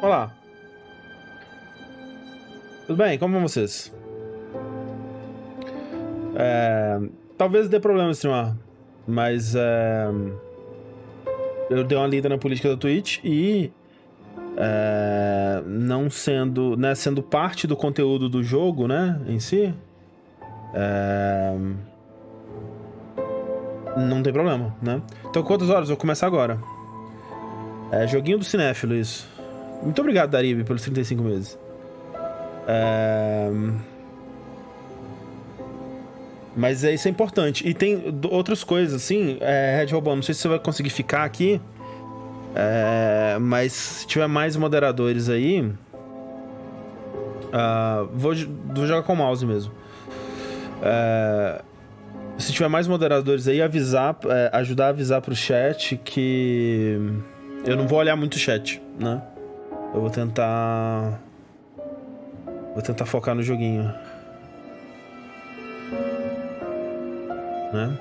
Olá. Tudo bem? Como vão vocês? Talvez dê problema streamar, mas eu dei uma lida na política da Twitch e não sendo, né, sendo parte do conteúdo do jogo, né, em si, não tem problema, né? Então quantas horas? Eu vou começar agora. Joguinho do cinéfilo, isso. Muito obrigado, Darib, pelos 35 meses. Mas isso é importante. E tem outras coisas, assim. Red Robão, não sei se você vai conseguir ficar aqui. Mas se tiver mais moderadores aí. Vou jogar com o mouse mesmo. Se tiver mais moderadores aí, avisar, ajudar a avisar pro chat que eu não vou olhar muito o chat, né? Eu vou tentar focar no joguinho, né?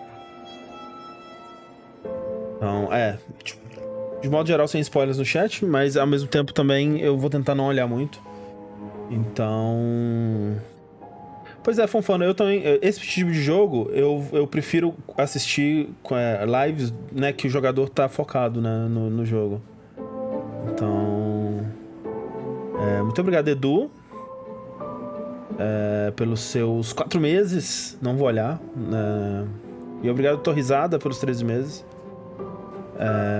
Então, de modo geral, sem spoilers no chat, mas ao mesmo tempo também eu vou tentar não olhar muito. Então... Pois é, Fonfano, eu também... Esse tipo de jogo, eu prefiro assistir lives, né, que o jogador tá focado, né, no jogo. Então... muito obrigado, Edu. Pelos seus 4 meses. Não vou olhar. E obrigado, Torrisada, pelos 13 meses.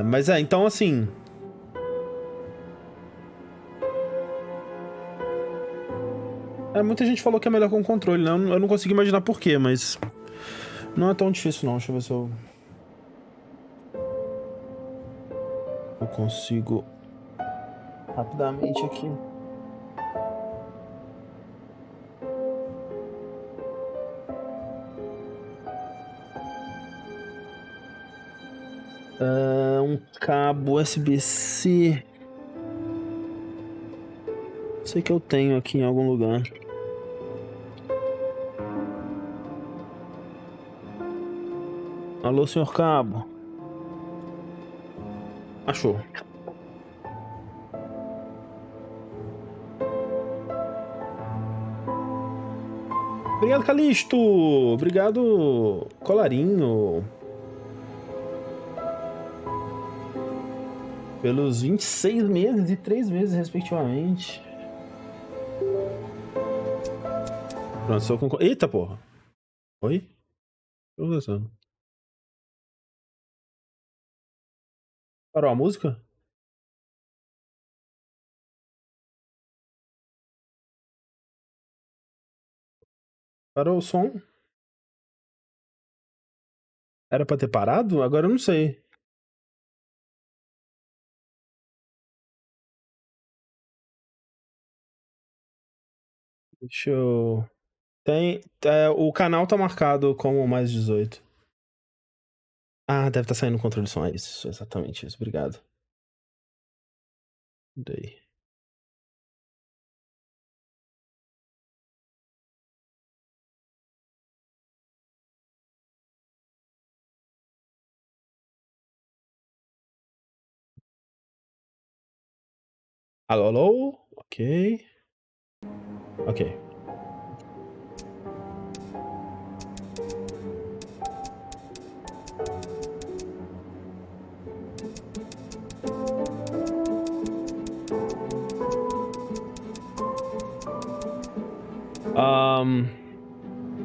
Mas então assim... muita gente falou que é melhor com controle, né? Eu não consigo imaginar por quê, mas... Não é tão difícil, não. Deixa eu ver se eu consigo... rapidamente aqui. Um cabo USB-C. Sei que eu tenho aqui em algum lugar. Alô, senhor cabo. Achou. Obrigado, Calixto. Obrigado, Colarinho. Pelos 26 meses e 3 meses, respectivamente. Pronto, sou com... Eita, porra. Oi? Tô conversando. Parou a música? Parou o som? Era pra ter parado? Agora eu não sei. Deixa eu... o canal tá marcado como mais 18. Ah, deve estar saindo o controle de som. É isso, exatamente isso. Obrigado. Daí. Alô, alô? Ok. Ok.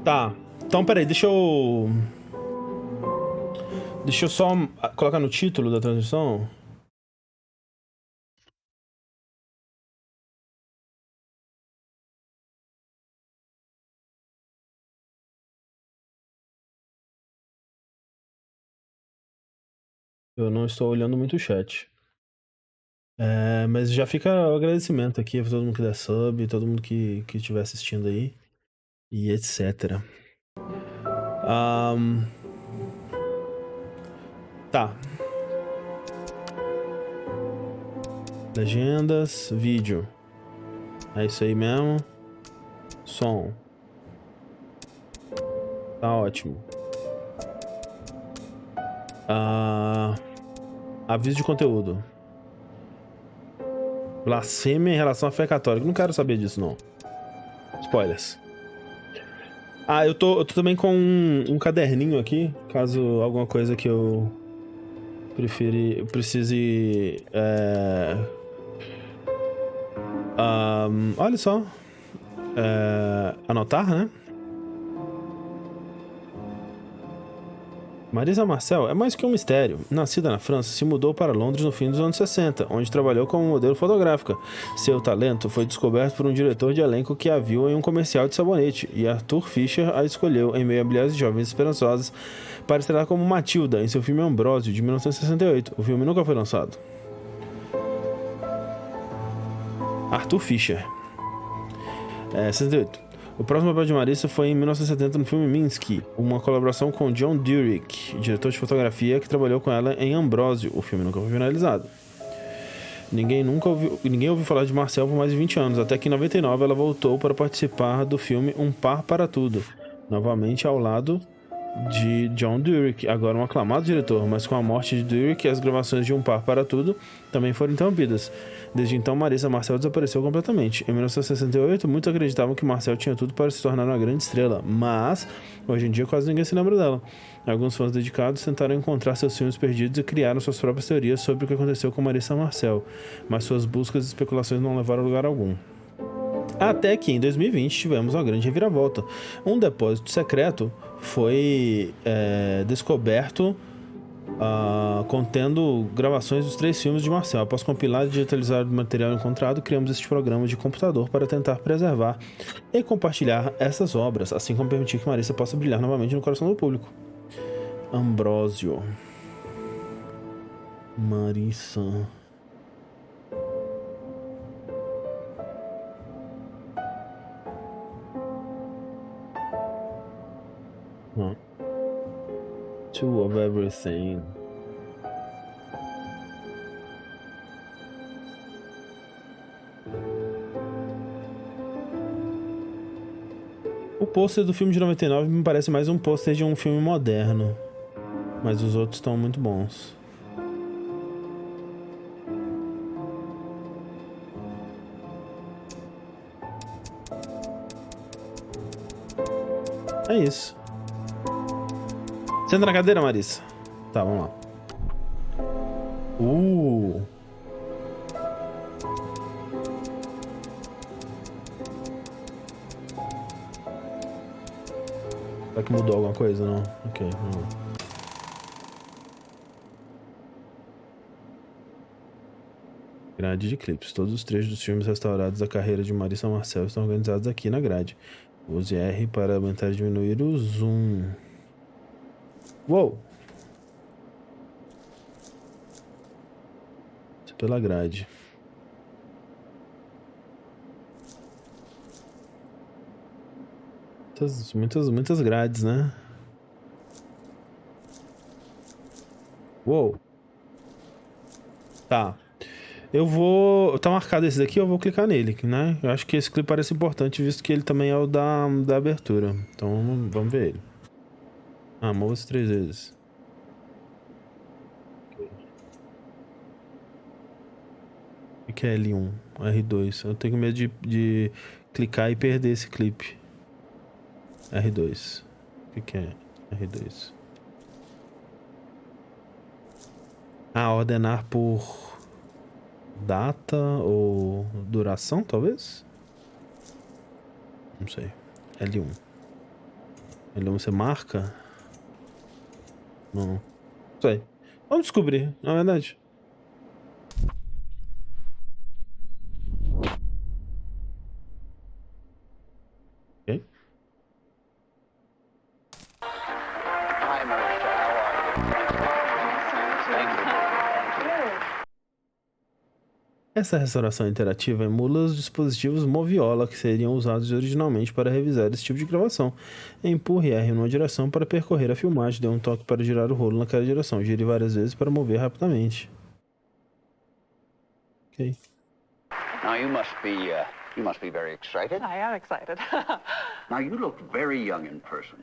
Tá. Então, peraí, deixa eu só colocar no título da transmissão. Eu não estou olhando muito o chat. Mas já fica o agradecimento aqui pra todo mundo que der sub, todo mundo que estiver assistindo aí. E etc. Tá. Legendas, vídeo. É isso aí mesmo. Som. Tá ótimo. Aviso de conteúdo. Blasfêmia em relação à fé católica. Não quero saber disso, não. Spoilers. Ah, eu tô também com um caderninho aqui, caso alguma coisa que eu precise... olha só. Anotar, né? Marisa Marcel é mais que um mistério. Nascida na França, se mudou para Londres no fim dos anos 60, onde trabalhou como modelo fotográfica. Seu talento foi descoberto por um diretor de elenco que a viu em um comercial de sabonete, e Arthur Fisher a escolheu, em meio a milhares de jovens esperançosas, para estrelar como Matilda em seu filme Ambrósio, de 1968. O filme nunca foi lançado. Arthur Fisher. 68. O próximo papel de Marisa foi em 1970 no filme Minsky, uma colaboração com John Durick, diretor de fotografia que trabalhou com ela em Ambrósio. O filme nunca foi finalizado. Ninguém ouviu falar de Marcel por mais de 20 anos, até que em 99 ela voltou para participar do filme Um Par para Tudo, novamente ao lado de John Durick, agora um aclamado diretor, mas com a morte de Durick, as gravações de Um Par para Tudo também foram interrompidas. Desde então, Marisa Marcel desapareceu completamente. Em 1968, muitos acreditavam que Marcel tinha tudo para se tornar uma grande estrela, mas hoje em dia quase ninguém se lembra dela. Alguns fãs dedicados tentaram encontrar seus filmes perdidos e criaram suas próprias teorias sobre o que aconteceu com Marisa Marcel, mas suas buscas e especulações não levaram a lugar algum. Até que em 2020 tivemos uma grande reviravolta. Um depósito secreto foi descoberto contendo gravações dos 3 filmes de Marcel. Após compilar e digitalizar o material encontrado, criamos este programa de computador para tentar preservar e compartilhar essas obras, assim como permitir que Marisa possa brilhar novamente no coração do público. Ambrósio. Marisa. Two of everything. O pôster do filme de 99 me parece mais um pôster de um filme moderno, mas os outros estão muito bons. É isso. Senta na cadeira, Marisa. Tá, vamos lá. Será que mudou alguma coisa? Não? Ok, vamos lá. Grade de clipes. Todos os trechos dos filmes restaurados da carreira de Marisa Marcel estão organizados aqui na grade. Use R para aumentar e diminuir o zoom. Uou! Isso é pela grade. Muitas grades, né? Uou! Tá. Eu vou... Tá marcado esse daqui, eu vou clicar nele, né? Eu acho que esse clipe parece importante, visto que ele também é o da abertura. Então, vamos ver ele. Mova-se 3 vezes. O que é L1? R2. Eu tenho medo de clicar e perder esse clipe. R2. O que é R2? Ordenar por data ou duração, talvez? Não sei. L1. L1 você marca? Não sei. Vamos descobrir, na verdade. Ok. Essa restauração interativa emula os dispositivos Moviola que seriam usados originalmente para revisar esse tipo de gravação. Empurre R numa direção para percorrer a filmagem, dê um toque para girar o rolo naquela direção, gire várias vezes para mover rapidamente. Ok. Now you must be very excited. I am excited. Now you look very young in person.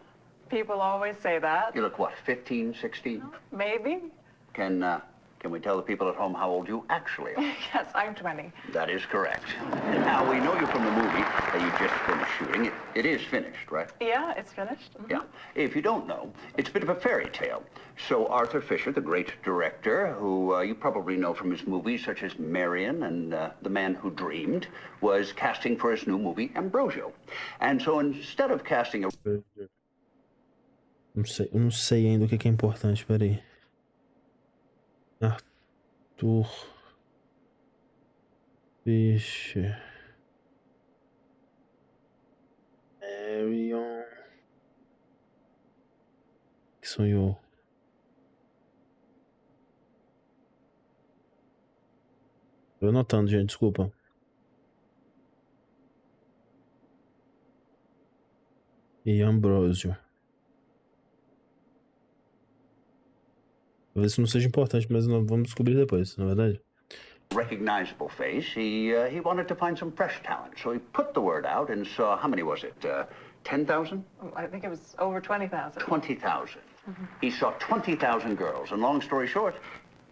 People always say that. You look what, 15, 16? Maybe. Can Can we tell the people at home how old you actually are? Yes, I'm 20. That is correct. Now, we know you from the movie that you just finished shooting. It is finished, right? Yeah, it's finished. Mm-hmm. Yeah. If you don't know, it's a bit of a fairy tale. So Arthur Fisher, the great director, who you probably know from his movies such as Marion and The Man Who Dreamed, was casting for his new movie, Ambrosio. And so instead of casting a... Não sei ainda o que é importante, peraí. Arthur Fisher. Marion. Que sonhou. Tô anotando, gente, desculpa. E Ambrosio. Talvez isso não seja importante, mas nós vamos descobrir depois, na verdade. Recognizable face. He wanted to find some fresh talent, so he put the word out and saw, how many was it, 10,000? I think it was over 20,000. 20,000. He saw 20,000 girls, and long story short,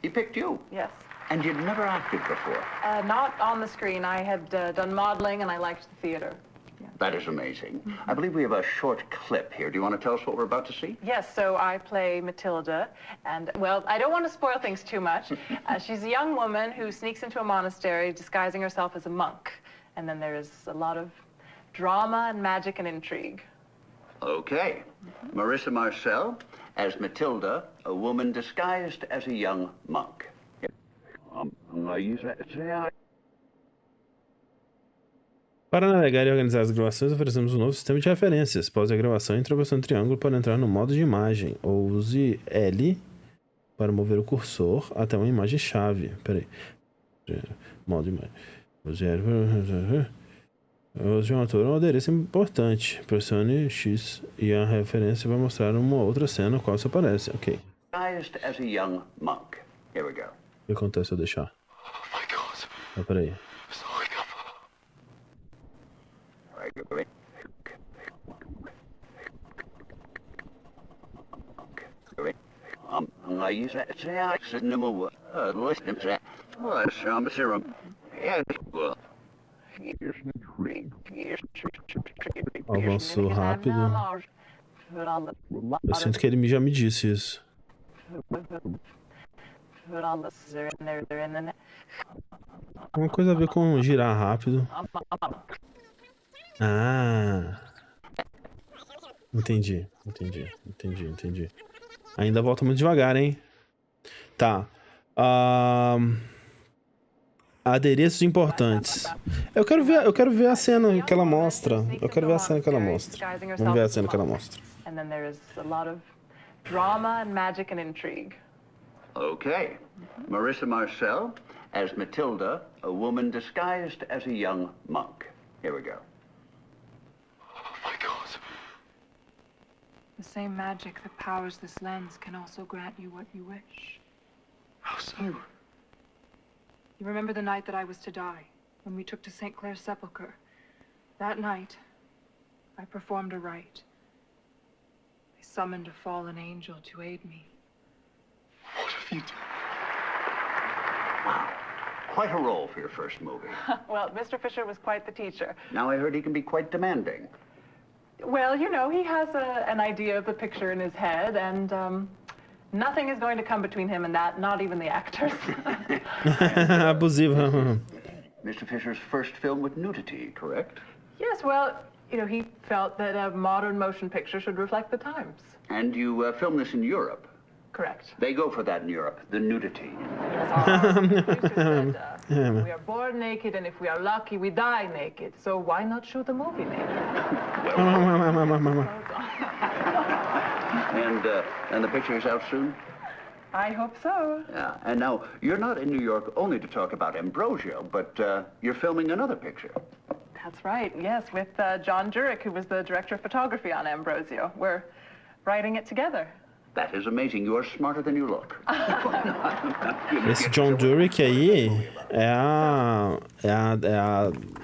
he picked you. Yes. And you'd never acted before. Not on the screen. I had done modeling, and I liked the theater. Yeah. That is amazing. I believe we have a short clip here. Do you want to tell us what we're about to see? Yes, so I play Matilda, and, well, I don't want to spoil things too much. She's a young woman who sneaks into a monastery disguising herself as a monk. And then there's a lot of drama and magic and intrigue. Okay. Marissa Marcel as Matilda, a woman disguised as a young monk. Para navegar e organizar as gravações, oferecemos um novo sistema de referências. Pause a gravação e entre o triângulo para entrar no modo de imagem. Ou use L para mover o cursor até uma imagem-chave. Peraí. Modo de imagem. Use L. Use um ator ou um adereço importante. Pressione X e a referência vai mostrar uma outra cena qual se aparece. Ok. Disguised as a young monk. Here we go. O que acontece se eu deixar? Oh my God. Ah, peraí. Avanço rápido. Eu sinto que ele já me disse isso. Uma coisa a ver com girar rápido. Ah. Entendi. Ainda volta muito devagar, hein? Tá. Adereços importantes. Eu quero ver a cena que ela mostra. Vamos ver a cena que ela mostra. And then there's a lot of drama and magic and intrigue. Okay. Marissa Marcel as Matilda, a woman disguised as a young monk. Here we go. Oh my God. The same magic that powers this lens can also grant you what you wish. How so? You remember the night that I was to die, when we took to St. Clair's sepulchre? That night, I performed a rite. I summoned a fallen angel to aid me. What have you done? Wow. Quite a role for your first movie. Well, Mr. Fisher was quite the teacher. Now I heard he can be quite demanding. Well, you know, he has an idea of the picture in his head, and nothing is going to come between him and that, not even the actors. Abusivo. Mr. Fisher's first film with nudity, correct? Yes, well, you know, he felt that a modern motion picture should reflect the times. And you filmed this in Europe? Correct. They go for that in Europe, the nudity. We are born naked, and if we are lucky, we die naked. So why not shoot the movie naked? And the picture is out soon? I hope so. Yeah, and now, you're not in New York only to talk about Ambrosio, but you're filming another picture. That's right, yes, with John Jurek, who was the director of photography on Ambrosio. We're writing it together. That is amazing. You are smarter than you look. Esse John Jurek aí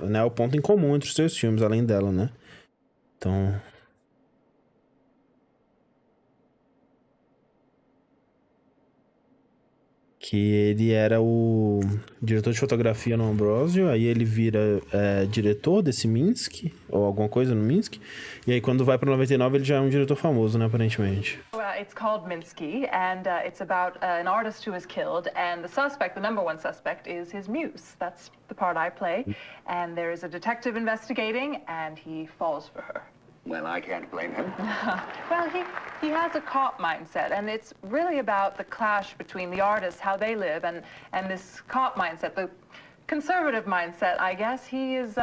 né, o ponto em comum entre os dois filmes, além dela, né? Então... Que ele era o diretor de fotografia no Ambrosio, aí ele vira diretor desse Minsk, ou alguma coisa no Minsk, e aí quando vai pra 99 ele já é um diretor famoso, né, aparentemente. It's called Minsky, and it's about an artist who is killed, and the suspect, the number one suspect, is his muse. That's the part I play, and there is a detective investigating, and he falls for her. Well, I can't blame him. Well, he has a cop mindset, and it's really about the clash between the artists, how they live, and this cop mindset, the conservative mindset, I guess. He is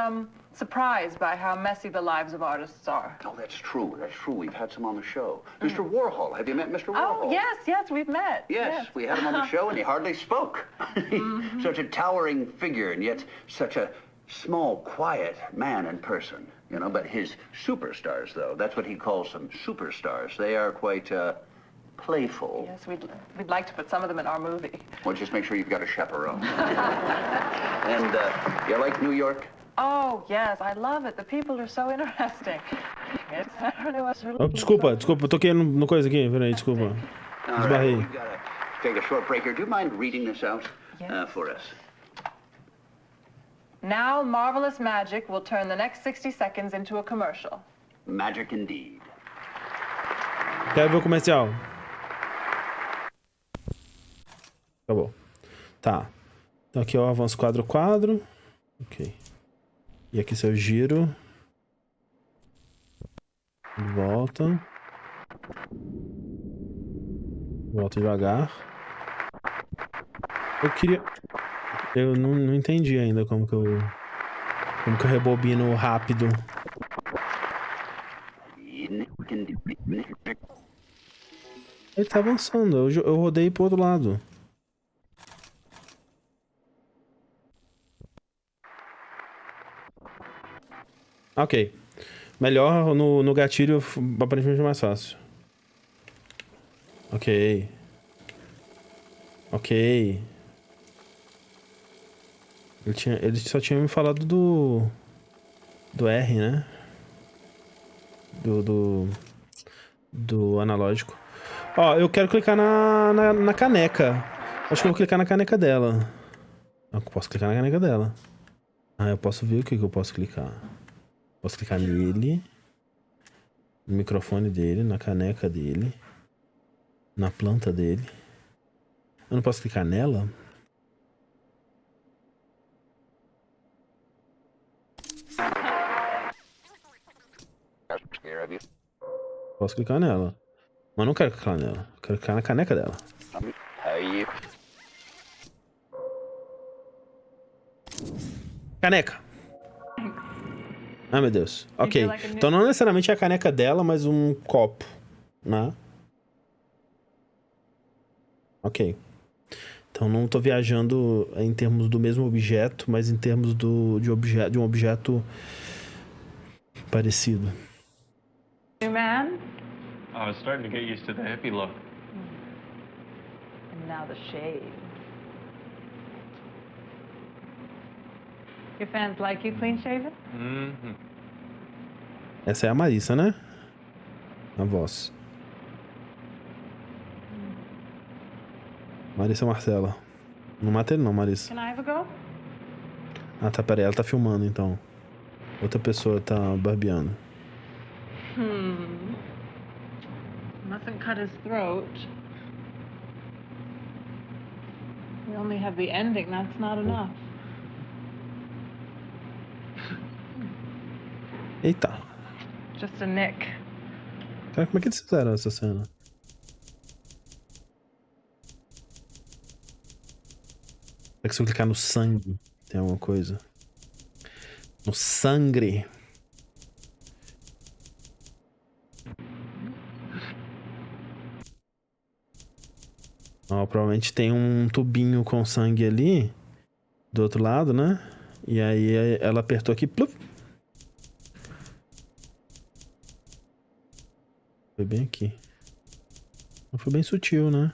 surprised by how messy the lives of artists are. Oh, that's true. That's true. We've had some on the show. Mr. Warhol. Have you met Mr. Warhol? Oh, yes, we've met. Yes, we had him on the show, and he hardly spoke. Such a towering figure, and yet such a small, quiet man in person. You know, but his superstars, though, that's what he calls them, superstars. They are quite playful. Yes, we'd like to put some of them in our movie. Well, just make sure you've got a chaperone. And you like New York? Oh, yes, I love it. The people are so interesting. Oh, desculpa, eu toquei no coisa aqui, peraí, desculpa. All right, Esbarrei. we've got to take a short break here. Do you mind reading this out Yes. for us? Now, marvelous magic will turn the next 60 seconds into a commercial. Magic indeed. Quero ver o comercial. Acabou. Tá. Então aqui eu avanço quadro. Ok. E aqui seu giro. Volta. Volta devagar. Eu queria... Eu não entendi ainda como que eu rebobino rápido. Ele tá avançando, eu rodei pro outro lado. Ok. Melhor no gatilho, aparentemente mais fácil. Ok. Ele só tinha me falado do R, né? Do analógico. Ó, eu quero clicar na caneca. Acho que eu vou clicar na caneca dela. Eu posso clicar na caneca dela. Ah, eu posso ver o que eu posso clicar. Posso clicar nele. No microfone dele, na caneca dele. Na planta dele. Eu não posso clicar nela? Posso clicar nela. Mas não quero clicar nela. Quero clicar na caneca dela. Caneca! Ah, meu Deus. Ok. Então não necessariamente é a caneca dela, mas um copo, né? Ok. Então não tô viajando em termos do mesmo objeto, mas em termos de um objeto parecido. New man? I was starting to get used to the hippie look. And now the shade. Your fans like you clean shaven? Mm-hmm. Essa é a Marissa, né? A voz. Marissa Marcela. Não mata ele não, Marissa. Can I have a go? Ah, tá, peraí. Ela tá filmando, então. Outra pessoa tá barbeando. Mustn't cut his throat. We only have the ending. That's not enough. Eita. Just a nick. Cara, como é que eles fizeram essa cena? Será que se eu clicar no sangue tem alguma coisa? No sangue. Ó, provavelmente tem um tubinho com sangue ali do outro lado, né? E aí ela apertou aqui. Plup. Foi bem aqui. Foi bem sutil, né?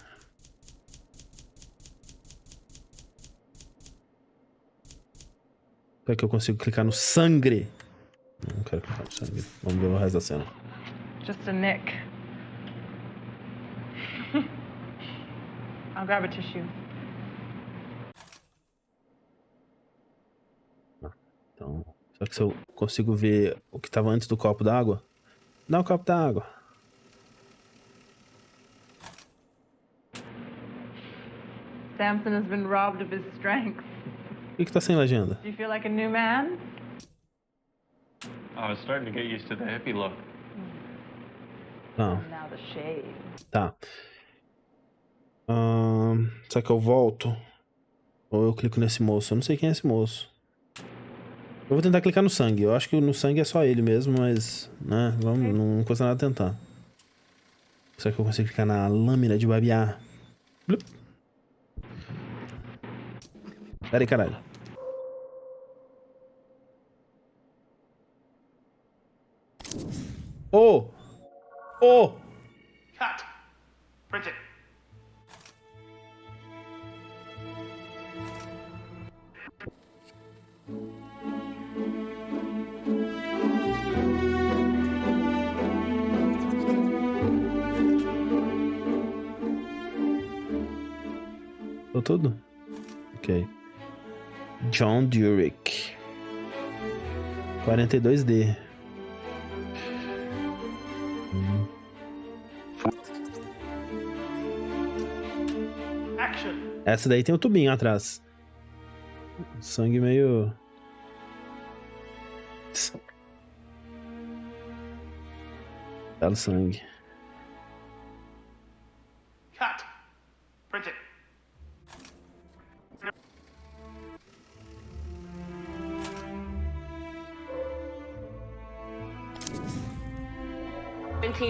Será que eu consigo clicar no sangue? Não quero clicar no sangue. Vamos ver o resto da cena. Just a nick. I'll grab a tissue. Só que se eu consigo ver o que tava antes do copo d'água... Dá um copo d'água. Samson has been robbed of his strength. O que tá sem legenda? Do you feel like a new man? I was starting to get used to the hippie look. Não. Now the shade. Tá. Será que eu volto? Ou eu clico nesse moço? Eu não sei quem é esse moço. Eu vou tentar clicar no sangue. Eu acho que no sangue é só ele mesmo, mas... né? Vamos, não custa nada tentar. Será que eu consigo clicar na lâmina de barbear? Blup. Pera aí, caralho. Oh! Oh! Cut. Print it. Tô tudo? Ok. John Durick. 42D. Action. Essa daí tem o tubinho atrás. Sangue meio... Belo sangue. Cut. Print it.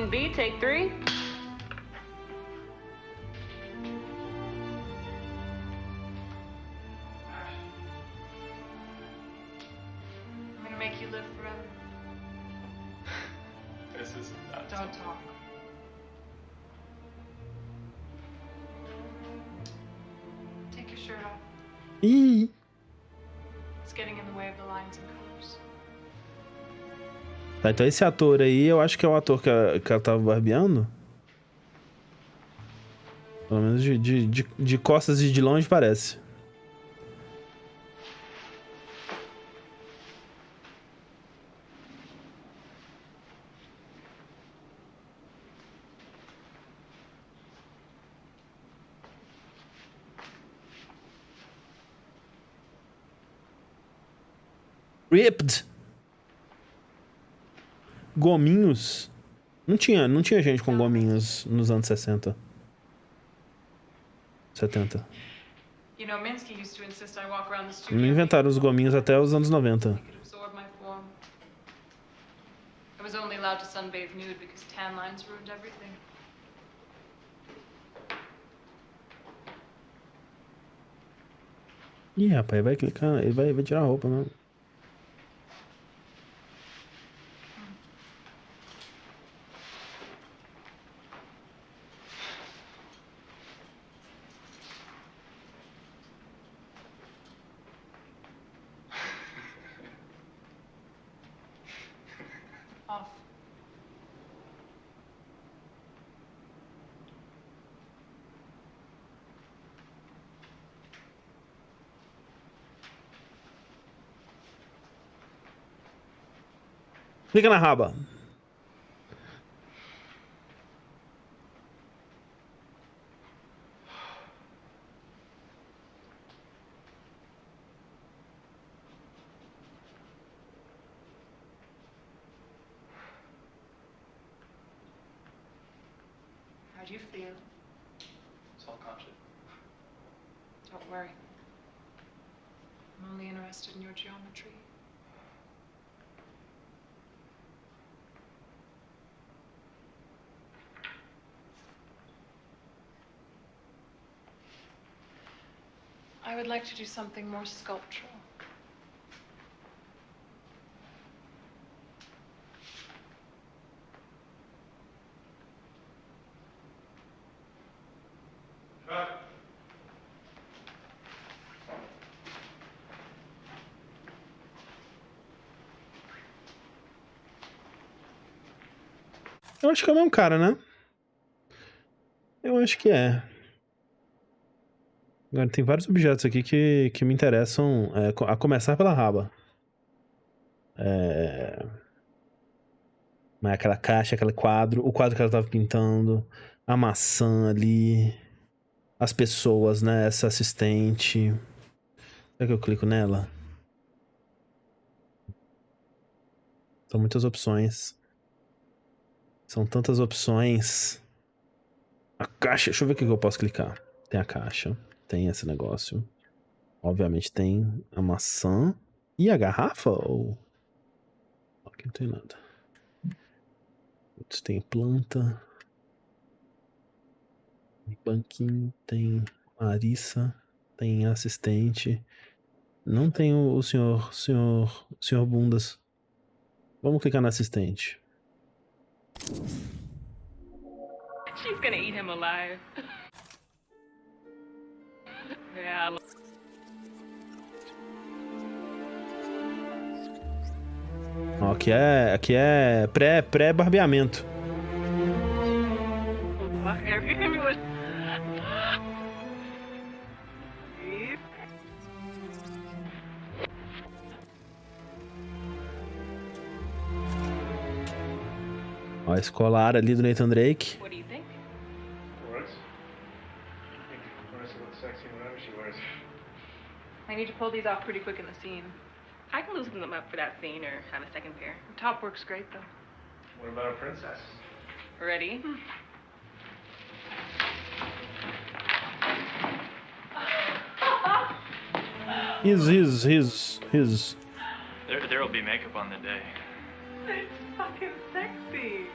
B, take 3. I'm gonna make you live forever. This is nuts. Don't talk. Take your shirt off. Ih! It's getting in the way of the lines and colors. Tá, então esse ator aí, eu acho que é o ator que ela tava barbeando. Pelo menos de costas e de longe parece. Ripped. Gominhos? Não tinha gente com gominhos nos anos 60. 70. You know, Minsky used to insist I walk around the studio. Não inventaram os gominhos até os anos 90. Could absorb my form. I was only allowed to sunbathe nude because tan lines ruined everything. Ih, rapaz, vai clicar, ele vai tirar a roupa, não. Off. Clica na raba. How do you feel? Self-conscious. Don't worry. I'm only interested in your geometry. I would like to do something more sculptural. Cut. Eu acho que é o mesmo cara, né? Eu acho que é. Agora, tem vários objetos aqui que me interessam, a começar pela raba. Mas aquela caixa, aquele quadro, o quadro que ela tava pintando, a maçã ali, as pessoas, né? Essa assistente. Será que eu clico nela? São muitas opções. São tantas opções. A caixa, deixa eu ver o que eu posso clicar. Tem a caixa, tem esse negócio. Obviamente tem a maçã. E a garrafa? Ou... Aqui não tem nada. Putz, tem planta. Tem banquinho, tem Marissa, tem assistente. Não tem o senhor Bundas. Vamos clicar no assistente. She's gonna eat him alive. Yeah. Ó, aqui é pré-barbeamento. Everything was. Ó, a escolar ali do Nathan Drake. What do you think? Works. I think Marissa looks sexy whenever she wears it. I need to pull these off pretty quick in the scene. I can loosen them up for that scene or have a second pair. The top works great, though. What about our princess? Ready? His. There'll be makeup on the day. It's fucking sexy.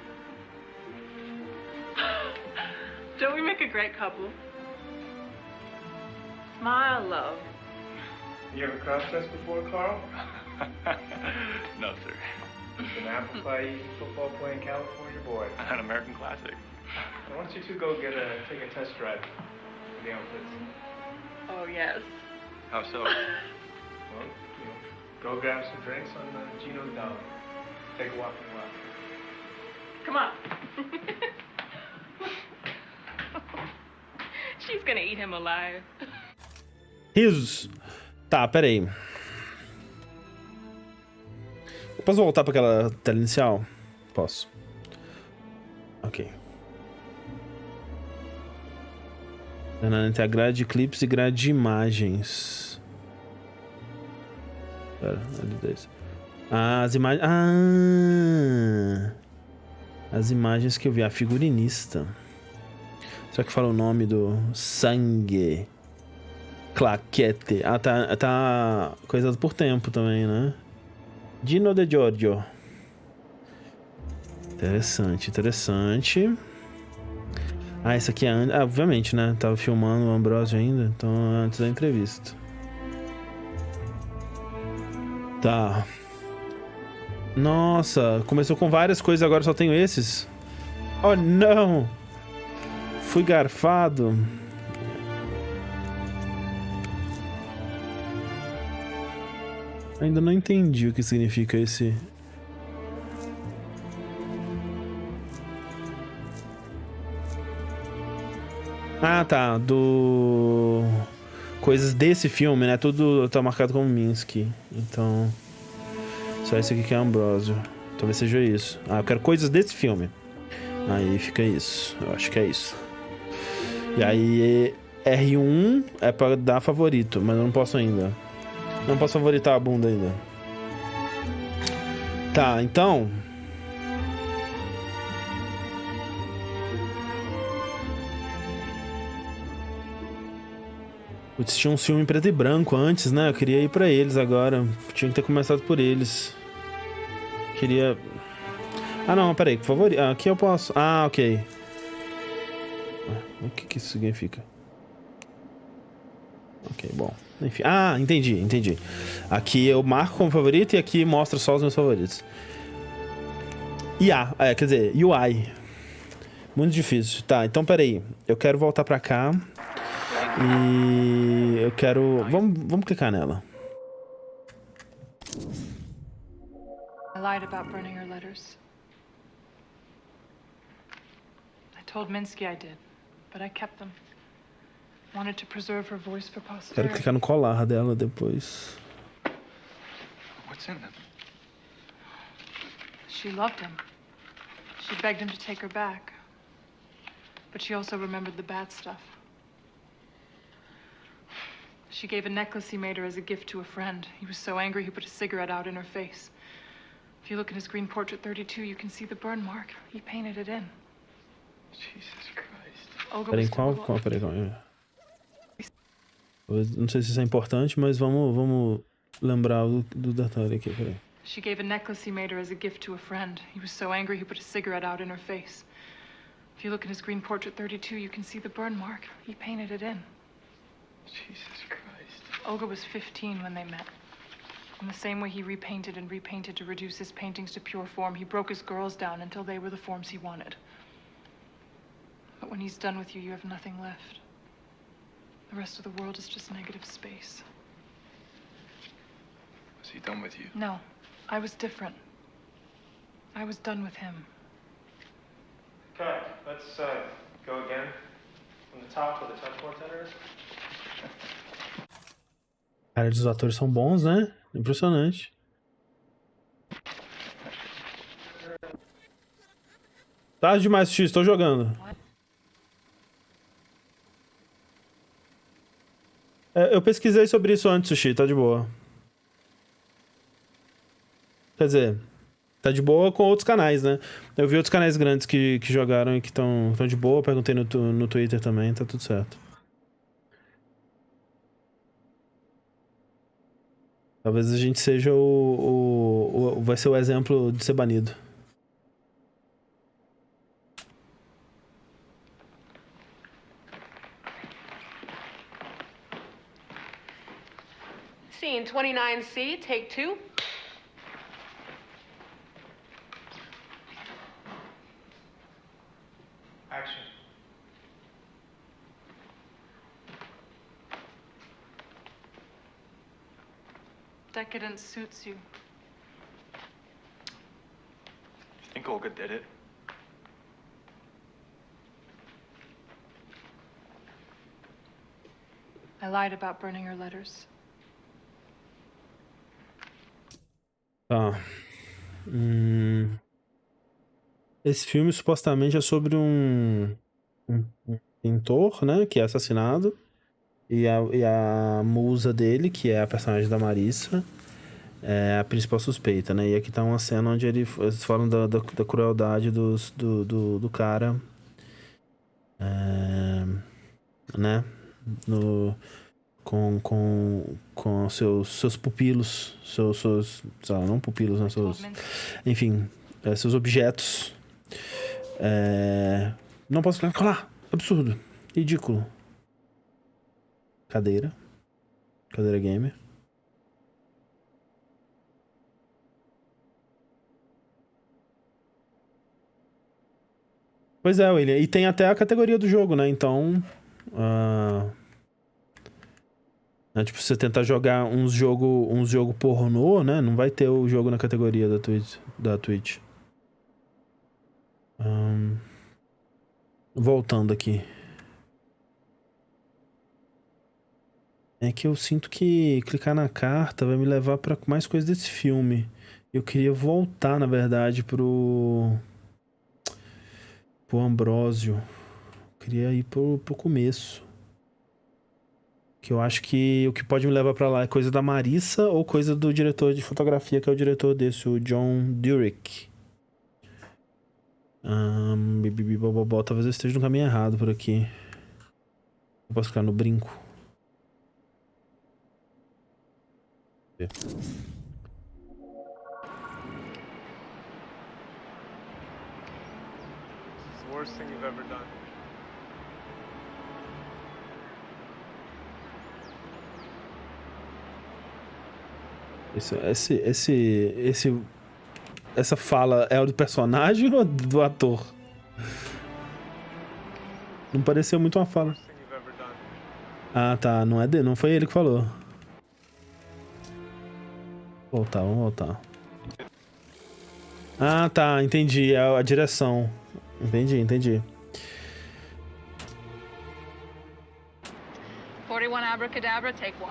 Don't we make a great couple? Smile, love. You ever cross-dressed before, Carl? No, sir. An apple pie eating, football playing California boy. An American classic. Why don't you two go take a test drive of the outfits? Oh, yes. How so? Well, go grab some drinks on Gino's Dollar. Take a walk in the lot. Come on. She's gonna eat him alive. Risos. Tá, peraí. Eu posso voltar pra aquela tela inicial? Posso. Ok. Tem a grade de clipes e grade de imagens. Pera, ali 10. As imagens... as imagens que eu vi. A figurinista. Será que fala o nome do sangue? Claquete. Ah, tá coisado por tempo também, né? Dino de Giorgio. Interessante. Ah, esse aqui é antes... obviamente, né? Tava filmando o Ambrosio ainda, então antes da entrevista. Tá. Nossa, começou com várias coisas, agora só tenho esses. Oh, não! Fui garfado. Ainda não entendi o que significa esse... Ah, tá. Do... coisas desse filme, né? Tudo tá marcado como Minsky. Então... só esse aqui que é Ambrosio. Talvez seja isso. Ah, eu quero coisas desse filme. Aí fica isso. Eu acho que é isso. E aí... R1 é pra dar favorito, mas eu não posso ainda. Não posso favoritar a bunda ainda. Tá, então... Putz, tinha um filme em preto e branco antes, né? Eu queria ir pra eles agora. Tinha que ter começado por eles. Queria... ah, não, peraí. Favorito... ah, aqui eu posso... ah, ok. O que isso significa? Ok, bom. Enfim. Ah, entendi. Aqui eu marco como favorito e aqui mostra só os meus favoritos. IA, quer dizer, UI. Muito difícil. Tá, então peraí. Eu quero voltar pra cá. E eu quero... Vamos clicar nela. I lied about burning her letters. I told Minsky I did, but I kept them. Wanted to preserve her voice for Quero posterity. clicar no colar dela depois. What's in them? She loved him. She begged him to take her back. But she also remembered the bad stuff. She gave a necklace he made her as a gift to a friend. He was so angry he put a cigarette out in her face. If you look in his green portrait 32, you can see the burn mark. He painted it in. Jesus Christ. Olga Peraí, was peraí, não sei se isso é importante, mas vamos lembrar do detalhe aqui, peraí. She gave a necklace he made her as a gift to a friend. He was so angry he put a cigarette out in her face. If you look in his green portrait 32, you can see the burn mark. He painted it in. Jesus Christ. Olga was 15 when they met. In the same way he repainted and repainted to reduce his paintings to pure form, he broke his girls down until they were the forms he wanted. But when he's done with you, you have nothing left. The rest of the world is just negative space. Was he done with you? No, I was different. I was done with him. Okay, let's go again. From the top to the touch point center. Cara, os atores são bons, né? Impressionante. Tarde demais, X, tô jogando. Eu pesquisei sobre isso antes, Sushi, tá de boa. Quer dizer, tá de boa com outros canais, né? Eu vi outros canais grandes que jogaram e que estão de boa. Perguntei no Twitter também, tá tudo certo. Talvez a gente seja vai ser o exemplo de ser banido. Scene 29C, take 2. Action. Decadence suits you. You think Olga did it? I lied about burning her letters. Tá. Esse filme supostamente é sobre um pintor, né, que é assassinado, e a musa dele, que é a personagem da Marissa, é a principal suspeita, né? E aqui tá uma cena onde eles falam da crueldade do cara, né? Com seus pupilos, seus sei lá, não pupilos, né? Enfim, seus objetos. Não posso falar. Absurdo. Ridículo. Cadeira gamer. Pois é, William. E tem até a categoria do jogo, né? Então... tipo, se você tentar jogar uns jogo pornô, né? Não vai ter o jogo na categoria da Twitch. Voltando aqui. É que eu sinto que clicar na carta vai me levar pra mais coisas desse filme. Eu queria voltar, na verdade, pro Ambrósio. Eu queria ir pro começo. Que eu acho que o que pode me levar pra lá é coisa da Marissa ou coisa do diretor de fotografia, que é o diretor desse, o John Durick. Talvez eu esteja no caminho errado por aqui. Eu posso ficar no brinco. It's the worst thing you've ever done. Essa fala é do personagem ou do ator? Não pareceu muito uma fala. Ah, tá. Não foi ele que falou. Vamos voltar. Ah, tá. Entendi. É a direção. Entendi. 41 abracadabra, take 1.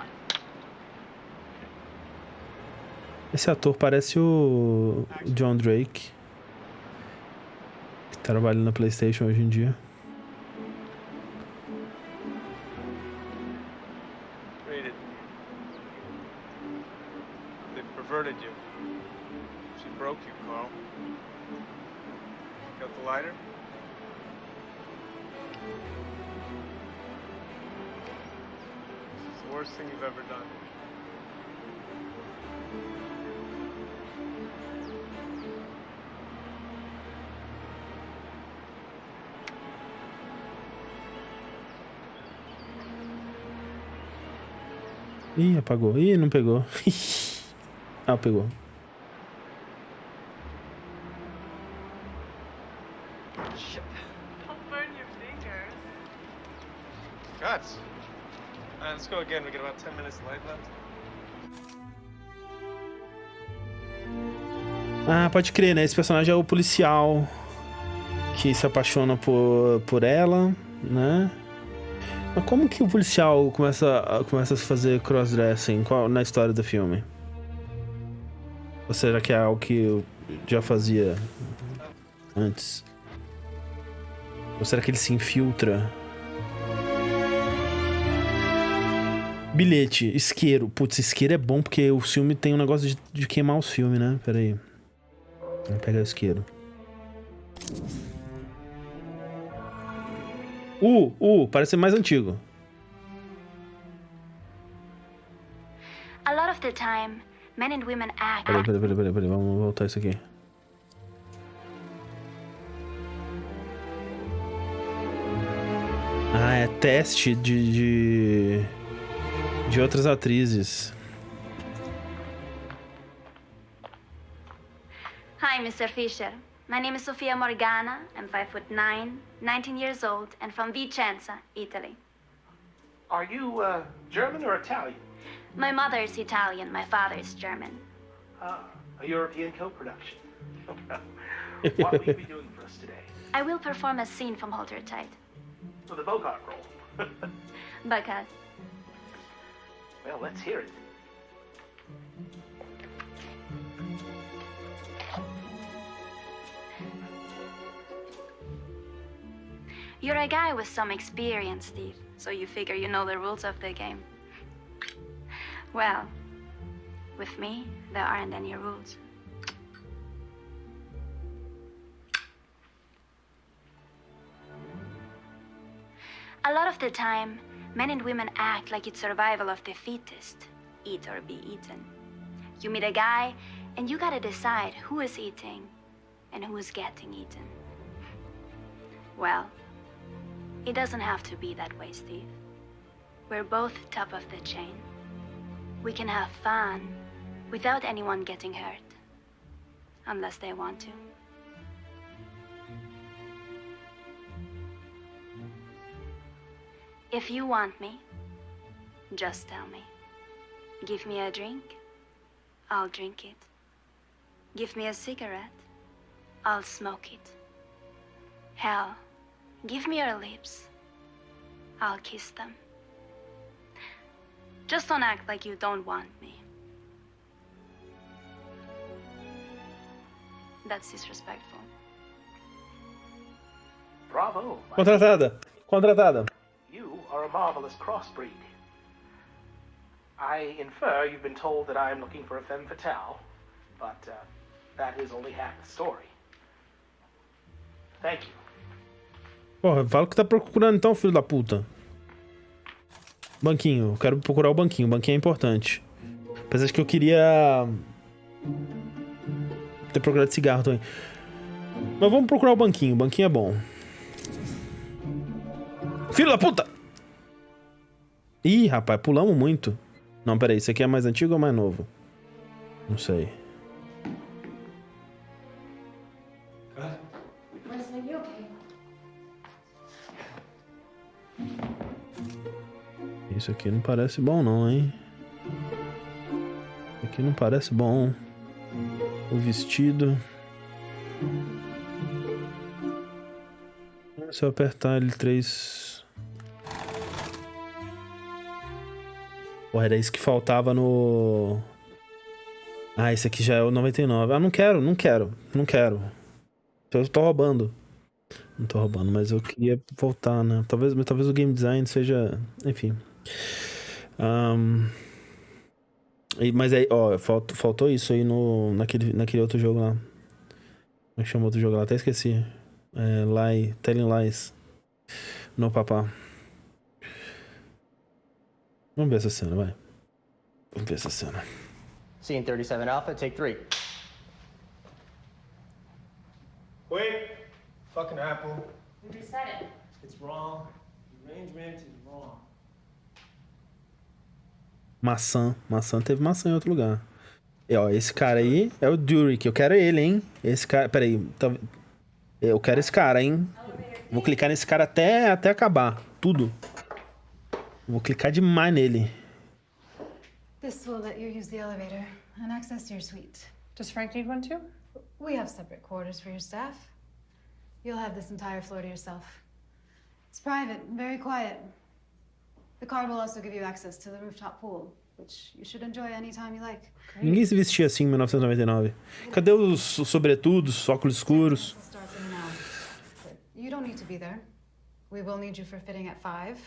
Esse ator parece o John Drake. Trabalho na PlayStation hoje em dia. Read it. They perverted you. She broke you, Carl. Got the lighter? It's the worst thing you've ever done. Ih, apagou. Ih, não pegou. Ah, pegou. Don't burn your fingers. Guts. Let's go again. We got about 10 minutes of light left. Ah, pode crer, né? Esse personagem é o policial que se apaixona por ela, né? Mas como que o policial começa a fazer crossdressing na história do filme? Ou será que é algo que eu já fazia antes? Ou será que ele se infiltra? Bilhete, isqueiro. Putz, isqueiro é bom porque o filme tem um negócio de queimar os filmes, né? Pera aí. Vamos pegar o isqueiro. Parece ser mais antigo. A lot of the time, men and women act. Peraí. Vamos voltar isso aqui. Ah, é teste de outras atrizes. Hi, Mr. Fisher. My name is Sofia Morgana. I'm 5'9", 19 years old, and from Vicenza, Italy. Are you German or Italian? My mother is Italian. My father is German. A European co-production. What will you be doing for us today? I will perform a scene from Hold Her Tight. For the Bogart role. Because Well, let's hear it. you're a guy with some experience, Steve, so you figure you know the rules of the game. Well, with me, there aren't any rules. A lot of the time, men and women act like it's survival of the fittest. Eat or be eaten. You meet a guy, and you gotta decide who is eating and who is getting eaten. Well, it doesn't have to be that way, Steve. We're both top of the chain. We can have fun without anyone getting hurt. Unless they want to. If you want me, just tell me. Give me a drink, I'll drink it. Give me a cigarette, I'll smoke it. Hell, give me your lips, I'll kiss them. Just don't act like you don't want me. That's disrespectful. Bravo. Contratada. You are a marvelous crossbreed. I infer you've been told that I am looking for a femme fatale, but that is only half the story. Thank you. Porra, fala o que tá procurando então, filho da puta. Banquinho, eu quero procurar o banquinho. O banquinho é importante. Apesar de que eu queria ter procurado cigarro também. Mas vamos procurar o banquinho. O banquinho é bom. Filho da puta! Ih, rapaz, pulamos muito. Não, peraí, esse aqui é mais antigo ou mais novo? Não sei. Isso aqui não parece bom não, hein? Isso aqui não parece bom. O vestido. Se eu apertar L3... Pô, era isso que faltava no... esse aqui já é o 99. Não quero. Eu tô roubando. Não tô roubando, mas eu queria voltar, né? Talvez o game design seja... Enfim. Mas aí, ó, faltou isso aí naquele outro jogo lá. Como é que chama outro jogo lá? Até esqueci. Telling Lies. No papá. Vamos ver essa cena, vai. Vamos ver essa cena. Scene 37 Alpha, take 3. Wait! Fucking Apple. We reset it. It's wrong. The arrangement is wrong. Maçã. Teve maçã em outro lugar. E, ó, esse cara aí é o Durick. Eu quero ele, hein? Esse cara... Peraí. Eu quero esse cara, hein? Vou clicar nesse cara até acabar. Tudo. Vou clicar demais nele. This will let you use the elevator and access your suite. Does Frank need one too? We have separate quarters for your staff. You'll have this entire floor to yourself. It's private, very quiet. The card will also give you access to the rooftop pool, which you should enjoy anytime you like. Ninguém se vestia assim em 1999. Cadê os sobretudos, óculos escuros? You don't need to be there. We will need you for fitting at 5,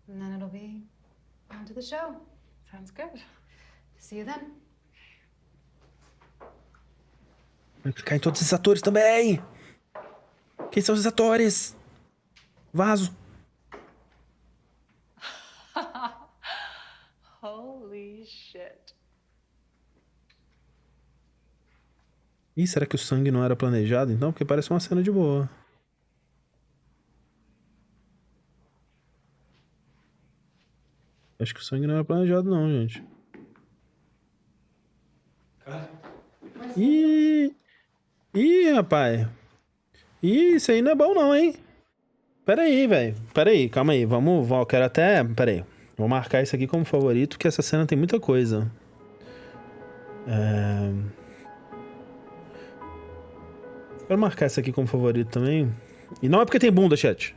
and then it'll be on to the show. Sounds good. See you then. Vai clicar em todos esses atores também! Quem são os atores? Vaso. Holy shit. Ih, será que o sangue não era planejado então? Porque parece uma cena de boa. Acho que o sangue não era planejado não, gente. Ih, rapaz. Ih, isso aí não é bom não, hein? Pera aí, velho. Pera aí, calma aí. Vamos, eu quero até... Pera aí. Vou marcar isso aqui como favorito, porque essa cena tem muita coisa. Quero marcar isso aqui como favorito também. E não é porque tem bunda, chat.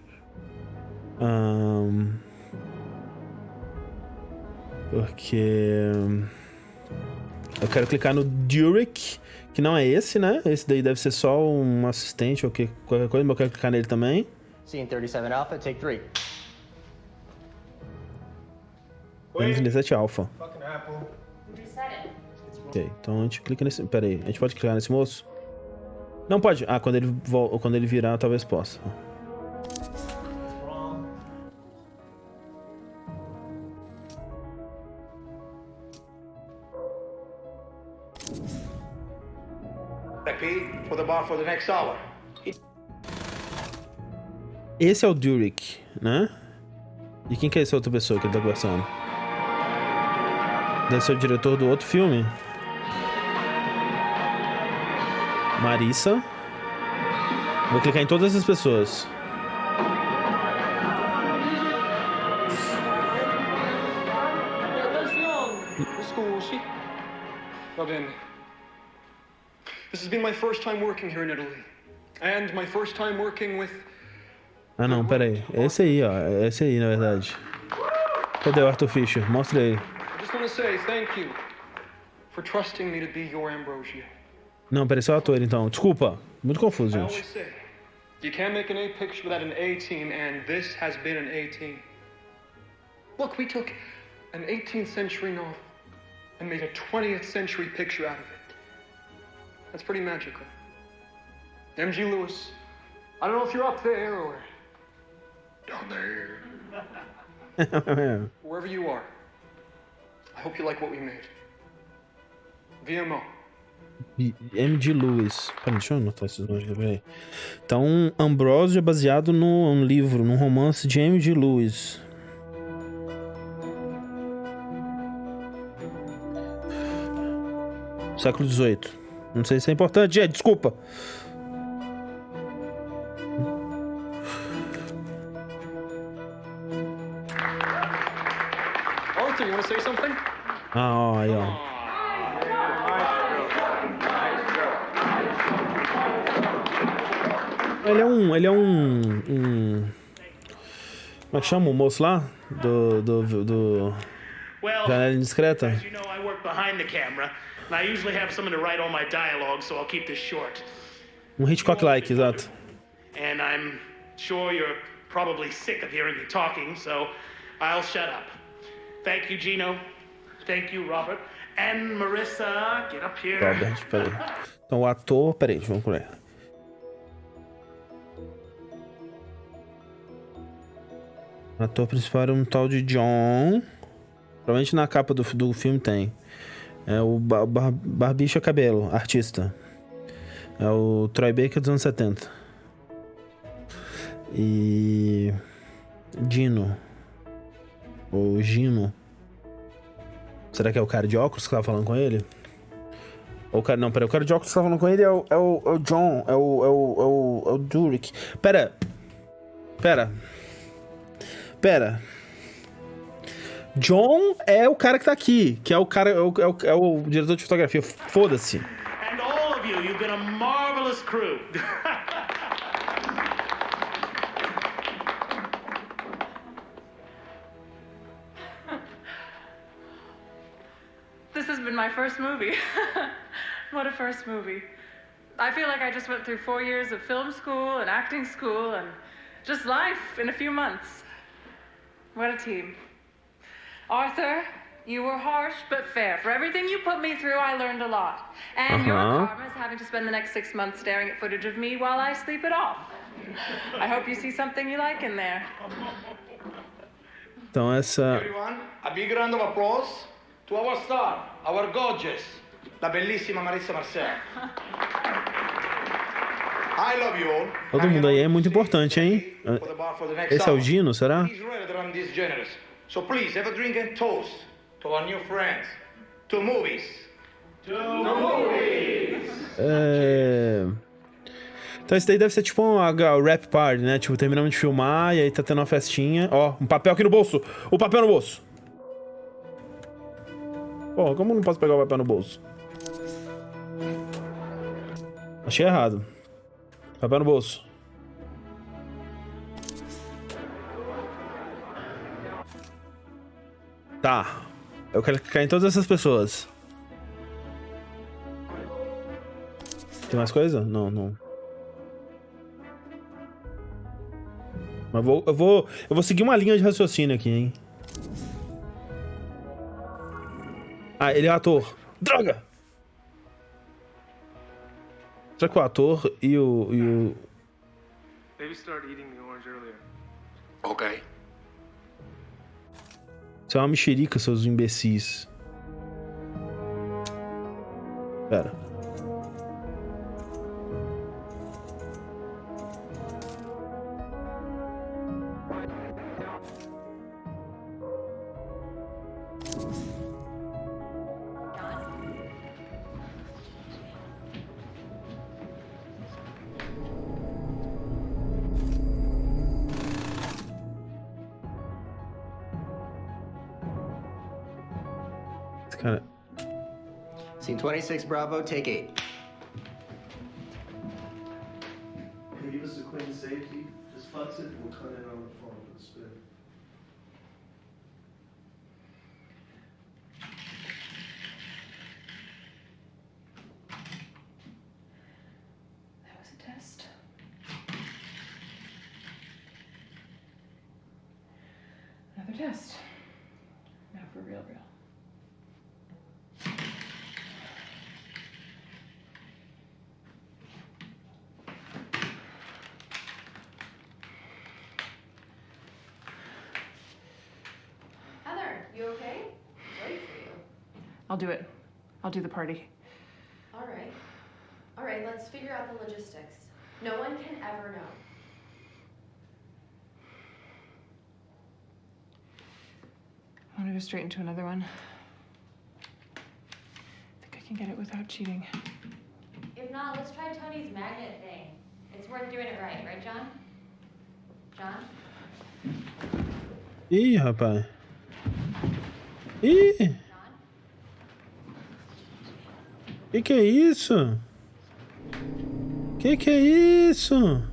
Porque... eu quero clicar no Durick, que não é esse, né? Esse daí deve ser só um assistente ou qualquer coisa, mas eu quero clicar nele também. Scene 37 Alpha, take 3. Menos 17 Alpha. Fucking Apple. We reset it. Ok, então a gente clica nesse... Pera aí, a gente pode clicar nesse moço? Não pode. Ah, quando ele virar, talvez possa. For the bar for the next hour. Esse é o Durick, né? E quem que é essa outra pessoa que ele tá conversando? Deve ser o diretor do outro filme. Marissa. Vou clicar em todas as pessoas. This has been my first time working here in Italy. And my first time working with... Ah não, pera aí. Esse aí, ó. Esse aí, na verdade. Cadê o Arthur Fisher? Mostra aí. I just want to say thank you for trusting me to be your Ambrosia. Não, pera aí, esse é o ator então. Desculpa. Muito confuso, I always gente. say, you can't make an A picture without an A team, and this has been an A team. Look, we took an 18th century novel and made a 20th century picture out of it. That's pretty magical. M.G. Lewis, I don't know if you're up there or down there. Wherever you are, I hope you like what we made. VMO. M.G. Lewis. Pera, deixa eu anotar esses nomes aqui, peraí. Então, Ambrosia é baseado num livro, num romance de M.G. Lewis. Século XVIII. Não sei se é importante, gente, desculpa. Arthur, you want to say something? Ah, ó, aí, ó. Ele é um... Como é que chama o moço lá? Do... Janela Indiscreta? As you know, I work behind the camera, and I usually have someone to write all my dialogue, so I'll keep this short. Um Hitchcock-like, exato. and I'm sure you're probably sick of hearing me talking, so I'll shut up. Thank you, Gino. Thank you, Robert. And Marissa, get up here. Robert, peraí. Então o ator... Peraí, vamos por aí. O ator principal era um tal de John. Provavelmente na capa do filme tem. É o Barbicha Cabelo, artista. É o Troy Baker dos anos 70. E... Dino. Ou Gino. Será que é o cara de óculos que tava falando com ele? Ou o cara... Não, peraí. O cara de óculos que tava falando com ele é o John. É o Durick. Pera. John é o cara que tá aqui. Que é o cara... É o diretor de fotografia. Foda-se. And all of you, you've been a marvelous crew. This has been my first movie. What a first movie. I feel like I just went through 4 years of film school and acting school and just life in a few months. What a team. Arthur, you were harsh but fair. For everything you put me through, I learned a lot. And your karma is having to spend the next 6 months staring at footage of me while I sleep it off. I hope you see something you like in there. Então essa... Everyone, a big round of applause to our star, our gorgeous, la bellissima Marissa Marcel. I love you all. Todo mundo aí é muito importante, hein? Esse é o Gino, será? So please have a drink and toast to our new friends. To movies. Então esse daí deve ser tipo uma rap party, né? Tipo, terminamos de filmar e aí tá tendo uma festinha. Ó, um papel aqui no bolso. O papel no bolso. Pô, como eu não posso pegar o papel no bolso? Achei errado. Papel no bolso. Tá. Eu quero clicar em todas essas pessoas. Tem mais coisa? Não. Mas eu vou seguir uma linha de raciocínio aqui, hein? Ah, ele é ator. Droga! Será que o ator e o... Maybe start eating the orange earlier. Okay. Isso é uma mexerica, seus imbecis. Pera. Cara. Scene 26, Bravo, take 8. Can you give us a clean safety? Just flex it and we'll cut in on the phone with the spin. That was a test. Another test. Now for real. You okay? I'm ready for you. I'll do it. I'll do the party. All right, let's figure out the logistics. No one can ever know. I want to go straight into another one. I think I can get it without cheating. If not, let's try Tony's magnet thing. It's worth doing it right, John? John? Ih, rapaz. Ih! Que é isso? Que é isso?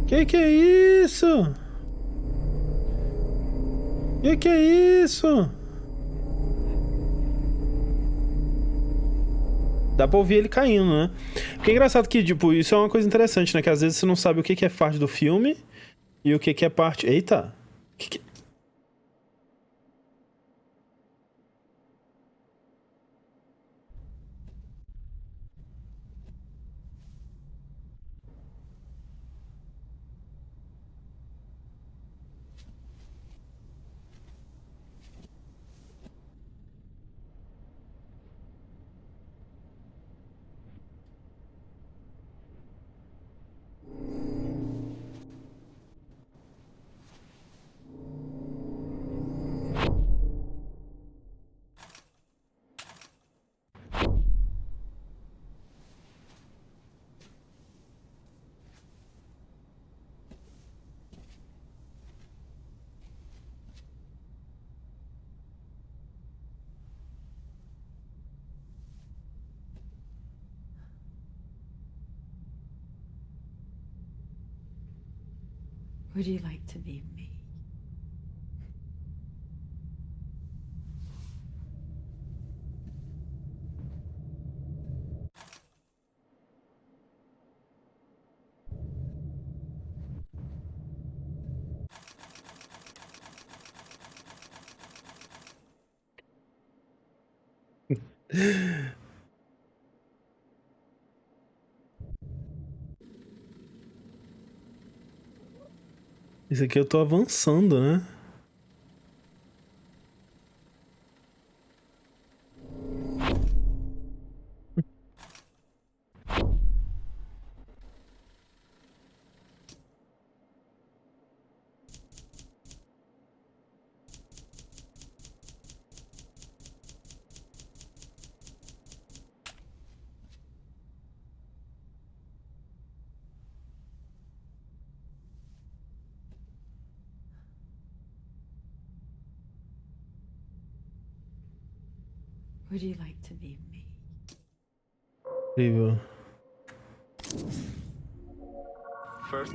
Que é isso? Que é isso? Dá pra ouvir ele caindo, né? Porque é engraçado que, tipo, isso é uma coisa interessante, né? Que às vezes você não sabe o que é parte do filme e o que é parte... Eita! Que... Would you like to be me? Isso aqui eu tô avançando, né? Would you like to be me? Incrível. First.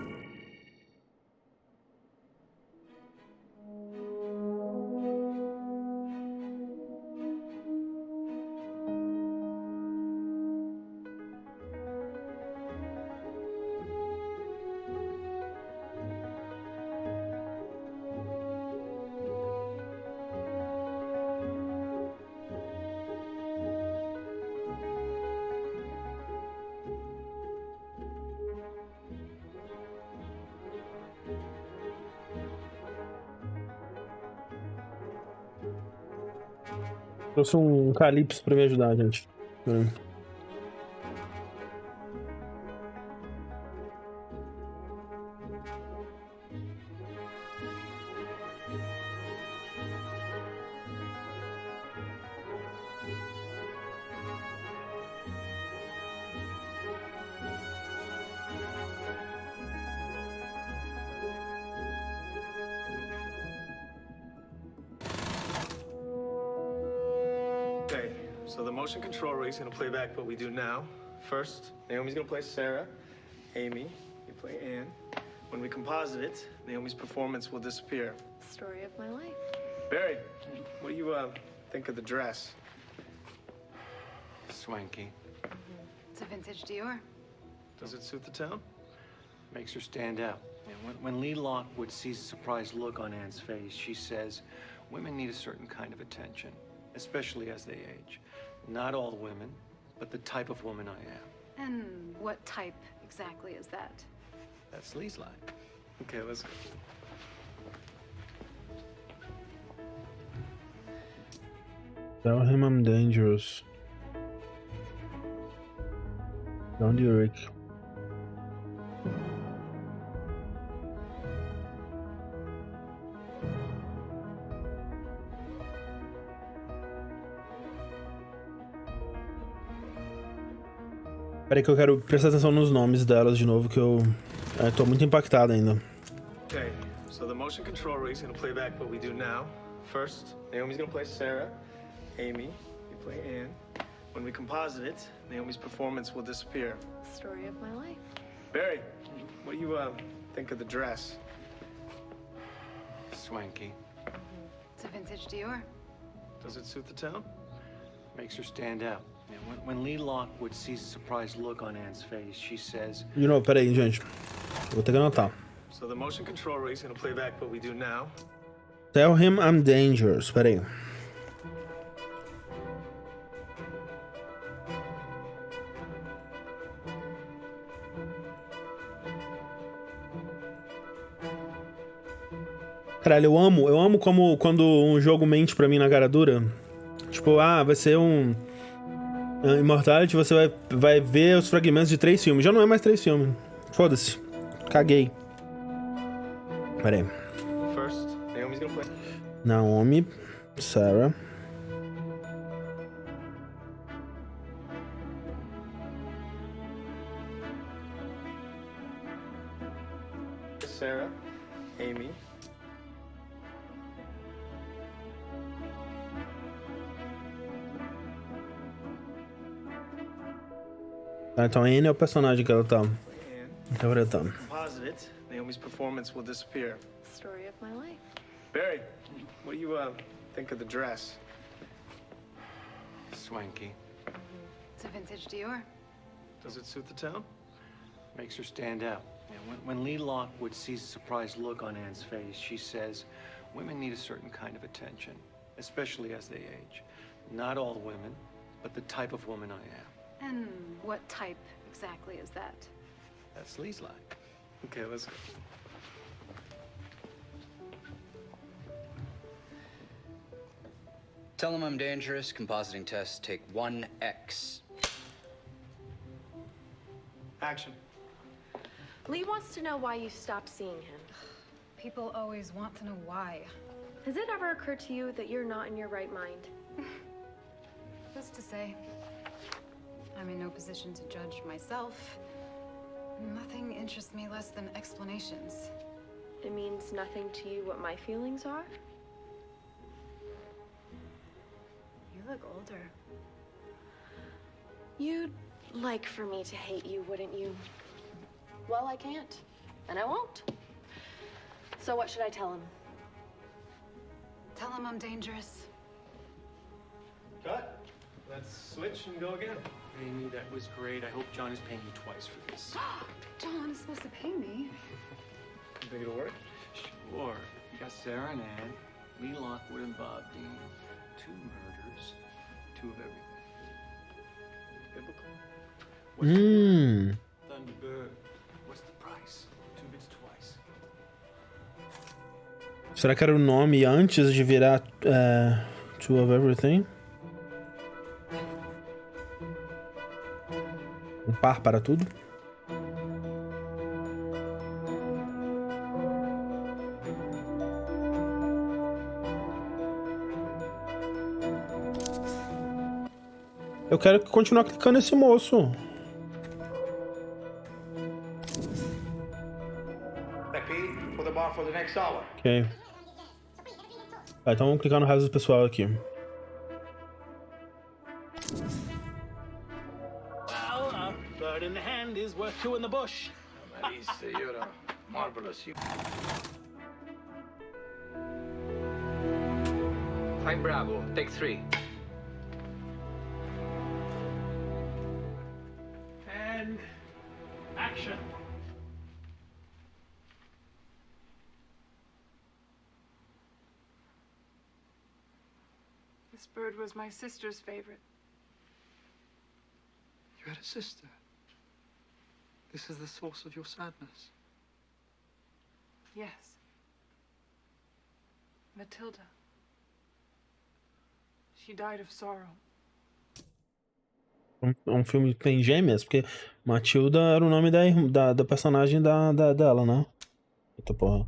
Trouxe um calypso pra me ajudar, gente. Okay, so the motion control rig is going to play back what we do now. First, Naomi's going to play Sarah. Amy, you play Anne. When we composite it, Naomi's performance will disappear. Story of my life. Barry, what do you think of the dress? Swanky. It's a vintage Dior. Does it suit the town? Makes her stand out. And when Lee Lockwood sees a surprised look on Anne's face, she says, women need a certain kind of attention, especially as they age. Not all women, but the type of woman I am. And what type exactly is that? That's Lee's line. Okay, let's go. Tell him I'm dangerous. Don't you, Rick? Peraí que eu quero prestar atenção nos nomes delas de novo, que eu tô muito impactado ainda. Okay, so the motion control rig is going to play back what we do now. First, Naomi's going to play Sarah. Amy, you play Anne. When we composite it, Naomi's performance will disappear. Story of my life. Barry, what do you think of the dress? Swanky. It's a vintage Dior. Does it suit the town? Makes her stand out. When Lee Lockwood sees a surprised look on Anne's face, she says, De novo, peraí, gente. Vou ter que anotar. So the motion control rig is going to play back what we do now. Tell him I'm dangerous. Peraí. Caralho, eu amo como quando um jogo mente pra mim na cara dura. Tipo, vai ser um Immortality, você vai ver os fragmentos de 3 filmes. Já não é mais 3 filmes. Foda-se. Caguei. Pera aí. First, Naomi's gonna play. Naomi, Sarah. Sarah, Amy. Então, Anne é o personagem que ela tá interpretando. Composite it, Naomi's performance will disappear. Story of my life. Barry, what do you think of the dress? swanky. It's a vintage Dior. Does it suit the town? Makes her stand out. Yeah, when Lee Lockwood sees a surprised look on Anne's face, she says, women need a certain kind of attention, especially as they age. Not all women, but the type of woman I am. And what type exactly is that? That's Lee's line. Okay, let's go. Tell him I'm dangerous. Compositing test, take 1X. Action. Lee wants to know why you stopped seeing him. People always want to know why. Has it ever occurred to you that you're not in your right mind? Who's to say? I'm in no position to judge myself. Nothing interests me less than explanations. It means nothing to you what my feelings are? You look older. You'd like for me to hate you, wouldn't you? Well, I can't, and I won't. So what should I tell him? Tell him I'm dangerous. Cut. Let's switch and go again. Amy, that was great. I hope John is paying you twice for this. John is supposed to pay me. You think it'll work? Sure. You got Sarah and Ann, Lee Lockwood and Bob Dean. 2 murders, 2 of everything. Biblical. Thunderbird. What's the price? 2 bits twice. Será que era o nome antes de virar 2 of Everything? Um par para tudo? Eu quero continuar clicando nesse moço. For the bar for the next hour. Ok. Então vamos clicar no resto do pessoal aqui. Well, a bird in the hand is worth 2 in the bush. Marisa, you're a marvelous. Fine, Bravo. Take 3. And action. This bird was my sister's favorite. You had a sister. This is the source of your sadness. Yes. Matilda. She died of sorrow. Um filme que tem gêmeas, porque Matilda era o nome da personagem dela, né? Eita porra.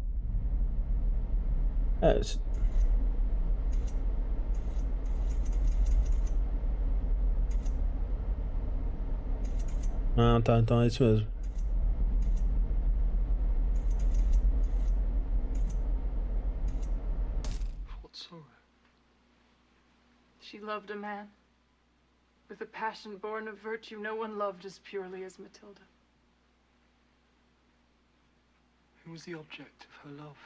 Ah, tá, então é isso mesmo. What sorrow? She loved a man. With a passion born of virtue no one loved as purely as Matilda. Who was the object of her love?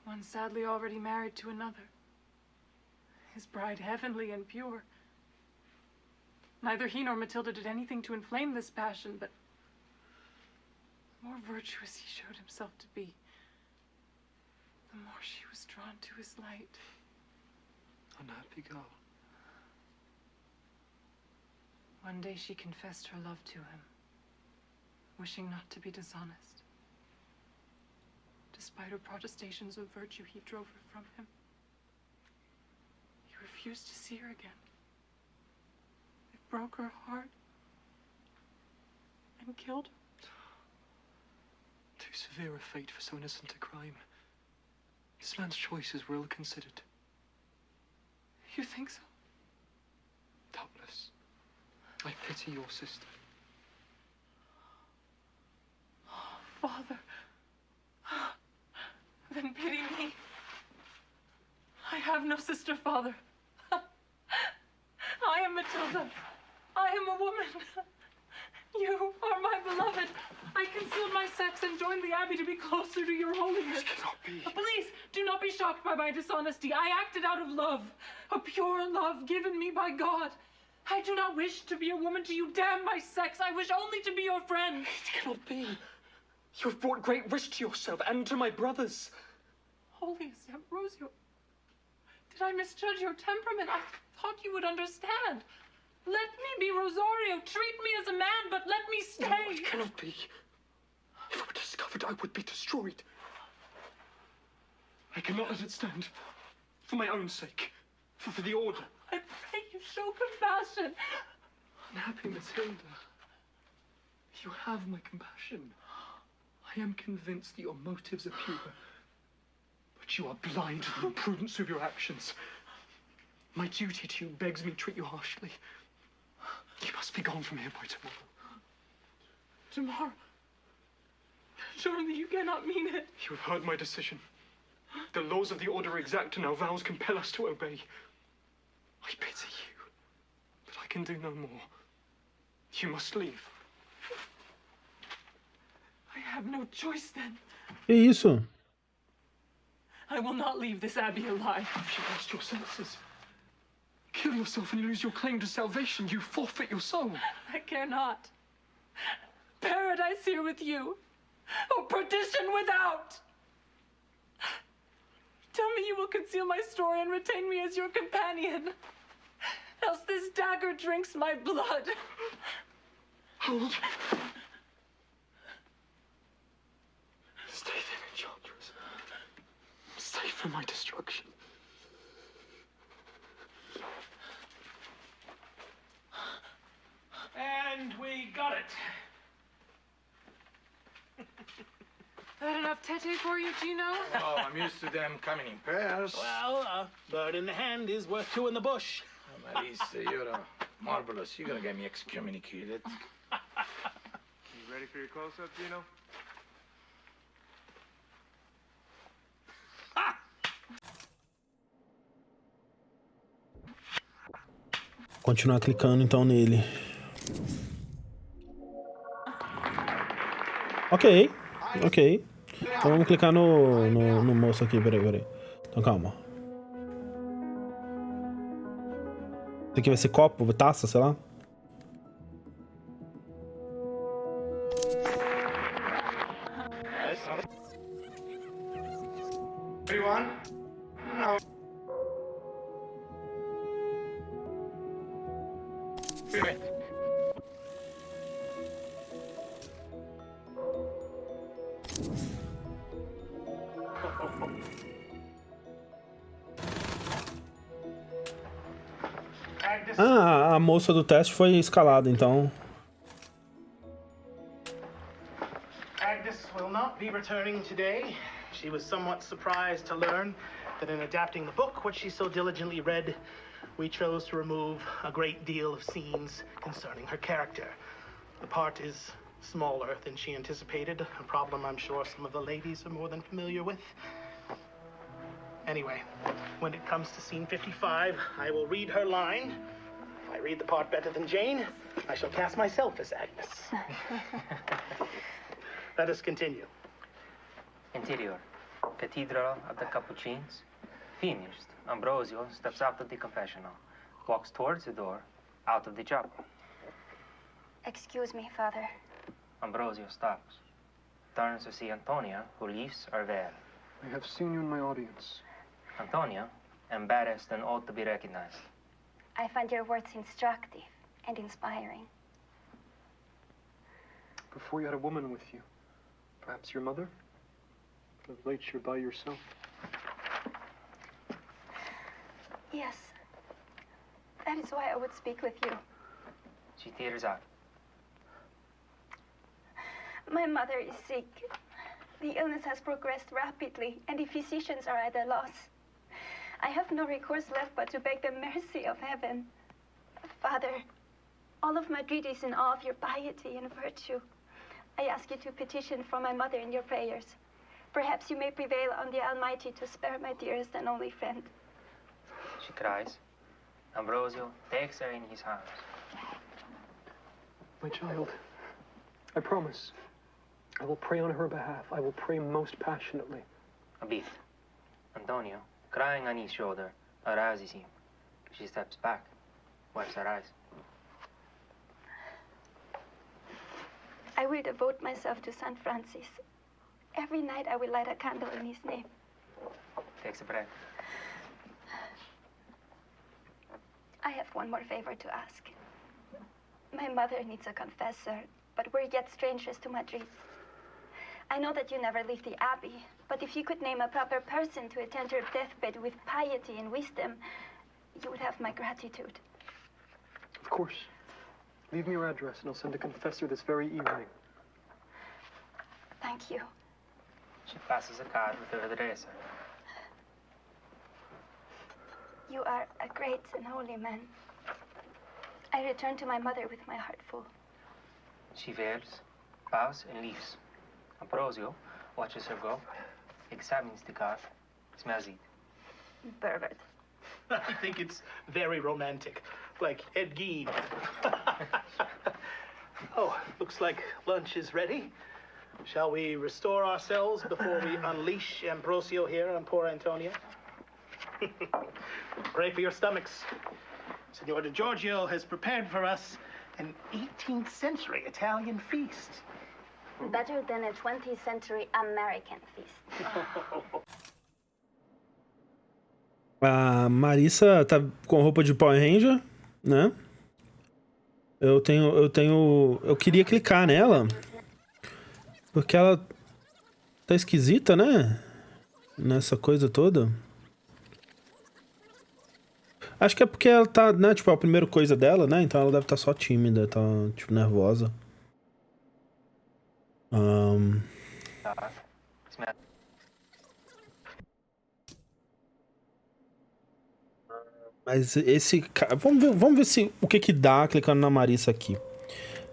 One sadly already married to another. His bride heavenly and pure, Neither he nor Matilda did anything to inflame this passion, but the more virtuous he showed himself to be, the more she was drawn to his light. Unhappy girl. One day she confessed her love to him, wishing not to be dishonest. Despite her protestations of virtue, he drove her from him. He refused to see her again. It broke her heart and killed her. Too severe a fate for so innocent a crime. This man's choices were ill-considered. You think so? Doubtless. I pity your sister. Father, then pity me. I have no sister, Father. I am Matilda. I am a woman. You are my beloved. I concealed my sex and joined the Abbey to be closer to your holiness. This cannot be. Please, do not be shocked by my dishonesty. I acted out of love, a pure love given me by God. I do not wish to be a woman to you. Damn my sex. I wish only to be your friend. It cannot be. You have brought great risk to yourself and to my brothers. Holiest Ambrosio, did I misjudge your temperament? I thought you would understand. Let me be Rosario. Treat me as a man, but let me stay. No, it cannot be. If I were discovered, I would be destroyed. I cannot let it stand. For my own sake. For the order. I pray you show compassion. Unhappy Matilda. You have my compassion. I am convinced that your motives are pure. But you are blind to the imprudence of your actions. My duty to you begs me to treat you harshly. You must be gone from here by tomorrow. Tomorrow? Surely you cannot mean it. You have heard my decision. The laws of the order are exact and our vows compel us to obey. I pity you, but I can do no more. You must leave. I have no choice then. Que isso? I will not leave this abbey alive. If you lost your senses, kill yourself and lose your claim to salvation, you forfeit your soul. I care not. Paradise here with you, or perdition without. Tell me you will conceal my story and retain me as your companion. Else this dagger drinks my blood. Hold. Stay then, Enchantress. Stay for my destruction. And we got it. That enough tete for you, Gino? Oh, I'm used to them coming in pairs. Well, bird in the hand is worth two in the bush. Oh, Marisa, you're marvelous. You're gonna get me excommunicated. You ready for your close-up, Gino? Continuar clicando então nele. Ok. Então vamos clicar no moço aqui, peraí. Então calma. Isso aqui vai ser copo, taça, sei lá. Everyone? No. Ah, a moça do teste foi escalada, então. Agnes will not be returning today. She was somewhat surprised to learn that in adapting the book, which she so diligently read, we chose to remove a great deal of scenes concerning her character. The part is smaller than she anticipated, a problem I'm sure some of the ladies are more than familiar with. Anyway, when it comes to scene 55, I will read her line. If I read the part better than Jane, I shall cast myself as Agnes. Let us continue. Interior. Cathedral of the Capuchins. Finished. Ambrosio steps out of the confessional. Walks towards the door. out of the chapel. Excuse me, Father. Ambrosio stops, turns to see Antonia, who lifts her veil. I have seen you in my audience. Antonia, embarrassed and ought to be recognized. I find your words instructive and inspiring. Before you had a woman with you. Perhaps your mother? But of late you're by yourself. Yes. That is why I would speak with you. She tears out. My mother is sick. The illness has progressed rapidly, and the physicians are at a loss. I have no recourse left but to beg the mercy of heaven. Father, all of Madrid is in awe of your piety and virtue. I ask you to petition for my mother in your prayers. Perhaps you may prevail on the Almighty to spare my dearest and only friend. She cries. Ambrosio takes her in his arms. My child, I promise. I will pray on her behalf. I will pray most passionately. A bit. Antonio, crying on his shoulder, arouses him. She steps back, wipes her eyes. I will devote myself to St. Francis. Every night I will light a candle in his name. Takes a breath. I have one more favor to ask. My mother needs a confessor, but we're yet strangers to Madrid. I know that you never leave the abbey, but if you could name a proper person to attend her deathbed with piety and wisdom, you would have my gratitude. Of course. Leave me your address and I'll send a confessor this very evening. Thank you. She passes a card with her address. You are a great and holy man. I return to my mother with my heart full. She veils, bows, and leaves. Ambrosio watches her go, examines the card, smells it. Pervert. I think it's very romantic, like Ed Gein. Oh, looks like lunch is ready. Shall we restore ourselves before we unleash Ambrosio here on poor Antonia? Pray for your stomachs. Signor Di Giorgio has prepared for us an 18th century Italian feast. Better than a 20th century American feast. A Marissa tá com roupa de Power Ranger, né? Eu queria clicar nela, porque ela tá esquisita, né? Nessa coisa toda. Acho que é porque ela tá, né? Tipo, é a primeira coisa dela, né? Então ela deve estar só tímida, tá, tipo, nervosa. Mas esse... Vamos ver se, o que dá clicando na Marissa aqui.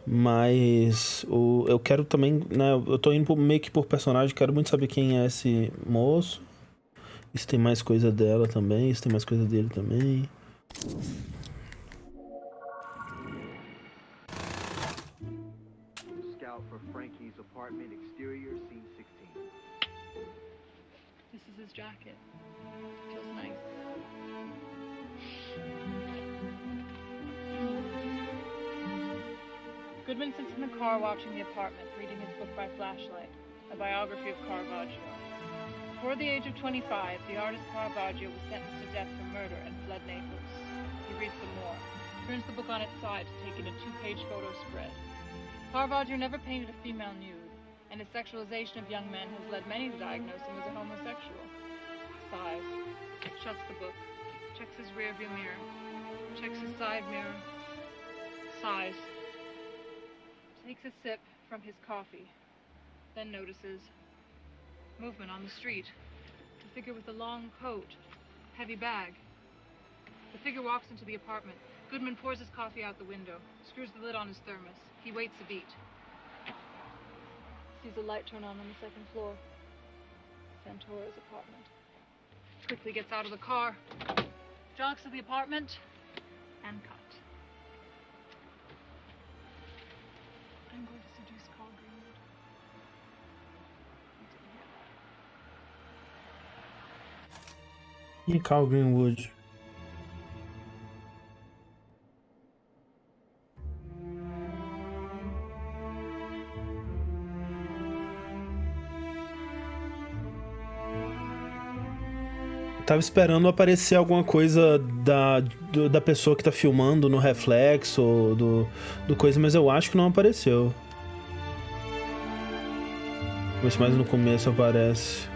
Mas eu quero também, né? Eu tô indo meio que por personagem. Quero muito saber quem é esse moço. E se tem mais coisa dela também. Se tem mais coisa dele também. Scout for Frankie's apartment exterior, scene 16. This is his jacket. Feels nice. Goodman sits in the car watching the apartment, reading his book by flashlight, a biography of Caravaggio. Before the age of 25, the artist Caravaggio was sentenced to death for murder and fled Naples. He reads some more, turns the book on its side to take in a 2-page photo spread. Caravaggio never painted a female nude, and his sexualization of young men has led many to diagnose him as a homosexual. Sighs, shuts the book, checks his rearview mirror, checks his side mirror, sighs, takes a sip from his coffee, then notices movement on the street. A figure with a long coat, heavy bag. The figure walks into the apartment. Goodman pours his coffee out the window, screws the lid on his thermos. He waits a beat. Sees a light turn on the second floor. Santora's apartment. Quickly gets out of the car, jogs to the apartment, and cut. I'm going to seduce Carl Greenwood. E Carl Greenwood. Tava esperando aparecer alguma coisa da pessoa que tá filmando no reflexo do coisa, mas eu acho que não apareceu. Mas mais no começo aparece.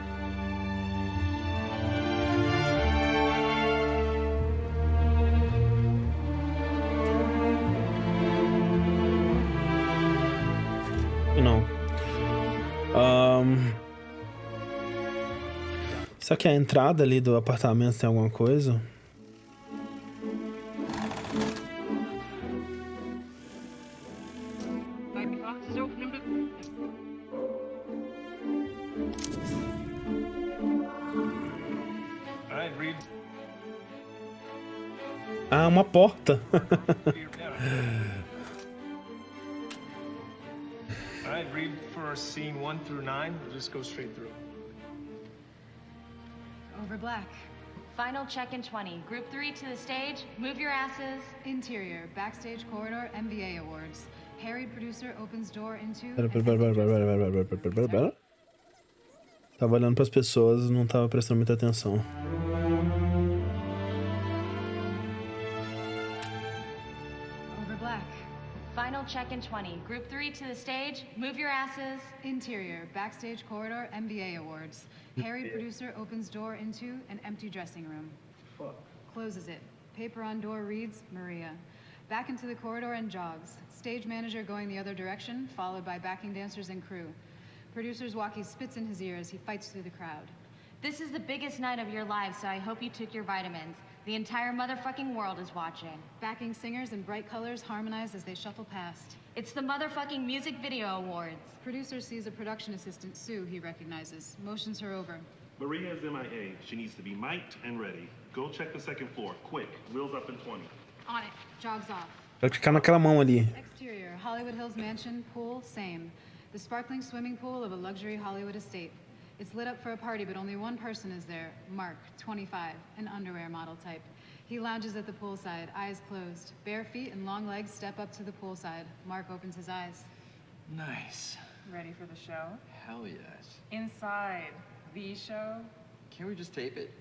Não. Será que a entrada ali do apartamento tem alguma coisa? Ah, uma porta. All right, read for scene 1 through 9. We'll just go straight through. Over black. Final check in 20. Group 3 to the stage. Move your asses. Interior, backstage corridor, MBA awards. Harried producer opens door into... Pera. Tava olhando pras pessoas, não tava prestando muita atenção. Over black. Final check in 20. Group 3 to the stage. Move your asses. Interior, backstage corridor, MBA awards. Harried producer opens door into an empty dressing room. Fuck. Closes it. Paper on door reads, Maria. Back into the corridor and jogs. Stage manager going the other direction, followed by backing dancers and crew. Producer's walkie spits in his ear as he fights through the crowd. This is the biggest night of your life, so I hope you took your vitamins. The entire motherfucking world is watching. Backing singers in bright colors harmonize as they shuffle past. It's the motherfucking music video awards. Producer sees a production assistant, Sue, he recognizes, motions her over. Maria is MIA. She needs to be mic'd and ready. Go check the second floor, quick. Wheels up in 20. On it. Jogs off. Vai clicar naquela mão ali. Exterior, Hollywood Hills mansion, pool, same. The sparkling swimming pool of a luxury Hollywood estate. It's lit up for a party, but only one person is there. Mark, 25, an underwear model type. He lounges at the poolside, eyes closed. Bare feet and long legs step up to the poolside. Mark opens his eyes. Nice. Ready for the show? Hell yes. Inside the show? Can't we just tape it?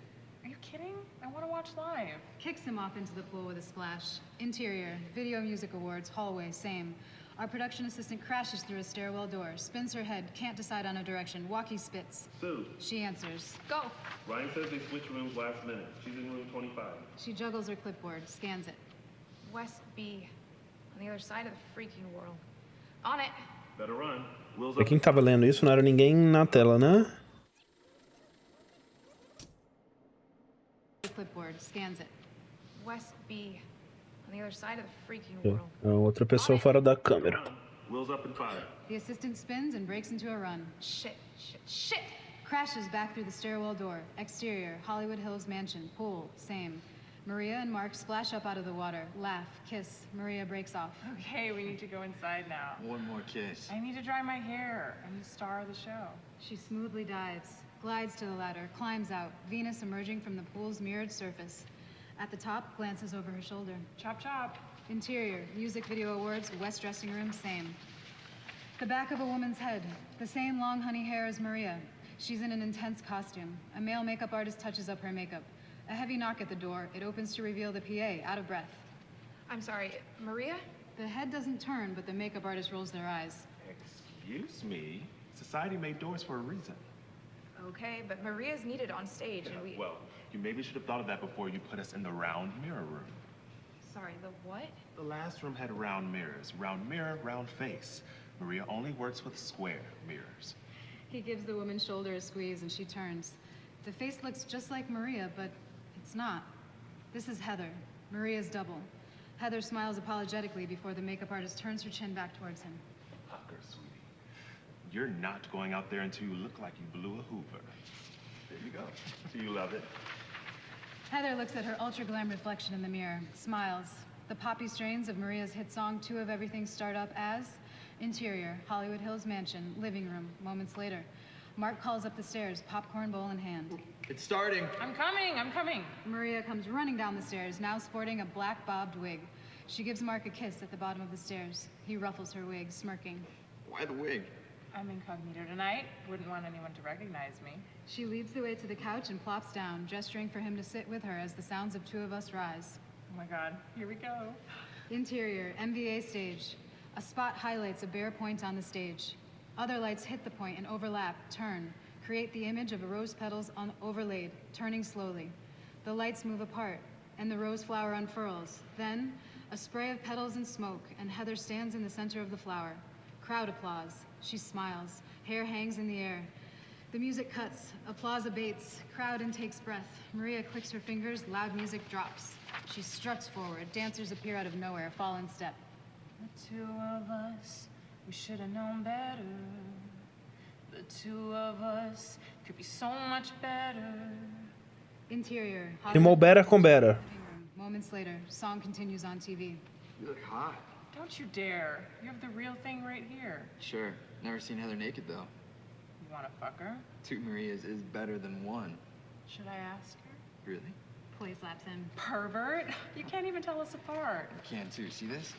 Are you kidding? I want to watch live. Kicks him off into the pool with a splash. Interior, Video Music Awards, hallway, same. Our production assistant crashes through a stairwell door, spins her head, can't decide on a direction. Walkie spits. Sue. She answers. Go. Ryan says they switched rooms last minute. She's in room 25. She juggles her clipboard, scans it. West B, on the other side of the freaking world. On it. Better run. Wheels Pra up. quem tava lendo isso, não era ninguém na tela, né? Clipboard, scans it. West B, on the other side of the freaking É, world. a outra pessoa fora da câmera. Wheels up in 5. The assistant spins and breaks into a run. Shit. Crashes back through the stairwell door. Exterior, Hollywood Hills mansion, pool, same. Maria and Mark splash up out of the water, laugh, kiss. Maria breaks off. Okay, we need to go inside now. One more kiss. I need to dry my hair. I'm the star of the show. She smoothly dives, glides to the ladder, climbs out, Venus emerging from the pool's mirrored surface. At the top, glances over her shoulder. Chop, chop. Interior, music video awards, west dressing room, same. The back of a woman's head, the same long honey hair as Maria. She's in an intense costume. A male makeup artist touches up her makeup. A heavy knock at the door. It opens to reveal the PA, out of breath. I'm sorry, Maria? The head doesn't turn, but the makeup artist rolls their eyes. Excuse me. Society made doors for a reason. Okay, but Maria's needed on stage and we... Well, you maybe should have thought of that before you put us in the round mirror room. Sorry, the what? The last room had round mirrors. Round mirror, round face. Maria only works with square mirrors. He gives the woman's shoulder a squeeze and she turns. The face looks just like Maria, but it's not. This is Heather, Maria's double. Heather smiles apologetically before the makeup artist turns her chin back towards him. Pucker, sweetie. You're not going out there until you look like you blew a Hoover. There you go. Do you love it? Heather looks at her ultra-glam reflection in the mirror, smiles. The poppy strains of Maria's hit song, Two of Everything, start up as... Interior, Hollywood Hills mansion, living room, moments later. Mark calls up the stairs, popcorn bowl in hand. It's starting. I'm coming. Maria comes running down the stairs, now sporting a black bobbed wig. She gives Mark a kiss at the bottom of the stairs. He ruffles her wig, smirking. Why the wig? I'm incognito tonight. Wouldn't want anyone to recognize me. She leads the way to the couch and plops down, gesturing for him to sit with her as the sounds of two of us rise. Oh my God, here we go. Interior, MVA stage. A spot highlights a bare point on the stage. Other lights hit the point and overlap, turn, create the image of a rose petals overlaid, turning slowly. The lights move apart, and the rose flower unfurls. Then, a spray of petals and smoke, and Heather stands in the center of the flower. Crowd applause. She smiles. Hair hangs in the air. The music cuts. Applause abates. Crowd intakes breath. Maria clicks her fingers. Loud music drops. She struts forward. Dancers appear out of nowhere, fall in step. The two of us, we should have known better. The two of us could be so much better. Interior. Rimou better com better. Moments later, song continues on TV. You look hot. Don't you dare. You have the real thing right here. Sure. Never seen Heather naked, though. You want to fuck her? Two Marias is better than one. Should I ask her? Really? Play slaps him. Pervert. You can't even tell us apart. You can, too. See this?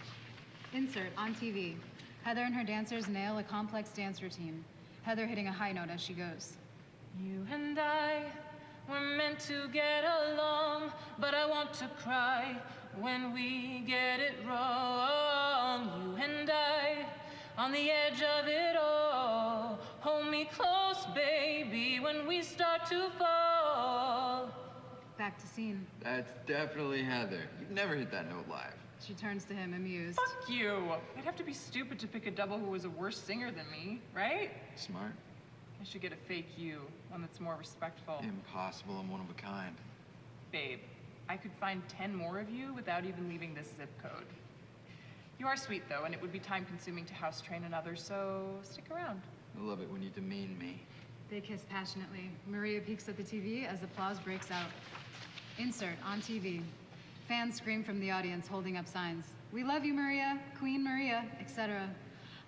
Insert on TV. Heather and her dancers nail a complex dance routine. Heather hitting a high note as she goes. You and I were meant to get along, but I want to cry when we get it wrong. You and I, on the edge of it all. Hold me close, baby, when we start to fall. Back to scene. That's definitely Heather. You've never hit that note live. She turns to him, amused. Fuck you. I'd have to be stupid to pick a double who was a worse singer than me, right? Smart. I should get a fake you, one that's more respectful. Impossible. I'm one of a kind. Babe, I could find 10 more of you without even leaving this zip code. You are sweet, though, and it would be time-consuming to house train another, so stick around. I love it when you demean me. They kiss passionately. Maria peeks at the TV as applause breaks out. Insert on TV. Fans scream from the audience, holding up signs. We love you, Maria, Queen Maria, etc.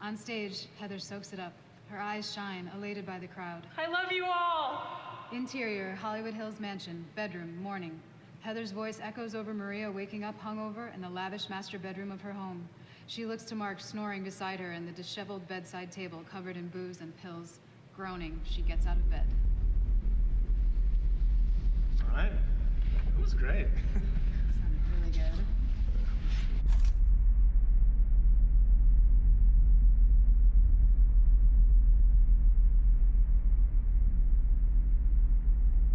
On stage, Heather soaks it up. Her eyes shine, elated by the crowd. I love you all! Interior, Hollywood Hills mansion, bedroom, morning. Heather's voice echoes over Maria waking up hungover in the lavish master bedroom of her home. She looks to Mark snoring beside her in the disheveled bedside table covered in booze and pills. Groaning, she gets out of bed. All right. That was great. Sounded really good.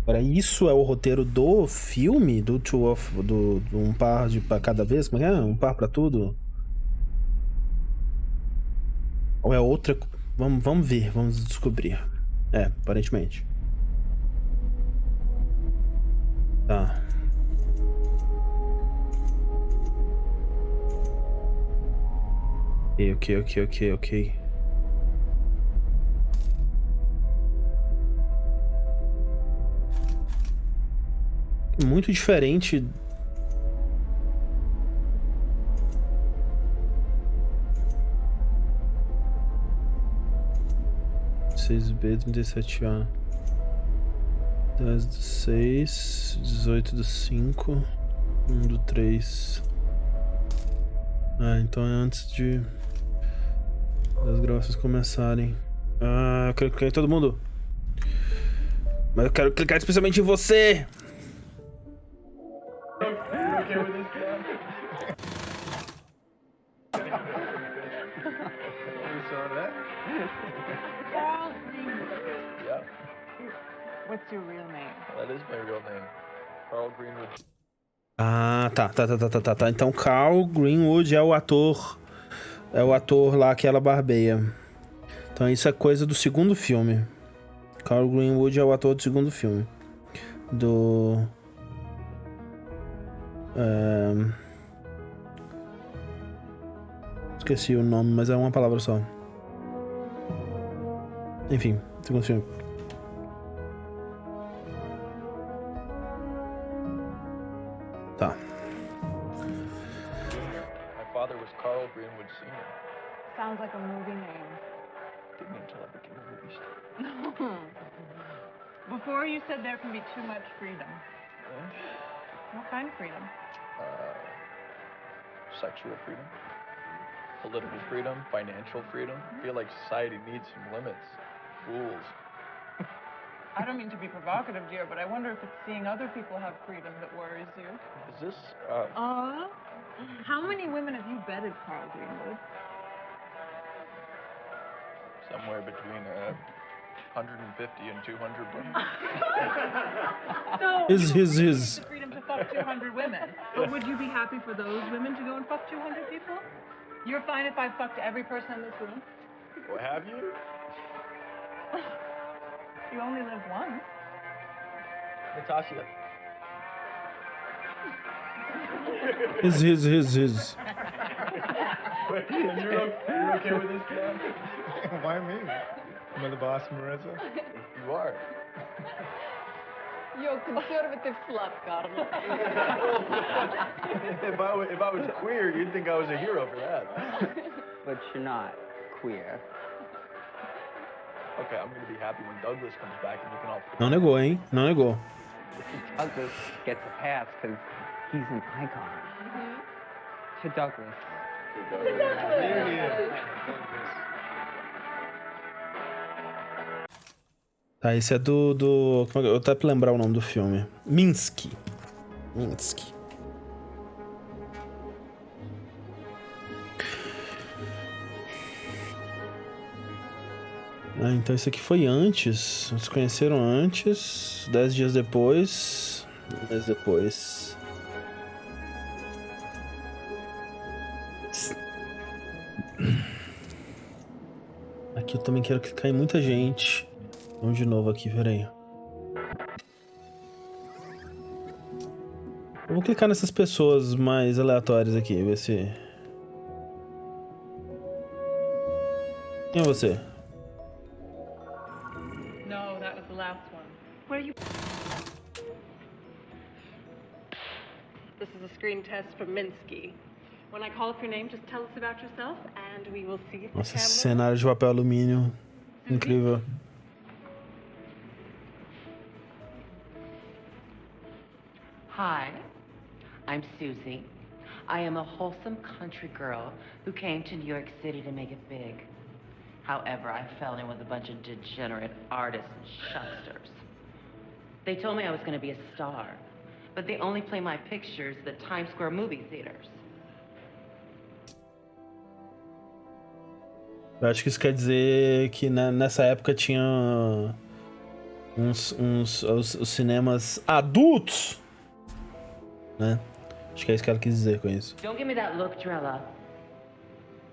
Agora, isso é o roteiro do filme? Do um par pra cada vez? Como é que é? Um par pra tudo? Ou é outra? Vamos ver, vamos descobrir. É, aparentemente. Tá. Ok. Muito diferente. B, 37A. 10 do 6, 18 do 5, 1 do 3. Ah, então é antes das gravações começarem. Ah, eu quero clicar em todo mundo. Mas eu quero clicar especialmente em você! What's your real name? That is my real name. Carl Greenwood. Ah, tá. Então Carl Greenwood é o ator. É o ator lá que ela barbeia. Então isso é coisa do segundo filme. Carl Greenwood é o ator do segundo filme. Esqueci o nome, mas é uma palavra só. Enfim, segundo filme. Tá. My father was Carl Greenwood Sr. Sounds like a movie name. Didn't until I became a movie star. Before you said there can be too much freedom. What kind of freedom? Sexual freedom. Political freedom, financial freedom. I feel like society needs some limits. Rules. I don't mean to be provocative, dear, but I wonder if it's seeing other people have freedom that worries you. Is this, How many women have you bedded, Carl Greenwood? somewhere between 150 and 200 women? So, His. the freedom to fuck 200 women. But would you be happy for those women to go and fuck 200 people? You're fine if I fucked every person in this room? Well, have you? You only live once. Natasha. His. Wait, you're okay with this, Ken? Why me? Am I the boss, Marissa? You are. You're a conservative slut, Carl. If I was queer, you'd think I was a hero for that. But you're not queer. Okay, I'm gonna be happy when Douglas comes back and you can all... Não negou, hein? Não negou. Douglas gets a pass because he's an icon. To Douglas. There he is. Tá, esse é do... Eu até pra lembrar o nome do filme. Minsky. Ah, então isso aqui foi antes. Eles se conheceram antes. 10 dias depois. Um mês depois. Aqui eu também quero que caia muita gente. Vamos de novo aqui, peraí. Eu vou clicar nessas pessoas mais aleatórias aqui, ver se... Quem é você? No, that was the last one. Where are you? This is a screen test for Minsky. When I call up your name, just tell us about yourself, and we will see if the Nossa, camera... esse cenário de papel alumínio. Incrível. Hi, I'm Susie. I am a wholesome country girl who came to New York City to make it big. However, I fell in with a bunch of degenerate artists and shucksters. They told me I was going to be a star, but they only play my pictures at the Times Square movie theaters. Eu acho que isso quer dizer que nessa época tinha os cinemas adultos, né? Acho que é isso que ela quis dizer com isso. Don't give me that look, Drella.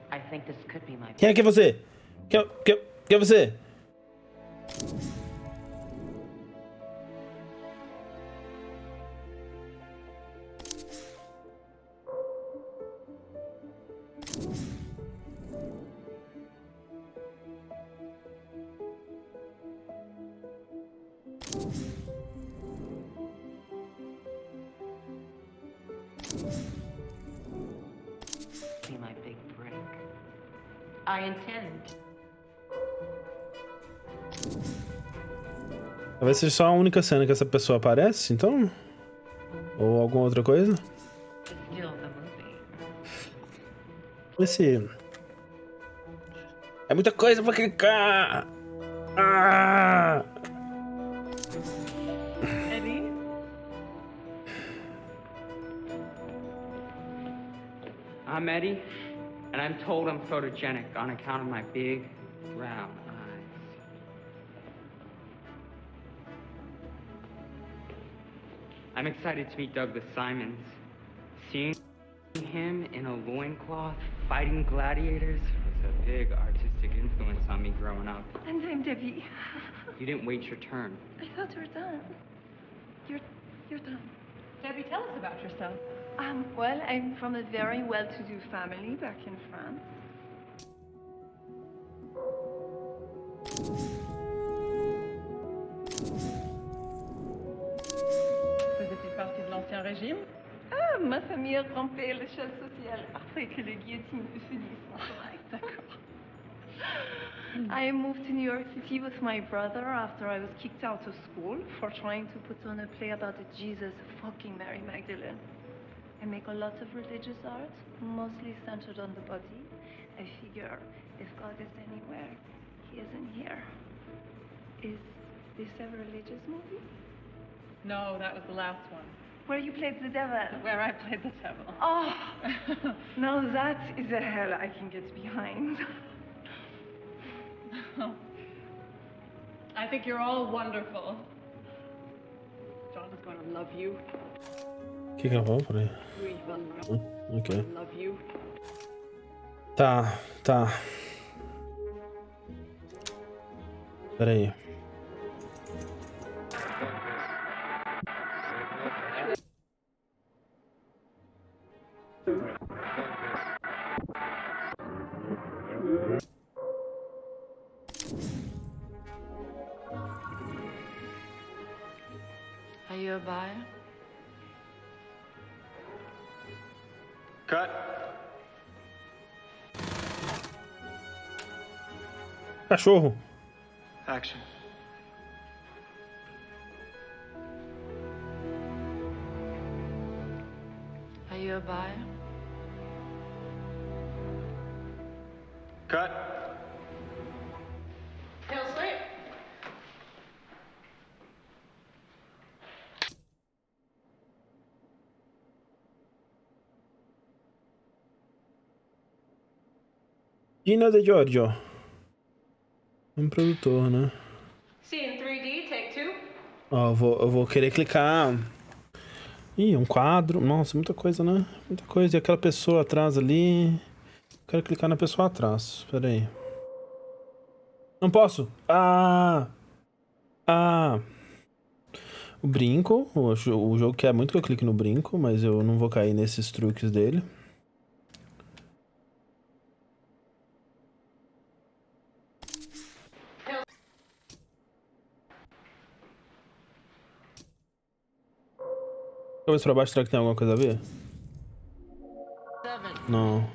I think this could be my... Quem é você? Quem é você? Be my big break. I intend. Talvez seja só a única cena que essa pessoa aparece, então? Ou alguma outra coisa? Still the movie. Esse... É muita coisa pra clicar! Ah! Eddie? I'm Eddie, and I'm told I'm photogenic on account of my big, round eyes. I'm excited to meet Douglas Simons. Seeing him in a loincloth fighting gladiators was a big artistic influence on me growing up. And I'm Debbie. You didn't wait your turn. I thought you were done. You're done. Debbie, tell us about yourself. Well, I'm from a very well-to-do family back in France. Faisais-tu partie de l'ancien régime? Ah, ma famille a grimpé l'échelle sociale après que les guillotines fut finies. D'accord. I moved to New York City with my brother after I was kicked out of school for trying to put on a play about the Jesus fucking Mary Magdalene. I make a lot of religious art, mostly centered on the body, here. If God is anywhere, he isn't here. Is this a religious movie? No, that was the last one. Where you played the devil? Where I played the devil. Oh, now that is a hell I can get behind. I think you're all wonderful. John is going to love you. O que ela falou? Peraí. We will Ok. love you. Tá. Peraí. Are you a buyer? Cut. Cachorro. Action. Are you a buyer? Cut. Hillsley? Gina de Giorgio. Um produtor, né? See in 3D, take 2. Ó, eu vou querer clicar. Ih, um quadro. Nossa, muita coisa, né? Muita coisa. E aquela pessoa atrás ali. Quero clicar na pessoa atrás. Pera aí. Não posso. O brinco. O jogo quer muito que eu clique no brinco, mas eu não vou cair nesses truques dele. Cabeça pra baixo, será que tem alguma coisa a ver? Não.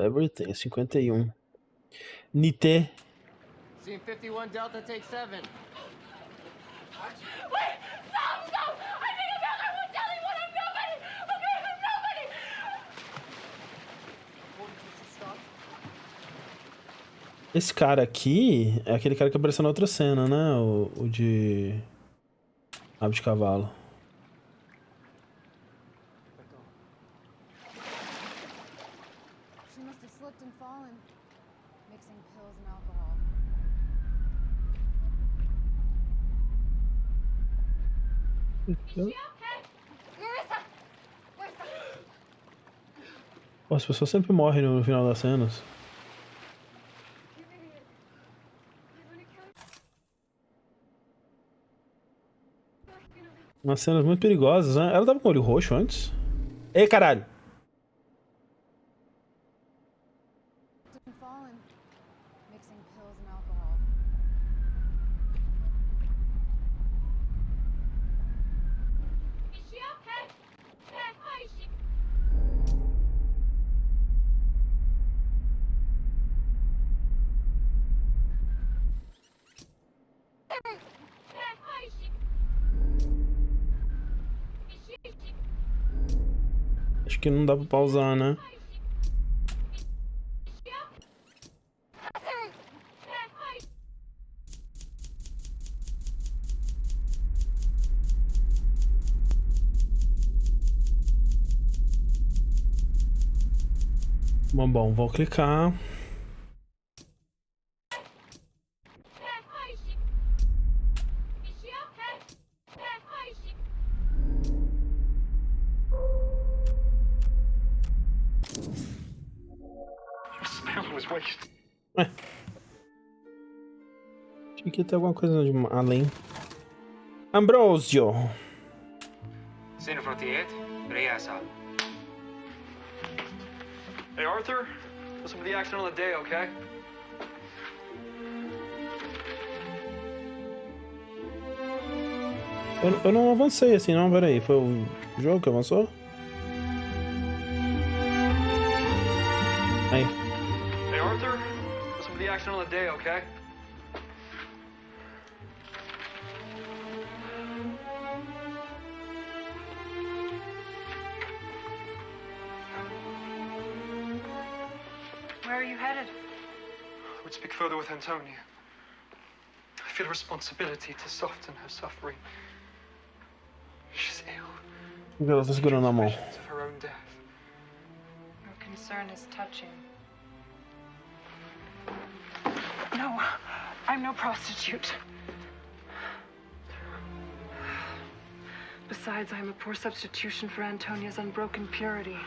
Everything, 51. Nite. Scene 51, Delta, take 7. Esse cara aqui é aquele cara que apareceu na outra cena, né? O de... Rabo de cavalo. She must have slipped and fallen, mixing pills and alcohol. Pô, as pessoas sempre morrem no final das cenas. Umas cenas muito perigosas, né? Ela tava com o olho roxo antes. Ei, caralho! Acho que não dá pra pausar, né? Bom, vou clicar. Tinha que ter alguma coisa de além. Ambrosio. Scene 48, Riasa. Hey, Arthur, listen to the action on the day, okay? Eu não avancei assim, não. Pera aí. Foi o jogo que avançou? Aí. Hey, Arthur, listen to the action another day, okay? Where are you headed? I would speak further with Antonia. I feel a responsibility to soften her suffering. She's ill. Ela tá segurando a mão. Of her own death. Your concern is touching. No, I'm no prostitute. Besides, I'm a poor substitution for Antonia's unbroken purity.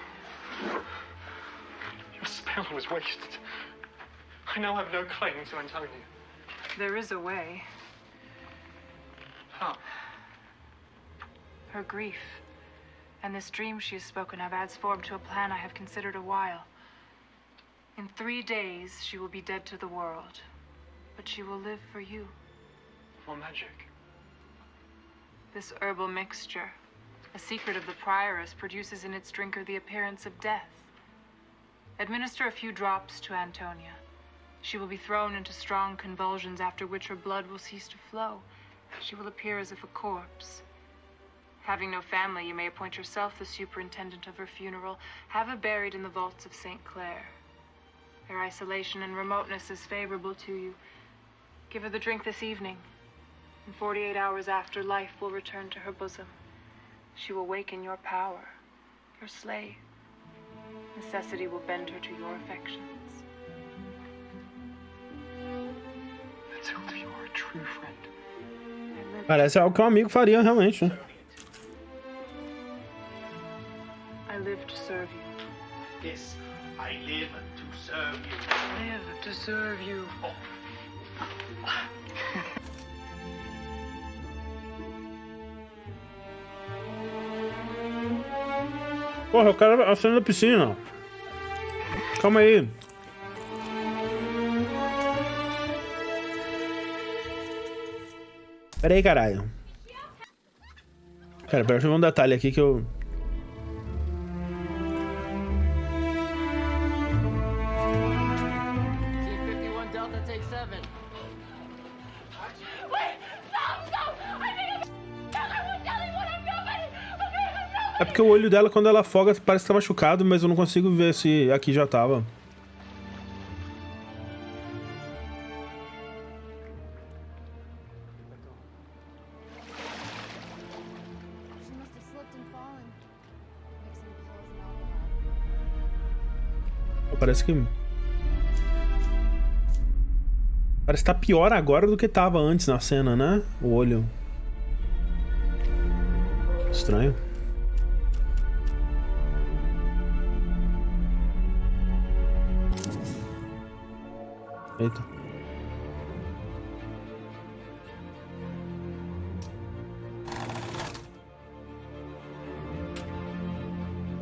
Your spell was wasted. I now have no claim to Antonia. There is a way. How? Her grief, and this dream she has spoken of, adds form to a plan I have considered a while. In 3 days, she will be dead to the world, but she will live for you. More magic. This herbal mixture, a secret of the prioress, produces in its drinker the appearance of death. Administer a few drops to Antonia. She will be thrown into strong convulsions, after which her blood will cease to flow. She will appear as if a corpse. Having no family, you may appoint yourself the superintendent of her funeral. Have her buried in the vaults of St. Clair. Their isolation and remoteness is favorable to you. Give her the drink this evening. In 48 hours after, life will return to her bosom. She will wake in your power, your slave. Necessity will bend her to your affections. Matilda, you are a true friend. Parece algo que um amigo faria, realmente. I live to serve you. Yes, I live to serve you. Live to serve you. Porra, eu quero a cena da piscina. Calma aí. Pera aí, caralho. Pera, deixa eu ver um detalhe aqui que eu... É porque o olho dela, quando ela afoga, parece que tá machucado, mas eu não consigo ver se aqui já tava. Parece que... Parece que tá pior agora do que tava antes na cena, né? O olho. Estranho. Eita.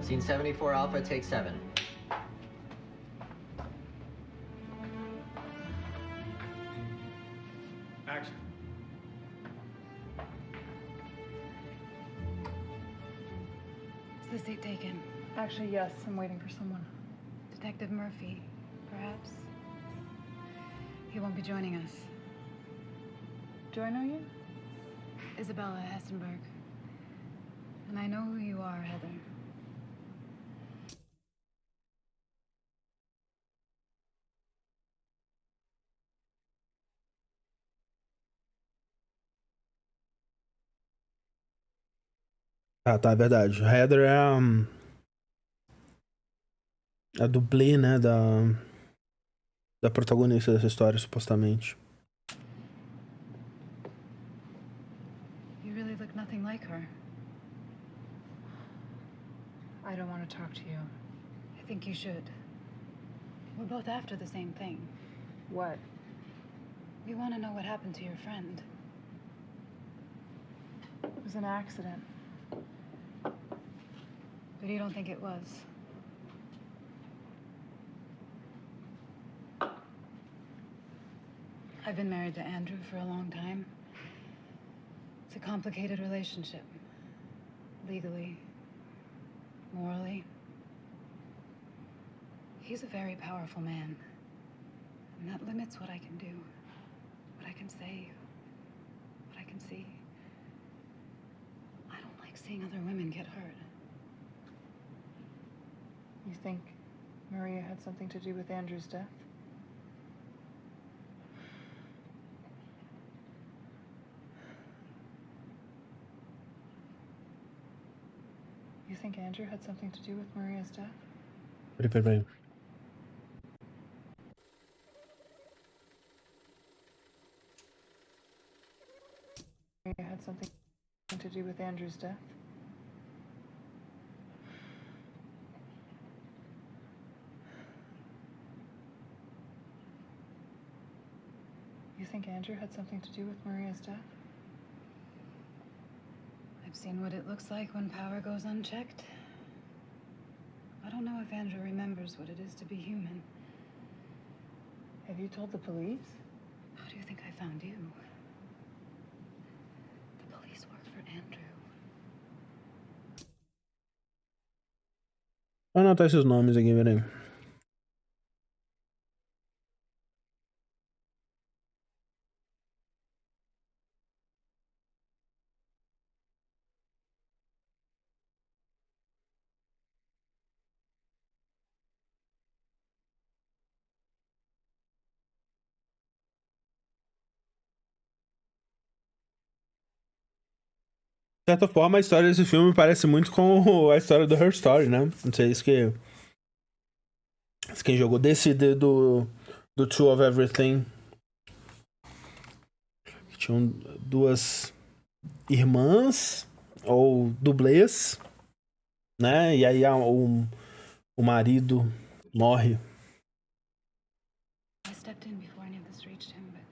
Scene 74 Alpha, take 7. Action. Is the seat taken? Actually, yes. I'm waiting for someone. Detective Murphy, perhaps? He won't be joining us. Do I know you? Isabella Hessenberg. And I know who you are, Heather. Ah, tá, é verdade. Heather é a dublê, né, da protagonista dessa história, supostamente. You really look nothing like her. I don't want to talk to you. I think you should. We're both after the same thing. What? We want to know what happened to your friend. It was an accident. But you don't think it was? I've been married to Andrew for a long time. It's a complicated relationship. Legally, morally. He's a very powerful man. And that limits what I can do, what I can say, what I can see. I don't like seeing other women get hurt. You think Maria had something to do with Andrew's death? You think Andrew had something to do with Maria's death? Peraí. Maria had something to do with Andrew's death? You think Andrew had something to do with Maria's death? I've seen what it looks like when power goes unchecked. I don't know if Andrew remembers what it is to be human. Have you told the police? How do you think I found you? The police work for Andrew. Vou anotar esses nomes aqui, peraí. De certa forma, a história desse filme parece muito com a história do Her Story, né? Não sei se quem jogou do Two of Everything. Tinham duas irmãs ou dublês, né? E aí o marido morre. I stepped in before any of this reached him, but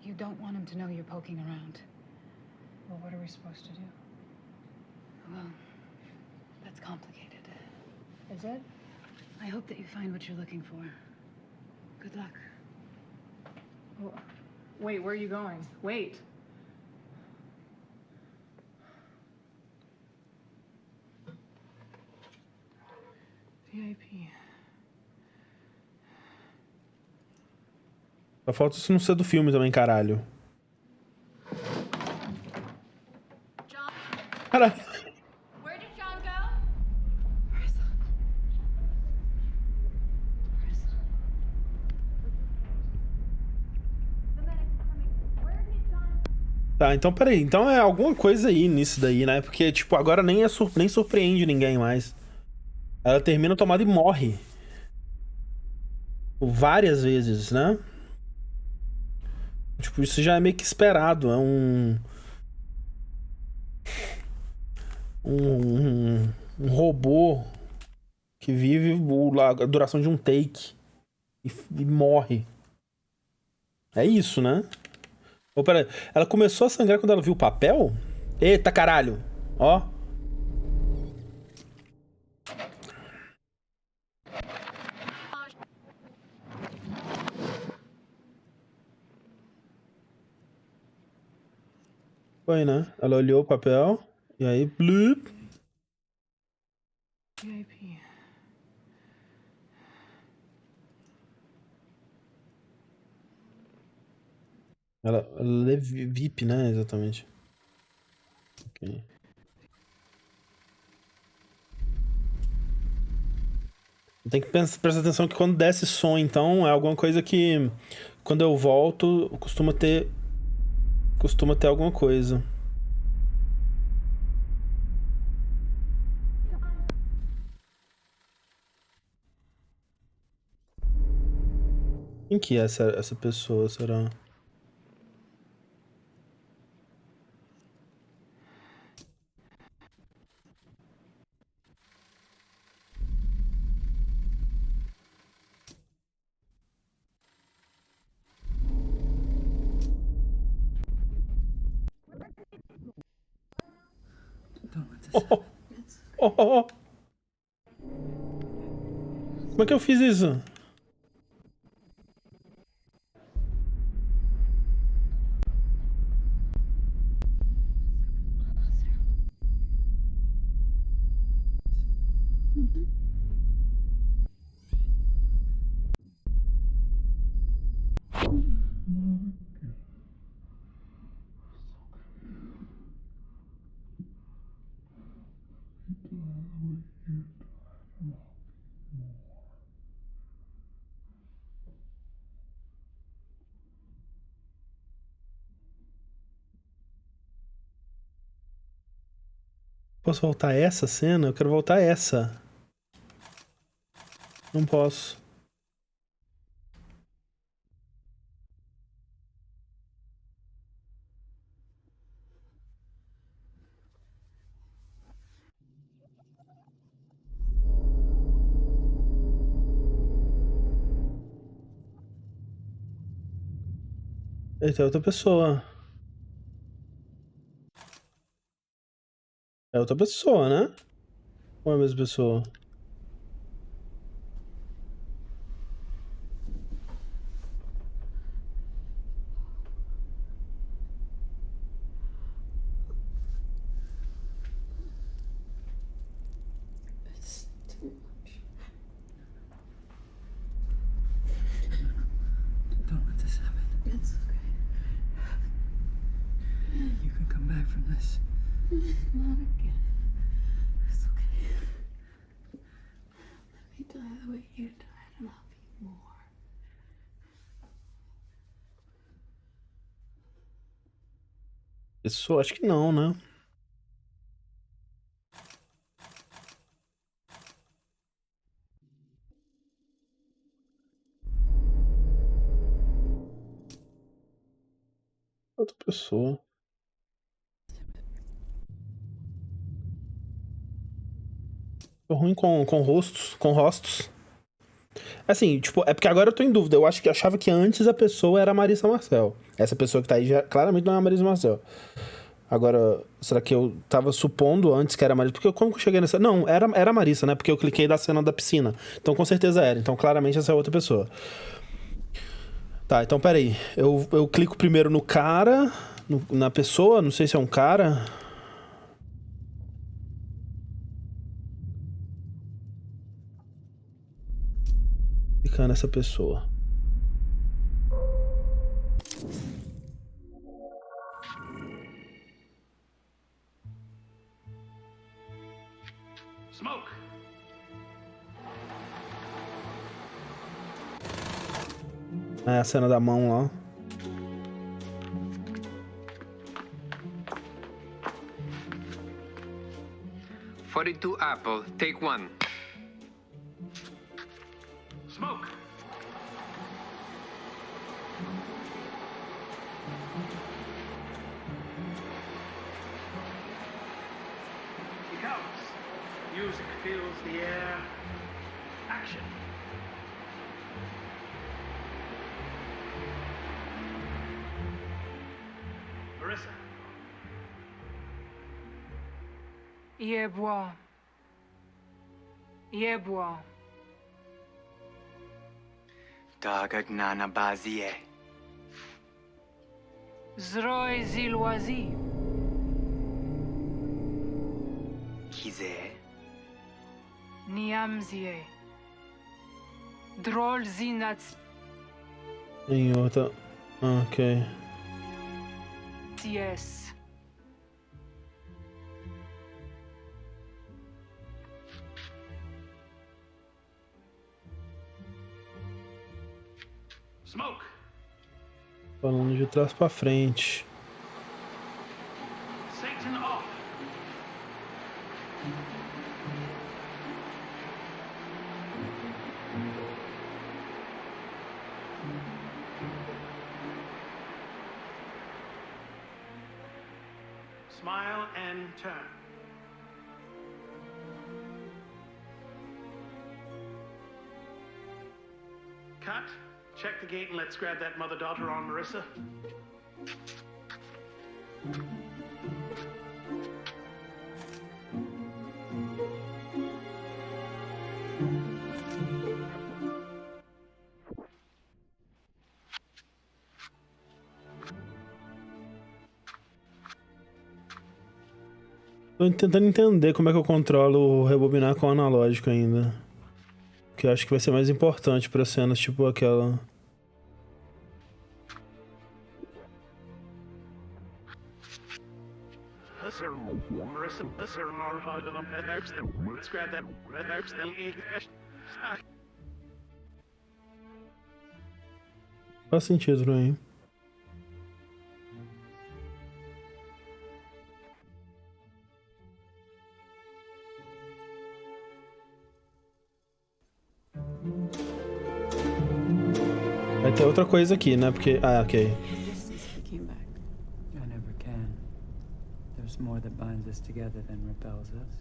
you don't want him to know you're poking around. Well, what are we supposed to do? Well, that's complicated. Is it? I hope that you find what you're looking for. Good luck. Well, wait, where are you going? Wait. VIP. Só falta isso não ser do filme também, caralho. Caralho. Where did John go? Tá, então peraí. Então é alguma coisa aí nisso daí, né? Porque, tipo, agora nem surpreende ninguém mais. Ela termina tomada e morre. Várias vezes, né? Tipo, isso já é meio que esperado. É um robô que vive a duração de um take e morre. É isso, né? Oh, pera aí. Ela começou a sangrar quando ela viu o papel? Eita, caralho! Ó. Foi, né? Ela olhou o papel e aí... Blup. VIP. Ela é VIP, né? Exatamente. Ok. Tem que prestar atenção que quando desce som, então, é alguma coisa que... Quando eu volto, costuma ter alguma coisa. Quem que é essa pessoa, será? Oh, oh, oh, oh. Como é que eu fiz isso? Posso voltar essa cena? Eu quero voltar essa. Não posso. Eita, é outra pessoa. É outra pessoa, né? Ou é a mesma pessoa? It's too much. Don't let this happen. It's okay. You can come back from this. Not again. It's okay. Let me die the way you died, and I'll be more. Pessoa, acho que não, né? Outra pessoa. Tô ruim com rostos, com rostos. Assim, tipo, é porque agora eu tô em dúvida. Eu acho que achava que antes a pessoa era a Marissa Marcel. Essa pessoa que tá aí já claramente não é a Marissa Marcel. Agora, será que eu tava supondo antes que era a Marissa? Porque como que eu cheguei nessa... Não, era a Marissa, né? Porque eu cliquei da cena da piscina. Então com certeza era. Então claramente essa é outra pessoa. Tá, então peraí. Eu clico primeiro no cara, na pessoa, não sei se é um cara. Clicar nessa pessoa. Smoke! É a cena da mão lá. $42 apple, take one. Smoke! He comes. Music fills the air. Action. Marissa. Yeboah. Yeboah. Dagagnana bazie. Zroy zilwazi. Kize. Niamzie. Drol zinats. Em outra... Ok. Yes. Smoke! Falando de trás pra frente. Satan off. Smile and turn. Cut. Check the gate and let's grab that mother-daughter on Marissa. Tô tentando entender como é que eu controlo o rebobinar com o analógico ainda. Que eu acho que vai ser mais importante pra cenas tipo aquela. Marissa, let's grab that red herbs. Faz sentido pra mim. outra coisa aqui, né? Porque... Ah, ok. I never can. There's more that binds us together than repels us.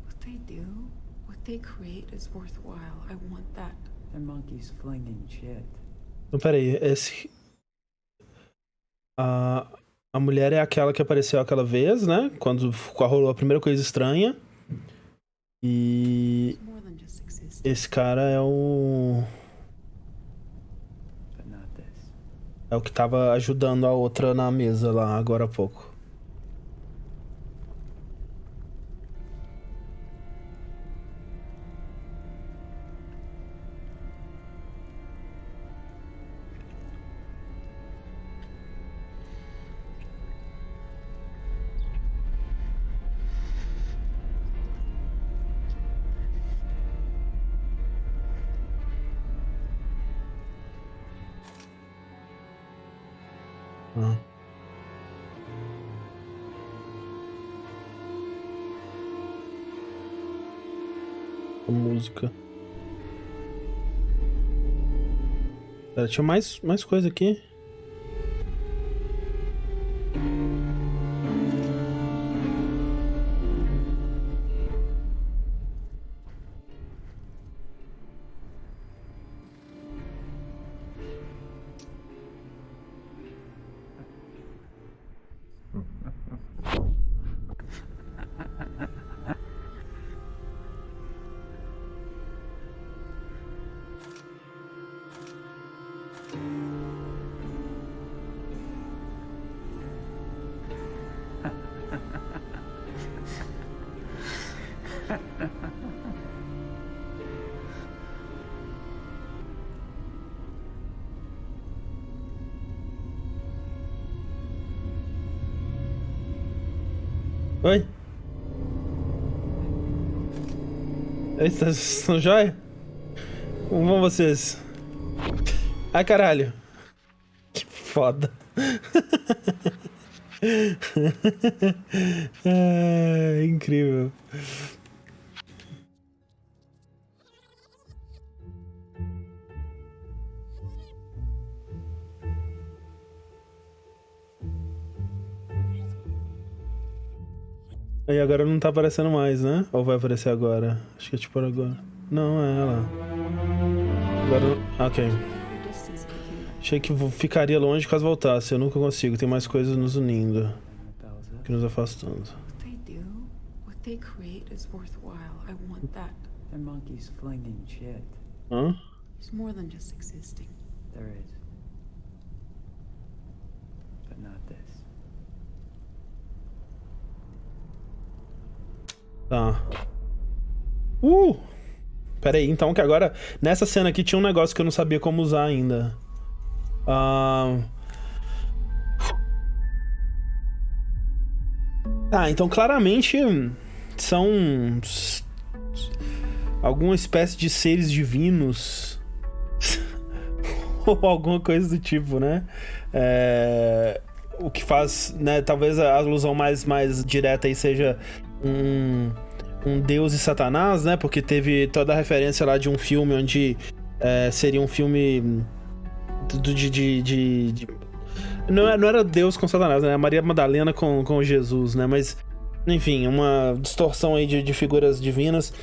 What they do, what they create is worthwhile. I want that. They're monkeys flinging shit. Então, peraí. A mulher é aquela que apareceu aquela vez, né? Quando rolou a primeira coisa estranha. E... esse cara é o... é o que tava ajudando a outra na mesa lá, agora há pouco. A música. Tinha mais coisa aqui. Oi? Vocês estão jóia? Como vão vocês? Ai, caralho. Que foda. É incrível. Aí agora não tá aparecendo mais, né? Ou vai aparecer agora? Acho que é tipo agora. Não, é ela. Agora... ok. Achei que ficaria longe caso voltasse. Eu nunca consigo. Tem mais coisas nos unindo que nos afastando. What they do, what they create is worthwhile. I want that. They're monkeys flinging shit. Hã? There's more than just existing. There is. But not this. Tá. Pera aí, então, que agora... nessa cena aqui tinha um negócio que eu não sabia como usar ainda. Tá, então claramente são alguma espécie de seres divinos ou alguma coisa do tipo, né? O que faz, né? Talvez a alusão mais direta aí seja um Deus e Satanás, né? Porque teve toda a referência lá de um filme onde seria um filme não era Deus com Satanás, né? A Maria Madalena com Jesus, né? Mas, enfim, uma distorção aí de figuras divinas.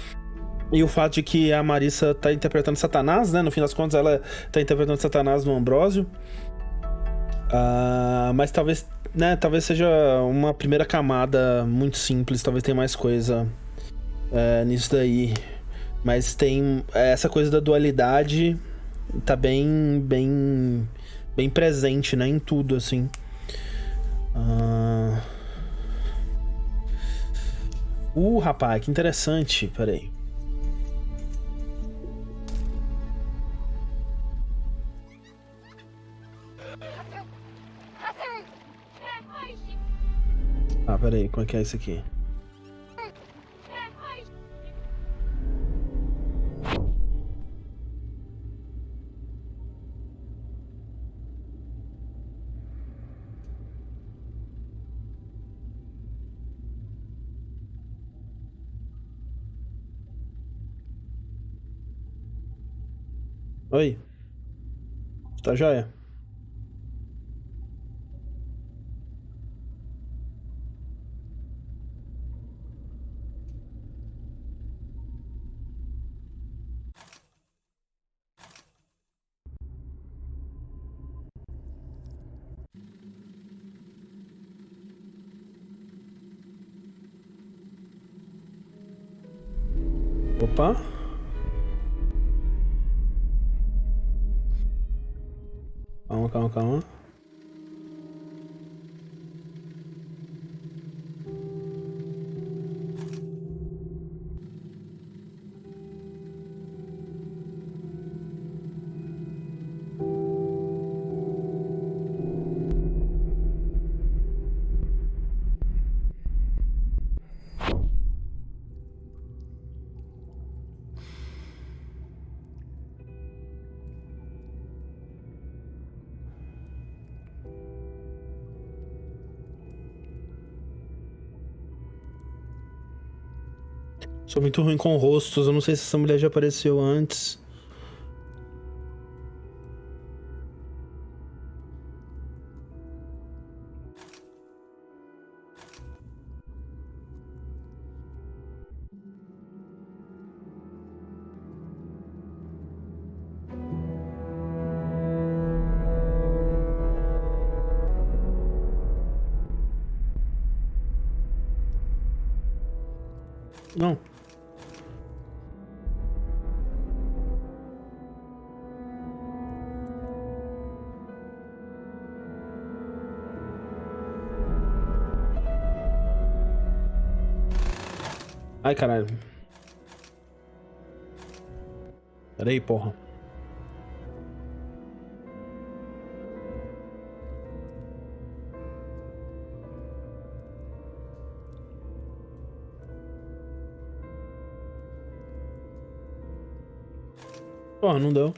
E o fato de que a Marissa tá interpretando Satanás, né? No fim das contas, ela tá interpretando Satanás no Ambrósio. Mas talvez, né? Talvez seja uma primeira camada muito simples. Talvez tenha mais coisa nisso daí. Mas tem essa coisa da dualidade... tá bem presente, né, em tudo, assim. Rapaz, que interessante. Peraí. Peraí, como é que é isso aqui? Oi? Tá joia. Opa. Calma, calma, calma. Sou muito ruim com rostos, eu não sei se essa mulher já apareceu antes. Não. Ai, caralho. Pera aí, porra. Porra, não deu.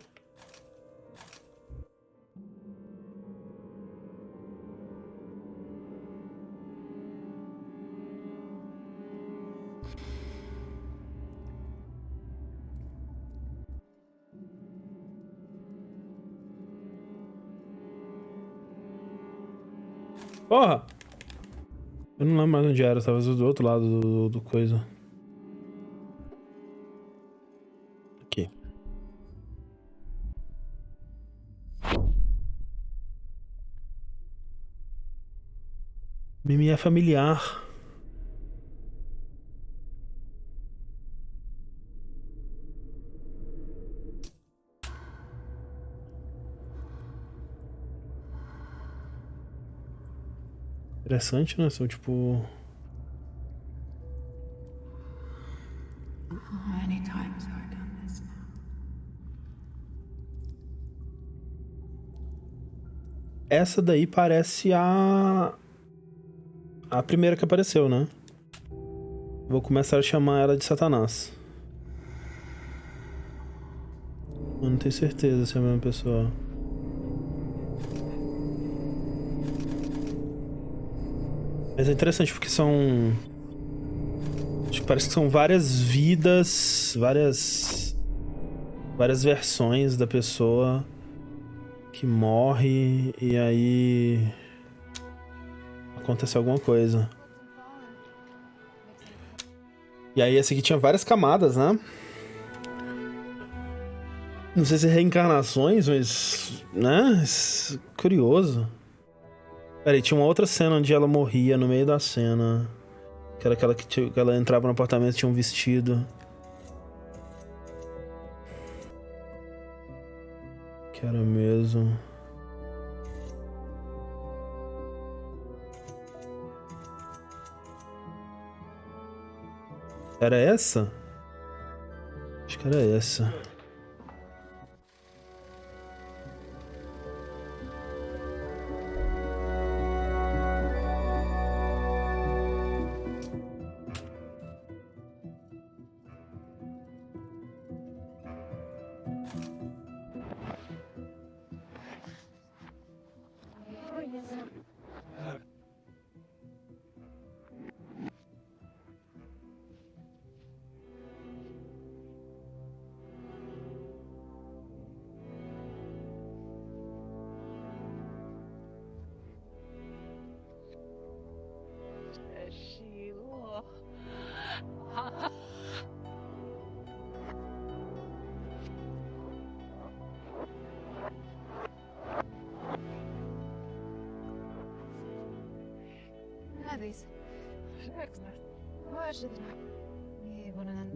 Porra! Eu não lembro mais onde era, talvez do outro lado do coisa. Aqui. Mimi é familiar. Interessante, né? São tipo... Many times I've done this now. Essa daí parece a primeira que apareceu, né? Vou começar a chamar ela de Satanás. Eu não tenho certeza se é a mesma pessoa. Mas é interessante porque são... Acho que parece que são várias vidas, várias versões da pessoa que morre e aí acontece alguma coisa. E aí esse aqui tinha várias camadas, né? Não sei se é reencarnações, mas... né? Curioso. Peraí, tinha uma outra cena onde ela morria no meio da cena. Que era aquela que ela entrava no apartamento e tinha um vestido. Que era mesmo... Era essa? Acho que era essa.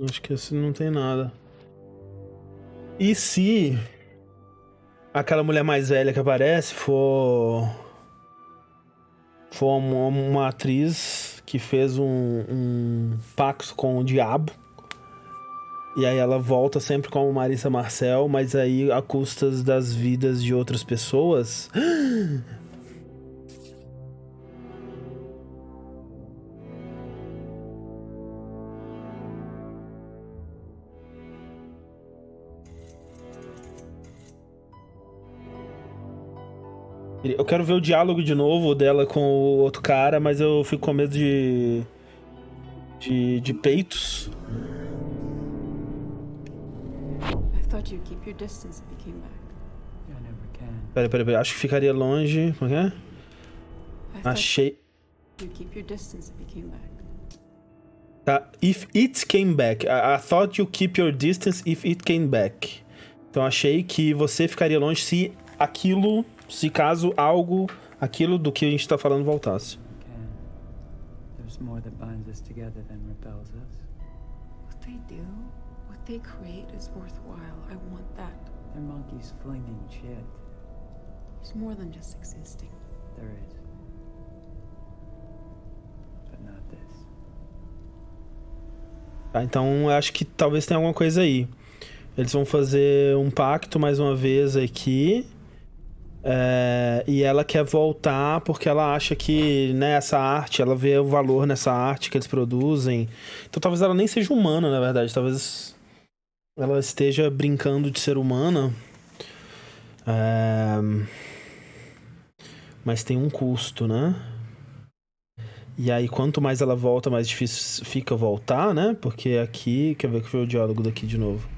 Acho que esse não tem nada. E se aquela mulher mais velha que aparece for uma atriz que fez um pacto com o diabo, e aí ela volta sempre como Marissa Marcel, mas aí a custas das vidas de outras pessoas? Eu quero ver o diálogo de novo dela com o outro cara, mas eu fico com medo de peitos. I thought you'd keep your distance if you came back. I never can. Peraí. Acho que ficaria longe. Como é que é? Achei. You'd keep your distance if you came back. Tá. If it came back. I thought you keep your distance if it came back. Então achei que você ficaria longe se aquilo, se caso algo, aquilo do que a gente tá falando voltasse. There's more that binds us together than repels us. What they do, what they create is worthwhile. I want that. They're monkeys flinging shit. There's more than just existing. There is. But not this. Tá, então eu acho que talvez tenha alguma coisa aí. Eles vão fazer um pacto mais uma vez aqui. E ela quer voltar porque ela acha que, né, essa arte, ela vê o valor nessa arte que eles produzem. Então talvez ela nem seja humana, na verdade. Talvez ela esteja brincando de ser humana. Mas tem um custo, né? E aí, quanto mais ela volta, mais difícil fica voltar, né? Porque aqui... Quer ver que foi o diálogo daqui de novo.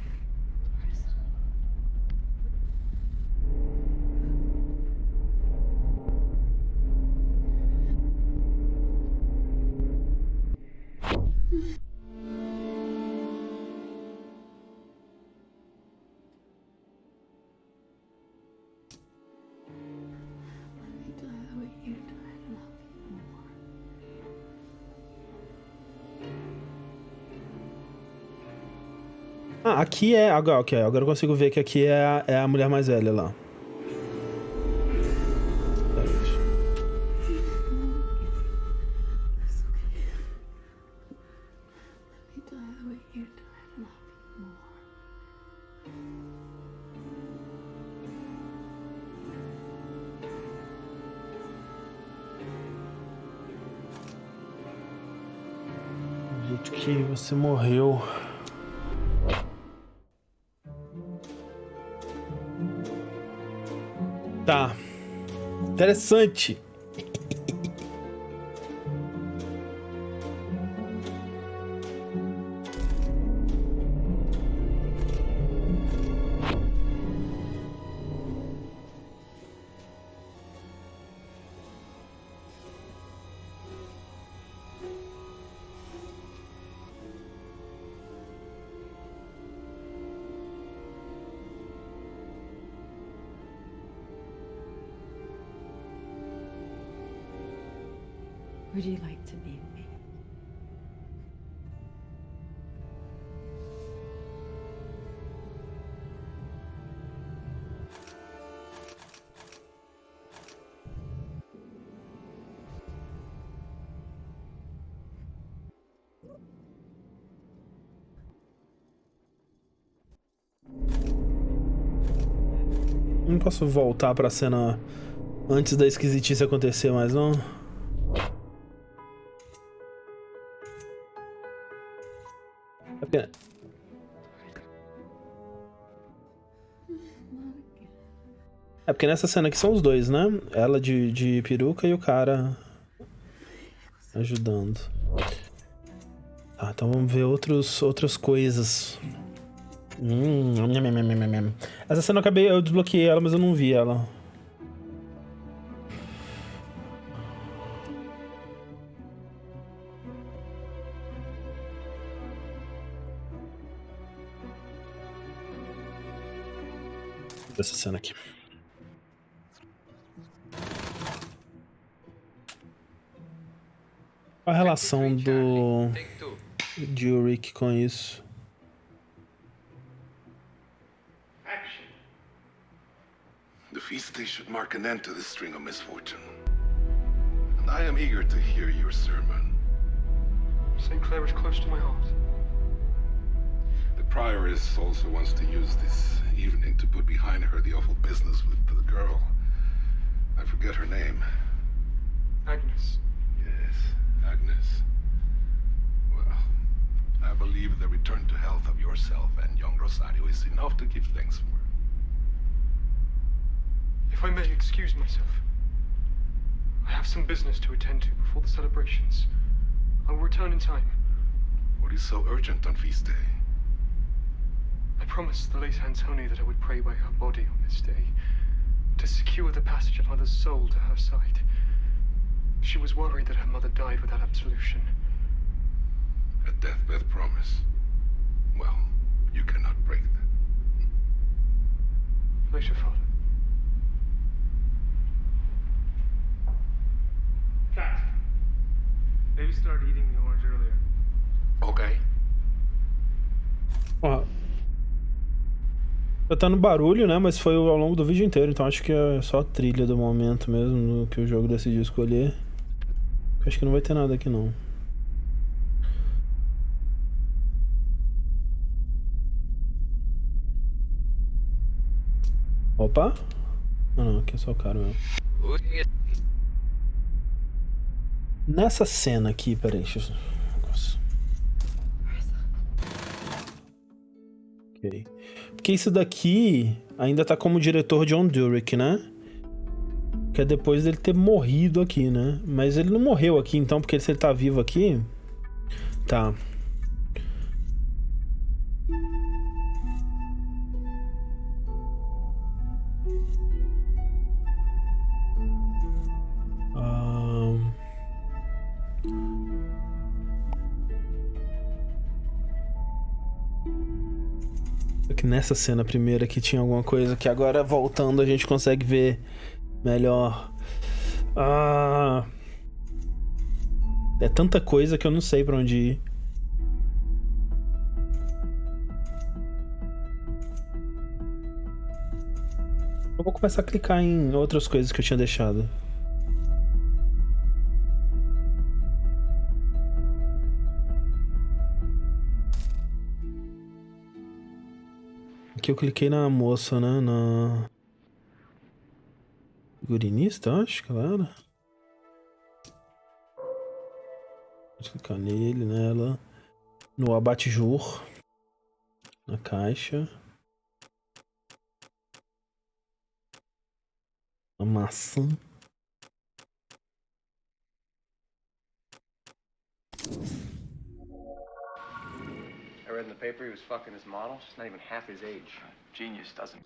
Ah, aqui é... Ok, agora eu consigo ver que aqui é a mulher mais velha lá. Do jeito que você morreu. Tá. Interessante. Would you like to be me? Não posso voltar pra cena antes da esquisitice acontecer mais, não? É porque nessa cena aqui são os dois, né? Ela de peruca e o cara ajudando. Tá, então vamos ver outras coisas. Essa cena eu desbloqueei ela, mas eu não vi ela. Essa cena aqui. Qual a relação do Rick com isso? The feast day should mark an end to this string of misfortune. And I am eager to hear your sermon. St. Clair is close to my heart. The prioress also wants to use this evening to put behind her the awful business with the girl. I forget her name. Agnes. Yes, Agnes. Well, I believe the return to health of yourself and young Rosario is enough to give thanks for. If I may excuse myself, I have some business to attend to before the celebrations. I will return in time. What is so urgent on feast day? I promised the late Antoni that I would pray by her body on this day to secure the passage of Mother's soul to her side. She was worried that her mother died without absolution. A deathbed promise. Well, you cannot break that. Later, Father. Cat. Maybe start eating the orange earlier. Okay. Ó, tá no barulho, né? Mas foi ao longo do vídeo inteiro, então acho que é só a trilha do momento mesmo que o jogo decidiu escolher. Acho que não vai ter nada aqui não. Opa! Ah não, aqui é só o cara mesmo. Nessa cena aqui, peraí, deixa eu... Nossa. Ok. Porque isso daqui ainda tá como diretor John Durick, né? Que é depois dele ter morrido aqui, né? Mas ele não morreu aqui, então, porque se ele tá vivo aqui... Tá. Que nessa cena primeira que tinha alguma coisa que agora voltando a gente consegue ver melhor. É tanta coisa que eu não sei pra onde ir. Eu vou começar a clicar em outras coisas que eu tinha deixado. Aqui eu cliquei na moça, né? Na figurinista, acho que ela era. Vou clicar nele, nela. No abatijur. Na caixa. A maçã. I read in the paper he was fucking his model. She's not even half his age. Genius doesn't.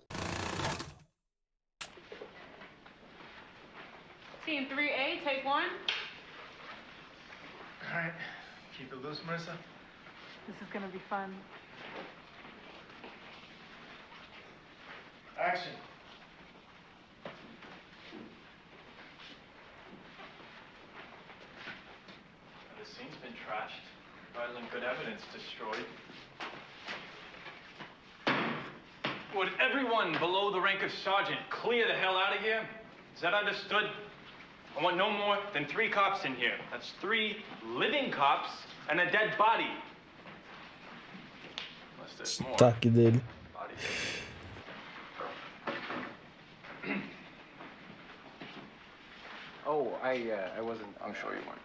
Team 3A, take one. All right. Keep it loose, Marissa. This is gonna be fun. Action. The scene's been trashed. Violent good evidence destroyed. Would everyone below the rank of sergeant clear the hell out of here? Is that understood? I want no more than 3 cops in here. That's 3 living cops and a dead body. Unless there's more. Sotaque dele. Body. Oh, I wasn't. I'm sure you weren't.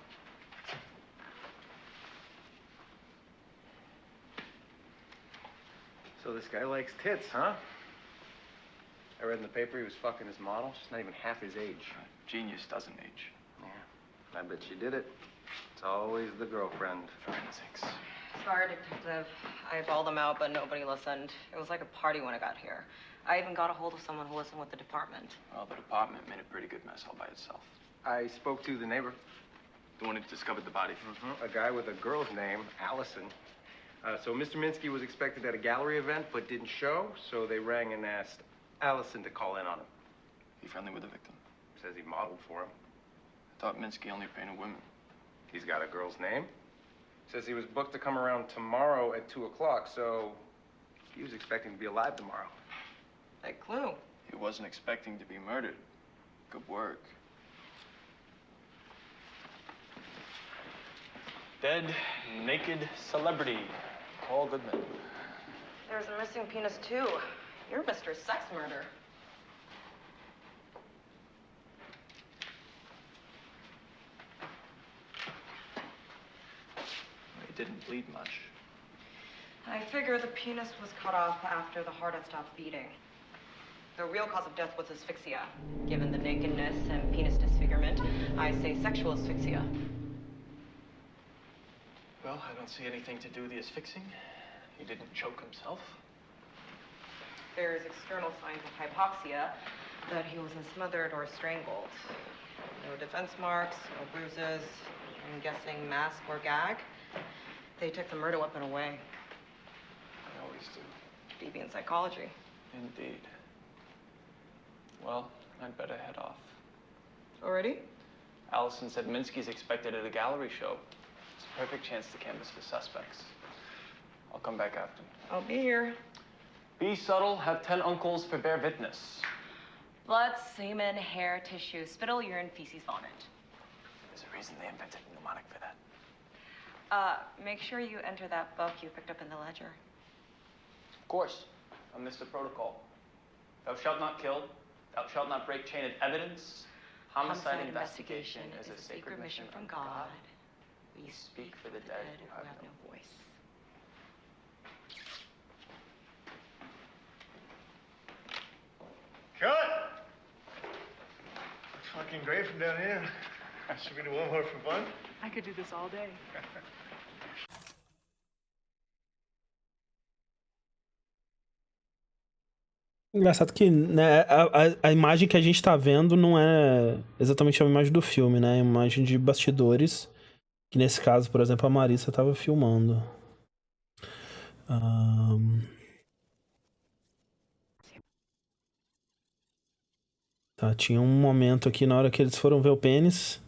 So this guy likes tits, huh? I read in the paper he was fucking his model. She's not even half his age. Genius doesn't age. Yeah, I bet she did it. It's always the girlfriend. Forensics. Sorry, Detective. I bawled them out, but nobody listened. It was like a party when I got here. I even got a hold of someone who wasn't with the department. Well, the department made a pretty good mess all by itself. I spoke to the neighbor. The one who discovered the body. A guy with a girl's name, Allison. So Mr. Minsky was expected at a gallery event, but didn't show, so they rang and asked Allison to call in on him. He friendly with the victim? Says he modeled for him. I thought Minsky only painted women. He's got a girl's name. Says he was booked to come around tomorrow at 2 o'clock, so he was expecting to be alive tomorrow. Like clue. He wasn't expecting to be murdered. Good work. Dead, naked celebrity. Paul Goodman. There's a missing penis, too. You're Mr. Sex Murder. He didn't bleed much. I figure the penis was cut off after the heart had stopped beating. The real cause of death was asphyxia. Given the nakedness and penis disfigurement, I say sexual asphyxia. Well, I don't see anything to do with the asphyxiing. He didn't choke himself. There's external signs of hypoxia, that he wasn't smothered or strangled. No defense marks, no bruises. I'm guessing mask or gag. They took the murder weapon away. I always do. Deviant psychology. Indeed. Well, I'd better head off. Already? Allison said Minsky's expected at a gallery show. It's a perfect chance to canvass the suspects. I'll come back after. I'll be here. Be subtle, have 10 uncles for bear witness. Blood, semen, hair, tissue, spittle, urine, feces, vomit. There's a reason they invented a mnemonic for that. Make sure you enter that book you picked up in the ledger. Of course, on Mr. Protocol. Thou shalt not kill, thou shalt not break chain of evidence. Homicide investigation is a sacred mission from God. We speak for the dead who have no voice. Cut! Looks fucking great from down here. Should we do one more for fun? I could do this all day. Engraçado que, né, a imagem que a gente tá vendo não é exatamente a imagem do filme, né? É a imagem de bastidores. Que nesse caso, por exemplo, a Marissa tava filmando. Tá, tinha um momento aqui na hora que eles foram ver o pênis.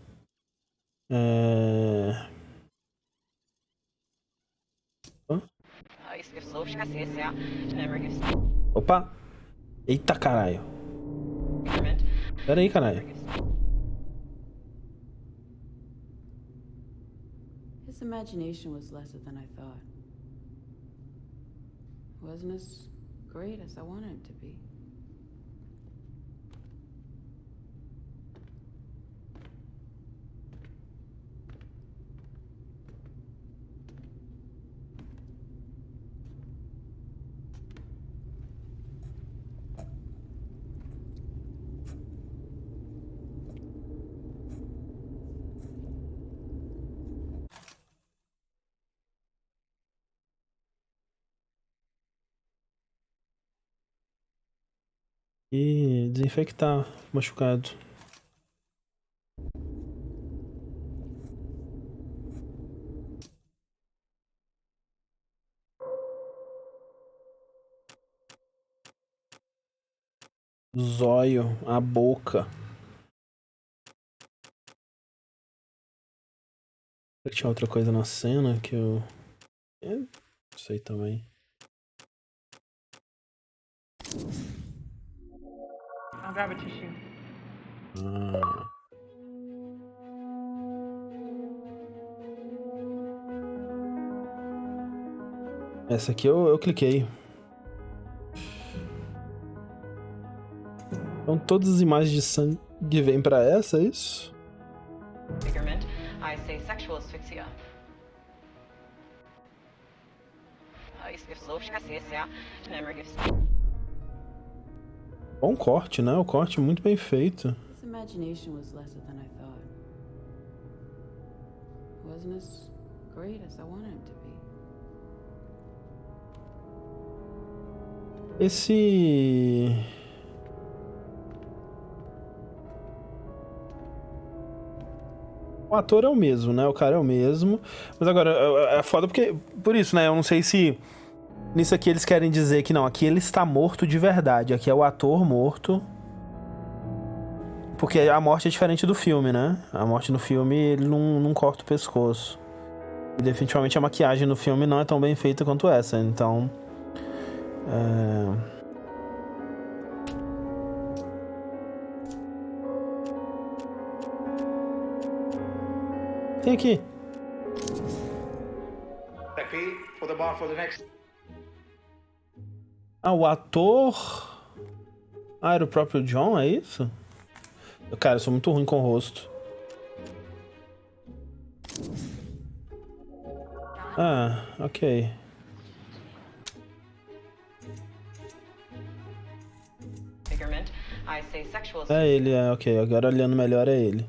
Opa! Eita, caralho! Pera aí, caralho. His imagination was lesser than I thought. It wasn't as great as I wanted it to be. E desinfectar o machucado. Zóio, a boca. Tinha outra coisa na cena que eu... não sei também. I'll grab a tissue. Essa aqui eu cliquei. Então todas as imagens de sangue vêm pra essa, é isso? Figurement, I say sexual asphyxia. Bom corte, né? O corte muito bem feito. His imagination was lesser than I thought. It wasn't as great as I wanted it to be. Esse... O ator é o mesmo, né? O cara é o mesmo. Mas agora, é foda porque... Por isso, né? Eu não sei se... Nisso aqui eles querem dizer que não. Aqui ele está morto de verdade. Aqui é o ator morto. Porque a morte é diferente do filme, né? A morte no filme, ele não corta o pescoço. E definitivamente a maquiagem no filme não é tão bem feita quanto essa, então... Tem aqui. Ah, o ator... Ah, era o próprio John, é isso? Cara, eu sou muito ruim com o rosto. Ah, ok. É ele, ok. Agora olhando melhor é ele.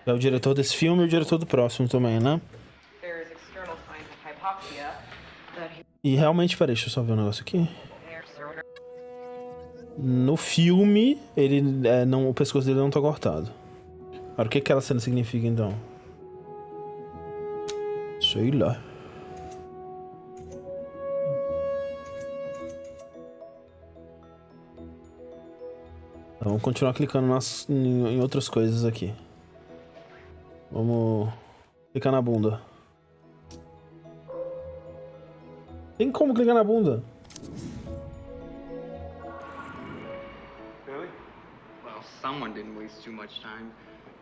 É o diretor desse filme e o diretor do próximo também, né? E realmente, peraí, deixa eu só ver um negócio aqui. No filme, ele não, o pescoço dele não tá cortado. Agora, o que aquela cena significa, então? Sei lá. Vamos continuar clicando em outras coisas aqui. Vamos clicar na bunda. Tem como clicar na bunda? Really? Well, someone didn't waste too much time.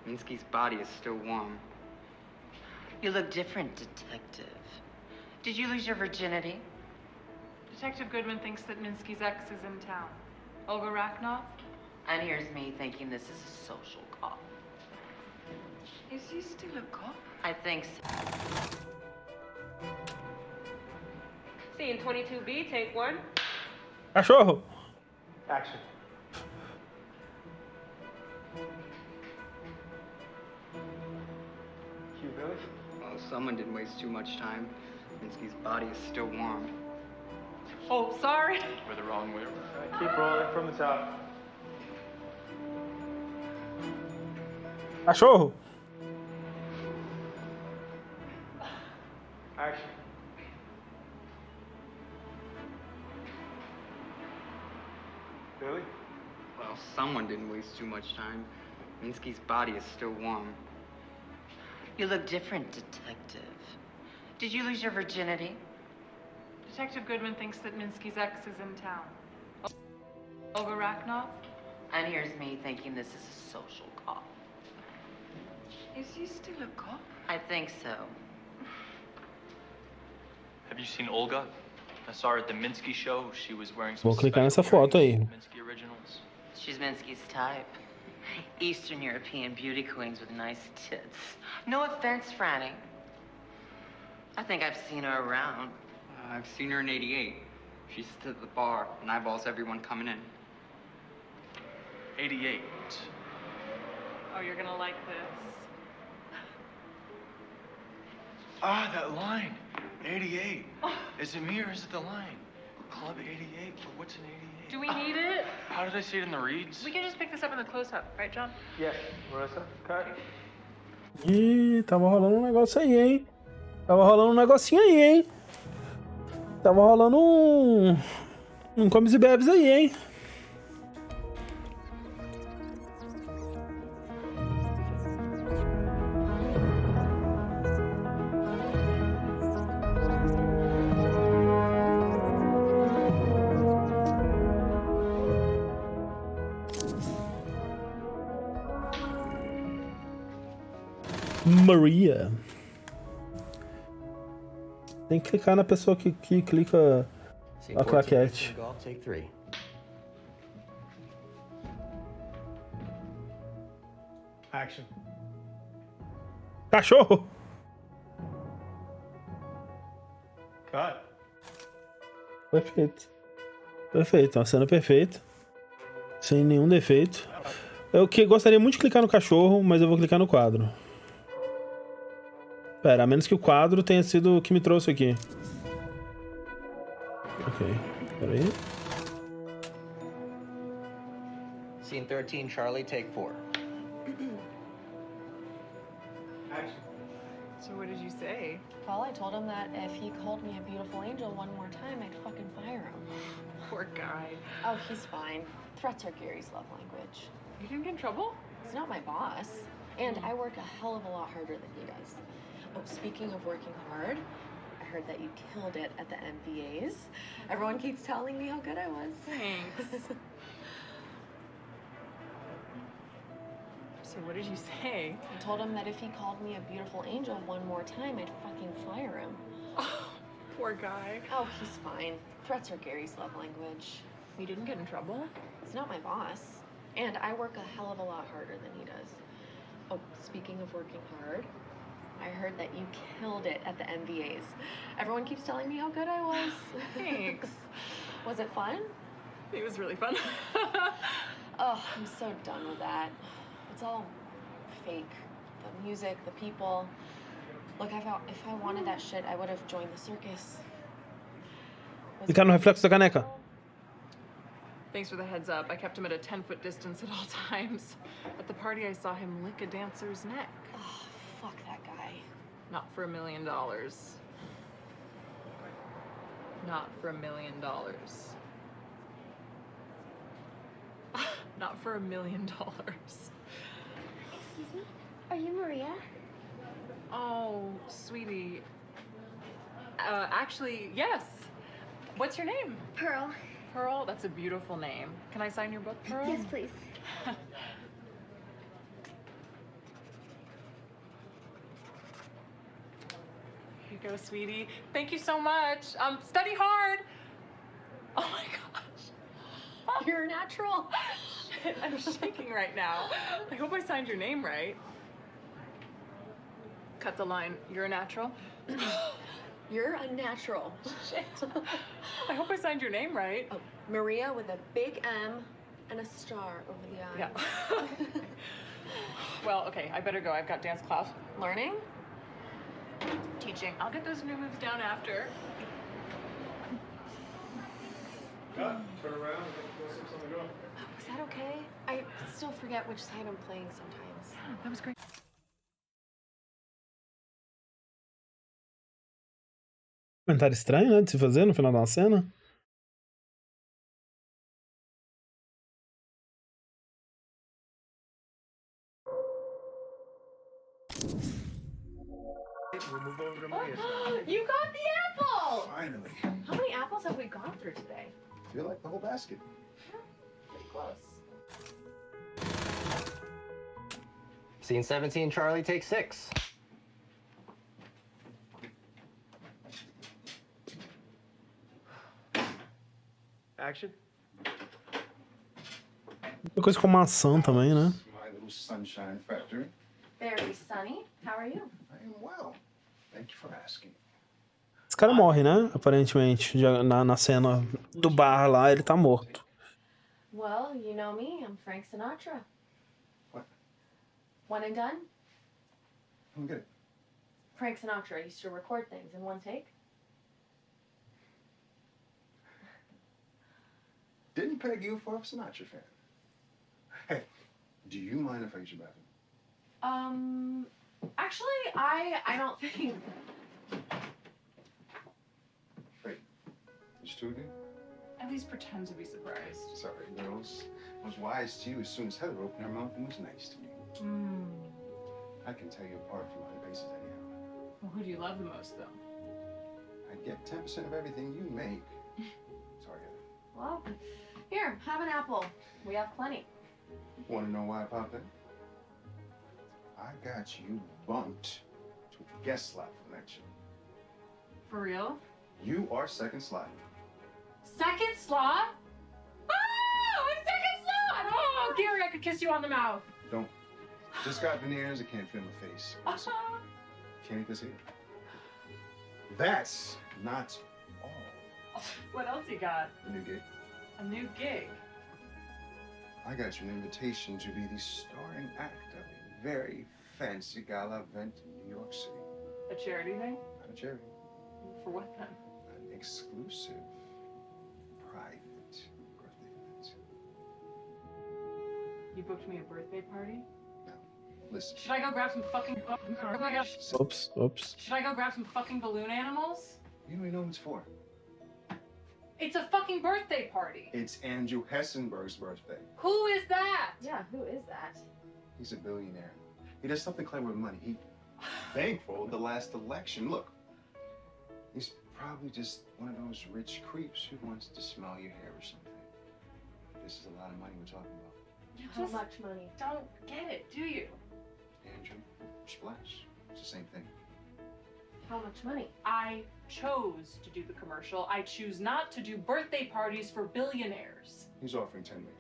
Minsky's body is still warm. You look different, Detective. Did you lose your virginity? Detective Goodman thinks that Minsky's ex is in town. Olga Raknov? And here's me thinking this is a social call. Is he still a cop? I think so. Scene 22B, take one. Cachorro! Action. Cue, Billy? Well, someone didn't waste too much time. Minsky's body is still warm. Oh, sorry. We're the wrong way around. Keep rolling from the top. Cachorro! Action. Billy? Well, someone didn't waste too much time. Minsky's body is still warm. You look different, Detective. Did you lose your virginity? Detective Goodman thinks that Minsky's ex is in town. Olga Raknov? And here's me thinking this is a social call. Is he still a cop? I think so. Have you seen Olga? I saw her at the Minsky show. She was wearing some Vou clicar nessa special foto aí. Minsky originals. She's Minsky's type. Eastern European beauty queens with nice tits. No offense, Franny. I think I've seen her around. I've seen her in '88. She sits at the bar and eyeballs everyone coming in. 88. Oh, you're gonna like this. Ah, that line. 88. Is it me or is it the line? Club 88? But what's an 88? Do we need it? How did I see it in the reads? We can just pick this up in the close-up, right, John? Yes, Marissa. Cut. Ih, tava rolando um negócio aí, hein? Tava rolando um negocinho aí, hein? Tava rolando um comes e bebes aí, hein? Maria. Tem que clicar na pessoa que clica a claquete. Take 3. Action. Cachorro! Cut. Perfeito. Perfeito, uma cena perfeita. Sem nenhum defeito. Eu gostaria muito de clicar no cachorro, mas eu vou clicar no quadro. Pera, a menos que o quadro tenha sido o que me trouxe aqui. Ok, peraí. Scene 13, Charlie, take 4. Action. So what did you say? Well, I told him that if he called me a beautiful angel one more time, I'd fucking fire him. Poor guy. Oh, he's fine. Threats are Gary's love language. You didn't get in trouble? He's not my boss. And I work a hell of a lot harder than he does. Oh, speaking of working hard, I heard that you killed it at the MBAs. Everyone keeps telling me how good I was. Thanks. So what did you say? I told him that if he called me a beautiful angel one more time, I'd fucking fire him. Oh, poor guy. Oh, he's fine. Threats are Gary's love language. You didn't get in trouble? He's not my boss. And I work a hell of a lot harder than he does. Oh, speaking of working hard, I heard that you killed it at the MBAs. Everyone keeps telling me how good I was. Thanks. Was it fun? It was really fun. Oh, I'm so done with that. It's all fake. The music, the people. Look, if I wanted that shit, I would have joined the circus. Clicar no reflexo da caneca. Thanks for the heads up. I kept him at a 10-foot distance at all times. At the party, I saw him lick a dancer's neck. Oh, fuck that guy. Not for $1 million. Not for $1 million. Not for $1 million. Excuse me? Are you Maria? Oh, sweetie. Actually, yes. What's your name? Pearl. Pearl? That's a beautiful name. Can I sign your book, Pearl? Yes, please. Here you go, sweetie. Thank you so much. Study hard. Oh my gosh. You're natural. Shit, I'm shaking right now. I hope I signed your name right. Cut the line. You're a natural. You're a natural. Shit. I hope I signed your name right. Oh, Maria with a big M and a star over the eye. Yeah. Well, okay, I better go. I've got dance class. Learning? Teaching. I'll get those new moves down after. Cut. Turn around. On the go. Was that okay? I still forget which side I'm playing sometimes. That was great. Comentário estranho, né? De se fazer no final da cena. We'll move over to Maria's now. You got the apple! Finally. How many apples have we gone through today? I feel like the whole basket. Pretty close. Scene 17, Charlie, take 6. Action. Uma coisa com maçã também, né? My little sunshine factory. Very sunny. How are you? I am well. Thank you for asking. Esse cara morre, né? Aparentemente. Na cena do bar lá, ele tá morto. Well, you know me. I'm Frank Sinatra. What? One and done? I don't get it. Frank Sinatra used to record things in one take. Didn't peg you for a Sinatra fan. Hey, do you mind if I use your bathroom? Actually, I don't think. Wait, there's two of you? At least pretend to be surprised. Sorry, girls. I was wise to you as soon as Heather opened her mouth and was nice to me. I can tell you apart from other bases anyhow. Well, who do you love the most, though? I'd get 10% of everything you make. Sorry, Heather. Well, here, have an apple. We have plenty. Want to know why I popped in? I got you bumped to a guest slot for next year. For real? You are second slot. Second slot? Oh, it's second slot! Oh, Gary, I could kiss you on the mouth. Don't. Just got veneers. I can't feel my face. Listen, can't eat this here. That's not all. What else you got? A new gig. A new gig? I got you an invitation to be the starring act of a very fancy gala event in New York City. A charity thing? Not a charity. For what then? An exclusive, private birthday event. You booked me a birthday party? Now, listen. Should I go grab some fucking... Oh my gosh. Oops. Should I go grab some fucking balloon animals? You don't even know what it's for. It's a fucking birthday party. It's Andrew Hessenberg's birthday. Who is that? Yeah, who is that? He's a billionaire. He does something clever with money. He bankrolled the last election. Look, he's probably just one of those rich creeps who wants to smell your hair or something. This is a lot of money we're talking about. How much money? Don't get it, do you? Andrew, splash. It's the same thing. How much money? I chose to do the commercial. I choose not to do birthday parties for billionaires. He's offering $10 million.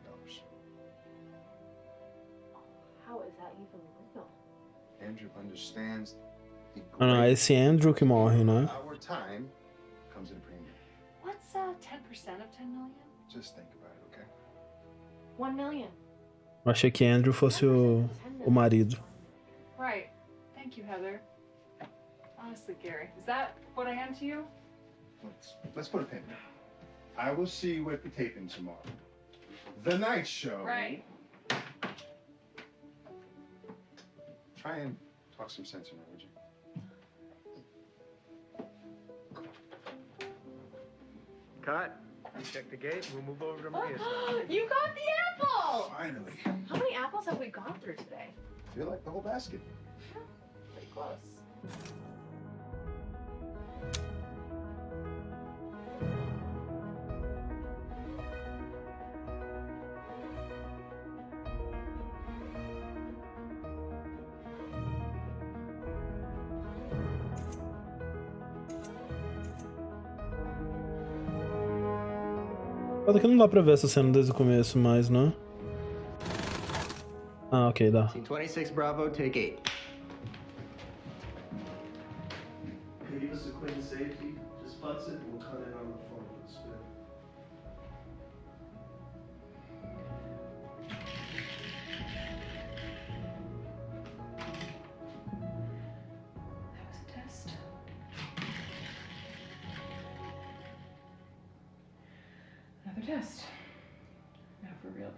How is that even real? Andrew understands the Ah, não, é esse Andrew que morre, né? our time comes at a premium. What's 10% of 10 million? Just think about it, okay? 1 million. Eu achei que Andrew fosse o marido. Right. Thank you, Heather. Honestly, Gary, is that what I am to you? Let's put a pin there. I will see you at the taping tomorrow. The night show. Right. Try and talk some sense in her, would you? Cut. Check the gate. We'll move over to Maria's. You got the apple! Finally. How many apples have we gone through today? I feel like the whole basket. Pretty close. Foda que não dá pra ver essa cena desde o começo mais, né? Ah, ok, dá. Scene 26, Bravo, take 8. Leave us a clean safety. Just butts it and we'll cut in on the phone with the spin. That was a test. Another test. Now for real.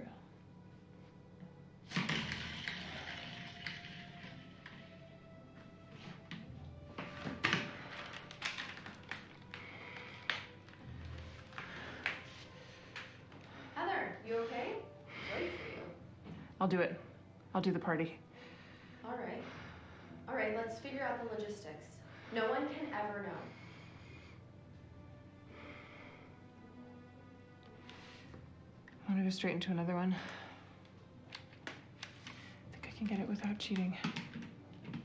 Heather, you okay? Sorry for you. I'll do it. I'll do the party. All right. All right, let's figure out the logistics. No one can ever know. I want to go straight into another one. I think I can get it without cheating.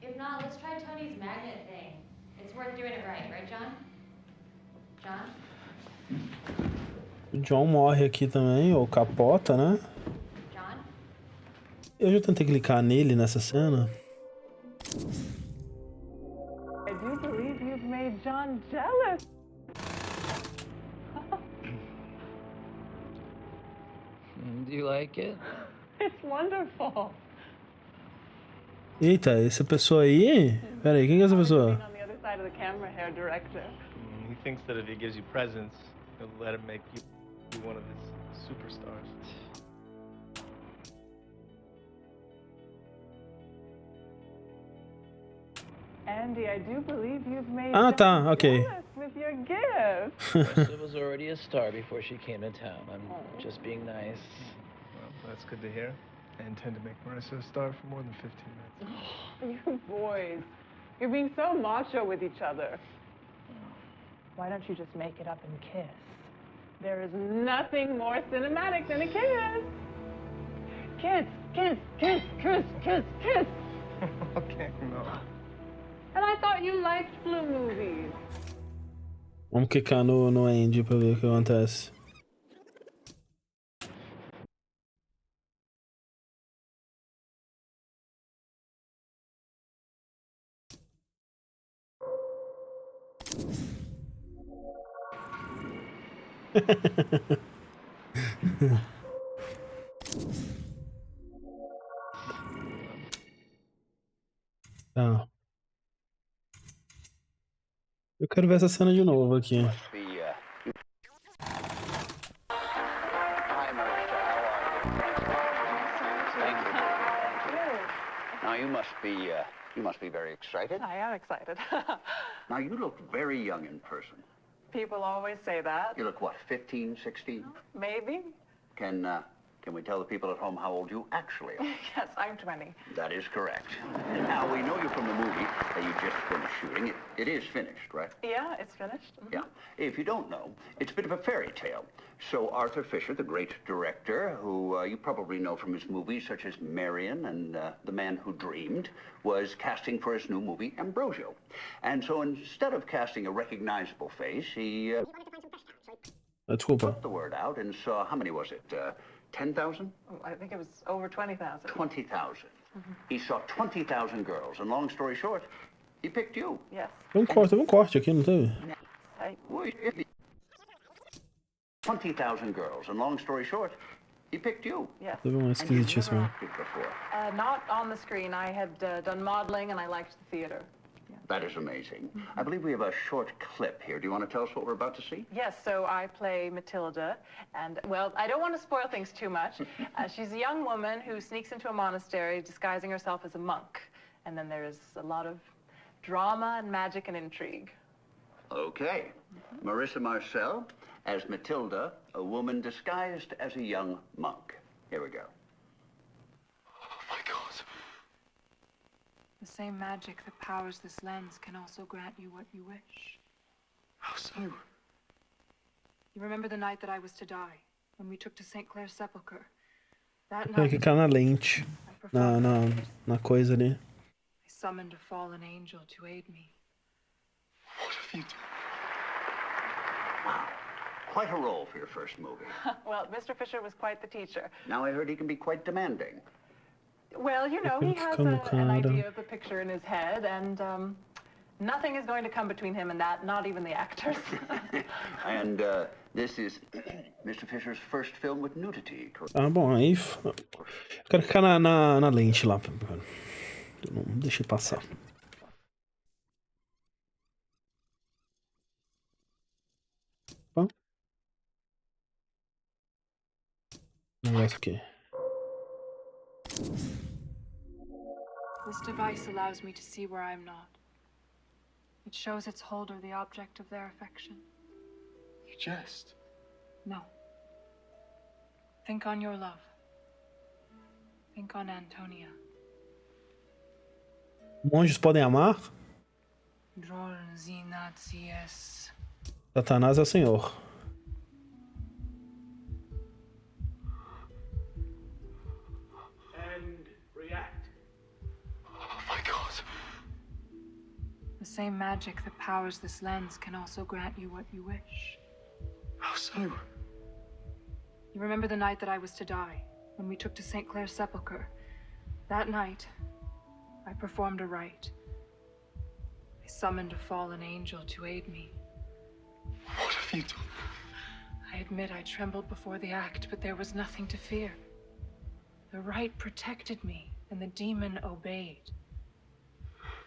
If not, let's try Tony's magnet thing. It's worth doing it right, John? John? O John morre aqui também, ou capota, né? John? Eu já tentei clicar nele nessa cena. I do believe you've made John jealous. Do you like it? It's wonderful. Eita, essa pessoa aí? Pera aí, quem é essa pessoa? On the other side of the camera, hair director. He thinks that if he gives you presents, he'll let him make you one of his superstars. Andy, I do believe you've made Ah, John tá, ok. jealous with your gift. Marissa was already a star before she came to town. I'm just being nice. Well, that's good to hear. I intend to make Marissa a star for more than 15 minutes. You boys, you're being so macho with each other. Why don't you just make it up and kiss? There is nothing more cinematic than a kiss. Kiss, kiss, kiss, kiss, kiss, kiss. Okay, no. And I thought you liked blue movies. Vamos clicar no Andy pra ver o que acontece. Tá. Eu quero ver essa cena de novo aqui. Now you must be very excited. I am excited. Now you look very young in person. People always say that. You look, what, 15, 16? Maybe. Can we tell the people at home how old you actually are? Yes, I'm 20. That is correct. Now, we know you from the movie that you just finished shooting. It is finished, right? Yeah, it's finished. Yeah. If you don't know, it's a bit of a fairy tale. So Arthur Fisher, the great director, who you probably know from his movies such as Marion and The Man Who Dreamed, was casting for his new movie, Ambrosio. And so instead of casting a recognizable face, he put the word out and saw, how many was it? 10,000? I think it was over 20,000. 20,000. He saw 20,000 girls, and long story short, he picked you. Yes. Teve um corte aqui, não teve? 20,000 girls, and long story short, he picked you. Yes. Teve uma esquisitíssima. Not on the screen. I had done modeling and I liked the theater. That is amazing. I believe we have a short clip here. Do you want to tell us what we're about to see? Yes, so I play Matilda, and, well, I don't want to spoil things too much. She's a young woman who sneaks into a monastery disguising herself as a monk, and then there's a lot of drama and magic and intrigue. Okay. Marissa Marcel as Matilda, a woman disguised as a young monk. Here we go. The same magic that powers this lens can also grant you what you wish. How so? You remember the night that I was to die, when we took to St. Clair's sepulcher? That Tem que night, clicar na lente. Na coisa ali. I summoned a fallen angel to aid me. What have you done? Wow. Quite a role for your first movie. Well, Mr. Fisher was quite the teacher. Now I heard he can be quite demanding. Well, you know, he has an idea of the picture in his head, and nothing is going to come between him and that, not even the actors. And this is Mr. Fisher's first film with nudity, correct? Ah, bom, aí... Eu quero ficar na lente lá. Não deixa passar. Opa. Negócio aqui. This device allows me to see where I'm not. It shows its holder the object of their affection. You jest. No. Think on your love. Think on Antonia. Monges podem amar? Satanás é o Senhor. The same magic that powers this lens can also grant you what you wish. How so? You remember the night that I was to die, when we took to St. Clair's sepulcher? That night, I performed a rite. I summoned a fallen angel to aid me. What have you done? I admit I trembled before the act, but there was nothing to fear. The rite protected me, and the demon obeyed.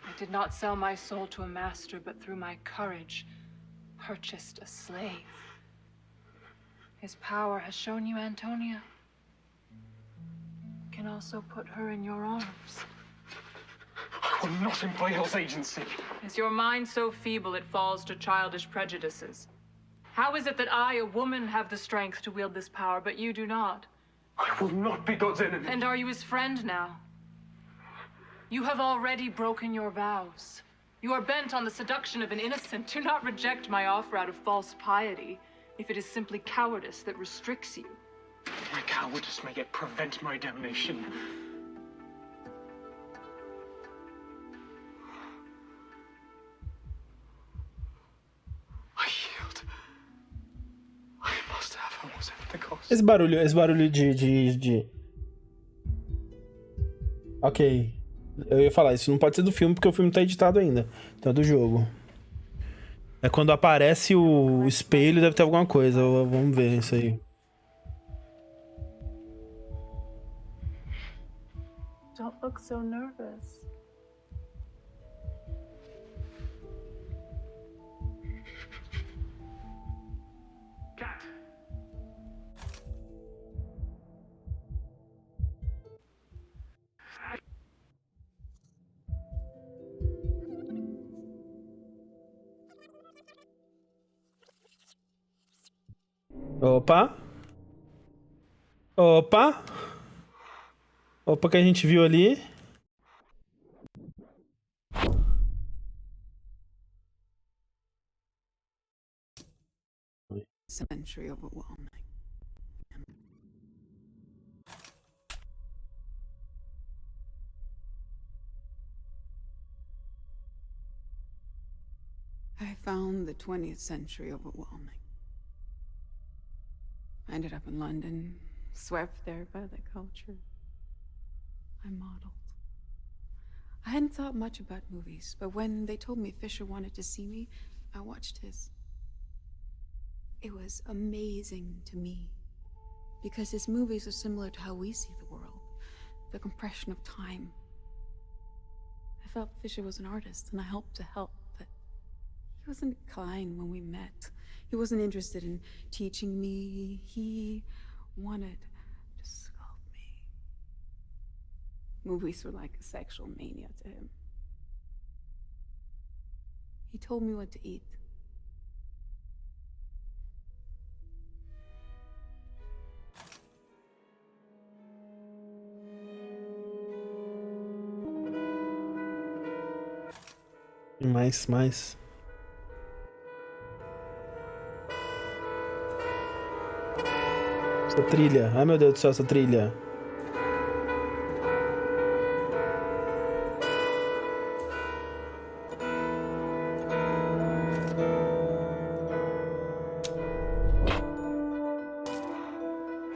I did not sell my soul to a master, but through my courage, purchased a slave. His power has shown you Antonia. You can also put her in your arms. I will not employ Hell's agency. Is your mind so feeble it falls to childish prejudices? How is it that I, a woman, have the strength to wield this power, but you do not? I will not be God's enemy. And are you his friend now? You have already broken your vows. You are bent on the seduction of an innocent. Do not reject my offer out of false piety, if it is simply cowardice that restricts you. My cowardice may yet prevent my damnation. I yield. I must have her, whatever the cost. Esse barulho de... Ok. Eu ia falar, isso não pode ser do filme, porque o filme tá editado ainda. Então é do jogo. É quando aparece o espelho, deve ter alguma coisa. Vamos ver isso aí. Don't look so nervous. Cat. Opa! Opa! Opa, que a gente viu ali. Century overwhelming. I found the 20th century overwhelming. I ended up in London, swept there by the culture. I modeled. I hadn't thought much about movies, but when they told me Fisher wanted to see me, I watched his. It was amazing to me, because his movies are similar to how we see the world, the compression of time. I felt Fisher was an artist, and I hoped to help, but he wasn't kind when we met. He wasn't interested in teaching me. He wanted to sculpt me. Movies were like a sexual mania to him. He told me what to eat. Mais. Essa trilha. Ai, meu Deus do céu, essa trilha.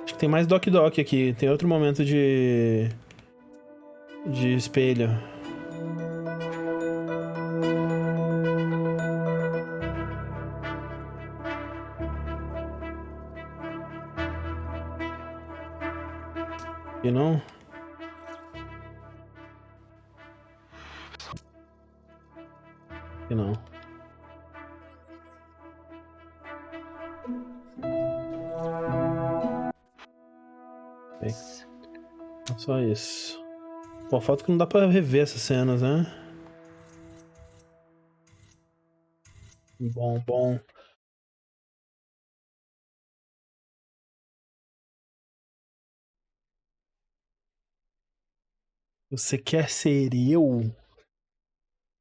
Acho que tem mais Doc aqui. Tem outro momento de espelho. You know? You know. Bem, só isso. Pô, falta que não dá pra rever essas cenas, né? Bom. Você quer ser eu?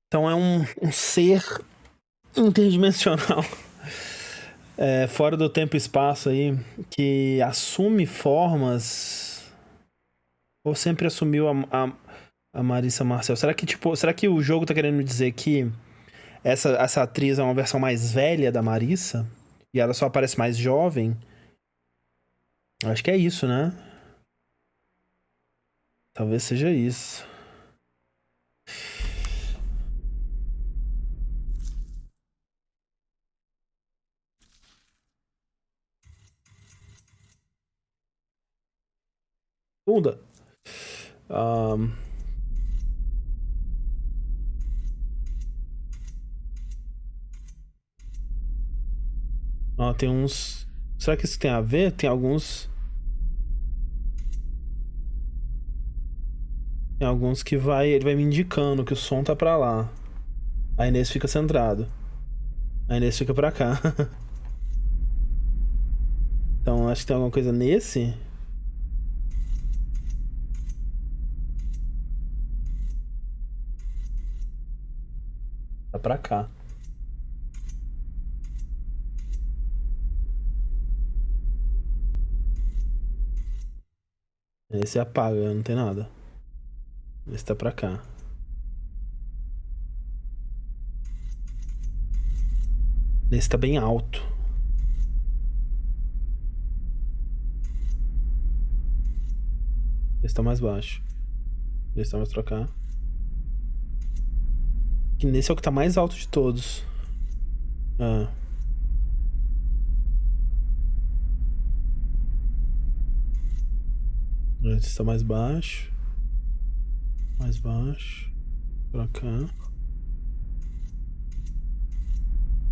Então é um ser interdimensional. Fora do tempo e espaço aí, que assume formas. Ou sempre assumiu a Marissa Marcel? Será que o jogo tá querendo me dizer que essa atriz é uma versão mais velha da Marissa? E ela só aparece mais jovem? Acho que é isso, né? Talvez seja isso. Bunda. Ó, tem uns... Será que isso tem a ver? Tem alguns... Tem alguns que ele vai me indicando que o som tá pra lá. Aí nesse fica centrado. Aí nesse fica pra cá. Então acho que tem alguma coisa nesse. Tá pra cá. Esse apaga, não tem nada. Esse tá pra cá. Esse tá bem alto. Esse tá mais baixo. Esse tá mais pra cá. Que nesse é o que tá mais alto de todos. Esse tá mais baixo. Mais baixo. Pra cá.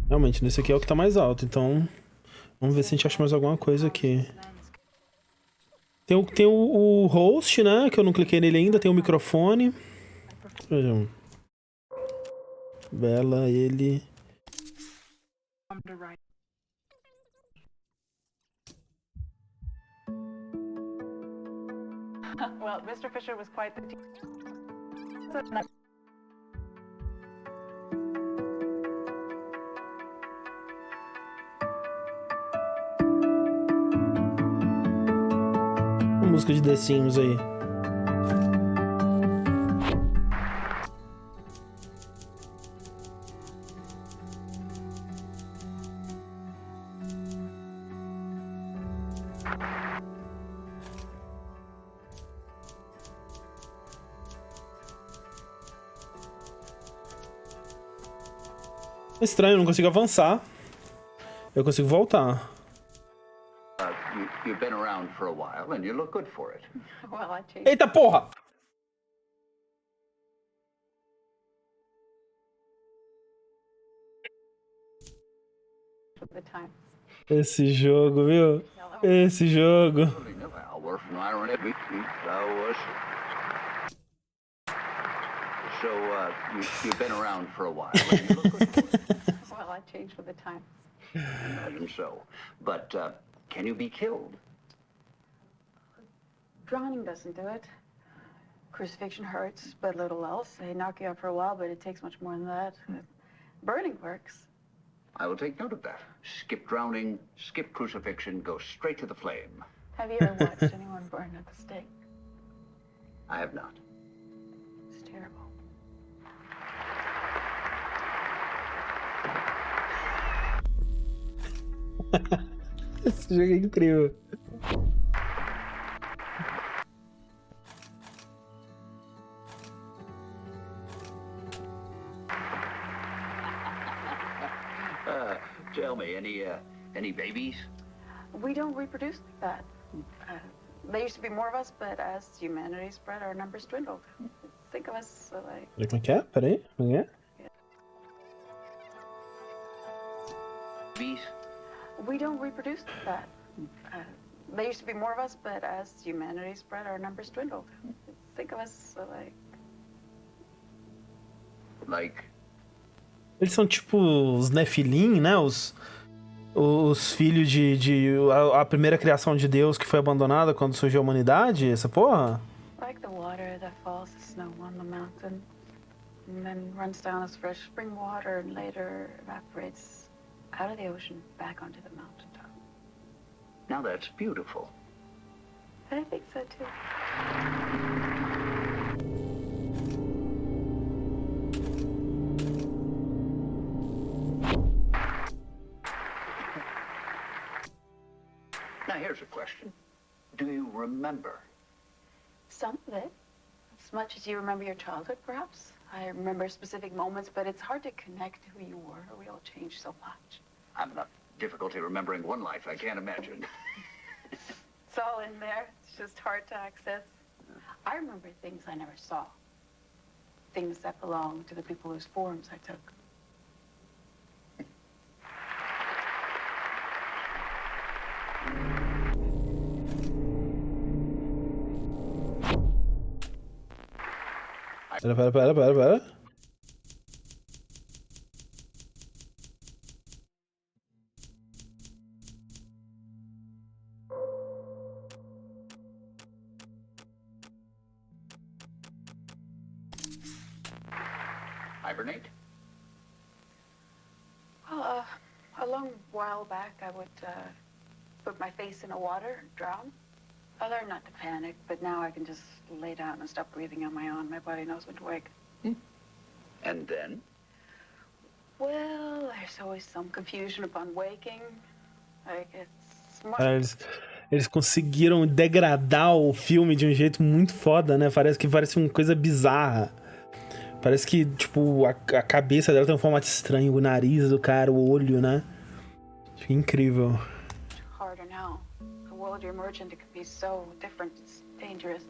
Realmente, nesse aqui é o que tá mais alto, então... Vamos ver se a gente acha mais alguma coisa aqui. Tem o host, né? Que eu não cliquei nele ainda. Tem o microfone. Vejam. Bela, ele... Well, Mr. Fisher was quite the teacher. Música de The Sims aí. Estranho, eu não consigo avançar. Eu consigo voltar. You've been around for a while and you look good for it. Well, I changed. Eita porra! The times. Esse jogo, viu? Esse jogo. So, you've been around for a while and you look good for it. Well, I changed with the times. Imagine so. But can you be killed? Drowning doesn't do it. Crucifixion hurts, but little else. They knock you out for a while, but it takes much more than that. Burning works. I will take note of that. Skip drowning, skip crucifixion, go straight to the flame. Have you ever watched anyone burn at the stake? I have not. It's terrible. Esse jogo é incrível. Tell me, any babies? We don't reproduce like that. There used to be more of us, but as humanity spread, our numbers dwindled. Think of us like... Como é que é? Peraí, como é? Babies? We don't reproduce like that. There used to be more of us, but as humanity spread, our numbers dwindled. Think of us like... Like... Eles são tipo os Nephilim, né? Os filhos a primeira criação de Deus que foi abandonada quando surgiu a humanidade, essa porra? Like the water that falls as snow on the mountain, and then runs down as fresh spring water, and later evaporates out of the ocean back onto the mountaintop. Now that's beautiful. I think so too. Now here's a question. Do you remember? Some of it. As much as you remember your childhood, perhaps. I remember specific moments, but it's hard to connect who you were. We all changed so much. I'm enough difficulty remembering one life, I can't imagine. It's all in there. It's just hard to access. I remember things I never saw. Things that belong to the people whose forms I took. Pera. Hibernate? Well, a long while back, I would put my face in the water and drown. I learned not to panic, but now I can just lay down and stop breathing on my own. My body knows when to wake. And then? Well, there's always some confusion upon waking. Like, it's more... Eles conseguiram degradar o filme de um jeito muito foda, né? Parece uma coisa bizarra. Parece que, tipo, a cabeça dela tem um formato estranho, o nariz do cara, o olho, né? Acho incrível. Harder now. The world you're emerging into can be so different. It's dangerous.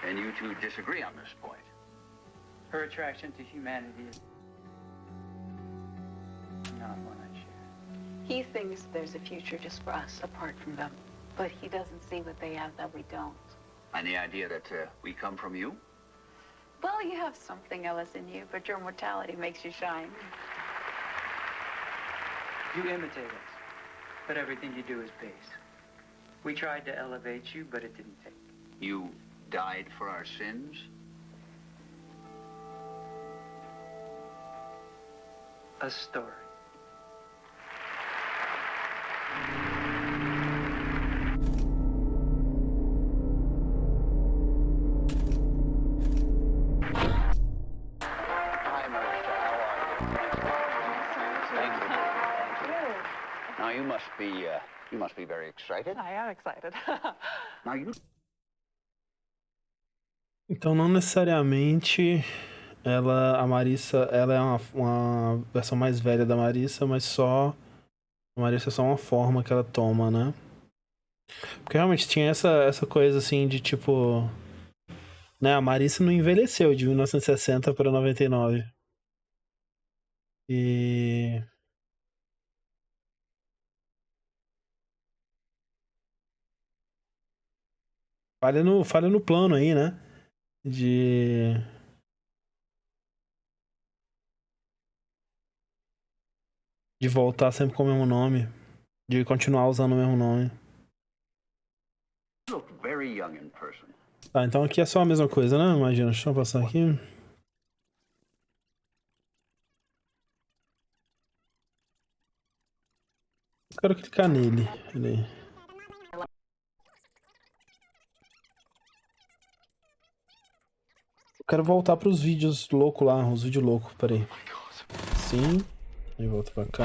And you two disagree on this point. Her attraction to humanity is not one I share. He thinks there's a future just for us, apart from them. But he doesn't see what they have that we don't. And the idea that we come from you? Well, you have something else in you, but your mortality makes you shine. You imitate us, but everything you do is base. We tried to elevate you, but it didn't take. You died for our sins? A story. Now you must be very excited. I am excited. Now you Então não necessariamente a Marissa, ela é uma versão mais velha da Marissa, mas só a Marissa é só uma forma que ela toma, né? Porque realmente tinha essa coisa assim de tipo, né, a Marissa não envelheceu de 1960 para 99. E falha no plano aí, né? De voltar sempre com o mesmo nome. De continuar usando o mesmo nome. look very young in person. Tá, então aqui é só a mesma coisa, né? Imagina, deixa eu passar aqui. Eu quero clicar nele. Peraí. Eu quero voltar pros vídeos loucos lá, os vídeos loucos, peraí. Sim. Aí volta pra cá.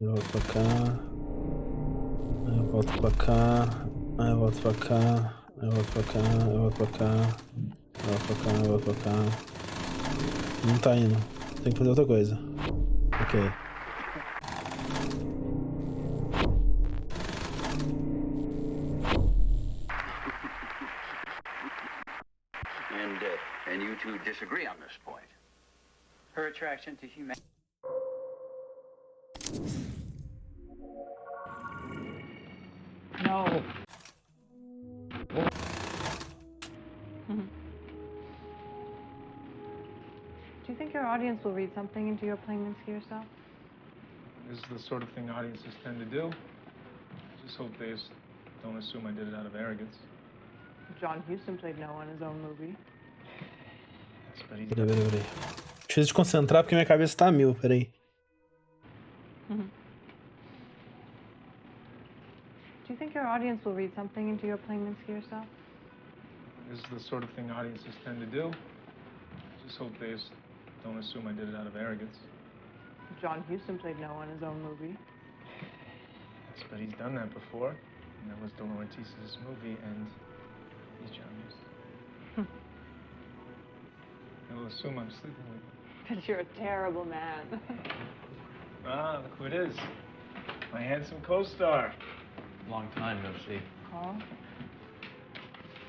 Aí volta pra cá. Aí eu volto pra cá. Aí eu volto pra cá. Aí eu volto pra cá. Aí eu volto pra cá. Aí eu volto pra cá. Aí eu volto pra cá. Não tá indo. Tem que fazer outra coisa. Ok. And you two disagree on this point. Her attraction to humanity. No. Do you think your audience will read something into your playing Minsky yourself? This is the sort of thing audiences tend to do. I just hope they don't assume I did it out of arrogance. John Huston played Noah in his own movie. Yes, but he's Peraí. Preciso de concentrar porque minha cabeça tá a mil, peraí. Do you think your audience will read something into your playing Minsky yourself? This is the sort of thing audiences tend to do. I just hope they don't assume I did it out of arrogance. John Huston played Noah in his own movie. Yes, but he's done that before. And that was De Laurentiis' movie, and he's John Huston. He'll assume I'm sleeping with you. But you're a terrible man. Ah, look who it is. My handsome co-star. Long time no see. Carl?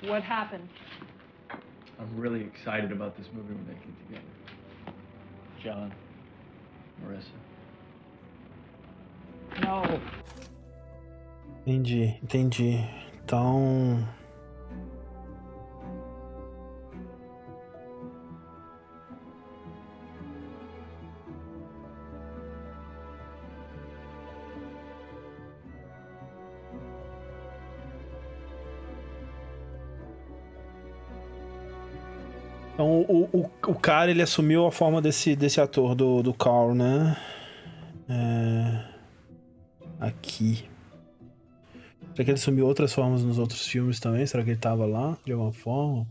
What happened? I'm really excited about this movie we're making together. John, Marissa. No. Entendi. Então... Então, o cara, ele assumiu a forma desse ator, do Carl, né? Aqui. Será que ele assumiu outras formas nos outros filmes também? Será que ele tava lá, de alguma forma?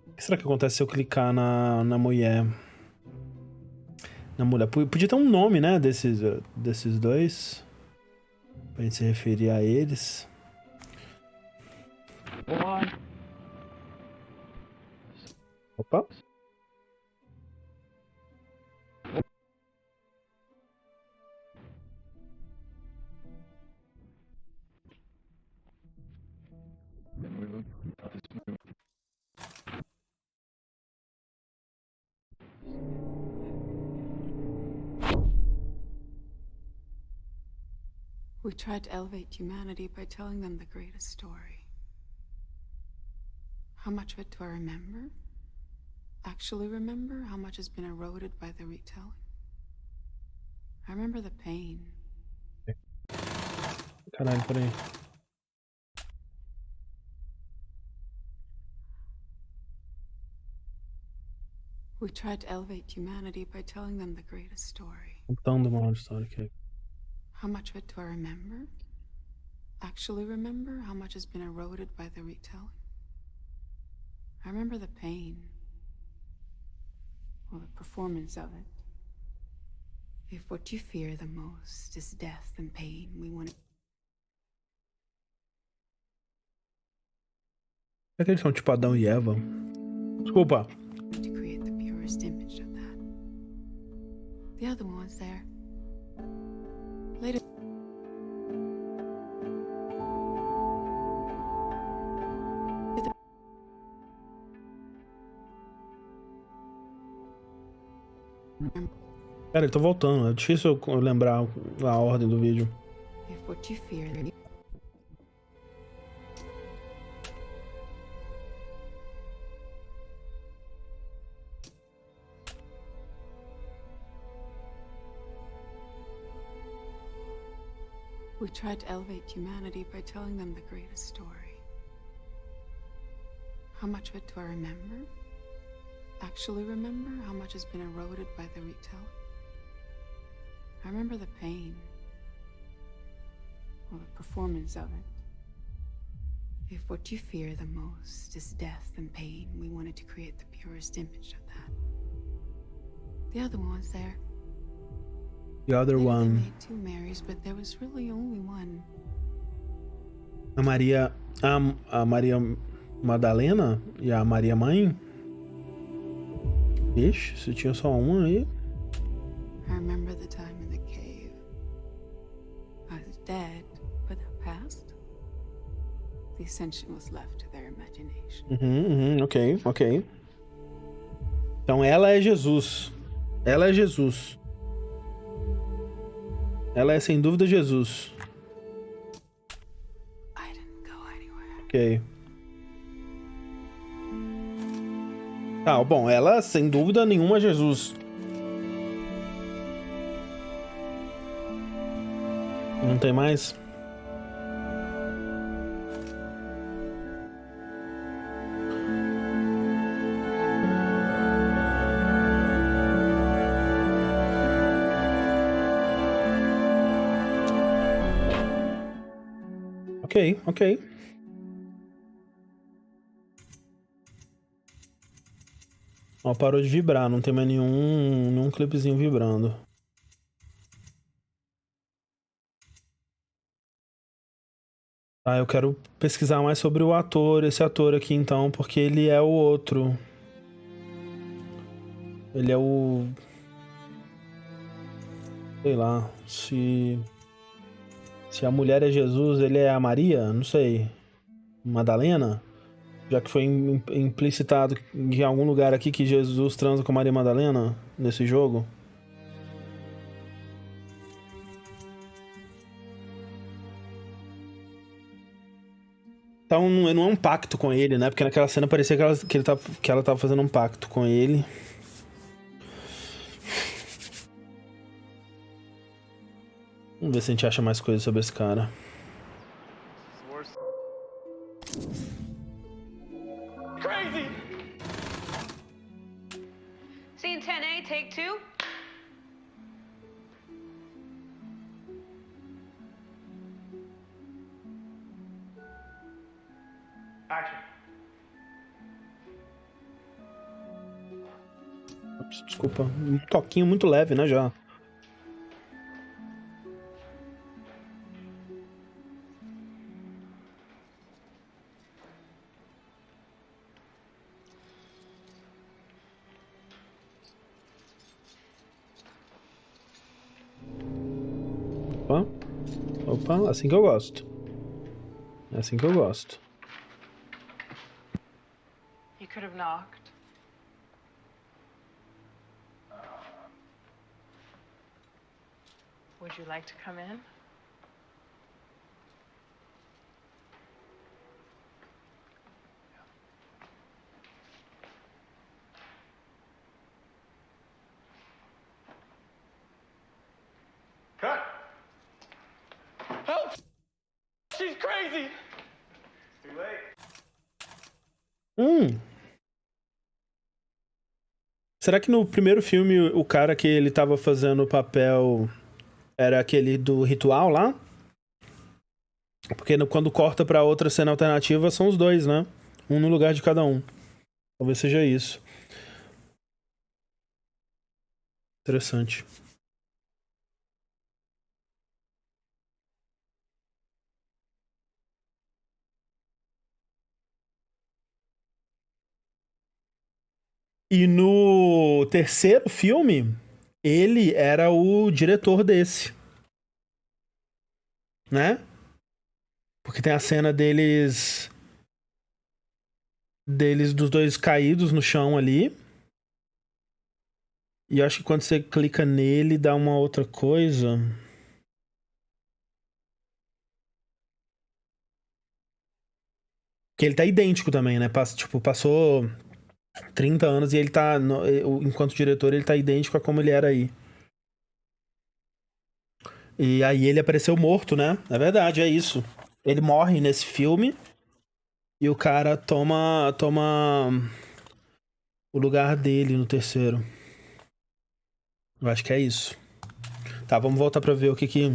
O que será que acontece se eu clicar na mulher? Na mulher. Podia ter um nome, né? Desses dois. Pra gente se referir a eles. Opa. We tried to elevate humanity by telling them the greatest story. How much of it do I remember? Actually remember? How much has been eroded by the retelling? I remember the pain. Caralho, peraí. We tried to elevate humanity by telling them the greatest story. Contando uma história aqui. How much of it do I remember? Actually remember? How much has been eroded by the retelling? I remember the pain. Well, the performance of it. If what you fear the most is death and pain, we want to... É que eles são tipo Adão e Eva? Desculpa. to create the purest image of that. The other one was there. Later. Pera, ele tá voltando. É difícil eu lembrar a ordem do vídeo. If what you fear... We tried to elevate humanity by telling them the greatest story. How much of it do I remember? Actually remember? How much has been eroded by the retelling? I remember the pain. Well, the performance of it. If what you fear the most is death and pain, we wanted to create the purest image of that. The other one was there. The other Later one. They made two Marys, but there was really only one. A Maria Madalena e a Maria Mãe? Ixi, se tinha só uma aí. I remember the time in the cave. I was dead, but that passed. The ascension was left to their imagination. Ok. Então ela é Jesus. Ela é Jesus. Ela é sem dúvida Jesus. Ok. Ah, bom, ela sem dúvida nenhuma é Jesus. Não tem mais? Ok. Ó, parou de vibrar, não tem mais nenhum clipezinho vibrando. Ah, eu quero pesquisar mais sobre o ator, esse ator aqui então, porque ele é o outro. Ele é o... Sei lá, se a mulher é Jesus, ele é a Maria? Não sei. Madalena? Já que foi implicitado em algum lugar aqui que Jesus transa com Maria Madalena nesse jogo. Então não é um pacto com ele, né? Porque naquela cena parecia que ela tava fazendo um pacto com ele. Vamos ver se a gente acha mais coisas sobre esse cara. Crazy! Scene 10A, take 2. Action. Desculpa, um toquinho muito leve, né, já. Opa, assim que eu gosto. É assim que eu gosto. You could have knocked. Would you like to come in? crazy. It's too late. Será que no primeiro filme o cara que ele tava fazendo o papel era aquele do ritual lá? Porque quando corta pra outra cena alternativa são os dois, né? Um no lugar de cada um. Talvez seja isso. Interessante. E no terceiro filme, ele era o diretor desse. Né? Porque tem a cena deles dos dois caídos no chão ali. E eu acho que quando você clica nele, dá uma outra coisa. Que ele tá idêntico também, né? Passou 30 anos e ele tá... Enquanto diretor, ele tá idêntico a como ele era aí. E aí ele apareceu morto, né? É verdade, é isso. Ele morre nesse filme e o cara toma o lugar dele no terceiro. Eu acho que é isso. Tá, vamos voltar pra ver o que que...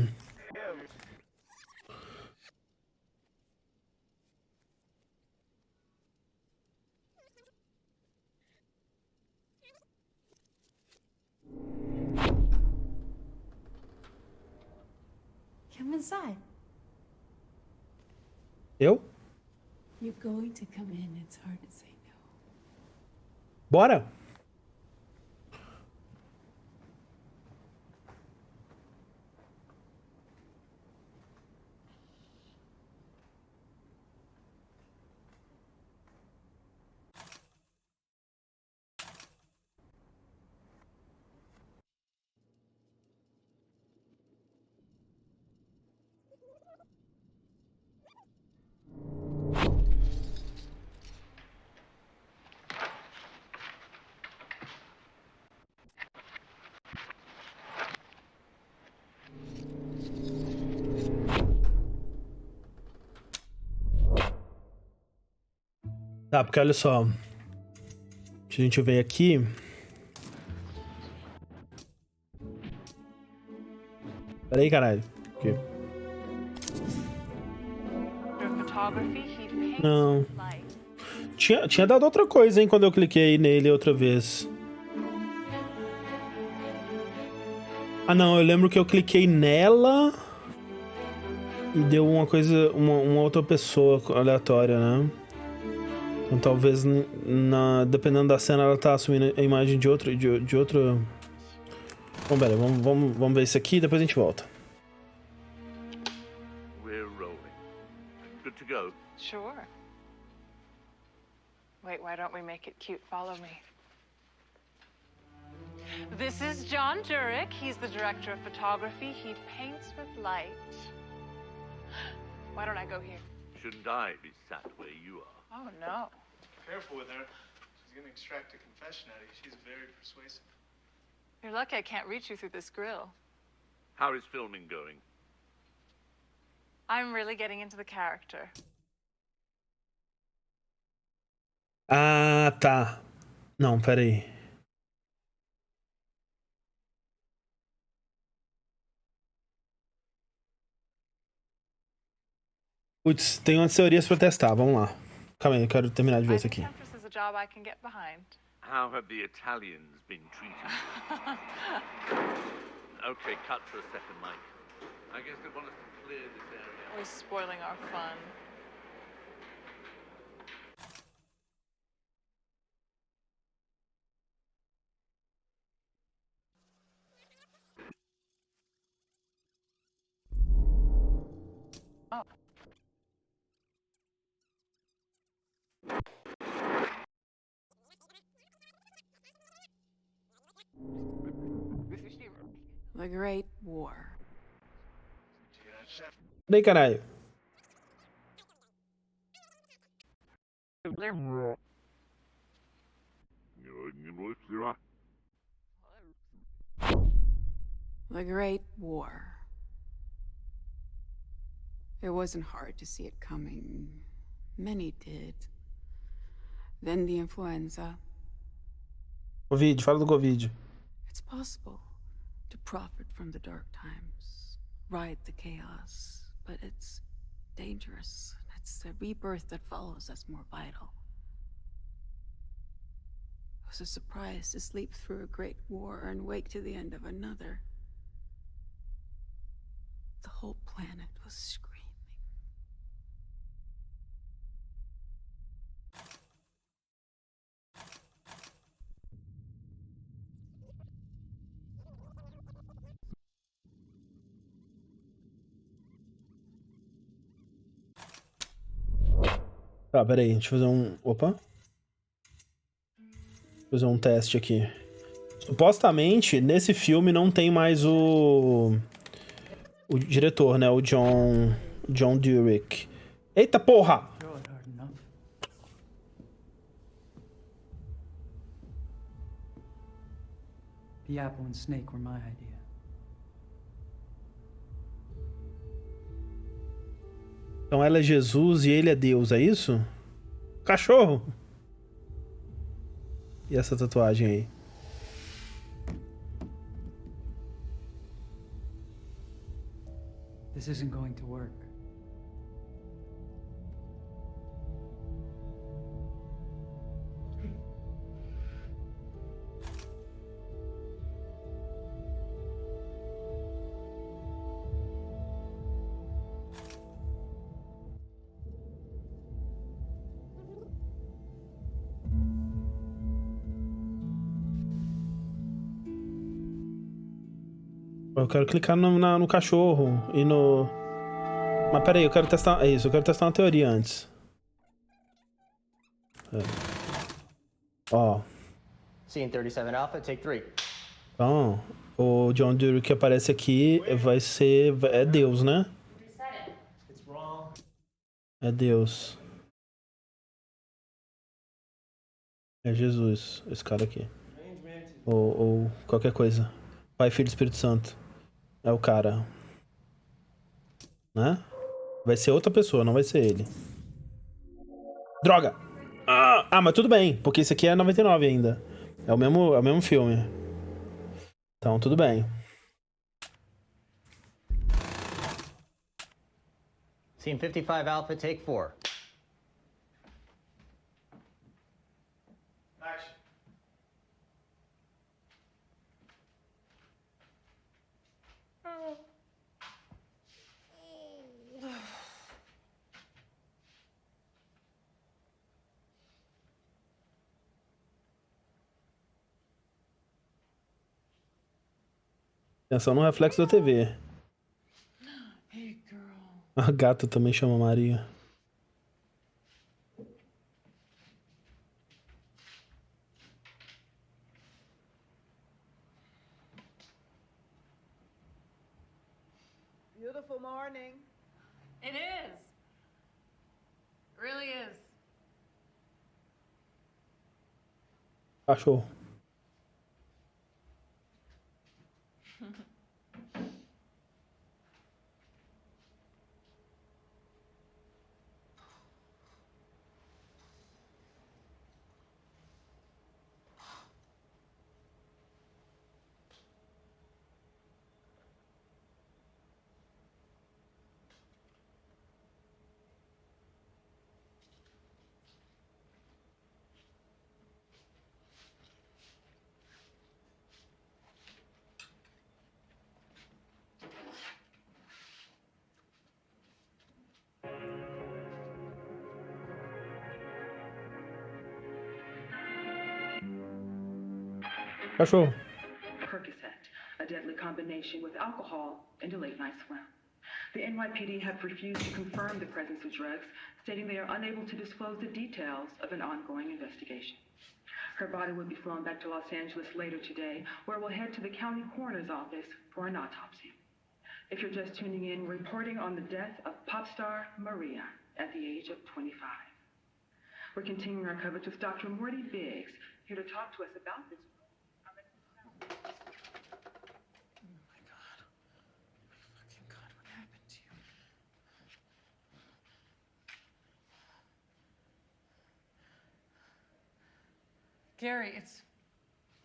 Come inside. Eu? You're going to come in. It's hard to say no. Bora! Tá, porque olha só. Se a gente ver aqui... Peraí, caralho. Aqui. Não. Tinha dado outra coisa, hein, quando eu cliquei nele outra vez. Ah, não, eu lembro que eu cliquei nela e deu uma coisa, uma outra pessoa aleatória, né? Então talvez, dependendo da cena, ela tá assumindo a imagem de outro... Bom, pera, vamos ver isso aqui e depois a gente volta. We're rolling. Good to go. Sure. Wait, why don't we make it cute? Follow me. This is John Jurek. He's the director of photography. He paints with light. Why don't I go here? Shouldn't I be sat where you are? Oh, no. Careful with her. She's gonna extract a confession out of you. She's very persuasive. You're lucky I can't reach you through this grill. How is filming going? I'm really getting into the character. Ah, tá. Não, peraí. Putz, tem umas teorias pra testar, vamos lá. Calma aí, eu quero terminar de ver isso aqui. This is a job I can get behind. How have the Italians been treated? Okay, cut for a second, Mike. I guess they want us to clear this area. We're spoiling our fun. Oh. The Great War. Daí, caralho. The Great War. It wasn't hard to see it coming. Many did. Then the influenza. Covid, fala do Covid. It's possible to profit from the dark times, ride the chaos, but it's dangerous. It's the rebirth that follows that's more vital. It was a surprise to sleep through a great war and wake to the end of another. The whole planet was screaming. Tá, peraí, deixa eu fazer um... Opa. Fazer um teste aqui. Supostamente, nesse filme não tem mais o diretor, né? O John Durick. Eita porra! The apple and snake were my idea. Então ela é Jesus e ele é Deus, é isso? Cachorro! E essa tatuagem aí? This isn't going to work. Eu quero clicar no cachorro e no... Mas peraí, eu quero testar... É isso, eu quero testar uma teoria antes. É. Ó. Scene 37 Alpha, take 3. Então, o John Durick que aparece aqui vai ser... É Deus, né? É Deus. É Jesus, esse cara aqui. Ou qualquer coisa. Pai, Filho e Espírito Santo. É o cara. Né? Vai ser outra pessoa, não vai ser ele. Droga! Ah, mas tudo bem, porque esse aqui é 99 ainda. É o mesmo filme. Então, tudo bem. Scene 55 Alpha, take 4. Action. Atenção no reflexo da TV. A gata também chama Maria. Beautiful morning. It is. It really is. Cachorro. Cachorro. Percocet, a deadly combination with alcohol and a late-night swim. The NYPD have refused to confirm the presence of drugs, stating they are unable to disclose the details of an ongoing investigation. Her body will be flown back to Los Angeles later today, where we'll head to the county coroner's office for an autopsy. If you're just tuning in, we're reporting on the death of pop star Maria at the age of 25. We're continuing our coverage with Dr. Morty Biggs, here to talk to us about this. Gary,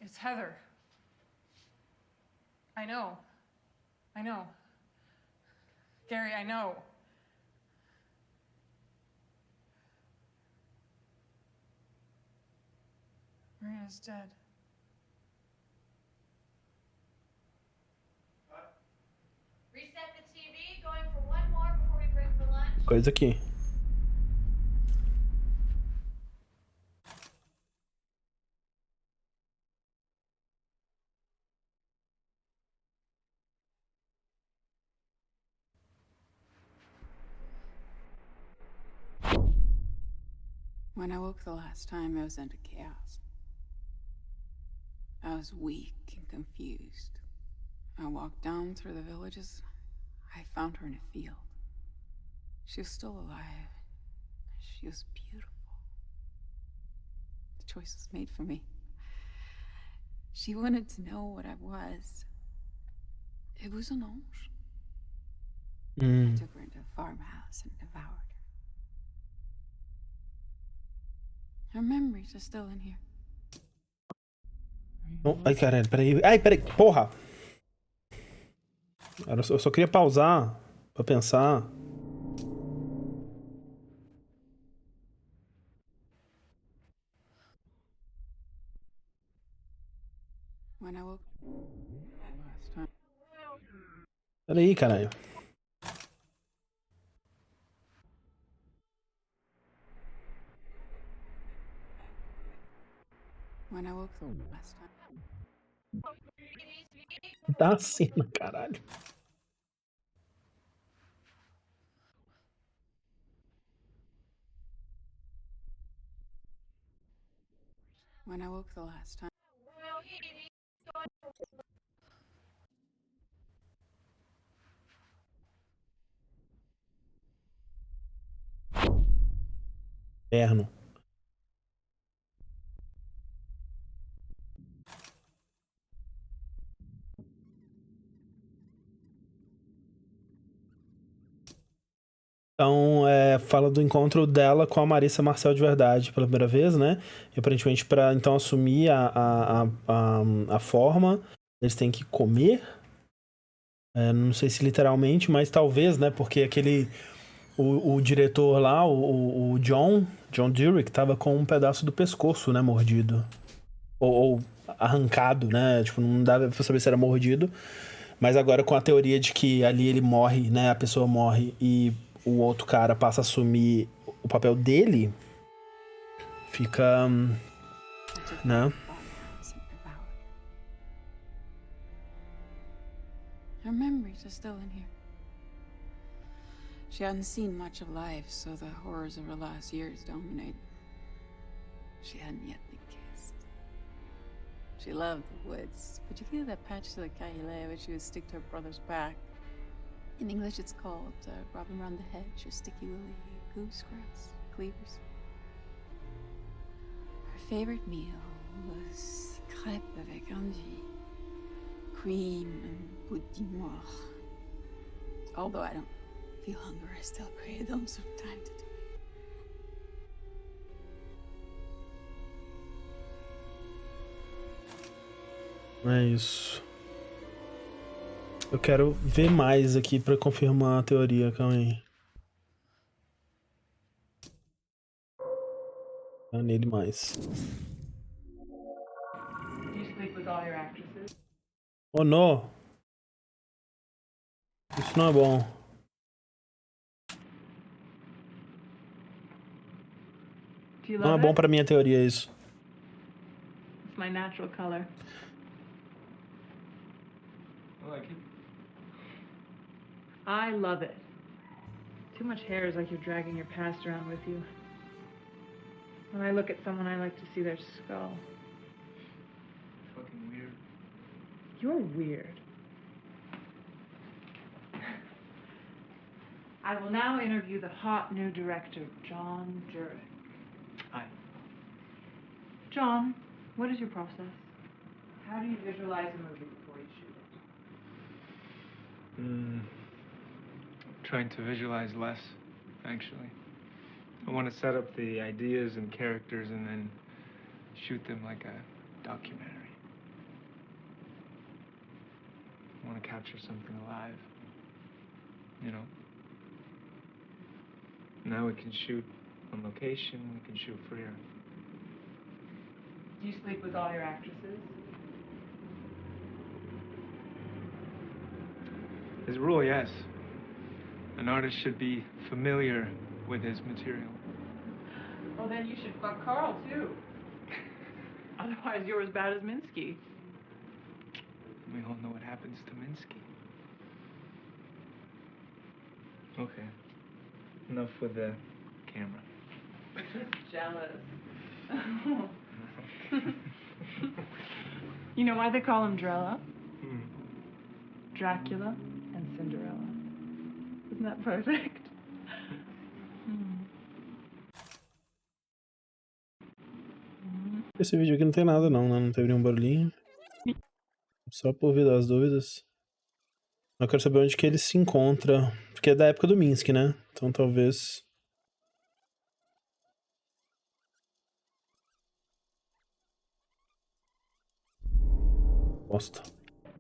it's Heather. I know. Gary, I know. Maria's dead. Reset the TV, going for one more before we break for lunch. Coisa aqui. When I woke the last time, I was into chaos. I was weak and confused. I walked down through the villages. I found her in a field. She was still alive. She was beautiful. The choice was made for me. She wanted to know what I was. It was an ange. I took her into a farmhouse and devoured her. Her memories are still in here. Oh, ai, caralho, peraí. Ai, peraí, porra! Eu só queria pausar pra pensar. When I woke last time. Peraí, caralho. When I woke the last time. Tá assim, caralho. When I woke the last time. Inferno. Então, fala do encontro dela com a Marissa Marcel de verdade pela primeira vez, né? E aparentemente, para então assumir a forma, eles têm que comer. Não sei se literalmente, mas talvez, né? Porque aquele. O diretor lá, o John Durick, tava com um pedaço do pescoço, né? Mordido. Ou arrancado, né? Tipo, não dava pra saber se era mordido. Mas agora com a teoria de que ali ele morre, né? A pessoa morre e o outro cara passa a assumir o papel dele, fica, né? Her memories are still in here. She hadn't seen much of life, so the horrors of her last years dominated. She hadn't yet been kissed. She loved the woods, particularly that patch to the Kaile where she would stick to her brother's back. In English, it's called rubbing around the hedge or sticky willy goosegrass, cleavers. Her favorite meal was crêpes avec Angie, cream and petit noir. Although I don't feel hunger, I still crave them from time to time. É isso. Eu quero ver mais aqui pra confirmar a teoria, calma aí. Tá nele mais. You sleep with all your actresses? Oh, não! Isso não é bom. Do you Não é love bom it? pra minha teoria isso. It's my natural color. I like it. I love it. Too much hair is like you're dragging your past around with you. When I look at someone, I like to see their skull. Fucking weird. You're weird. I will now interview the hot new director, John Jurek. Hi. John, what is your process? How do you visualize a movie before you shoot it? Trying to visualize less, actually. I want to set up the ideas and characters and then shoot them like a documentary. I want to capture something alive, you know? Now we can shoot on location, we can shoot freer. Do you sleep with all your actresses? As a rule, yes. An artist should be familiar with his material. Well, then you should fuck Carl, too. Otherwise, you're as bad as Minsky. We all know what happens to Minsky. Okay. Enough with the camera. Jealous. You know why they call him Drella? Dracula and Cinderella. Isn't that perfect? Esse vídeo aqui não tem nada não, né? Não teve nenhum barulhinho. Só por vir das dúvidas. Eu quero saber onde que ele se encontra. Porque é da época do Minsk, né? Então talvez... Bosta.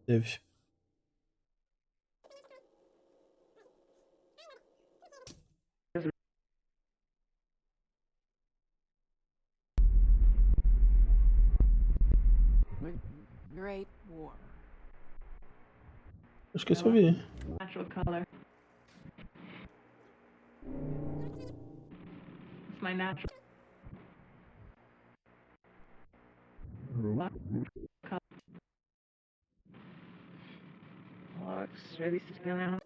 Teve. Great War. Acho que eu só vi. Natural color. It's my natural color. Looks really similar.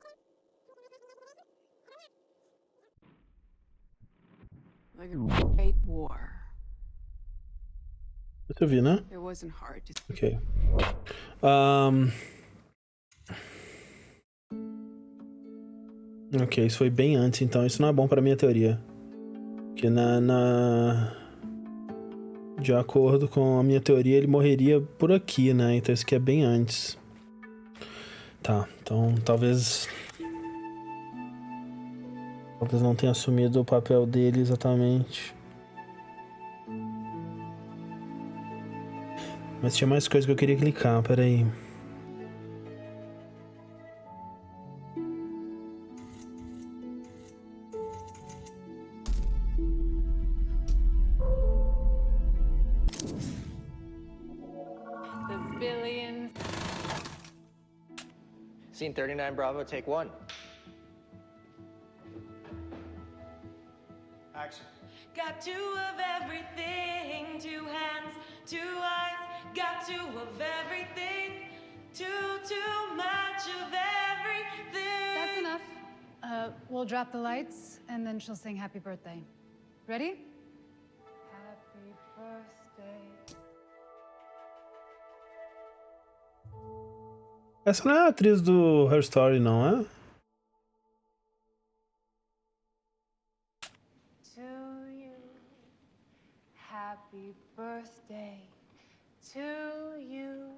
Like a Great War. Esse eu vi, né? It wasn't hard to... Ok. Ok, isso foi bem antes, então isso não é bom pra minha teoria. Porque de acordo com a minha teoria, ele morreria por aqui, né? Então isso aqui é bem antes. Tá, então talvez não tenha assumido o papel dele exatamente. Mas tinha mais coisa que eu queria clicar, peraí. The billions. Scene 39, Bravo, take 1. Action. Got two of everything, 2 hands, 2 eyes. Got two of everything, too much of everything. That's enough. We'll drop the lights, and then she'll sing Happy Birthday. Ready? Happy birthday. Essa não é a atriz do Her Story, não é? To you, happy birthday. To you,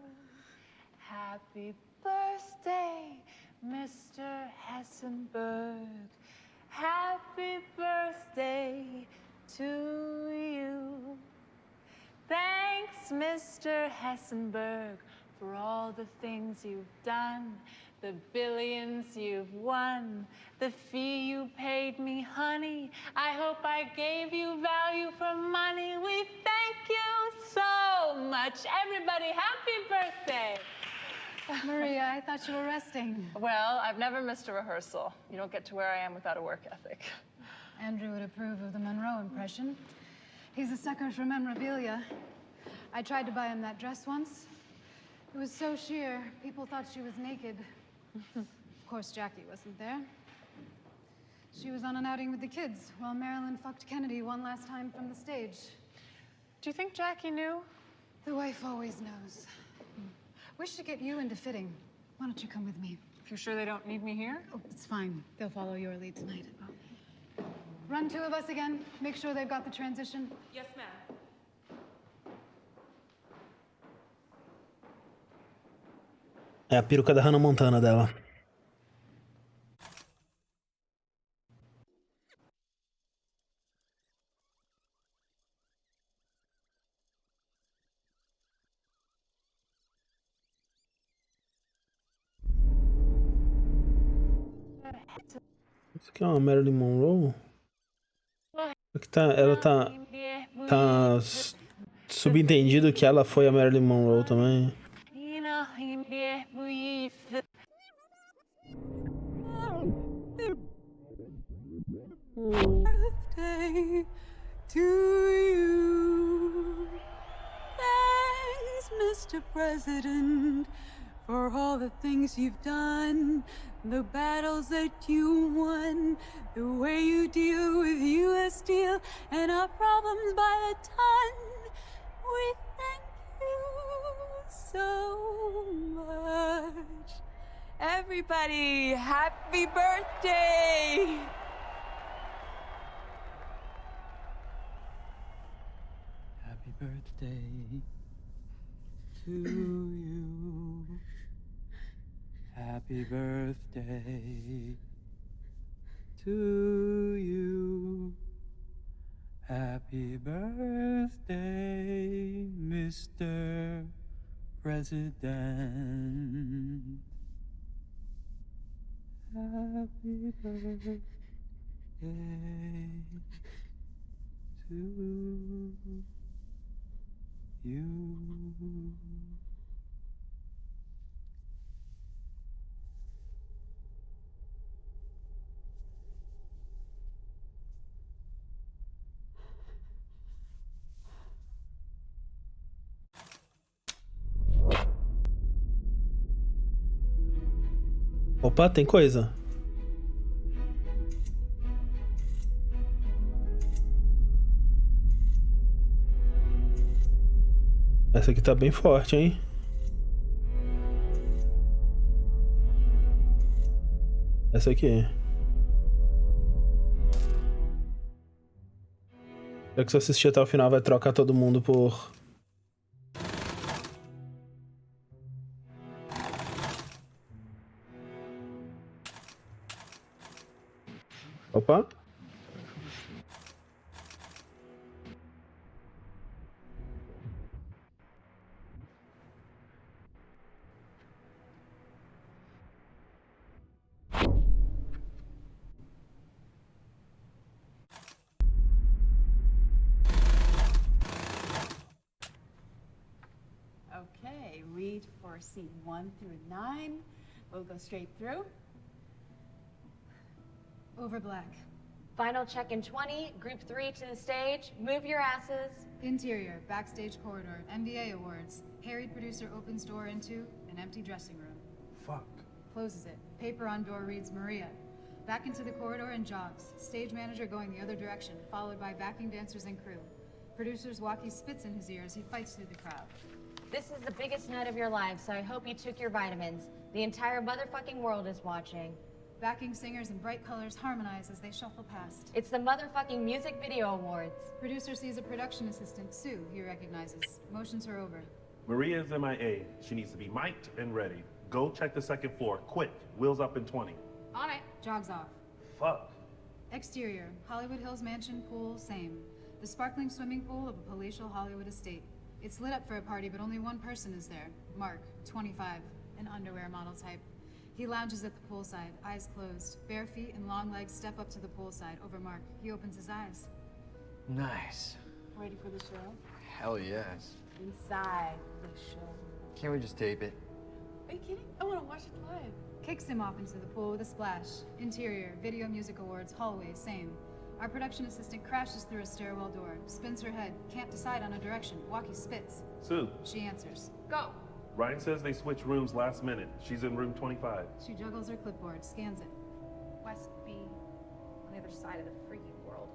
happy birthday, Mr. Hessenberg. Happy birthday to you. Thanks, Mr. Hessenberg, for all the things you've done, the billions you've won, the fee you paid me, honey. I hope I gave you value for money. We thank you so much. Everybody, happy birthday. Maria, I thought you were resting. Well, I've never missed a rehearsal. You don't get to where I am without a work ethic. Andrew would approve of the Monroe impression. He's a sucker for memorabilia. I tried to buy him that dress once. It was so sheer, people thought she was naked. Of course, Jackie wasn't there. She was on an outing with the kids while Marilyn fucked Kennedy one last time from the stage. Do you think Jackie knew? The wife always knows. We should get you into fitting. Why don't you come with me? If you're sure they don't need me here? Oh, it's fine. They'll follow your lead tonight. Run 2 of us again. Make sure they've got the transition. Yes, ma'am. É a peruca da Hannah Montana dela. Isso aqui é uma Marilyn Monroe? Tá subentendido que ela foi a Marilyn Monroe também. Birthday to you. Thanks, Mr. President, for all the things you've done, the battles that you won, the way you deal with U.S. Steel and our problems by the ton. We thank you so much. Everybody, happy birthday! Happy birthday to you. Happy birthday to you. Happy birthday, Mr. President. Happy birthday to you. Opa, tem coisa. Essa aqui tá bem forte, hein? Essa aqui. Já que você assistir até o final, vai trocar todo mundo por... Opa. Okay, read for scene 1 through 9. We'll go straight through. Over black. Final check in 20, group 3 to the stage. Move your asses. Interior, backstage corridor, NBA awards. Harried producer opens door into an empty dressing room. Fuck. Closes it. Paper on door reads Maria. Back into the corridor and jogs. Stage manager going the other direction, followed by backing dancers and crew. Producer's walkie spits in his ear as he fights through the crowd. This is the biggest night of your life, so I hope you took your vitamins. The entire motherfucking world is watching. Backing singers in bright colors harmonize as they shuffle past. It's the motherfucking music video awards. Producer sees a production assistant, Sue, he recognizes. Motions her over. Maria's MIA. She needs to be mic'd and ready. Go check the second floor, quick. Wheels up in 20. On it. Jogs off. Fuck. Exterior, Hollywood Hills mansion, pool, same. The sparkling swimming pool of a palatial Hollywood estate. It's lit up for a party, but only one person is there. Mark, 25, an underwear model type. He lounges at the poolside, eyes closed. Bare feet and long legs step up to the poolside over Mark. He opens his eyes. Nice. Ready for the show? Hell yes. Inside the show. Can't we just tape it? Are you kidding? I want to watch it live. Kicks him off into the pool with a splash. Interior, Video Music Awards, hallway, same. Our production assistant crashes through a stairwell door, spins her head, can't decide on a direction. Walkie spits. Sue. She answers. Go. Ryan says they switched rooms last minute. She's in room 25. She juggles her clipboard, scans it. West B, on the other side of the freaking world.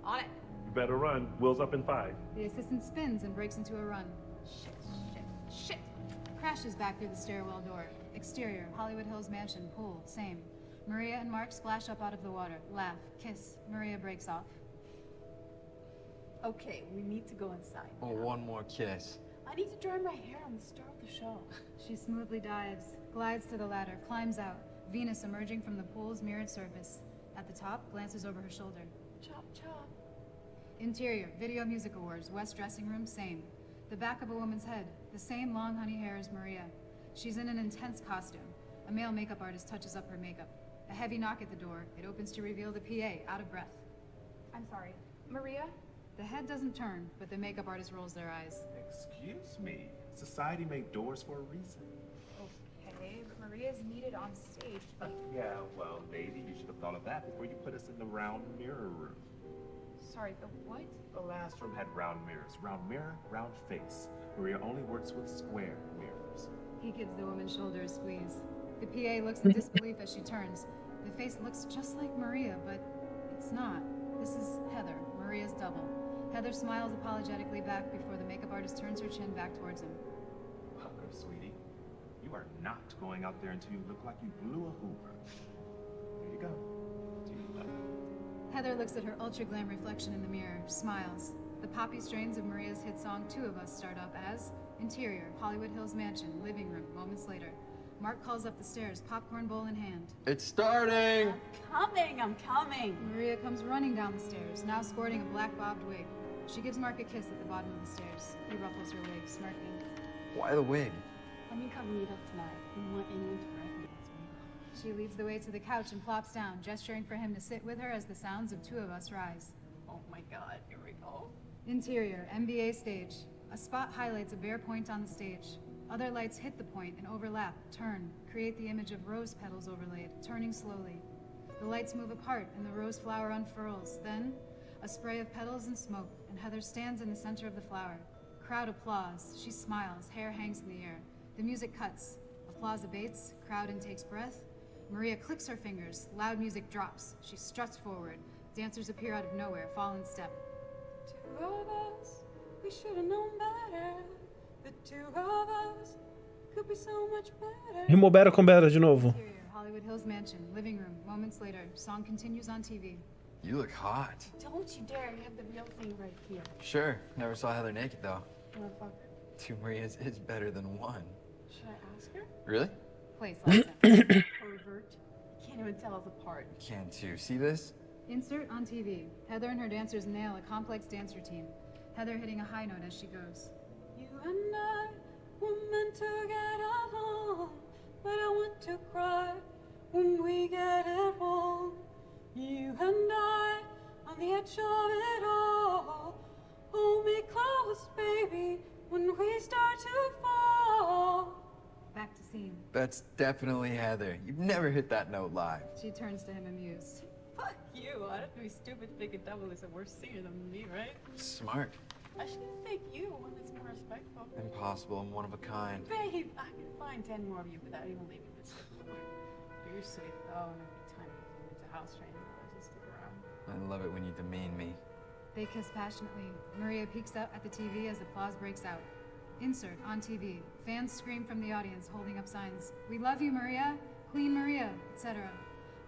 On it. You better run. Wheels up in 5. The assistant spins and breaks into a run. Shit, shit, shit. Crashes back through the stairwell door. Exterior, Hollywood Hills mansion, pool, same. Maria and Mark splash up out of the water, laugh, kiss. Maria breaks off. Okay, we need to go inside. Oh, one more kiss. I need to dry my hair on the start of the show. She smoothly dives, glides to the ladder, climbs out. Venus emerging from the pool's mirrored surface. At the top, glances over her shoulder. Chop, chop. Interior, Video Music Awards, West dressing room, same. The back of a woman's head, the same long honey hair as Maria. She's in an intense costume. A male makeup artist touches up her makeup. A heavy knock at the door. It opens to reveal the PA, out of breath. I'm sorry. Maria? The head doesn't turn, but the makeup artist rolls their eyes. Excuse me. Society made doors for a reason. Okay, but Maria's needed on stage. Yeah, well, lady, you should have thought of that before you put us in the round mirror room. Sorry, the what? The last room had round mirrors. Round mirror, round face. Maria only works with square mirrors. He gives the woman's shoulder a squeeze. The PA looks in disbelief as she turns. The face looks just like Maria, but it's not. This is Heather, Maria's double. Heather smiles apologetically back before the makeup artist turns her chin back towards him. Pucker, sweetie. You are not going out there until you look like you blew a Hoover. There you go. Do you love it? Heather looks at her ultra-glam reflection in the mirror, smiles. The poppy strains of Maria's hit song Two of Us start up as interior, Hollywood Hills mansion, living room, moments later. Mark calls up the stairs, popcorn bowl in hand. It's starting! I'm coming! Maria comes running down the stairs, now sporting a black bobbed wig. She gives Mark a kiss at the bottom of the stairs. He ruffles her wig, smirking. Why the wig? I'm incognito tonight. I don't want anyone to recognize me. She leads the way to the couch and plops down, gesturing for him to sit with her as the sounds of Two of Us rise. Oh my god, here we go. Interior, NBA stage. A spot highlights a bare point on the stage. Other lights hit the point and overlap, turn, create the image of rose petals overlaid, turning slowly. The lights move apart and the rose flower unfurls. Then, a spray of petals and smoke, and Heather stands in the center of the flower. Crowd applause. She smiles, hair hangs in the air. The music cuts. Applause abates, crowd intakes breath. Maria clicks her fingers, loud music drops. She struts forward. Dancers appear out of nowhere, fall in step. Two of us, we should have known better. The two of us could be so much better. Rimobera com Bera de novo. Interior, Hollywood Hills mansion, living room. Moments later, song continues on TV. You look hot. Don't you dare, you have the real thing right here. Sure. Never saw Heather naked, though. You wanna fuck her? Two Marias is better than one. Should I ask her? Really? Place license. Pervert. You can't even tell us apart. Can too. See this? Insert on TV. Heather and her dancers nail a complex dance routine. Heather hitting a high note as she goes. You and I were meant to get along, but I want to cry when we get it wrong. You and I on the edge of it all. Hold me close, baby, when we start to fall. Back to scene. That's definitely Heather. You've never hit that note live. She turns to him amused. Fuck you. I'd have to be stupid to think a double is a worse singer than me, right? Smart. I should pick you, one that's more respectful. Impossible. I'm one of a kind. Babe, I can find 10 more of you without even leaving this floor. You're sweet, though, and every time you go into house training, I just stick around. I love it when you demean me. They kiss passionately. Maria peeks up at the TV as applause breaks out. Insert on TV. Fans scream from the audience, holding up signs. We love you, Maria. Queen Maria, etc.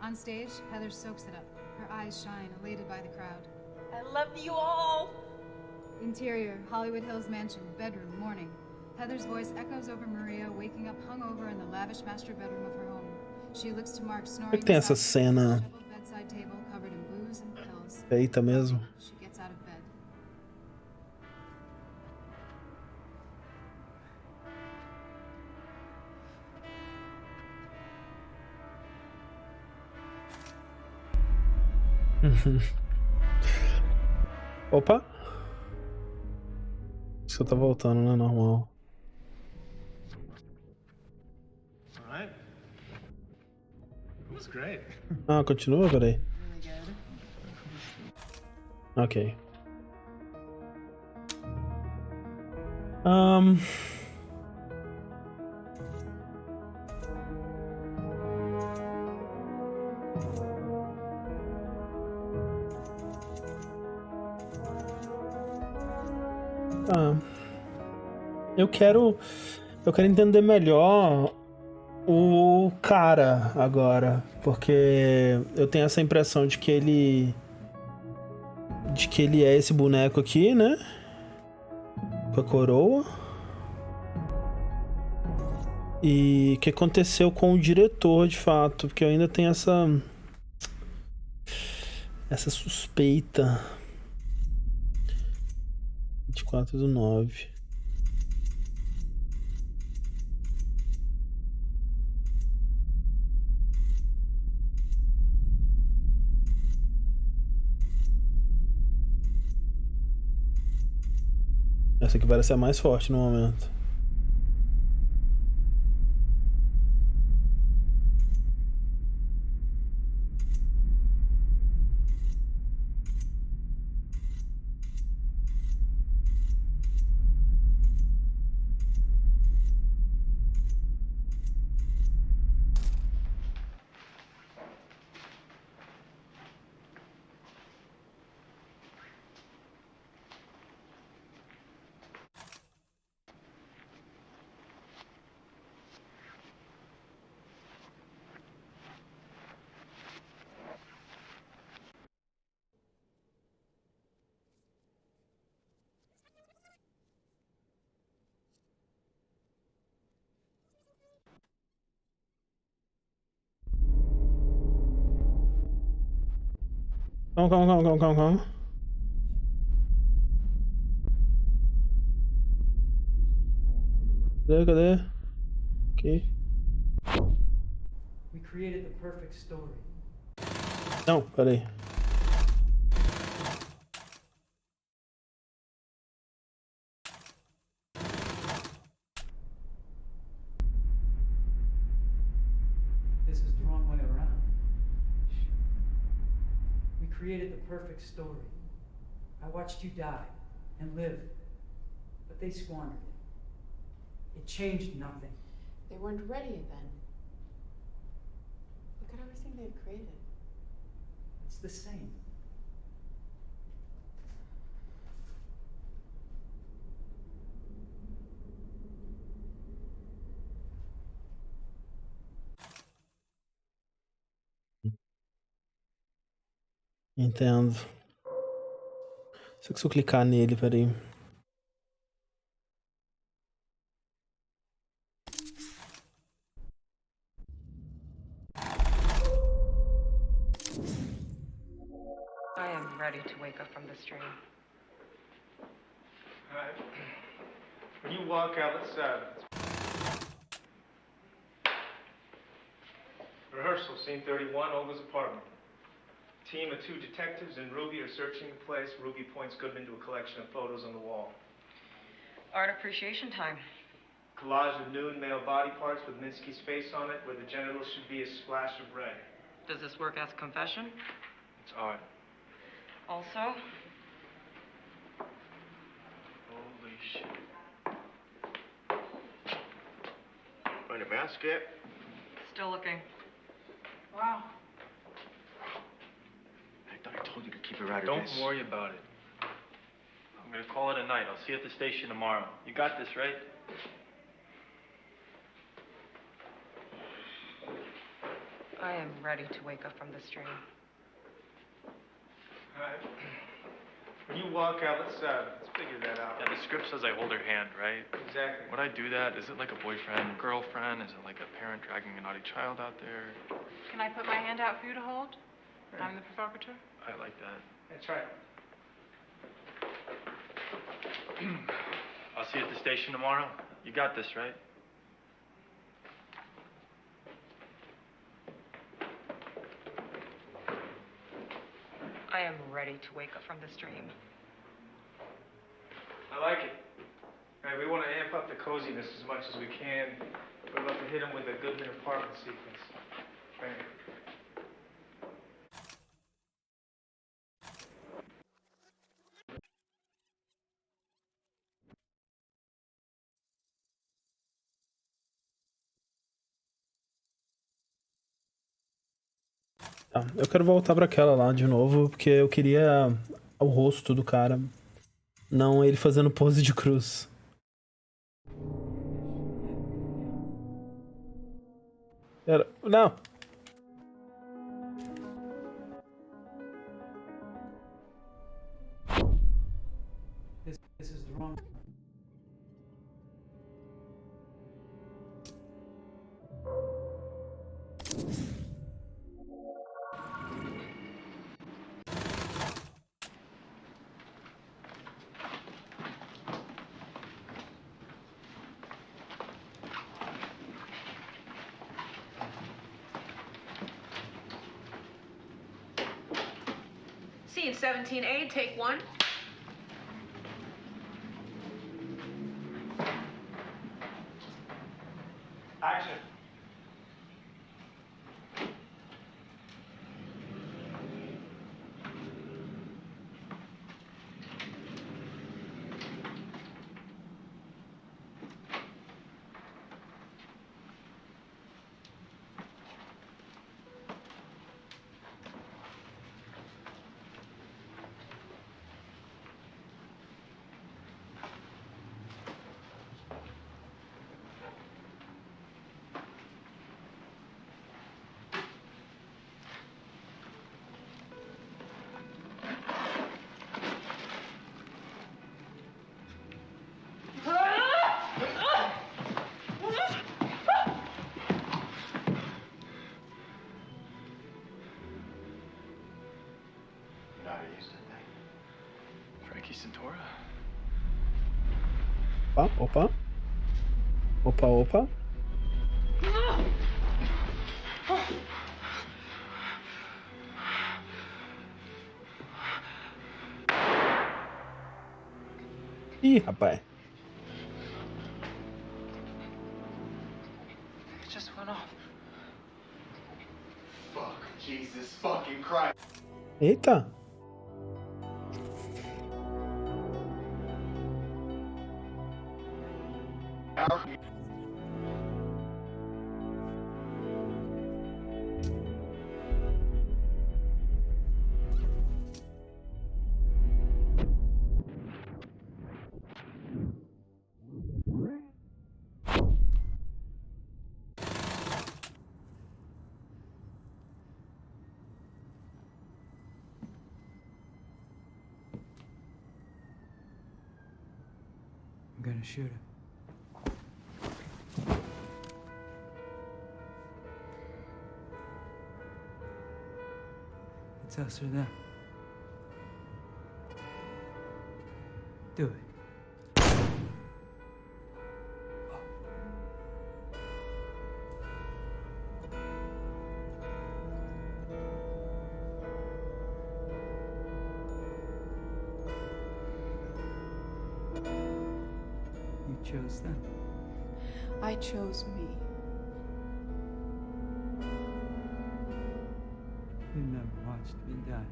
On stage, Heather soaks it up. Her eyes shine, elated by the crowd. I love you all! Interior, Hollywood Hills mansion, bedroom, morning. Heather's voice echoes over Maria, waking up hungover in the lavish master bedroom of her home. She looks to Mark snoring. Por que tem essa cena bedside table covered in booze and pills. feita mesmo? She gets out of bed. Opa! Isso tá voltando, né? Normal. All right. It was great. Ah, continua? Peraí. Ok. Eu quero entender melhor o cara agora, porque eu tenho essa impressão de que ele é esse boneco aqui, né? Com a coroa. E o que aconteceu com o diretor, de fato, porque eu ainda tenho essa suspeita. 24/9. Essa aqui parece a mais forte no momento. Calma. Cadê? Aqui. We created the perfect story. Não, peraí. This is the wrong way around. We created the perfect story. I watched you die and live, but they squandered it. It changed nothing. They weren't ready then. Look at everything they've created. It's the same. Entendo. Só que se eu clicar nele, peraí. I am ready to wake up from this dream. Alright. When you walk out, let's rehearsal, scene 31, Olga's apartment. Team of 2 detectives and Ruby are searching the place. Ruby points Goodman to a collection of photos on the wall. Art appreciation time. Collage of nude male body parts with Minsky's face on it, where the genitals should be a splash of red. Does this work as confession? It's art. Also, Holy shit. Find a mask yet? still looking. Wow. I thought I told you to keep it right of Don't this. worry about it. I'm gonna call it a night. I'll see you at the station tomorrow. You got this, right? I am ready to wake up from this dream. Alright. When you walk out, let's figure that out. Yeah, the script says I hold her hand, right? Exactly. Would I do that? Is it like a boyfriend, girlfriend? Is it like a parent dragging a naughty child out there? Can I put my hand out for you to hold? I'm the provocateur. I like that. That's right. I'll see you at the station tomorrow. You got this, right? I am ready to wake up from this dream. I like it. All right, we want to amp up the coziness as much as we can. We're about to hit him with a Goodman apartment sequence. Right. Tá, eu quero voltar pra aquela lá de novo, porque eu queria o rosto do cara, não ele fazendo pose de cruz. Não! This is the wrong. Scene 17A, take 1. Action. Opa. Opa, opa. Ih, rapaz. It just went off. Fuck, Jesus fucking Christ. Eita. I'm gonna shoot him. It's us or them. Do it. You chose them. I chose me. You never watched me die.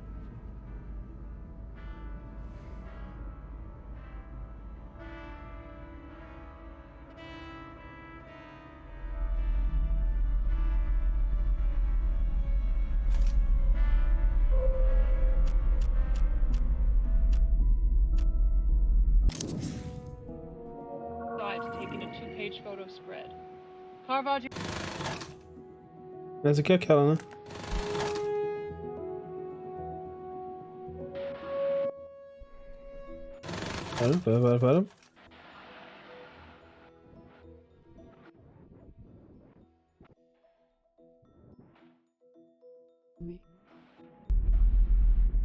Taken a 2-page photo spread. Carvalho. Essa aqui é aquela, né? Para.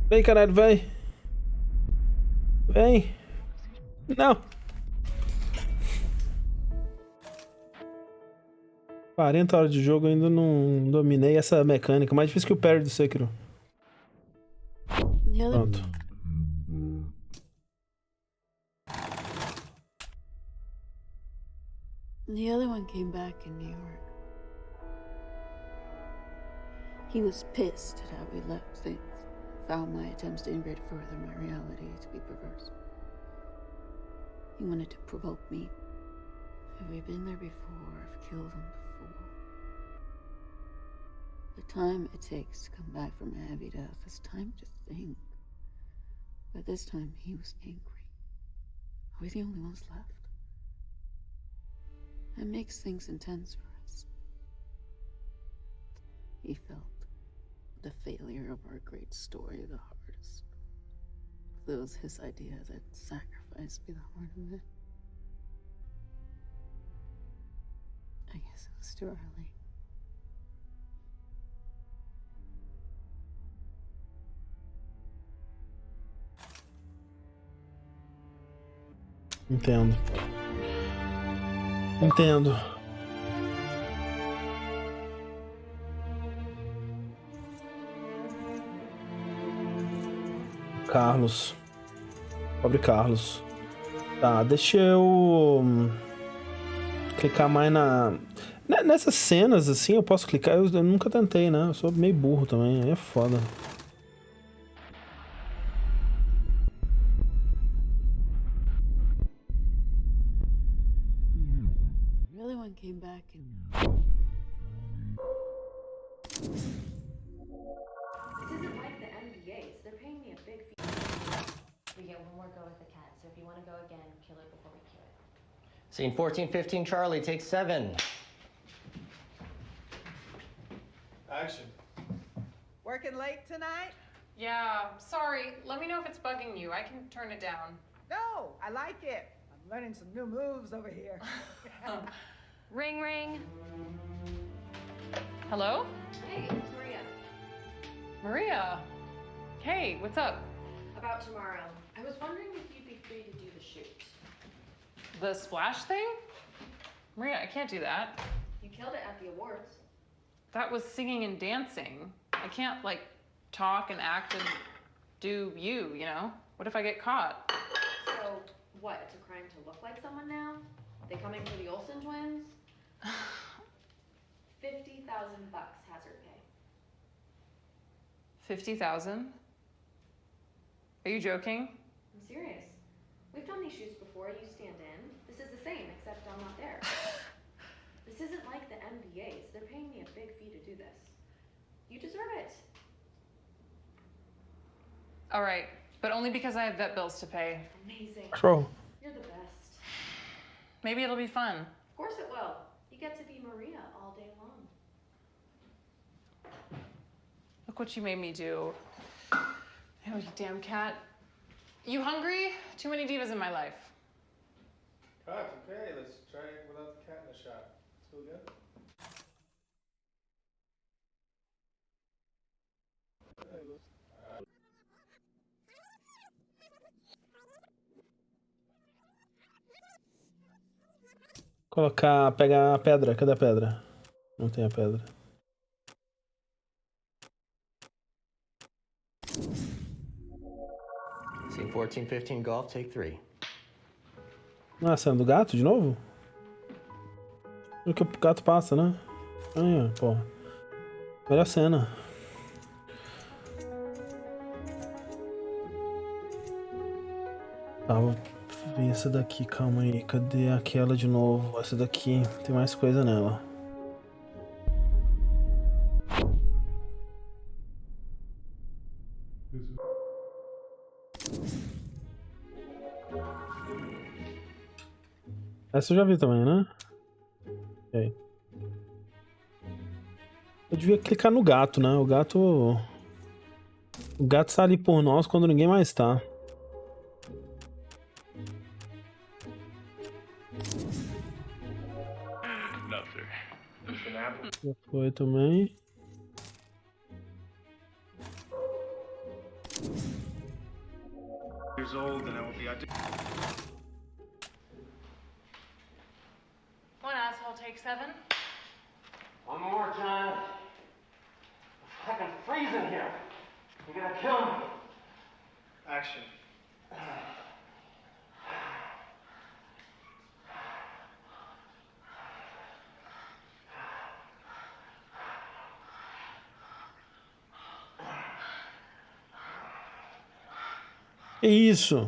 Vem, caralho, vem. Vem. Não. 40 horas de jogo, eu ainda não dominei essa mecânica. Mais difícil que o parry do Sekiro. Pronto. The other one came back in New York. He was pissed at how we left things. Found my attempts to integrate further my reality to be perverse. He wanted to provoke me. Have we been there before? I've killed him before. The time it takes to come back from a heavy death is time to think. But this time he was angry. Are we the only ones left? That makes things intense for us. He felt the failure of our great story the hardest. If it was his idea that sacrifice be the heart of it. I guess it was too early. Entendo. Entendo. Carlos. Pobre Carlos. Tá, deixa eu... clicar mais nessas cenas, assim, eu posso clicar. Eu nunca tentei, né? Eu sou meio burro também, aí é foda. Really one came back and... This isn't like the MBAs. They're paying me a big fee. We get one more go at the cat, so if you want to go again, kill it before we kill it. Scene 1415, Charlie, take 7. Action. Working late tonight? Yeah, sorry. Let me know if it's bugging you. I can turn it down. No, I like it. I'm learning some new moves over here. Ring, ring. Hello? Hey, it's Maria. Maria. Hey, what's up? About tomorrow. I was wondering if you'd be free to do the shoot. The splash thing? Maria, I can't do that. You killed it at the awards. That was singing and dancing. I can't, like, talk and act and do you know? What if I get caught? So, what? It's a crime to look like someone now? They coming for the Olsen twins? $50,000 hazard pay. 50,000? Are you joking? I'm serious. We've done these shoots before. You stand in. This is the same, except I'm not there. This isn't like the MBAs. They're paying me a big fee to do this. You deserve it. All right, but only because I have vet bills to pay. Amazing. Bro. You're the best. Maybe it'll be fun. Of course it will. You get to be Maria all day long. Look what you made me do. Oh, you damn cat. You hungry? Too many divas in my life. Cut, okay, let's try it without the cat in the shot. Still good? Colocar, pegar a pedra. Cadê a pedra? Não tem a pedra. Scene 1415, golf, take 3. Ah, a cena do gato de novo? O que o gato passa, né? Aí, ó, pô. Olha a cena. Tá, vou ver essa daqui, calma aí. Cadê aquela de novo? Essa daqui, tem mais coisa nela. Essa eu já vi também, né? Ok. Eu devia clicar no gato, né? O gato está ali por nós quando ninguém mais tá. No, sir. Just an apple. Já foi também. Years old and I will be auditioning. One asshole take 7. One more, John. I'm fucking freezing here. You're gonna kill me. Action. Que isso?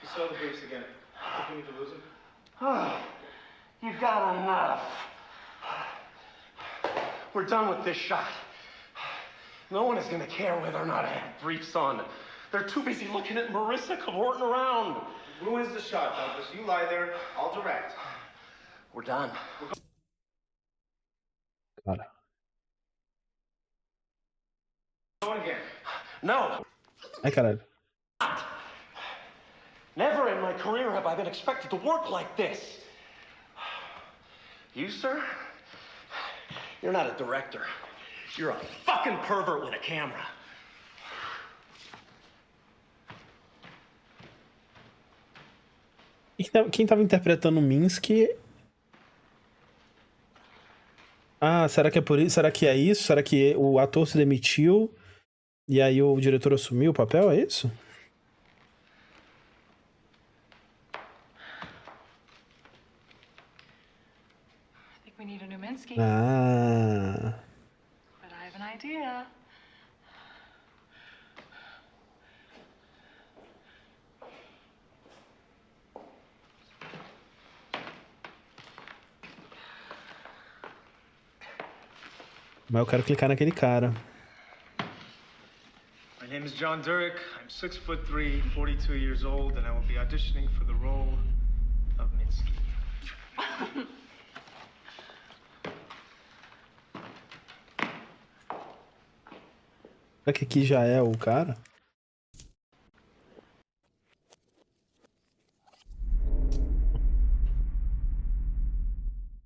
You saw the briefs again. You need to lose him? Oh, you've got enough. We're done with this shot. No one is gonna care whether or not I have briefs on. They're too busy looking at Marissa cavorting around. Ruins the shot, Douglas. You lie there. I'll direct. We're done. Cara. Going again. No. Ai, caralho. Never in my career have I been expected to work like this. You, sir? You're not a director. You're a fucking pervert with a camera. Quem tava interpretando Minsky? Ah, será que é por isso? Será que é isso? Será que o ator se demitiu e aí o diretor assumiu o papel? É isso? I think we need a new Minsky. Ah. But I have an idea. Mas eu quero clicar naquele cara. My name is John Durick. I'm 6'3", 42 years old, and I will be auditioning for the role of Minsky. Será que aqui já é o cara?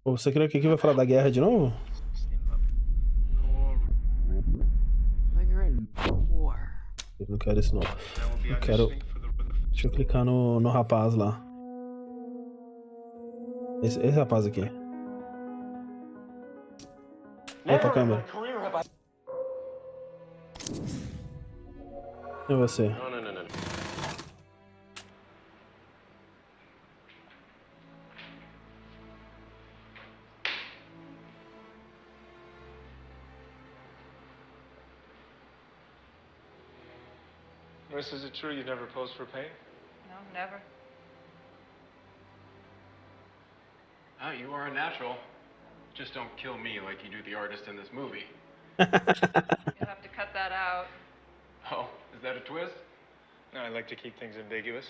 Ou você crê que aqui vai falar da guerra de novo? Eu não quero isso não. Eu quero... Deixa eu clicar no rapaz lá. Esse rapaz aqui. Opa, câmera. É você. No. Marissa, is it true you never posed for pain? No, never. Oh, you are a natural. Just don't kill me like you do the artist in this movie. You'll have to cut that out. Oh, is that a twist? No, I like to keep things ambiguous.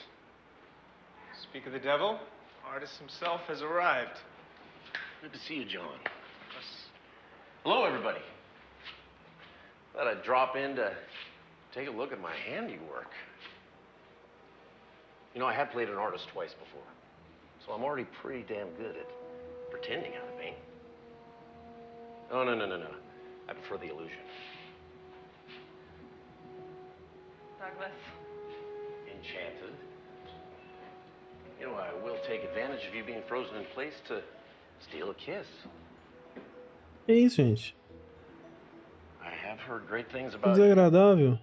Speak of the devil, artist himself has arrived. Good to see you, John. Hello, everybody. Thought I'd drop in to take a look at my handiwork. You know, I have played an artist twice before, so I'm already pretty damn good at pretending how to paint. Oh, no. I prefer the illusion. Douglas. Enchanted. You know, I will take advantage of you being frozen in place to steal a kiss. Que isso, gente? I have heard great things about you. Desagradável.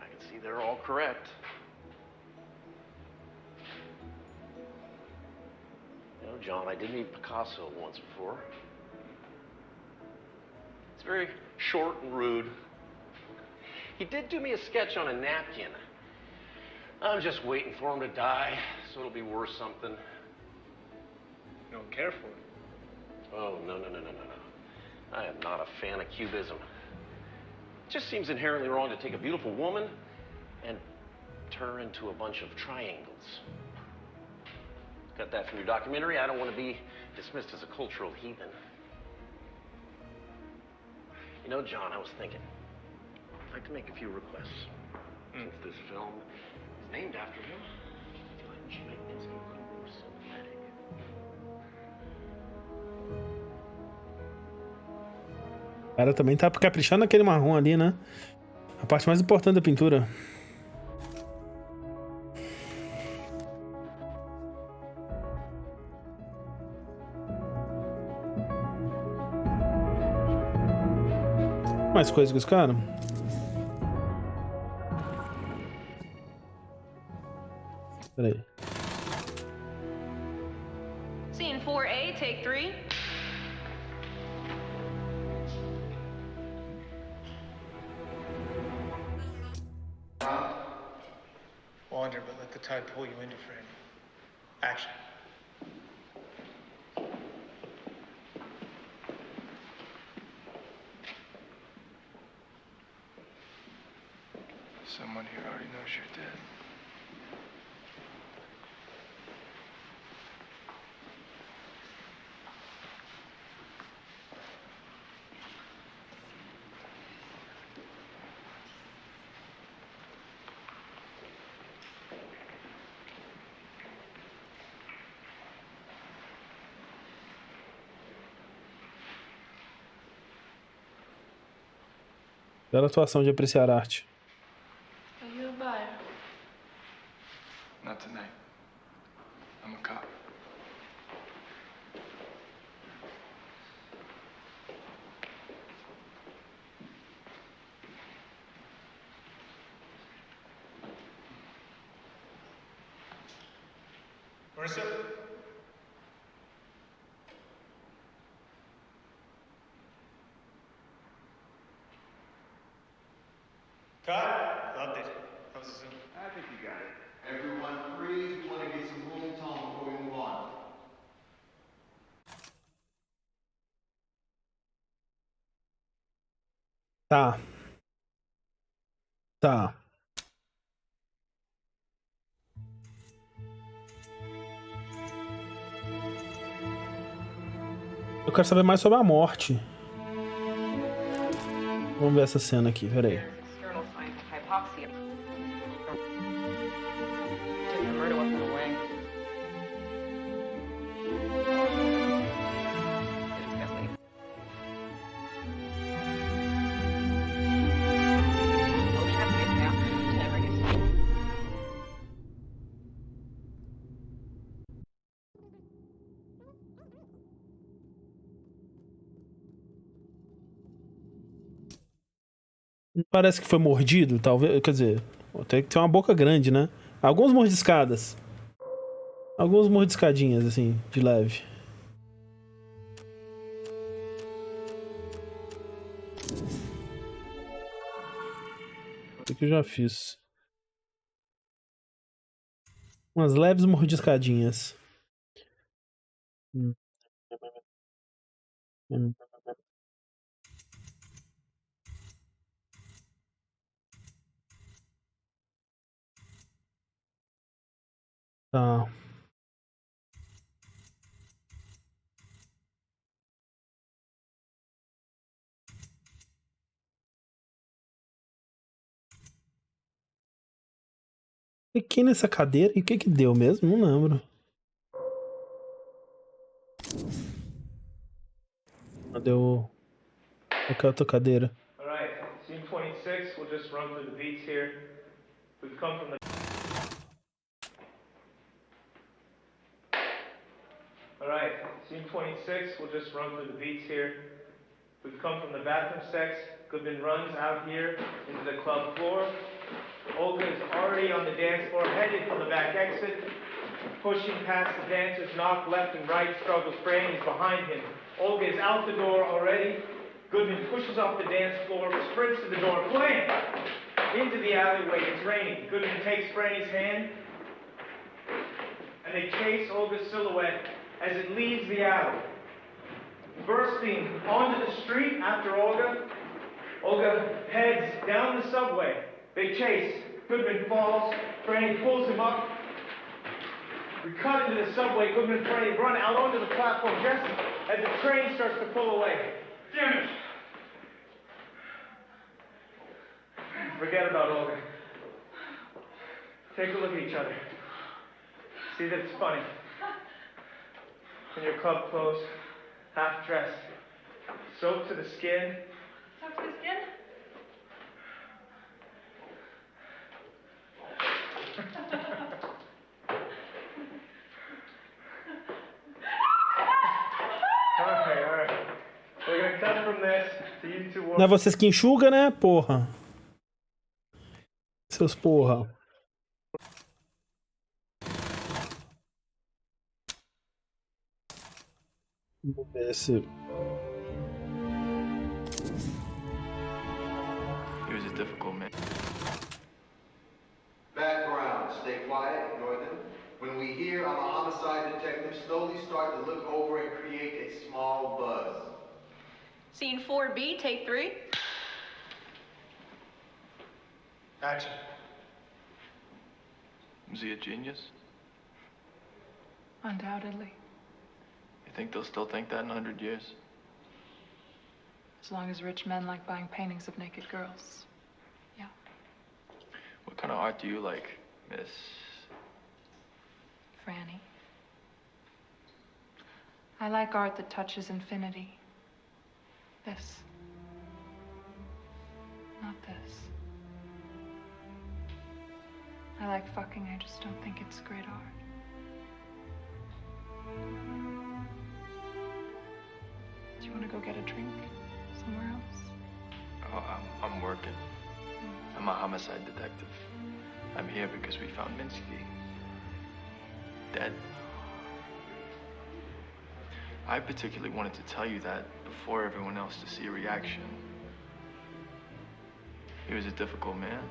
I can see they're all correct. You know, John, I did meet Picasso once before. It's very short and rude. He did do me a sketch on a napkin. I'm just waiting for him to die, so it'll be worth something. You don't care for it? Oh, no. I am not a fan of cubism. It just seems inherently wrong to take a beautiful woman and turn her into a bunch of triangles. Got that from your documentary. I don't want to be dismissed as a cultural heathen. You know, John, I was thinking, I'd like to make a few requests. Since this film is named after him, I feel like we should make this a little more cinematic. O cara também tá caprichando naquele marrom ali, né? A parte mais importante da pintura. Mais coisa com esse cara? Peraí. Scene 4A, take 3. Wander, but let the tide pull you into frame. Action. Someone here already knows you're dead. Bela atuação de apreciar a arte. Are you a buyer? Not tonight. I'm a cop. Marissa? Cut. Loved it. How was the Zoom? I think you got it. Everyone freeze. We want to get some room tone before we move on. Tá. Tá. Eu quero saber mais sobre a morte. Vamos ver essa cena aqui, peraí. External signs of hypoxia. Took the murder weapon away. Parece que foi mordido, talvez. Quer dizer, tem que ter uma boca grande, né? Alguns mordiscadas. Algumas mordiscadinhas, assim, de leve. Isso aqui eu já fiz. Umas leves mordiscadinhas. Tá. Fiquei nessa cadeira e o que que deu mesmo? Não lembro. Deu. Qualquer outra cadeira. All right, scene 26. We'll just run through the beats here. We've come from the. All right, scene 26. We'll just run through the beats here. We've come from the bathroom sex. Goodman runs out here into the club floor. Olga is already on the dance floor, headed for the back exit. Pushing past the dancers, knock left and right, struggles. Franny is behind him. Olga is out the door already. Goodman pushes off the dance floor, sprints to the door, blam! Into the alleyway. It's raining. Goodman takes Franny's hand, and they chase Olga's silhouette as it leaves the alley. Bursting onto the street after Olga, Olga heads down the subway. They chase. Goodman falls. Franny pulls him up. We cut into the subway. Goodman and Franny run out onto the platform just as the train starts to pull away. Damn it! Forget about Olga. Take a look at each other. See that it's funny. In your club clothes, half dressed, soaked to the skin. Soaked to the skin? All right. We're gonna cut from this to you two. Não é vocês que enxuga, né, porra? Seus porra. Vamos ver se... He was a difficult man. Background, stay quiet, ignore them. When we hear I'm a homicide detective, slowly start to look over and create a small buzz. Scene 4B, take 3. Action. Was he a genius? Undoubtedly. You think they'll still think that in 100 years? As long as rich men like buying paintings of naked girls. Yeah. What kind of art do you like, Miss? Franny. I like art that touches infinity. This. Not this. I like fucking, I just don't think it's great art. Do you want to go get a drink somewhere else? Oh, I'm working. I'm a homicide detective. I'm here because we found Minsky. Dead. I particularly wanted to tell you that before everyone else to see a reaction. He was a difficult man.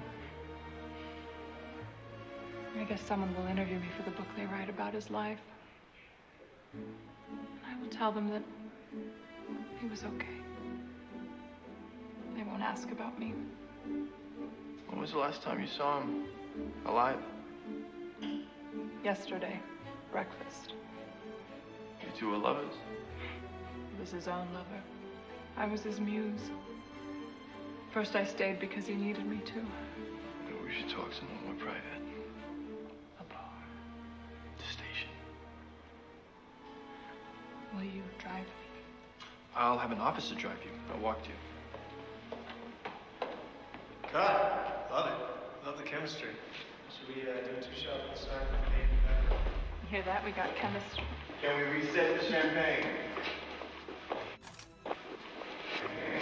I guess someone will interview me for the book they write about his life. I will tell them that he was okay. They won't ask about me. When was the last time you saw him alive? Yesterday, breakfast. You two were lovers? He was his own lover. I was his muse. First I stayed because he needed me to. Maybe we should talk somewhere more private. A bar. The station. Will you drive me? I'll have an officer drive you. I'll walk you. Cut. Love it. Love the chemistry. Should we do a two-shot with the sign? You hear that? We got chemistry. Can we reset the champagne?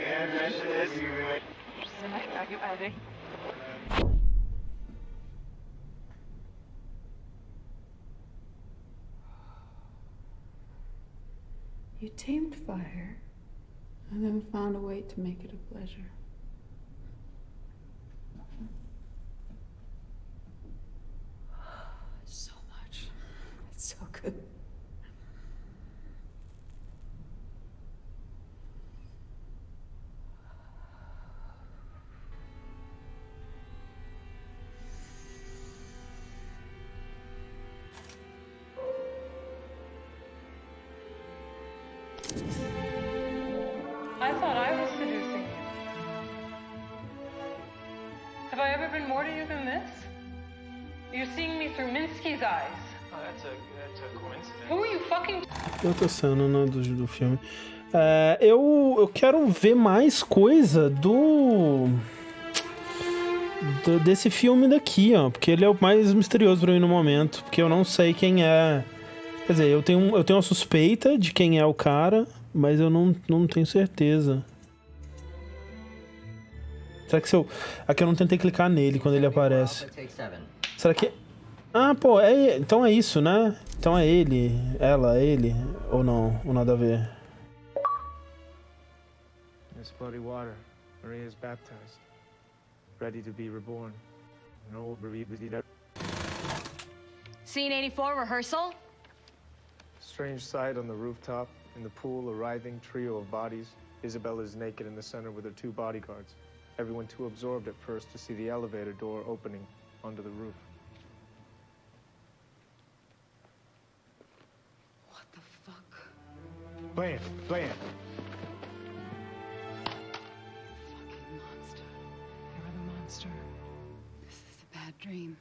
And mention this. You tamed fire and then found a way to make it a pleasure. So much. It's so good. I thought I was seducing you. Have I ever been more to you than this? You're seeing me through Minsky's eyes. Oh, that's a coincidence. Who are you fucking... Outra cena, né, do filme. Eu quero ver mais coisa desse filme daqui, ó. Porque ele é o mais misterioso pra mim no momento. Porque eu não sei quem é. Quer dizer, eu tenho uma suspeita de quem é o cara, mas eu não tenho certeza. Será que se eu... Aqui eu não tentei clicar nele quando ele aparece. Será que... Ah, pô, então é isso, né? Então é ele, ela, ele, ou não? Ou nada a ver? This bloody water. Maria is baptized. Ready to be reborn. Scene 84 rehearsal? Strange sight on the rooftop. In the pool, a writhing trio of bodies. Isabella is naked in the center with her two bodyguards. Everyone too absorbed at first to see the elevator door opening onto the roof. What the fuck? Blam! Blam! Fucking monster. You're the monster. This is a bad dream.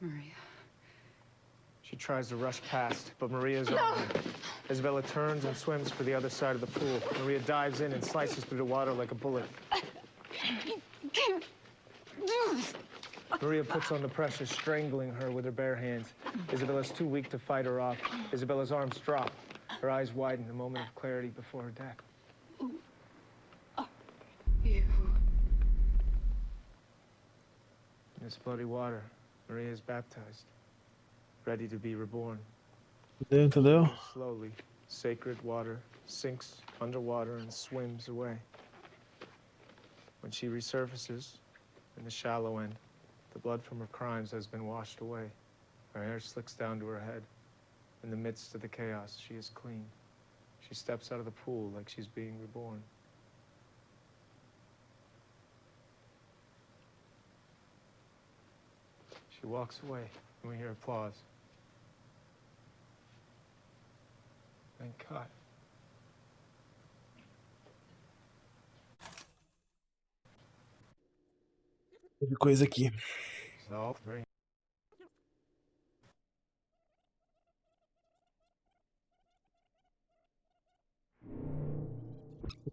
Maria. She tries to rush past, but Maria's on her. Isabella turns and swims for the other side of the pool. Maria dives in and slices through the water like a bullet. Maria puts on the pressure, strangling her with her bare hands. Isabella's too weak to fight her off. Isabella's arms drop. Her eyes widen, a moment of clarity before her death. You. In this bloody water, Maria is baptized. Ready to be reborn. Entendeu? Slowly, sacred water sinks underwater and swims away. When she resurfaces in the shallow end, the blood from her crimes has been washed away. Her hair slicks down to her head. In the midst of the chaos, she is clean. She steps out of the pool like she's being reborn. She walks away, and we hear applause. Then cut. Teve coisa aqui. So, very...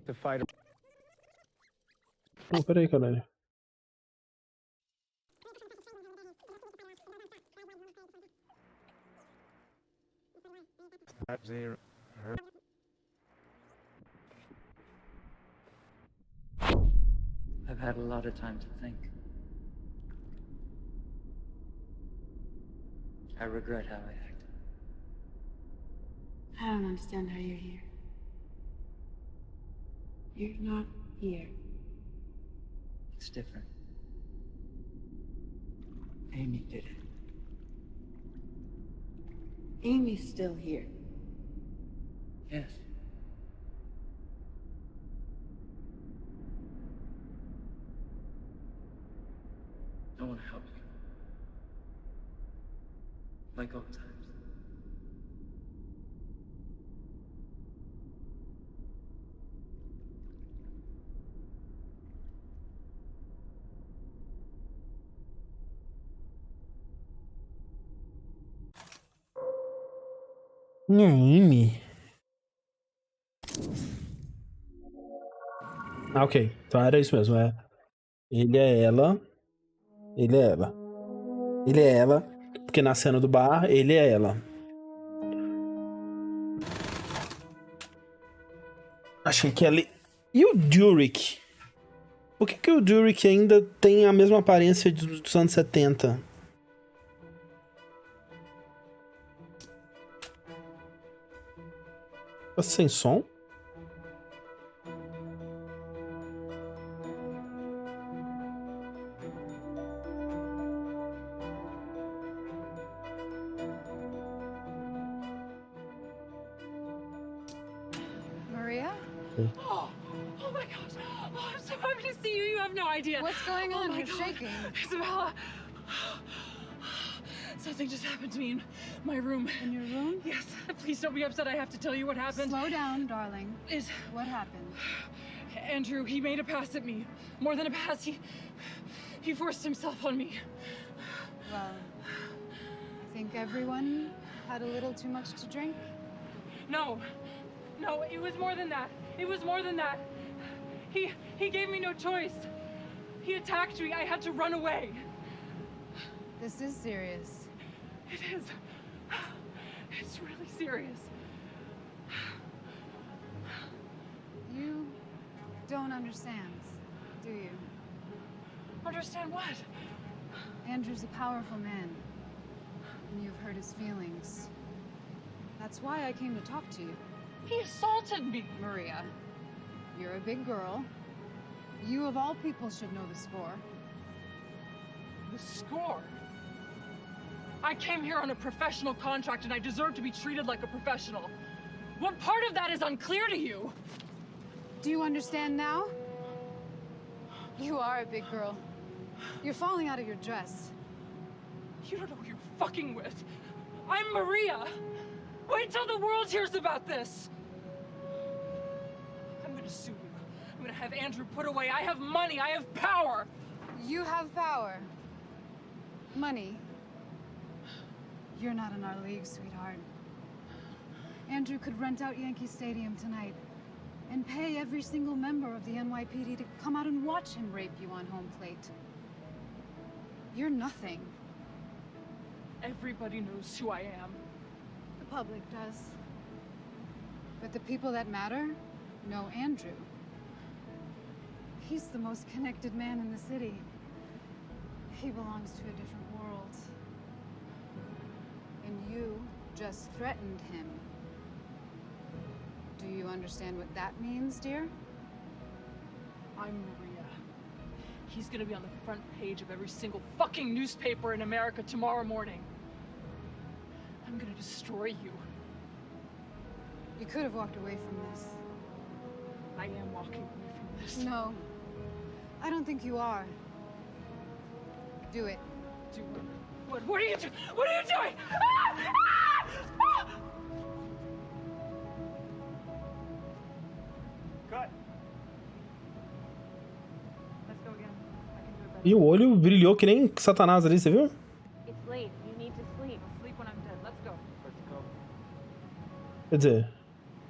The fighter. Não, peraí, caralho. I've had a lot of time to think. I regret how I acted. I don't understand how you're here. You're not here. It's different. Amy did it. Amy's still here. Yes. I want to help you. Like old times. Amy. Ah, ok. Então era isso mesmo, é. Ele é ela. Ele é ela. Ele é ela. Porque na cena do bar, ele é ela. Achei que ali. E o Durik? Por que o Durik ainda tem a mesma aparência dos anos 70? Tá sem som? Maria? Oh my gosh. Oh, I'm so happy to see you. You have no idea. What's going on? Oh my You're God. shaking. Isabella. Something just happened to me in my room. In your room? Yes. Please don't be upset. I have to tell you what happened. Slow down, darling. What happened? Andrew, he made a pass at me. More than a pass, he forced himself on me. Well, I think everyone had a little too much to drink. No, it was more than that. It was more than that. He gave me no choice. He attacked me. I had to run away. This is serious. It is. It's really serious. You don't understand, do you? Understand what? Andrew's a powerful man, and you've hurt his feelings. That's why I came to talk to you. He assaulted me. Maria, you're a big girl. You, of all people, should know the score. The score? I came here on a professional contract and I deserve to be treated like a professional. What part of that is unclear to you? Do you understand now? You are a big girl. You're falling out of your dress. You don't know who you're fucking with. I'm Maria. Wait till the world hears about this. I'm gonna sue you. I'm gonna have Andrew put away. I have money. I have power. You have power. Money. You're not in our league, sweetheart. Andrew could rent out Yankee Stadium tonight and pay every single member of the NYPD to come out and watch him rape you on home plate. You're nothing. Everybody knows who I am. The public does. But the people that matter know Andrew. He's the most connected man in the city. He belongs to a different world. And you just threatened him. Do you understand what that means, dear? I'm Maria. He's gonna be on the front page of every single fucking newspaper in America tomorrow morning. I'm gonna destroy you. You could have walked away from this. I am walking away from this. No. I don't think you are. Do it. Do what? What are you doing? What are you doing? Ah! Ah! Ah! Cut. Let's go again. I can do it better. E o olho brilhou que nem Satanás ali, você viu? It's late. You need to sleep. I'll sleep when I'm dead. Let's go. Let's go. Quer dizer,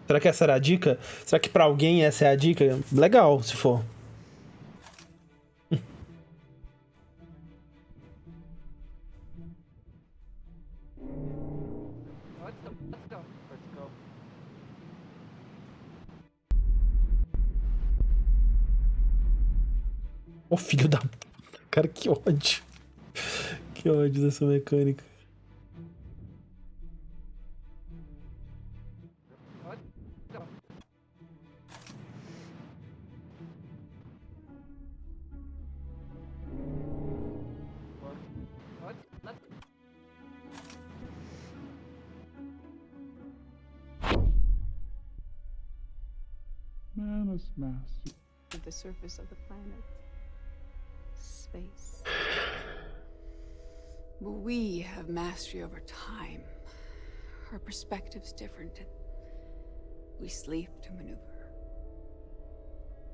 será que essa era a dica? Será que pra alguém essa é a dica? Legal, se for. Let's go. Let's go. Let's go. Ô filho da puta. Cara, que ódio. Que ódio dessa mecânica. has mastery of the surface of the planet. Space. But we have mastery over time. Our perspective's different, and we sleep to maneuver.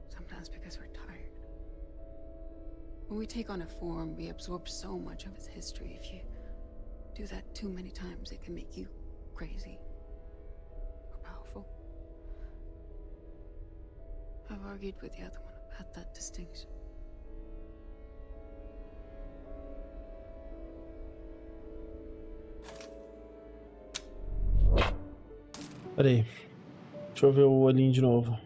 Sometimes because we're tired. When we take on a form, we absorb so much of its history. If you do that too many times, it can make you crazy or powerful. I've argued with the other one about that distinction. Peraí. Deixa eu ver o olhinho de novo.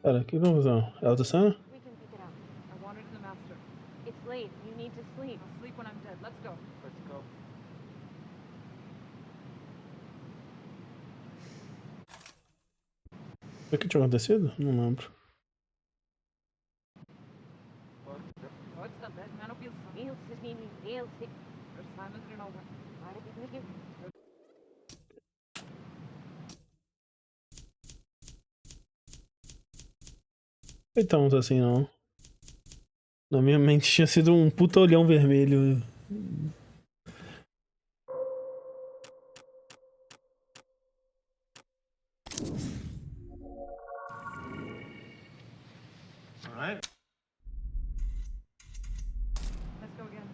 Pera, que confusão. É outra cena? We can pick it up. I wanted the master. It's late. You need to sleep. I'll sleep when I'm dead. Let's go. Let's go. O que tinha acontecido? Não lembro. Então, assim, não. Na minha mente tinha sido um puta olhão vermelho. Alright. Let's go again.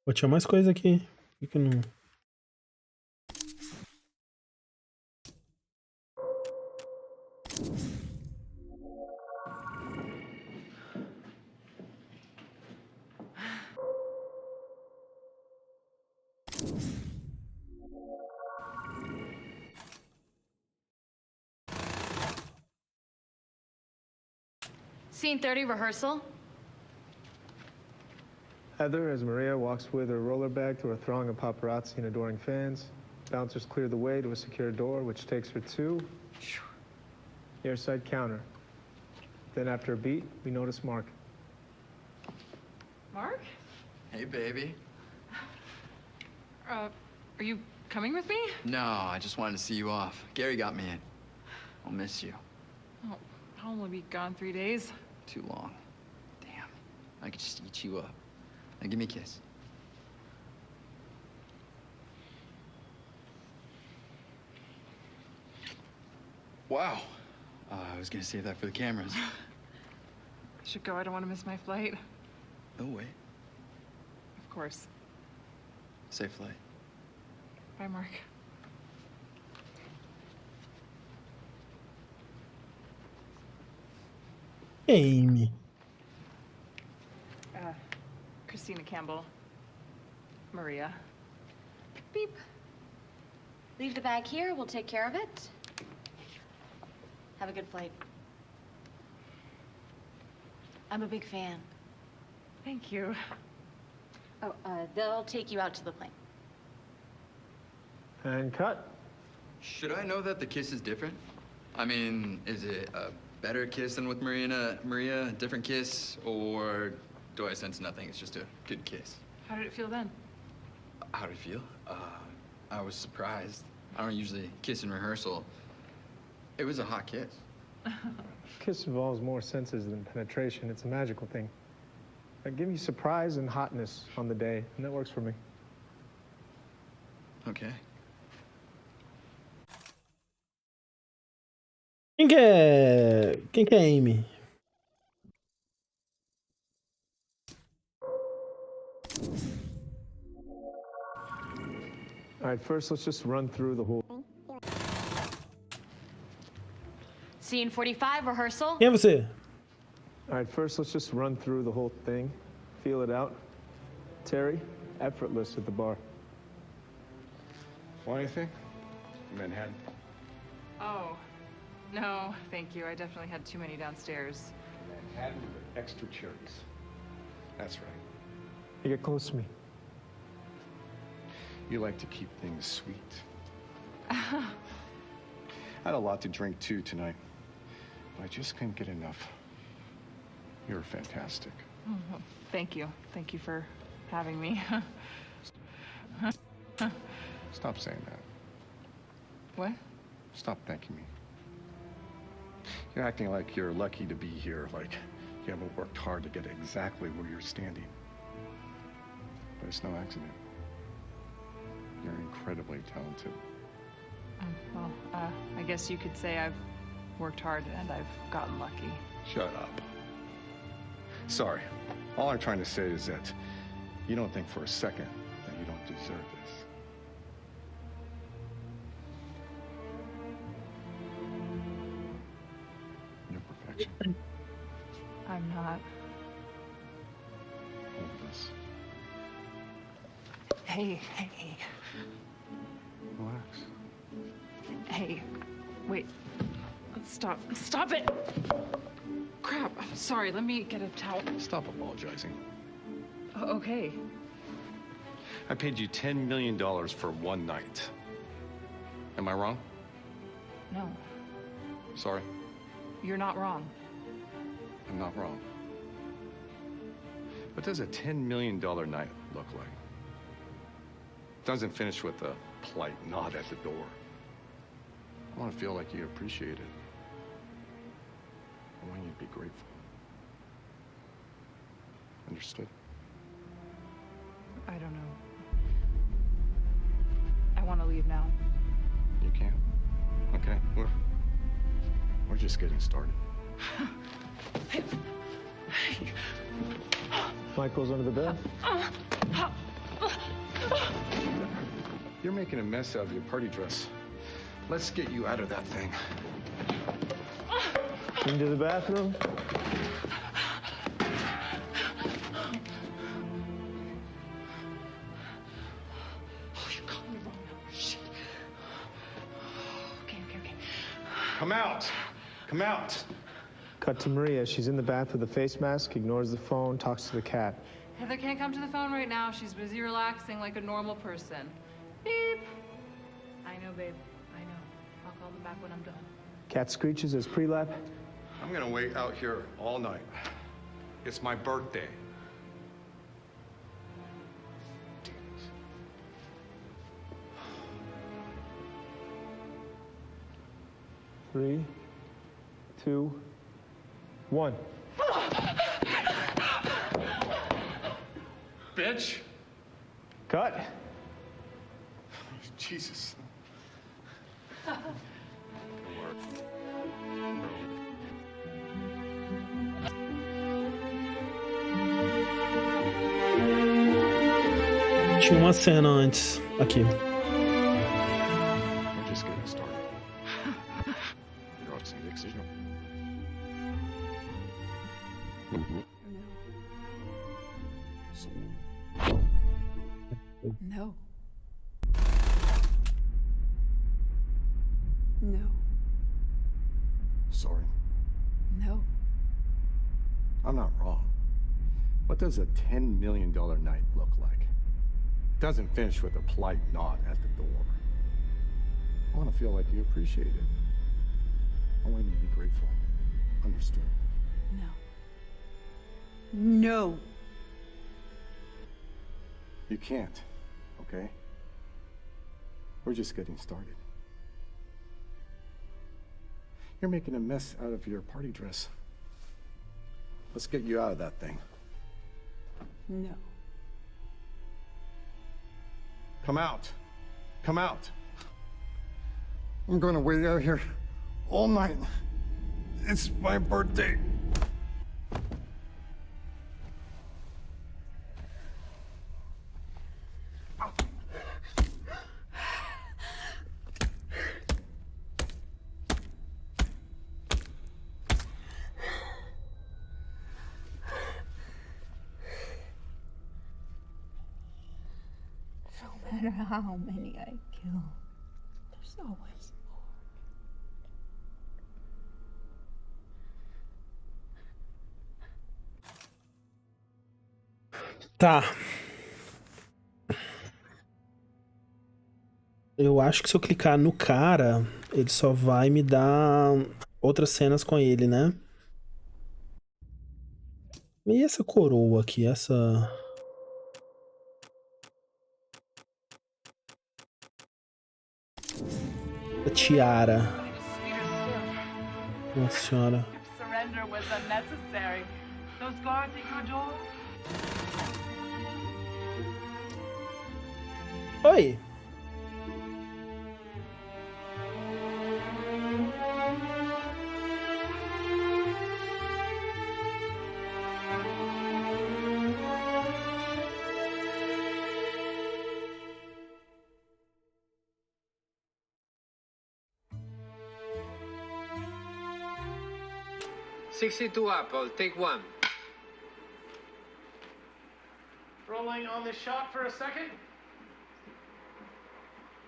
Pô, tinha mais coisa aqui. Por que não... Scene 30 rehearsal. Heather, as Maria walks with her roller bag through a throng of paparazzi and adoring fans, bouncers clear the way to a secure door, which takes her to the airside counter. Then after a beat, we notice Mark. Mark? Hey, baby. Are you coming with me? No, I just wanted to see you off. Gary got me in. I'll miss you. Oh, I'll only be gone 3 days. Too long. Damn. I could just eat you up. Now give me a kiss. Wow. I was gonna save that for the cameras. I should go. I don't want to miss my flight. No way. Of course. Safe flight. Bye, Mark. Amy. Christina Campbell. Maria. Beep. Leave the bag here. We'll take care of it. Have a good flight. I'm a big fan. Thank you. Oh, they'll take you out to the plane. And cut. Should I know that the kiss is different? I mean, is it a better kiss than with Maria, a different kiss, or do I sense nothing? It's just a good kiss. How did it feel then? How did it feel? I was surprised. I don't usually kiss in rehearsal. It was a hot kiss. Kiss involves more senses than penetration. It's a magical thing. I give you surprise and hotness on the day, and that works for me. Okay. Quem que é Amy? All right, first let's just run through the whole... Scene 45, rehearsal. Quem é você? All right, first let's just run through the whole thing. Feel it out. Terry, effortless at the bar. Want anything? Manhattan. Oh, no, thank you. I definitely had too many downstairs. Manhattan with extra cherries. That's right. You get close to me. You like to keep things sweet. I had a lot to drink too tonight, but I just couldn't get enough. You're fantastic. Oh, well, thank you. Thank you for having me. Stop saying that. What? Stop thanking me. You're acting like you're lucky to be here, like you haven't worked hard to get exactly where you're standing. But it's no accident. You're incredibly talented. Well, I guess you could say I've worked hard and I've gotten lucky. Shut up. Sorry. All I'm trying to say is that you don't think for a second that you don't deserve this. You're perfection. I'm not. Hold this. Hey. Relax. Hey. Wait. Stop. Stop it! Crap. I'm sorry. Let me get a towel. Stop apologizing. Okay. I paid you $10 million for one night. Am I wrong? No. Sorry, You're not wrong. I'm not wrong. What does a $10 million night look like? Doesn't finish with a polite nod at the door. I want to feel like you appreciate it. I want you to be grateful. Understood? I don't know. I want to leave now. You can't. Okay, we're just getting started. Michael's under the bed. You're making a mess out of your party dress. Let's get you out of that thing. Into the bathroom. Come out! Come out! Cut to Maria. She's in the bath with a face mask, ignores the phone, talks to the cat. Heather can't come to the phone right now. She's busy relaxing like a normal person. Beep. I know, babe. I know. I'll call them back when I'm done. Cat screeches as pre-lap. I'm gonna wait out here all night. It's my birthday. 3, 2, 1. Bitch! Cut. Jesus. Tinha uma cena antes aqui. We're just getting started. You're off some excision. No. No. Sorry. No. I'm not wrong. What does a $10 million night look like? It doesn't finish with a polite nod at the door. I want to feel like you appreciate it. I want you to be grateful. Understood? No. No. You can't, okay? We're just getting started. You're making a mess out of your party dress. Let's get you out of that thing. No. Come out. Come out. I'm gonna wait out here all night. It's my birthday. No matter how many I kill, there's always more. Tá. Eu acho que se eu clicar no cara, ele só vai me dar outras cenas com ele, né? E essa coroa aqui, essa... A tiara. Nossa senhora. Surrender was unnecessary. Those guards at your door? Oi! $62 apple, take one. Rolling on the shot for a second.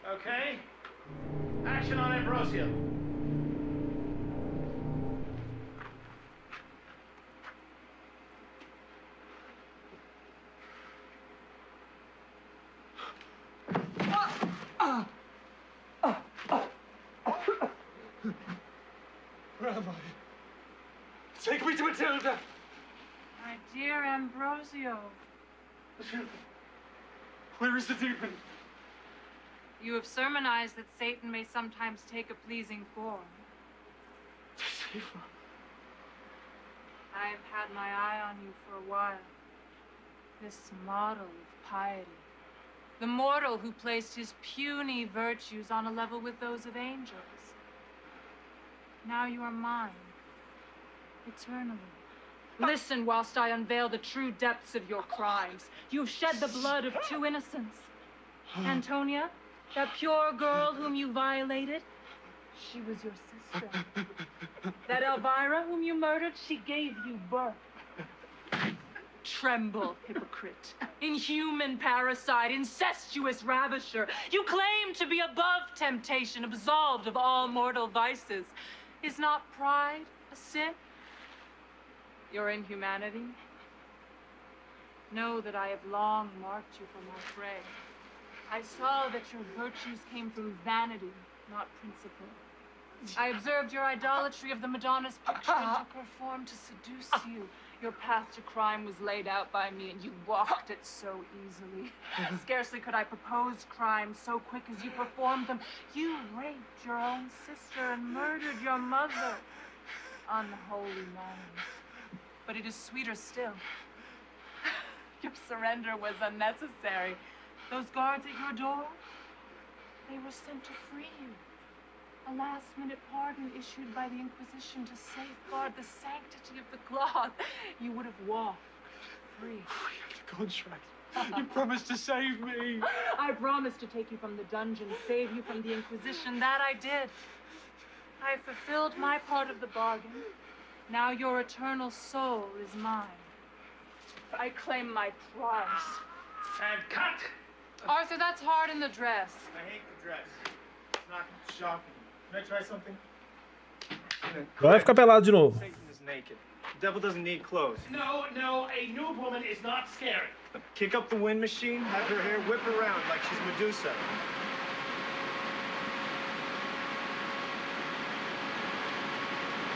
Okay. Action on Ambrosio. Where am I? Take me to Matilda! My dear Ambrosio. Where is the demon? You have sermonized that Satan may sometimes take a pleasing form. I have had my eye on you for a while. This model of piety. The mortal who placed his puny virtues on a level with those of angels. Now you are mine. Eternally. Listen whilst I unveil the true depths of your crimes. You've shed the blood of two innocents. Antonia, that pure girl whom you violated, she was your sister. That Elvira whom you murdered, she gave you birth. Tremble, hypocrite. Inhuman parasite, incestuous ravisher. You claim to be above temptation, absolved of all mortal vices. Is not pride a sin? Your inhumanity? Know that I have long marked you for my prey. I saw that your virtues came from vanity, not principle. I observed your idolatry of the Madonna's picture and took her form to seduce you. Your path to crime was laid out by me, and you walked it so easily. Scarcely could I propose crimes so quick as you performed them. You raped your own sister and murdered your mother. Unholy man. But it is sweeter still. Your surrender was unnecessary. Those guards at your door, they were sent to free you. A last-minute pardon issued by the Inquisition to safeguard the sanctity of the cloth. You would have walked free. We have the contract. You promised to save me. I promised to take you from the dungeon, save you from the Inquisition. That I did. I fulfilled my part of the bargain. Now your eternal soul is mine. I claim my prize. And cut! Arthur, that's hard in the dress. I hate the dress. It's not shocking. Can I try something? Vai ficar pelado de novo. Satan is naked. The devil doesn't need clothes. No, a nude woman is not scary. Kick up the wind machine, have her hair whip around like she's Medusa.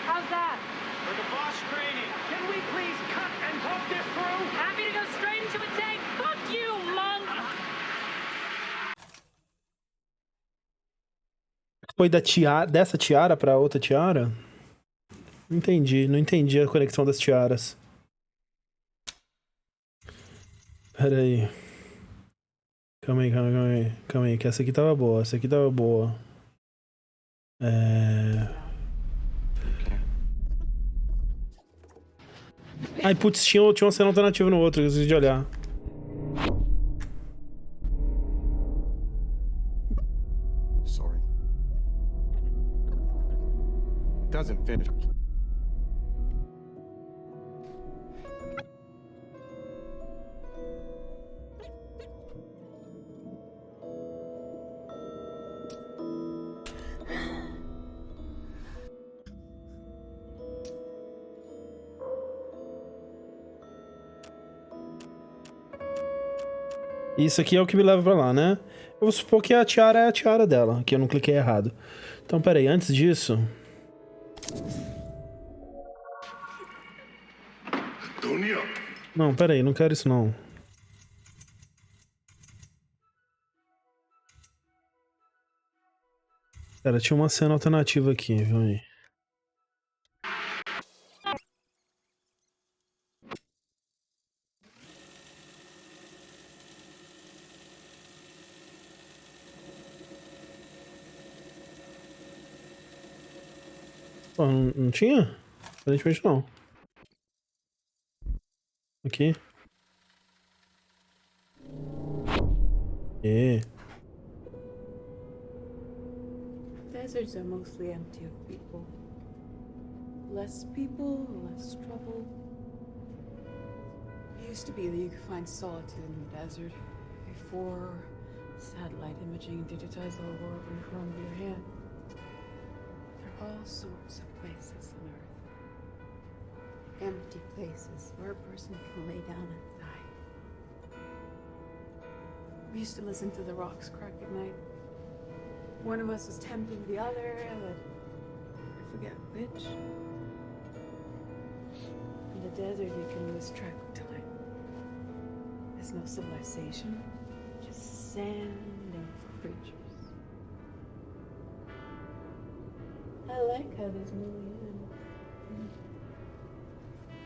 How's that? For the boss training. Can we please cut and talk this through? Happy to go straight into a tank. Fuck you, monk! Foi dessa tiara pra outra tiara? Não entendi a conexão das tiaras. Pera aí. Calma aí, que essa aqui tava boa, Ai, putz, tinha uma cena alternativa no outro, eu esqueci de olhar. Sorry. It doesn't finish. Isso aqui é o que me leva pra lá, né? Eu vou supor que a tiara é a tiara dela, que eu não cliquei errado. Então, pera aí, antes disso... Antonio! Não, pera aí, não quero isso não. Pera, tinha uma cena alternativa aqui, viu aí? Pô, não tinha? Aparentemente não. Aqui. Deserts are mostly empty of people. Less people, less trouble. It used to be that you could find solitude in the desert before satellite imaging digitized the world in the palm of your hand. There are all sorts of places on Earth. Empty places where a person can lay down and die. We used to listen to the rocks crack at night. One of us was tempting the other, but I forget which. In the desert, you can lose track of time. There's no civilization, just sand and creatures. I like how this movie ends.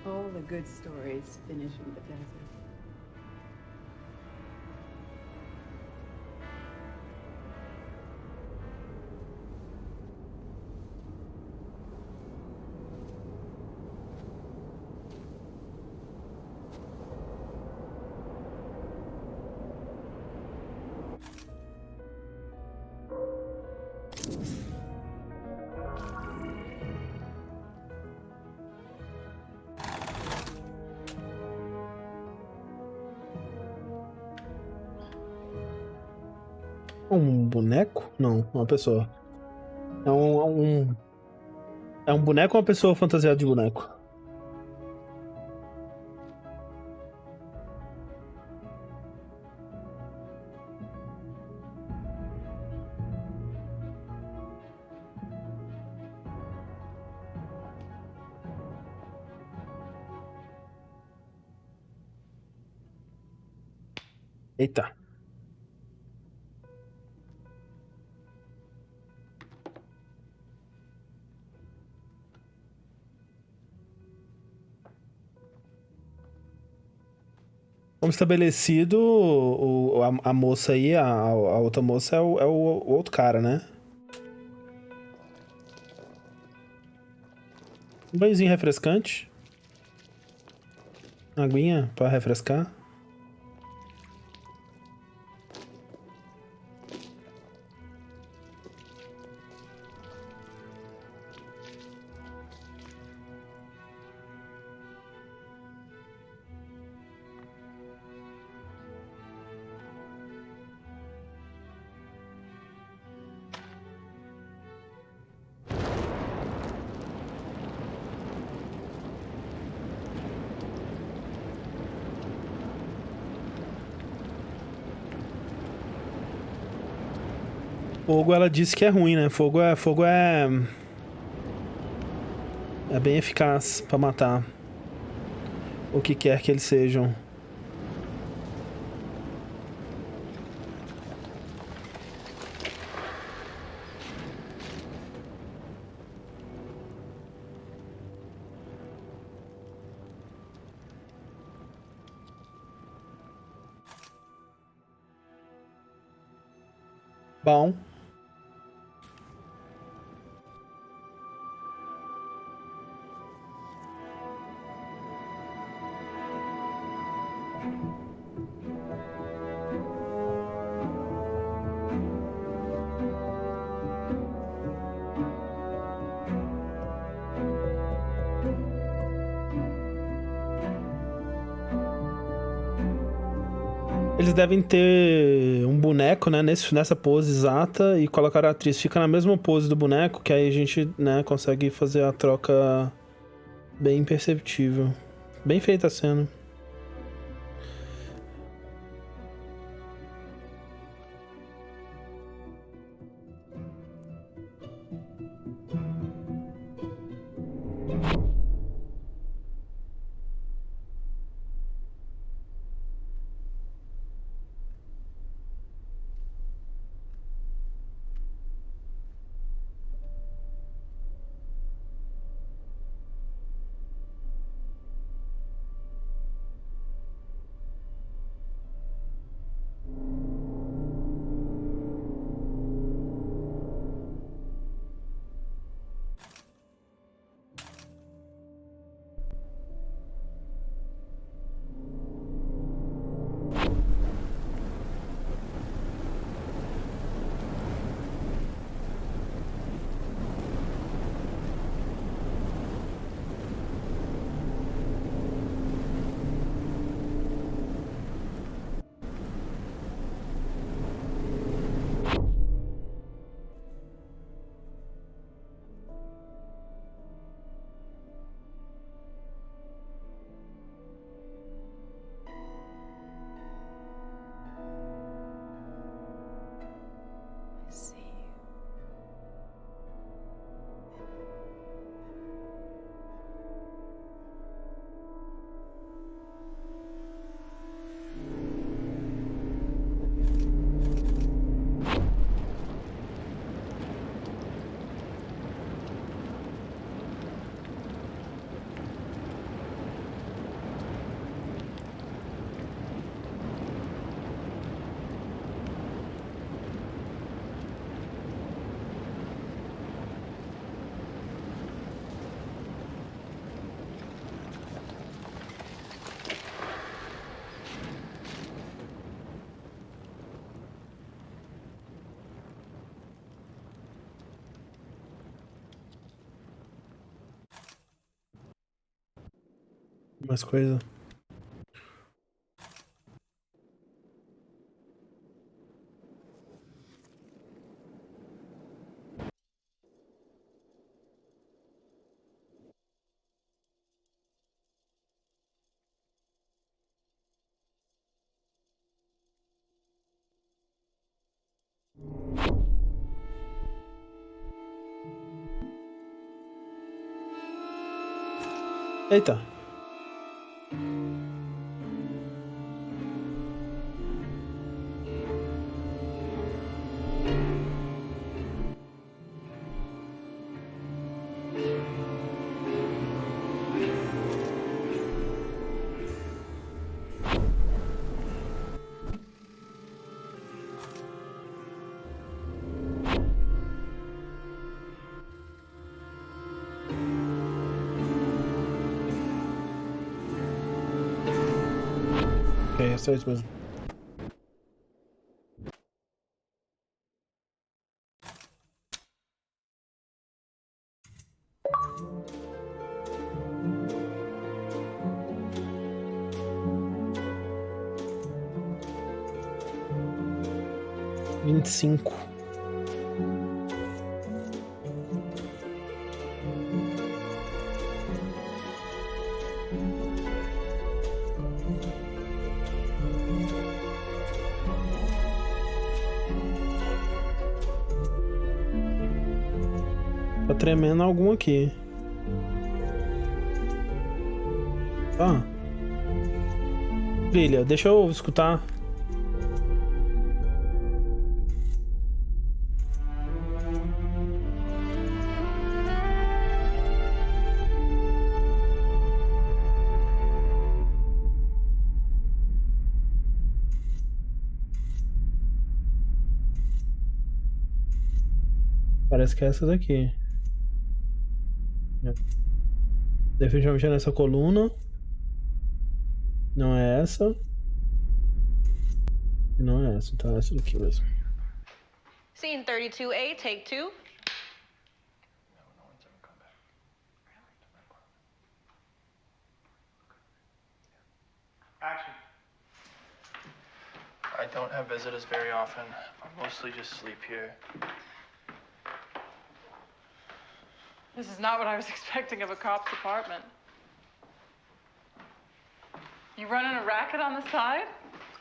All the good stories finish in the desert. Um boneco? Não, uma pessoa. É um boneco ou uma pessoa fantasiada de boneco? Eita. Como estabelecido, a moça aí, a outra moça é o outro cara, né? Um banhozinho refrescante. Aguinha pra refrescar. Fogo, ela disse que é ruim, né? Fogo é bem eficaz pra matar o que quer que eles sejam. Bom. Eles devem ter um boneco, né, nessa pose exata e colocar a atriz. Fica na mesma pose do boneco, que aí a gente, né, consegue fazer a troca bem perceptível. Bem feita a cena. Mais coisa. Eita. É só isso mesmo. Vinte e cinco. Tá tremendo algum aqui. Ah. Brilha, deixa eu escutar. Parece que é essa daqui. Definitivamente é nessa coluna. Não é essa. E não é essa, então é essa daqui mesmo. Scene 32A, take 2. Action. I don't have visitors very often. I mostly just sleep here. This is not what I was expecting of a cop's apartment. You running a racket on the side?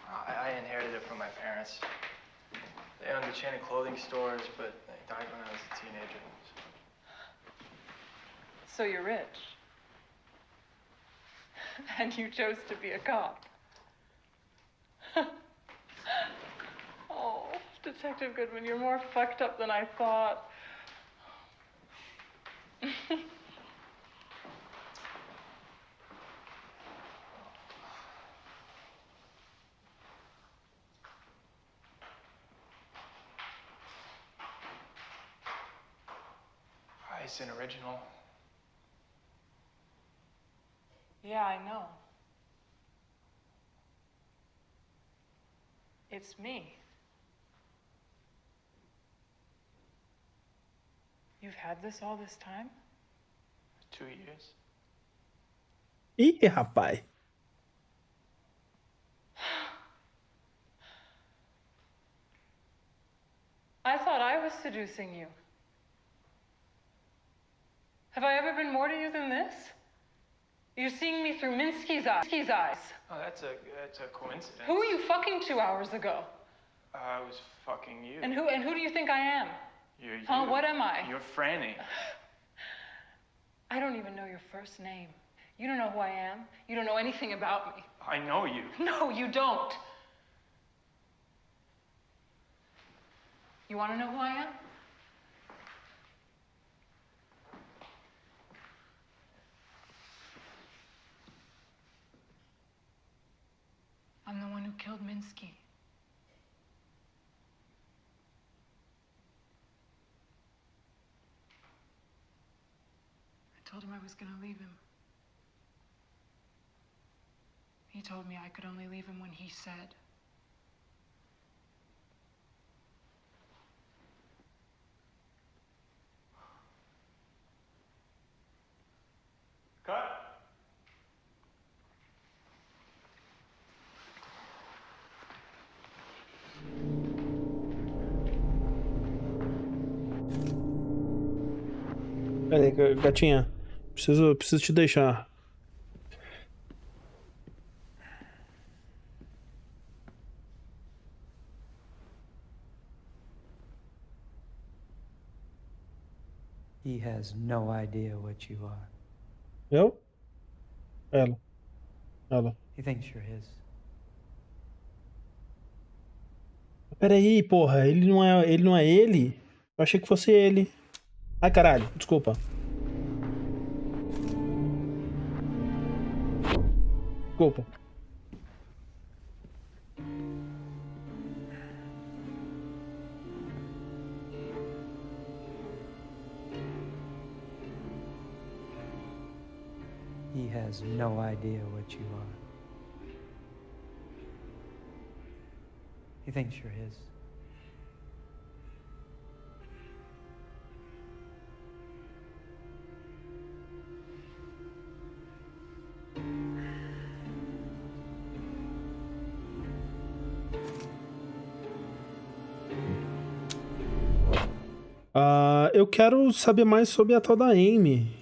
I inherited it from my parents. They owned a chain of clothing stores, but they died when I was a teenager. So you're rich. And you chose to be a cop. Oh, Detective Goodman, you're more fucked up than I thought. It's an original. Yeah, I know. It's me. You've had this all this time? 2 years. Ih, rapaz. I thought I was seducing you. Have I ever been more to you than this? You're seeing me through Minsky's eyes. Oh, that's a coincidence. Who were you fucking 2 hours ago? I was fucking you. And who do you think I am? You're you. Huh? What am I? You're Franny. I don't even know your first name. You don't know who I am. You don't know anything about me. I know you. No, you don't. You want to know who I am? I'm the one who killed Minsky. I told him I was going to leave him. He told me I could only leave him when he said. Cut. Pera aí, gatinha. Preciso te deixar. He has no idea what you are. Eu? Ela. He thinks you're his. Pera aí, porra. Ele não é ele? Eu achei que fosse ele. Ai, caralho. Desculpa. Desculpa. He has no idea what you are. He thinks you're his. Eu quero saber mais sobre a tal da Amy.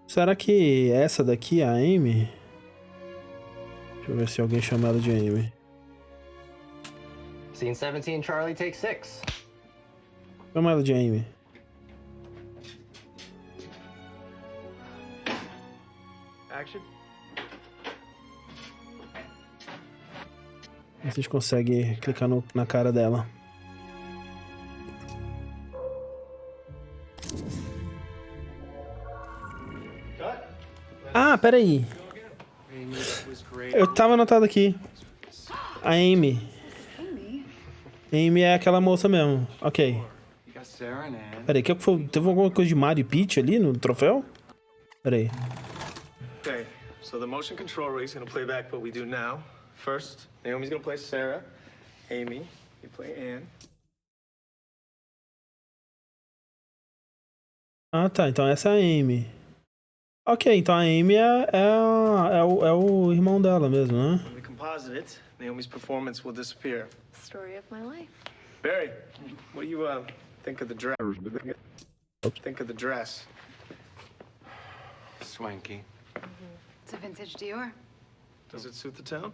Será que essa daqui é a Amy? Deixa eu ver se alguém chama ela de Amy. Scene 17, Charlie, take 6. Chama ela de Amy. Action. Vocês conseguem clicar na cara dela. Ah, peraí. Eu tava anotado aqui. A Amy. Amy é aquela moça mesmo. Ok. Peraí, teve alguma coisa de Mario e Peach ali no troféu? Peraí. Okay, so the motion control rig is gonna play back what we do now. First, Naomi's gonna play Sarah. Amy, you play Anne. Ah, tá. Então essa é a Amy. Ok, então a Amy é o irmão dela mesmo, né? When we composite it, Naomi's performance will disappear. Story of my life. Barry, what do you think of the dress? Think of the dress. Swanky. It's a vintage Dior. Does it suit the town?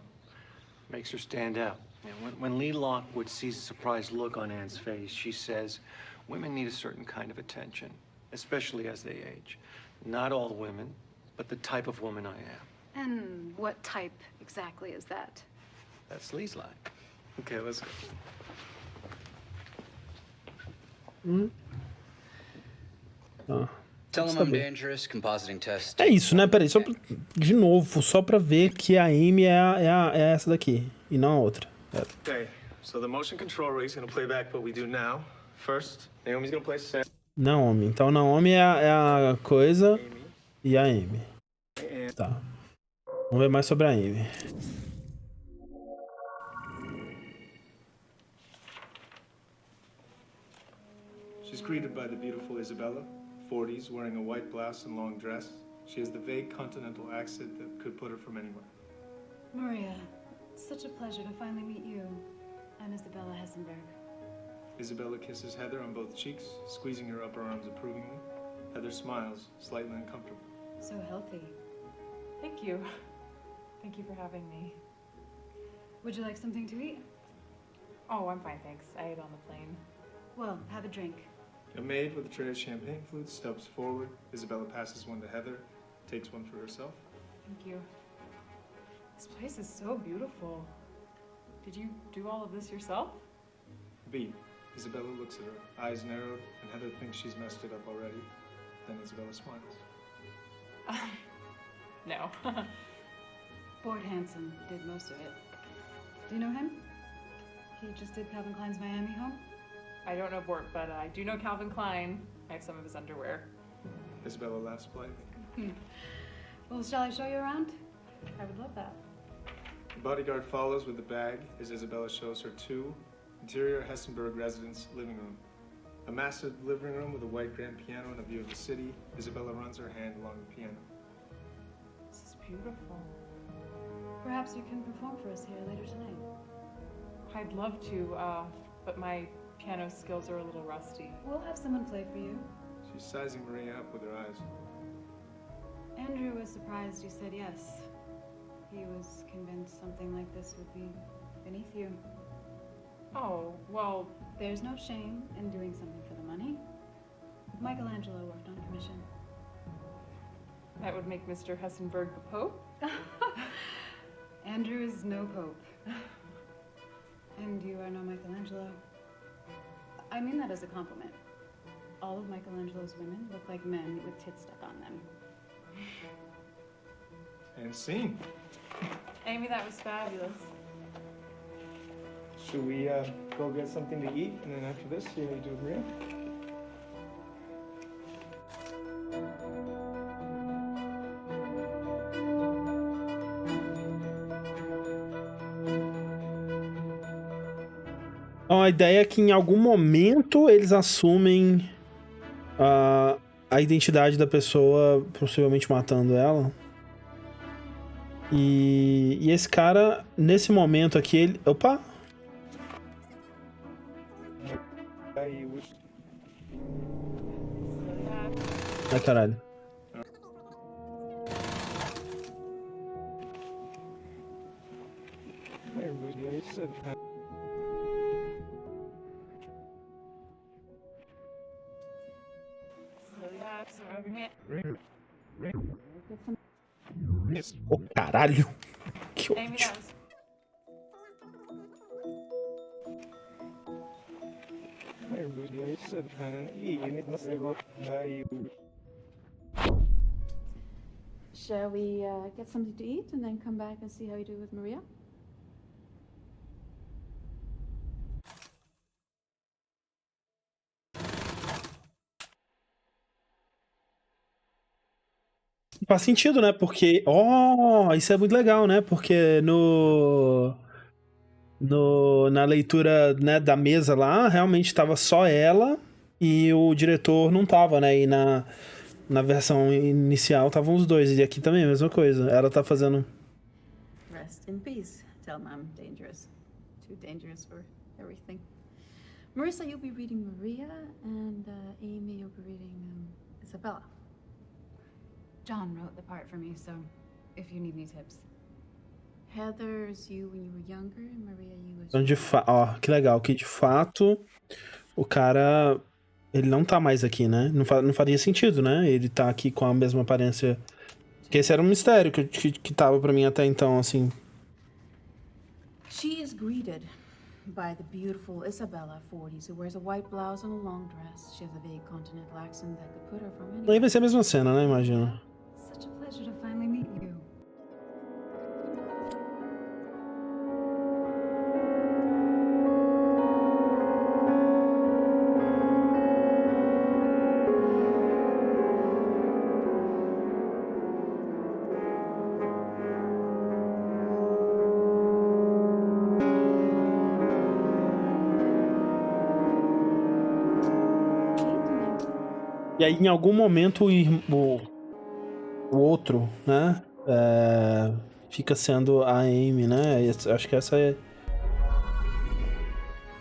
Makes her stand out. And when Lee Lockwood sees a surprised look on Anne's face, she says, women need a certain kind of attention, especially as they age. Not all women, but the type of woman I am. And what type exactly is that? That's Lee's line. Okay, let's go. Tell him I'm dangerous, compositing test. É isso, né? Peraí, de novo, só pra ver que a Amy é essa daqui, e não a outra. Okay, so the motion control rig is gonna play back what we do now. First, Naomi's gonna play Sarah. Naomi. Então Naomi é a coisa e a Amy. Tá. Vamos ver mais sobre a Amy. She's greeted by the beautiful Isabella, 40s, wearing a white blouse and long dress. She has the vague continental accent that could put her from anywhere. Maria, it's such a pleasure to finally meet you. I'm Isabella Hessenberg. Isabella kisses Heather on both cheeks, squeezing her upper arms approvingly. Heather smiles, slightly uncomfortable. So healthy. Thank you. Thank you for having me. Would you like something to eat? Oh, I'm fine, thanks. I ate on the plane. Well, have a drink. A maid with a tray of champagne flutes steps forward. Isabella passes one to Heather, takes one for herself. Thank you. This place is so beautiful. Did you do all of this yourself? B. Isabella looks at her, eyes narrowed, and Heather thinks she's messed it up already. Then Isabella smiles. No. Board Hanson did most of it. Do you know him? He just did Calvin Klein's Miami home? I don't know Bort, but I do know Calvin Klein. I have some of his underwear. Isabella laughs politely. Well, shall I show you around? I would love that. The bodyguard follows with the bag as Isabella shows her two interior Hessenberg residence living room. A massive living room with a white grand piano and a view of the city. Isabella runs her hand along the piano. This is beautiful. Perhaps you can perform for us here later tonight. I'd love to, but my piano skills are a little rusty. We'll have someone play for you. She's sizing Maria up with her eyes. Andrew was surprised you said yes. He was convinced something like this would be beneath you. Oh, well, there's no shame in doing something for the money. Michelangelo worked on commission. That would make Mr. Hessenberg the Pope? Andrew is no pope. And you are no Michelangelo. I mean that as a compliment. All of Michelangelo's women look like men with tits stuck on them. And scene. Amy, that was fabulous. Should we go get something to eat, and then after this, see how you do with Maria? Então, a ideia é que em algum momento eles assumem a identidade da pessoa, possivelmente matando ela. E esse cara, nesse momento aqui, ele... Opa! Ai, caralho. Oh, caralho. Que ódio. Shall we get something to eat and then come back and see how you do with Maria? Faz sentido, né? Porque... Oh, isso é muito legal, né? Porque na leitura, né, da mesa lá, realmente tava só ela e o diretor não tava, né? E na versão inicial estavam os dois. E aqui também a mesma coisa. Ela tá fazendo... Rest in peace. Tell them I'm dangerous. Too dangerous for everything. Marissa, you'll be reading Maria, and Amy, you'll be reading Isabella. John wrote the part for me, so if you need any tips. Heather's you when you were younger, and Maria you was... Então, ó, que legal, que de fato o cara, ele não tá mais aqui, né? Não faria sentido, né? Ele tá aqui com a mesma aparência. Porque esse era um mistério que tava pra mim até então, assim. She is greeted by the beautiful Isabella, 40s, who wears a white blouse and a long dress. She has a vague continental accent that could put her from anywhere. Aí vai ser a mesma cena, né? Imagino. Such a pleasure to finally meet you. E aí, em algum momento, o outro, né? Fica sendo a Amy, né? Acho que essa é...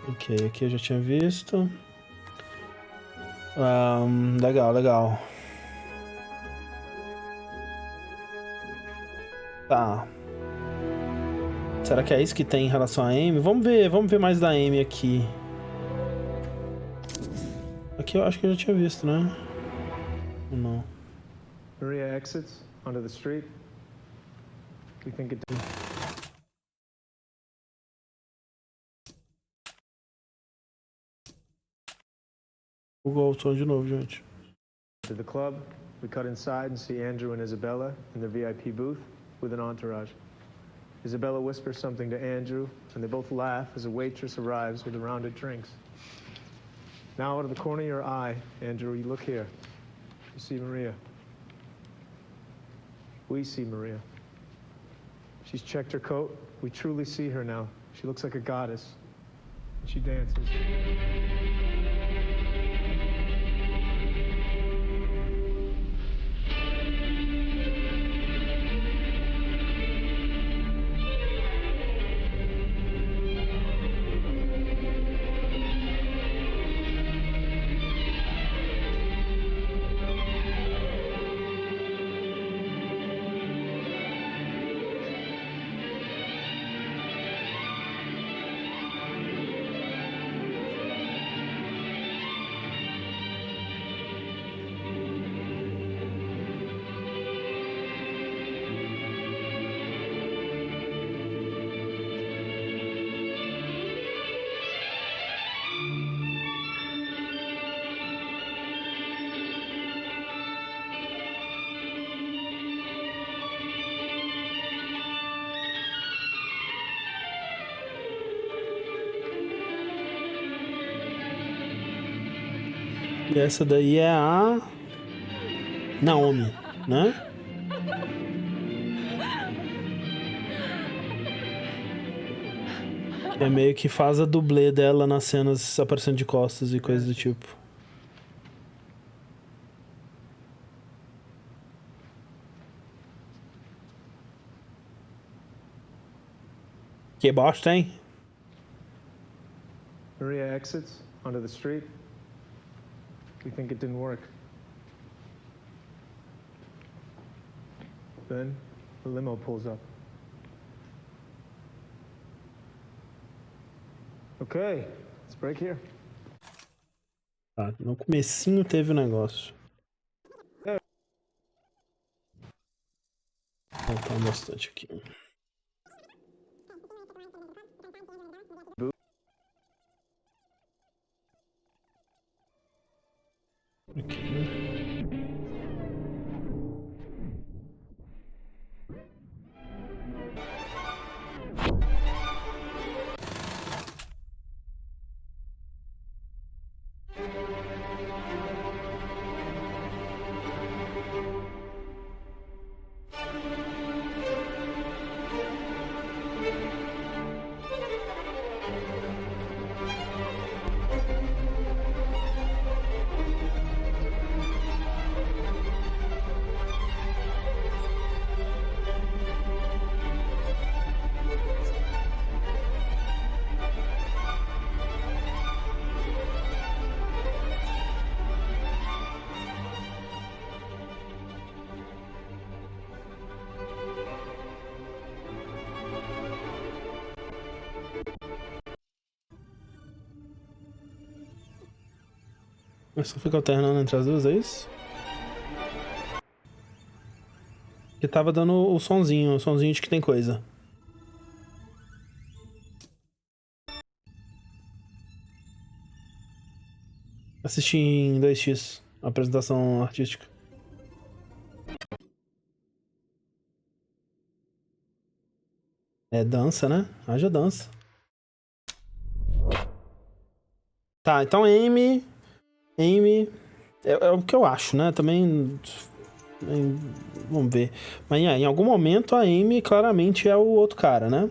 Ok, aqui eu já tinha visto. Legal, legal. Tá. Será que é isso que tem em relação a Amy? Vamos ver mais da Amy aqui. Aqui eu acho que eu já tinha visto, né? Ou não? Maria exits onto the street. We think it... Google o som de novo, gente. To the club, we cut inside and see Andrew and Isabella in their VIP booth with an entourage. Isabella whispers something to Andrew, and they both laugh as a waitress arrives with a round of drinks. Now, out of the corner of your eye, Andrew, you look here. You see Maria. We see Maria. She's checked her coat. We truly see her now. She looks like a goddess. And she dances. E essa daí é a Naomi, né? Que é meio que faz a dublê dela nas cenas aparecendo de costas e coisas do tipo. Que bosta, hein? Maria exits onto the street. We think it didn't work. Then the limo pulls up. Okay, let's break here. Tá, no comecinho teve o negócio. Vou voltar bastante aqui. Aqui, né? Eu só fico alternando entre as duas, é isso? Que tava dando o sonzinho de que tem coisa. Assisti em 2x a apresentação artística. É dança, né? Haja dança. Tá, então Amy é o que eu acho, né? Também vamos ver. Mas em algum momento a Amy claramente é o outro cara, né?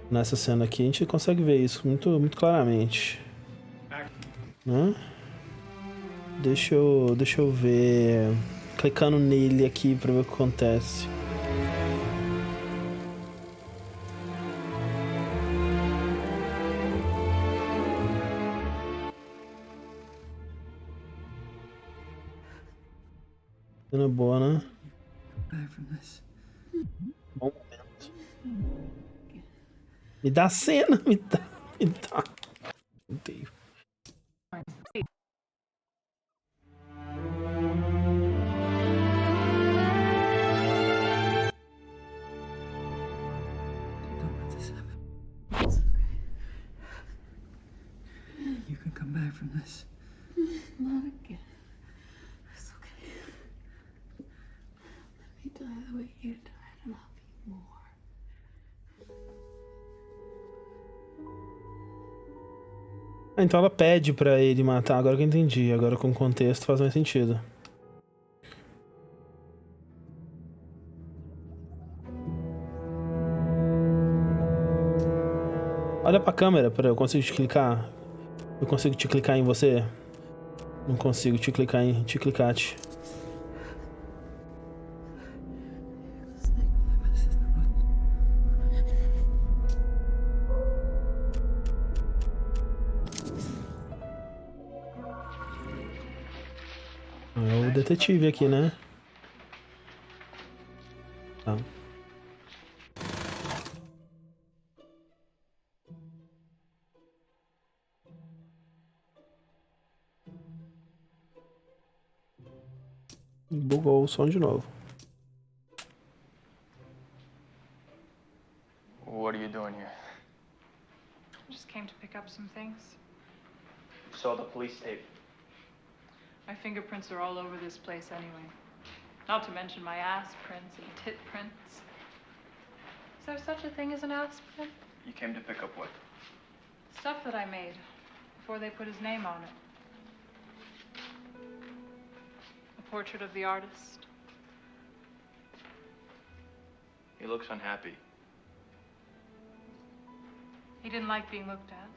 Nessa cena aqui a gente consegue ver isso muito claramente. Né? Deixa eu ver. Clicando nele aqui pra ver o que acontece. Cena boa, né? Bom momento. Me dá a cena, me dá. Odeio. You can come back from this. Not again. It's okay. Let me die the way you died, and I'll be more. Então ela pede pra ele matar, agora que eu entendi. Agora com o contexto faz mais sentido. Olha pra câmera, eu consigo te clicar? Eu consigo te clicar em você? Não consigo te clicar em te clicate. É o detetive aqui, né? Tá. Bugou o som de novo. What are you doing here? Just came to pick up some things. Saw the police tape. My fingerprints are all over this place anyway. Not to mention my ass prints and tit prints. Is there such a thing as an ass print? You came to pick up what? Stuff that I made. before they put his name on it. A portrait of the artist. He looks unhappy. He didn't like being looked at.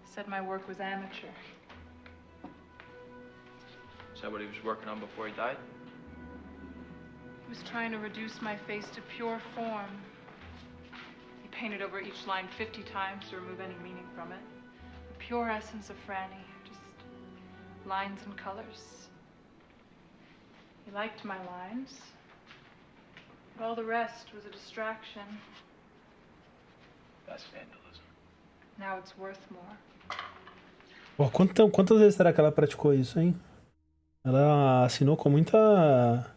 Said my work was amateur. Is that what he was working on before he died? He was trying to reduce my face to pure form. He painted over each line 50 times to remove any meaning from it. The pure essence of Franny, just lines and colors. He liked my lines, but all the rest was a distraction. That's vandalism. Now it's worth more. Pô, quantas vezes será que ela praticou isso, hein? Ela assinou com muita...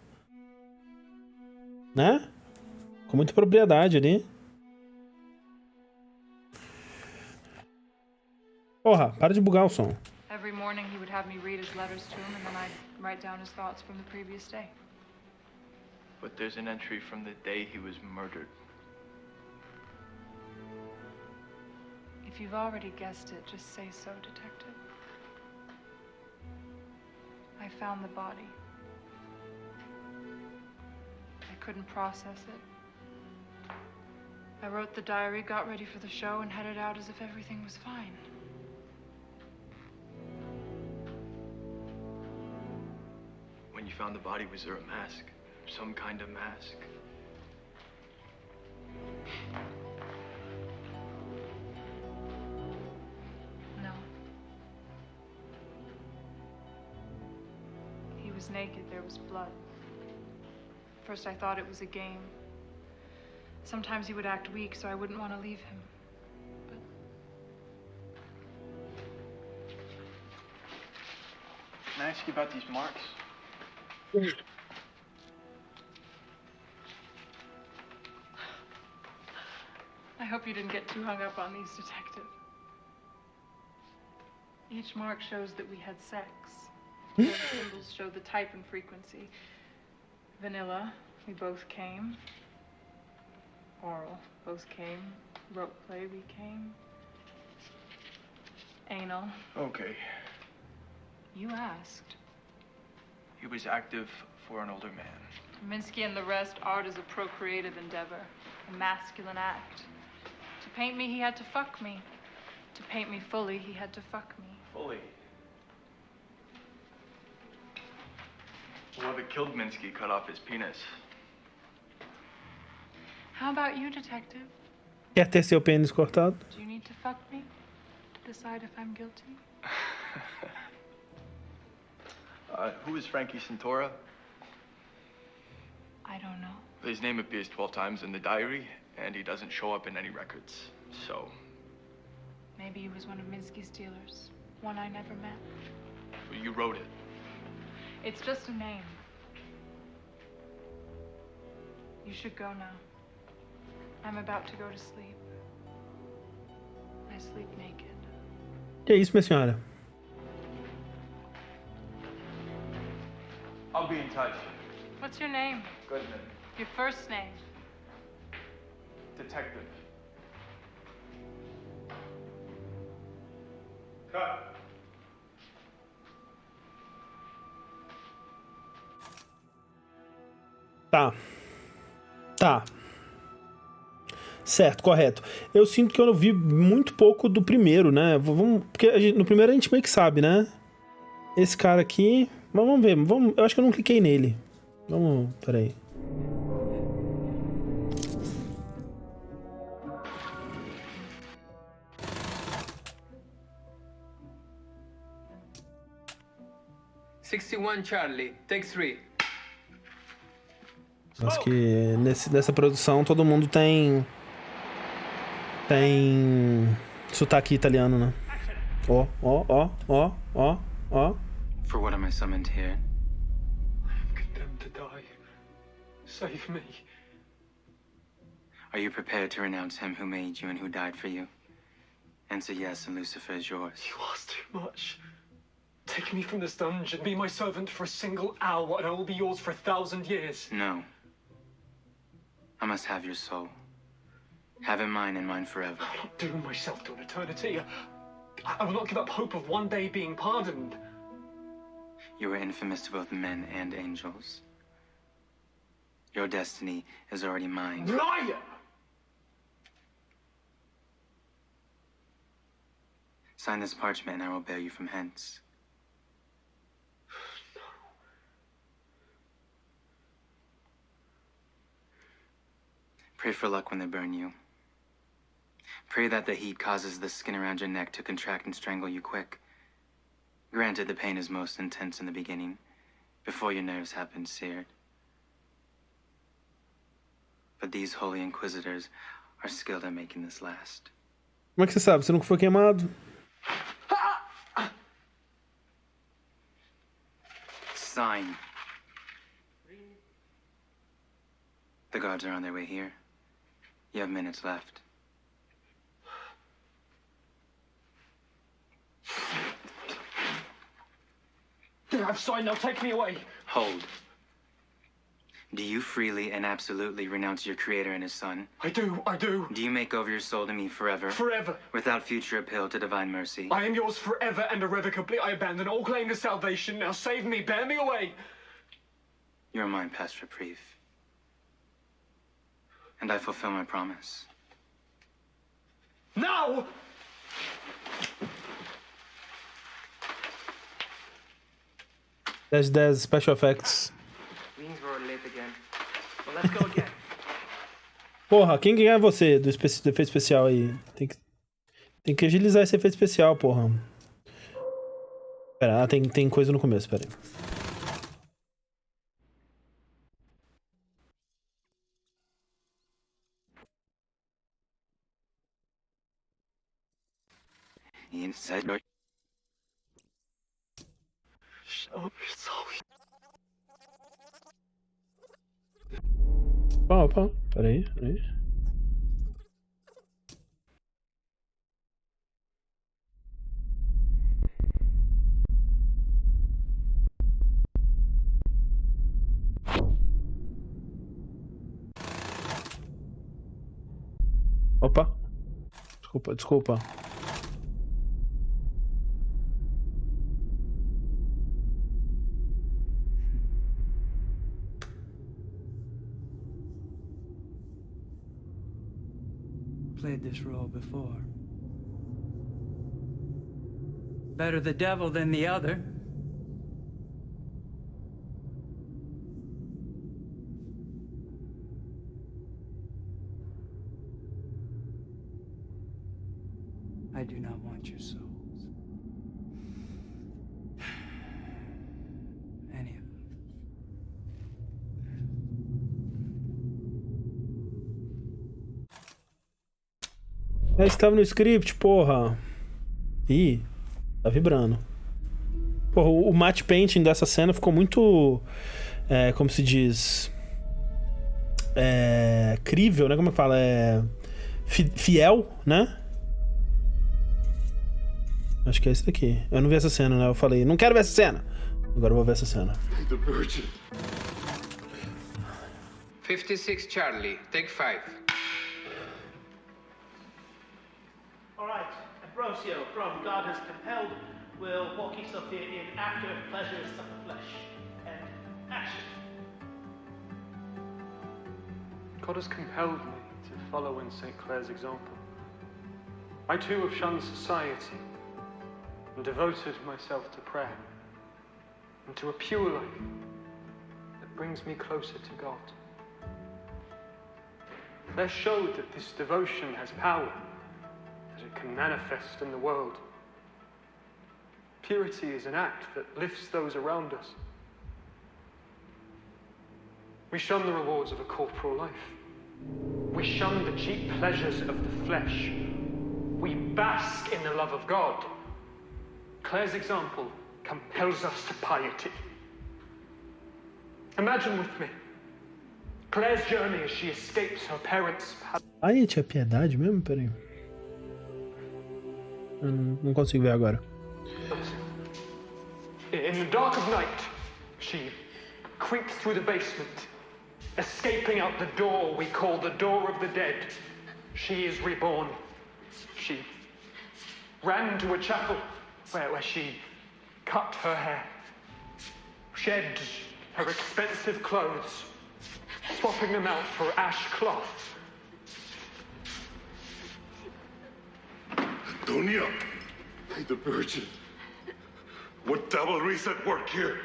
né? Com muita propriedade ali. Porra, para de bugar o som. Every morning he would have me read his letters to him, and then I'd write down his thoughts from the previous day. But there's an entry from the day he was murdered. If you've already guessed it, just say so, Detective. I found the body. I couldn't process it. I wrote the diary, got ready for the show, and headed out as if everything was fine. When you found the body, was there a mask? Some kind of mask? No. He was naked, there was blood. First I thought it was a game. Sometimes he would act weak, so I wouldn't want to leave him. Can I ask you about these marks? I hope you didn't get too hung up on these, Detective. Each mark shows that we had sex. The symbols show the type and frequency. Vanilla, we both came. Oral, both came. Rope play, we came. Anal. Okay. You asked. He was active for an older man. Minsky and the rest, art is a procreative endeavor, a masculine act. To paint me, he had to fuck me. To paint me fully, he had to fuck me. Fully? Whoever killed Minsky cut off his penis. How about you, Detective? Quer ter seu pênis cortado? Do you need to fuck me to decide if I'm guilty? Who is Frankie Santora? I don't know. His name appears 12 times in the diary, and he doesn't show up in any records, so... Maybe he was one of Minsky's dealers. One I never met. Well, you wrote it. It's just a name. You should go now. I'm about to go to sleep. I sleep naked. Que é isso, minha senhora? I'll be in touch. What's your name? Goodman. Your first name? Detective. Cut. Tá. Certo, correto. Eu sinto que eu vi muito pouco do primeiro, né? Porque no primeiro a gente meio que sabe, né? Esse cara aqui... Vamos ver. Eu acho que eu não cliquei nele. Vamos... Peraí. Charlie, take 3. Acho que nessa produção todo mundo tem sotaque italiano, né? Ó. For what am I summoned here? I am condemned to die. Save me. Are you prepared to renounce him who made you and who died for you? Answer yes, and Lucifer is yours. You ask too much. Take me from this dungeon, be my servant for a single hour, and I will be yours for 1,000 years. No. I must have your soul. Have it mine and mine forever. I'll not doom myself to an eternity. I will not give up hope of one day being pardoned. You are infamous to both men and angels. Your destiny is already mine. Liar! Sign this parchment and I will bear you from hence. Pray for luck when they burn you. Pray that the heat causes the skin around your neck to contract and strangle you quick. Granted, the pain is most intense in the beginning, before your nerves have been seared. But these holy inquisitors are skilled at making this last. Como é que você sabe? Você nunca foi queimado? Sign. The guards are on their way here. You have minutes left. I've signed, now take me away. Hold. Do you freely and absolutely renounce your creator and his son? I do. Do you make over your soul to me forever? Forever. Without future appeal to divine mercy? I am yours forever and irrevocably. I abandon all claim to salvation. Now save me, bear me away. You're mine past reprieve. And I fulfill my promise. Now! There's special effects. Means we're late again. Well, let's go again. Porra, quem ganha você do efeito especial aí? Tem que agilizar esse efeito especial, porra. Pera, tem coisa no começo, pera aí. Inside your... Opa, peraí. Opa. Desculpa. Played this role before. Better the devil than the other. I do not want your souls. Any of them. Estava no script, porra. Ih, tá vibrando. Porra, o matte painting dessa cena ficou muito... como se diz... crível, né? Como é que fala? Fiel, né? Acho que é esse daqui. Eu não vi essa cena, né? Eu falei, não quero ver essa cena. Agora eu vou ver essa cena. The Virgin. 56 Charlie, take 5. Alright, Ambrosio from God has compelled will walk himself here in after pleasures of the flesh. And action. God has compelled me to follow in St. Clair's example. I too have shunned society and devoted myself to prayer and to a pure life that brings me closer to God. Claire showed that this devotion has power, that it can manifest in the world. Purity is an act that lifts those around us. We shun the rewards of a corporal life. We shun the cheap pleasures of the flesh. We bask in the love of God. Claire's example compels us to piety. Imagine with me Claire's journey as she escapes her parents' palace. Aí tinha piedade mesmo? Peraí. Não consigo ver agora. In the dark of night, she creeps through the basement, escaping out the door we call the door of the dead. She is reborn. She ran to a chapel where she cut her hair, shed her expensive clothes, swapping them out for ash cloth. Antonia, the Virgin. What devilry's at work here?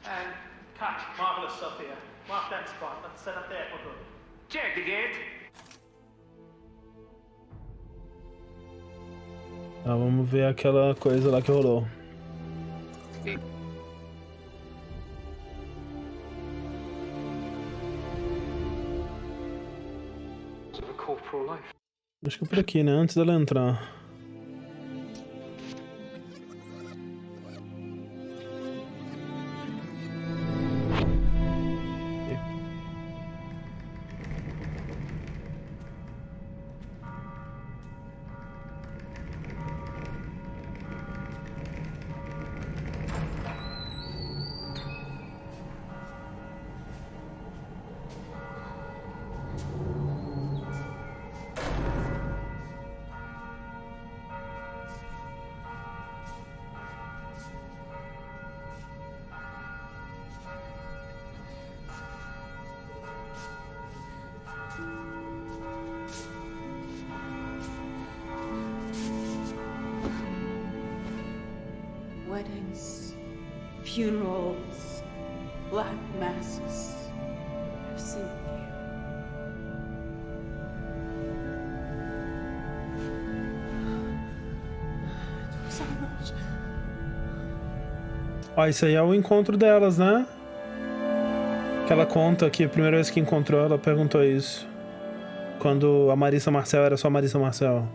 And cut. Marvelous stuff here. Mark that spot. Let's set up there. We're good. Check the gate. Tá, vamos ver aquela coisa lá que rolou. Acho que é por aqui, né? Antes dela entrar. Weddings, funerals, black masses. I've seen so much. Ó, isso aí é o encontro delas, né? Que ela conta que a primeira vez que encontrou, ela perguntou isso. Quando a Marissa Marcel era só Marissa Marcel.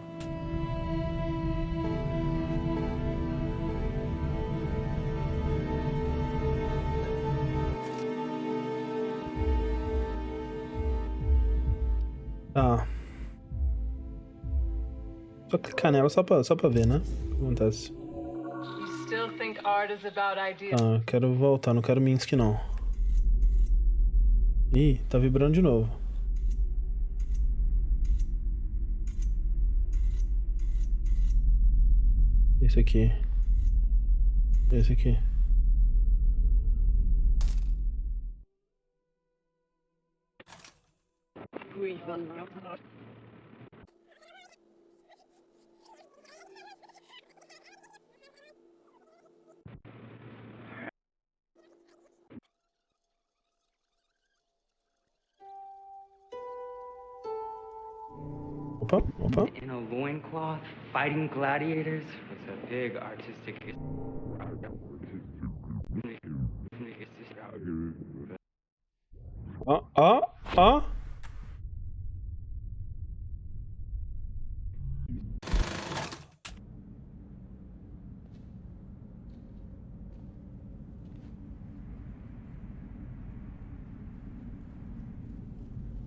Tá. Só clicar nela só pra ver, né? O que acontece. You still think art is about ideas? Tá, quero voltar, não quero Minsk não. Ih, tá vibrando de novo. Esse aqui. Esse aqui. Opa, opa. In a loincloth, fighting gladiators was a big artistic. Ó, ó, ó.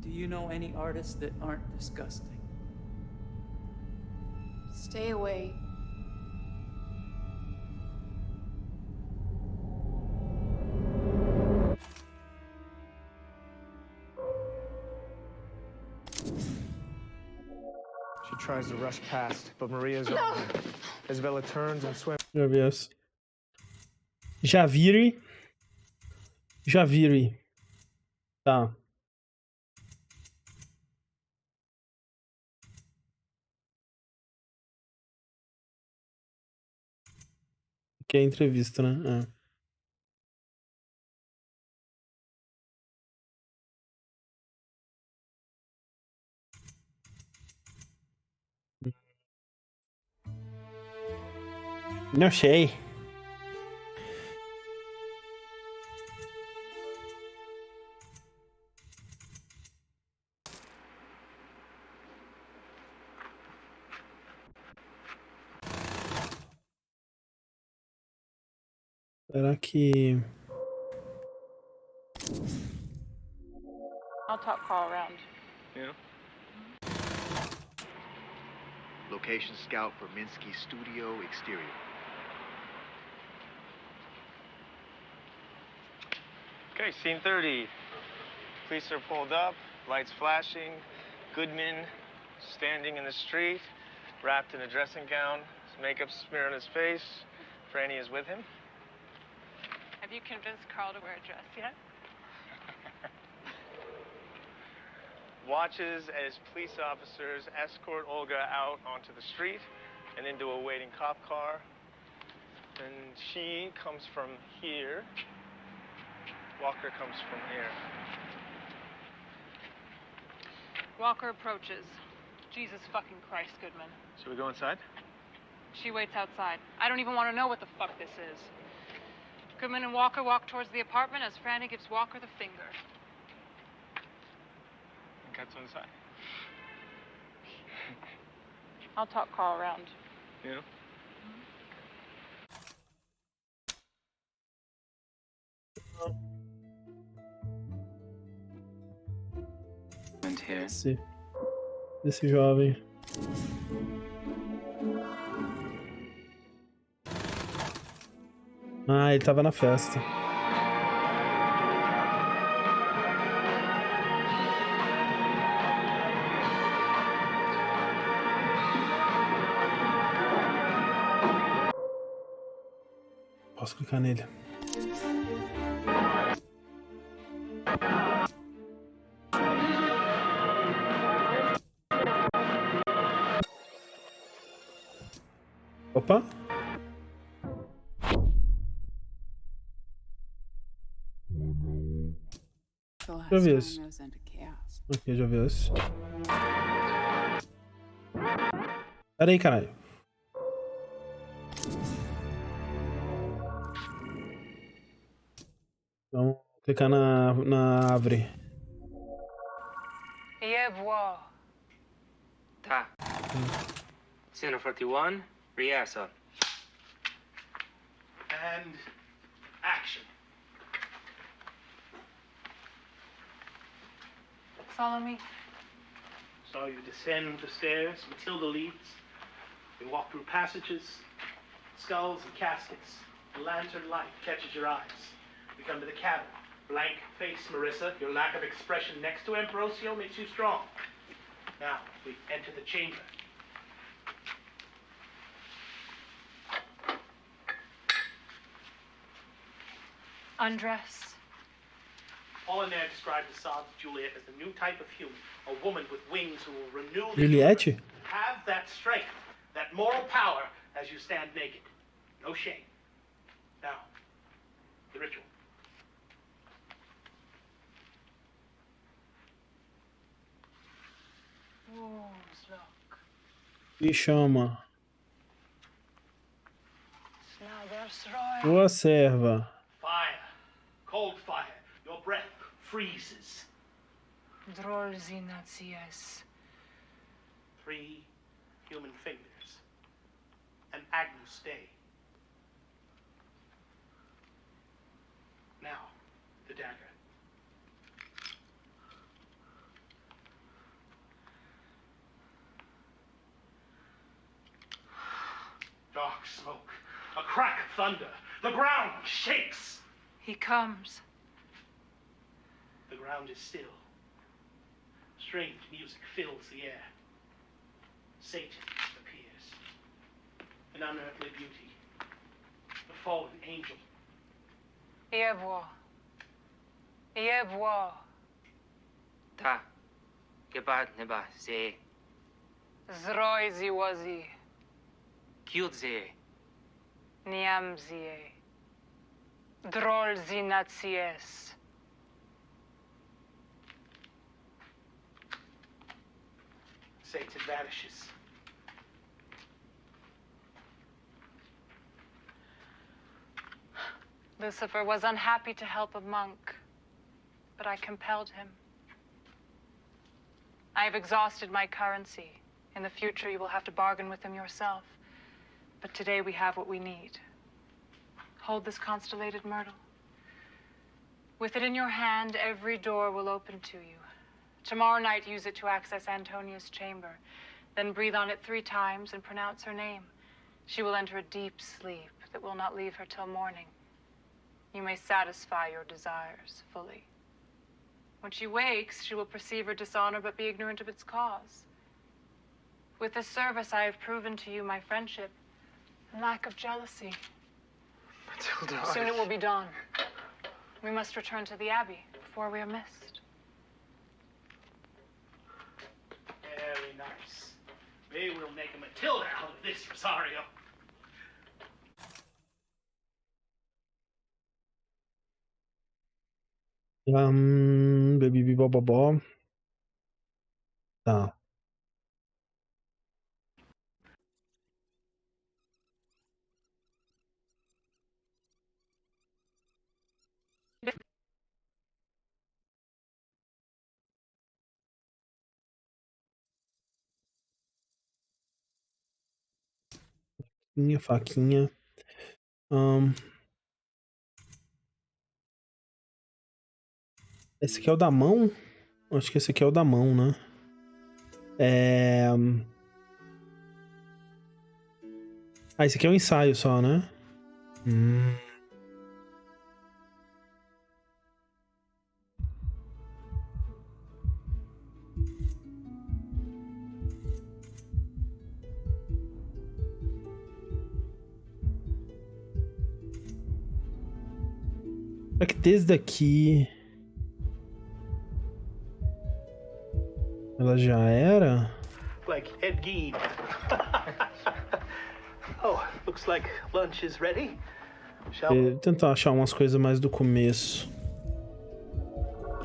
Do you know any artists that aren't disgusting? Stay away. She tries to rush past, but Maria's on her. Isabella turns and swims. Já vi essa. Javiri. Javiri. Tá. Que é a entrevista, né? É. Não sei. Será que... I'll talk Carl around. Yeah. Location scout for Minsky Studio exterior. Okay, scene 30. Police are pulled up. Lights flashing, Goodman standing in the street, wrapped in a dressing gown, his makeup smeared on his face. Franny is with him. Have you convinced Carl to wear a dress yet? Watches as police officers escort Olga out onto the street and into a waiting cop car. And she comes from here. Walker comes from here. Walker approaches. Jesus fucking Christ, Goodman. Should we go inside? She waits outside. I don't even want to know what the fuck this is. Goodman and Walker walk towards the apartment as Franny gives Walker the finger. And cuts on the side. I'll talk Carl around. Yeah. Desse jovem. Ah, ele tava na festa. Posso clicar nele. Opa. Já vi isso. Ok, já vi isso. Pera aí, caralho. Vamos clicar na árvore. Tá. Scene 41, rehearsal. And action. Follow me. So you descend the stairs, Matilda leads. You walk through passages, skulls and caskets. The lantern light catches your eyes. We come to the cabin. Blank face, Marissa. Your lack of expression next to Ambrosio makes you strong. Now, we enter the chamber. Undress. Apollinaire described the Saab's Juliet as the new type of human, a woman with wings who will renew the Juliette? universe. Have that strength, that moral power as you stand naked. No shame. Now, the ritual. Me chama. Boa serva. Fire. Cold fire. Your breath freezes. Three human fingers. An Agnus Dei. Now, the dagger. Dark smoke. A crack of thunder. The ground shakes. He comes. The ground is still. Strange music fills the air. Satan appears. An unearthly beauty. A fallen angel. Tá. Gebat neba ze. Zroizi wazi. Kyudze. Niamzie. Drolzi natsies. Satan vanishes. Lucifer was unhappy to help a monk, but I compelled him. I have exhausted my currency. In the future, you will have to bargain with him yourself. But today we have what we need. Hold this constellated myrtle. With it in your hand, every door will open to you. Tomorrow night, use it to access Antonia's chamber. Then breathe on it 3 times and pronounce her name. She will enter a deep sleep that will not leave her till morning. You may satisfy your desires fully. When she wakes, she will perceive her dishonor but be ignorant of its cause. With this service, I have proven to you my friendship and lack of jealousy. Matilda, Soon it will be dawn. We must return to the Abbey before we are missed. Very nice. We will make a Matilda out of this, Rosario. Baby bobobó. Tá. Minha faquinha. Esse aqui é o da mão? Acho que esse aqui é o da mão, né? Ah, esse aqui é um ensaio só, né? Será que desde aqui ela já era? Like Ed Gein. Oh, looks like lunch is ready. Vou tentar achar umas coisas mais do começo.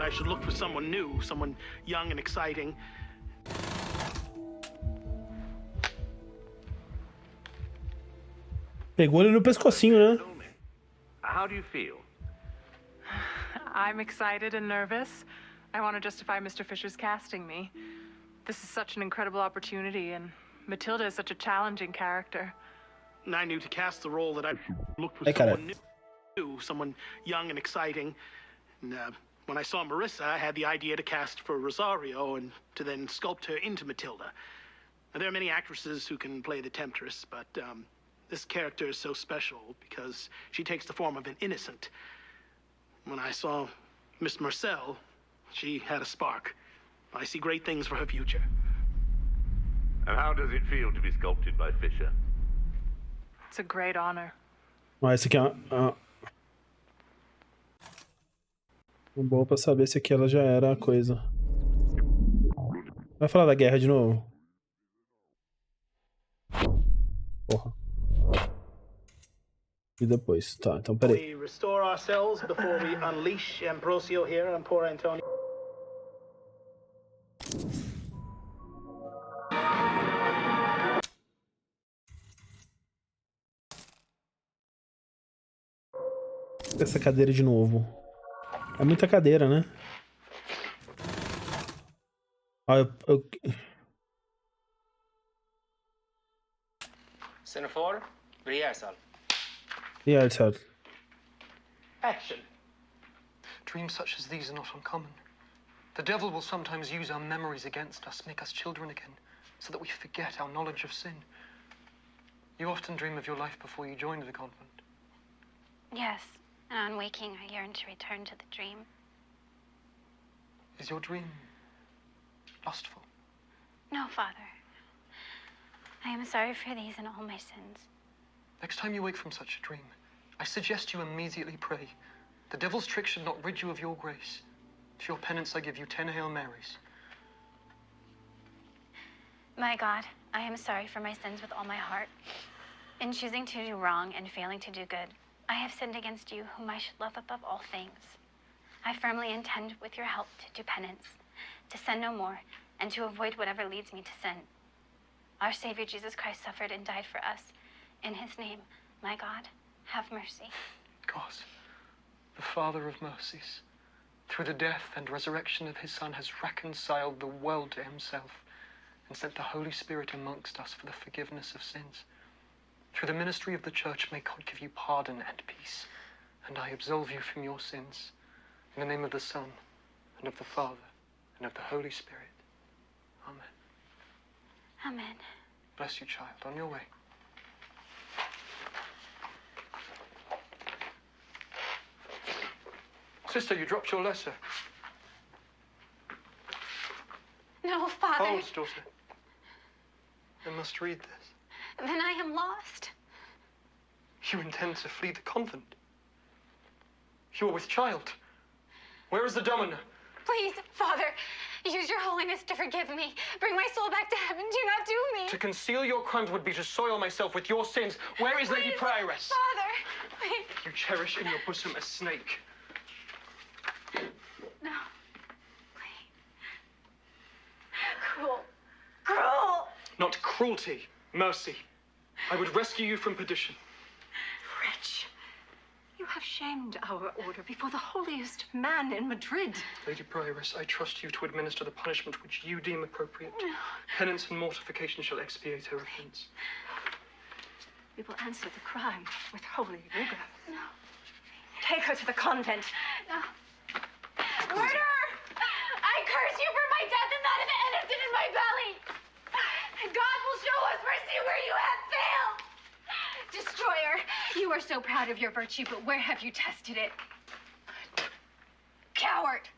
I should look for someone new, someone young and exciting. Pegou ele no pescocinho, né? How do you feel? I'm excited and nervous. I want to justify Mr. Fisher's casting me. This is such an incredible opportunity, and Matilda is such a challenging character. And I knew to cast the role that I looked for Hey, someone new, someone young and exciting. And when I saw Marissa, I had the idea to cast for Rosario and to then sculpt her into Matilda. Now, there are many actresses who can play the temptress, but this character is so special because she takes the form of an innocent. When I saw Miss Marcel, she had a spark. I see great things for her future. And how does it feel to be sculpted by Fisher? It's a great honor. Ó, esse aqui é uma boa pra saber se aqui ela já era a coisa. Vai falar da guerra de novo? Porra. E depois, tá, então peraí. We restore ourselves before we unleash Ambrosio here on poor Antonio. Essa cadeira de novo. É muita cadeira, né? Ó, Scene 4, rehearsal. Rehearsal. Action. Dreams such as these are not uncommon. The devil will sometimes use our memories against us, make us children again, so that we forget our knowledge of sin. You often dream of your life before you joined the convent. Yes, and on waking I yearn to return to the dream. Is your dream lustful? No, Father. I am sorry for these and all my sins. Next time you wake from such a dream, I suggest you immediately pray. The devil's trick should not rid you of your grace. For your penance, I give you 10 Hail Marys. My God, I am sorry for my sins with all my heart. In choosing to do wrong and failing to do good, I have sinned against you, whom I should love above all things. I firmly intend, with your help, to do penance, to sin no more, and to avoid whatever leads me to sin. Our Savior Jesus Christ suffered and died for us. In his name, my God, have mercy. God, the Father of mercies, through the death and resurrection of his Son, has reconciled the world to himself and sent the Holy Spirit amongst us for the forgiveness of sins. Through the ministry of the Church, may God give you pardon and peace, and I absolve you from your sins. In the name of the Son, and of the Father, and of the Holy Spirit. Amen. Amen. Bless you, child. On your way. Sister, you dropped your letter. No, Father. Hold, daughter. I must read this. Then I am lost. You intend to flee the convent. You are with child. Where is the domino? Please, Father, use your holiness to forgive me. Bring my soul back to heaven. Do not do me. To conceal your crimes would be to soil myself with your sins. Where is Lady Prioress? Father, please. You cherish in your bosom a snake. No, please. Cruel. Cruel. Not cruelty, mercy. I would rescue you from perdition. Wretch, you have shamed our order before the holiest man in Madrid. Lady Prioress, I trust you to administer the punishment which you deem appropriate. Penance and mortification shall expiate her offense. We will answer the crime with holy rigor. No. Take her to the convent. No. Murderer! I curse you for my death and that of the innocent in my belly. God will show us mercy where you have failed. Destroyer, you are so proud of your virtue, but where have you tested it? Coward!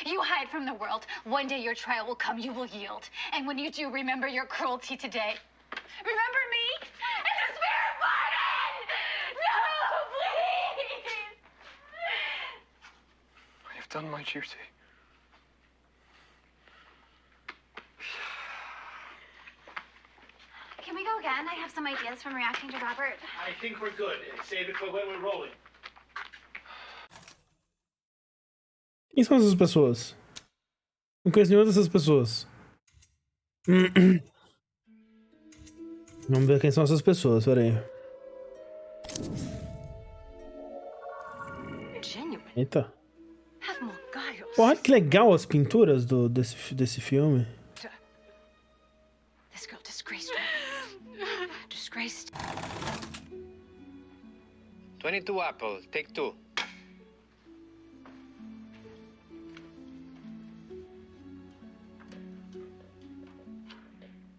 You hide from the world. One day your trial will come, you will yield. And when you do, remember your cruelty today. Remember me and the spirit pardon! No, please! I have done my duty. Can we go again? I have some ideas from reacting to Robert. I think we're good. Save it for when we're rolling. Quem são essas pessoas? Não conheço nenhuma dessas pessoas. Vamos ver quem são essas pessoas, peraí. Eita. Porra, que legal as pinturas desse filme. This girl disgraced me. Disgraced. 22 apple, take 2.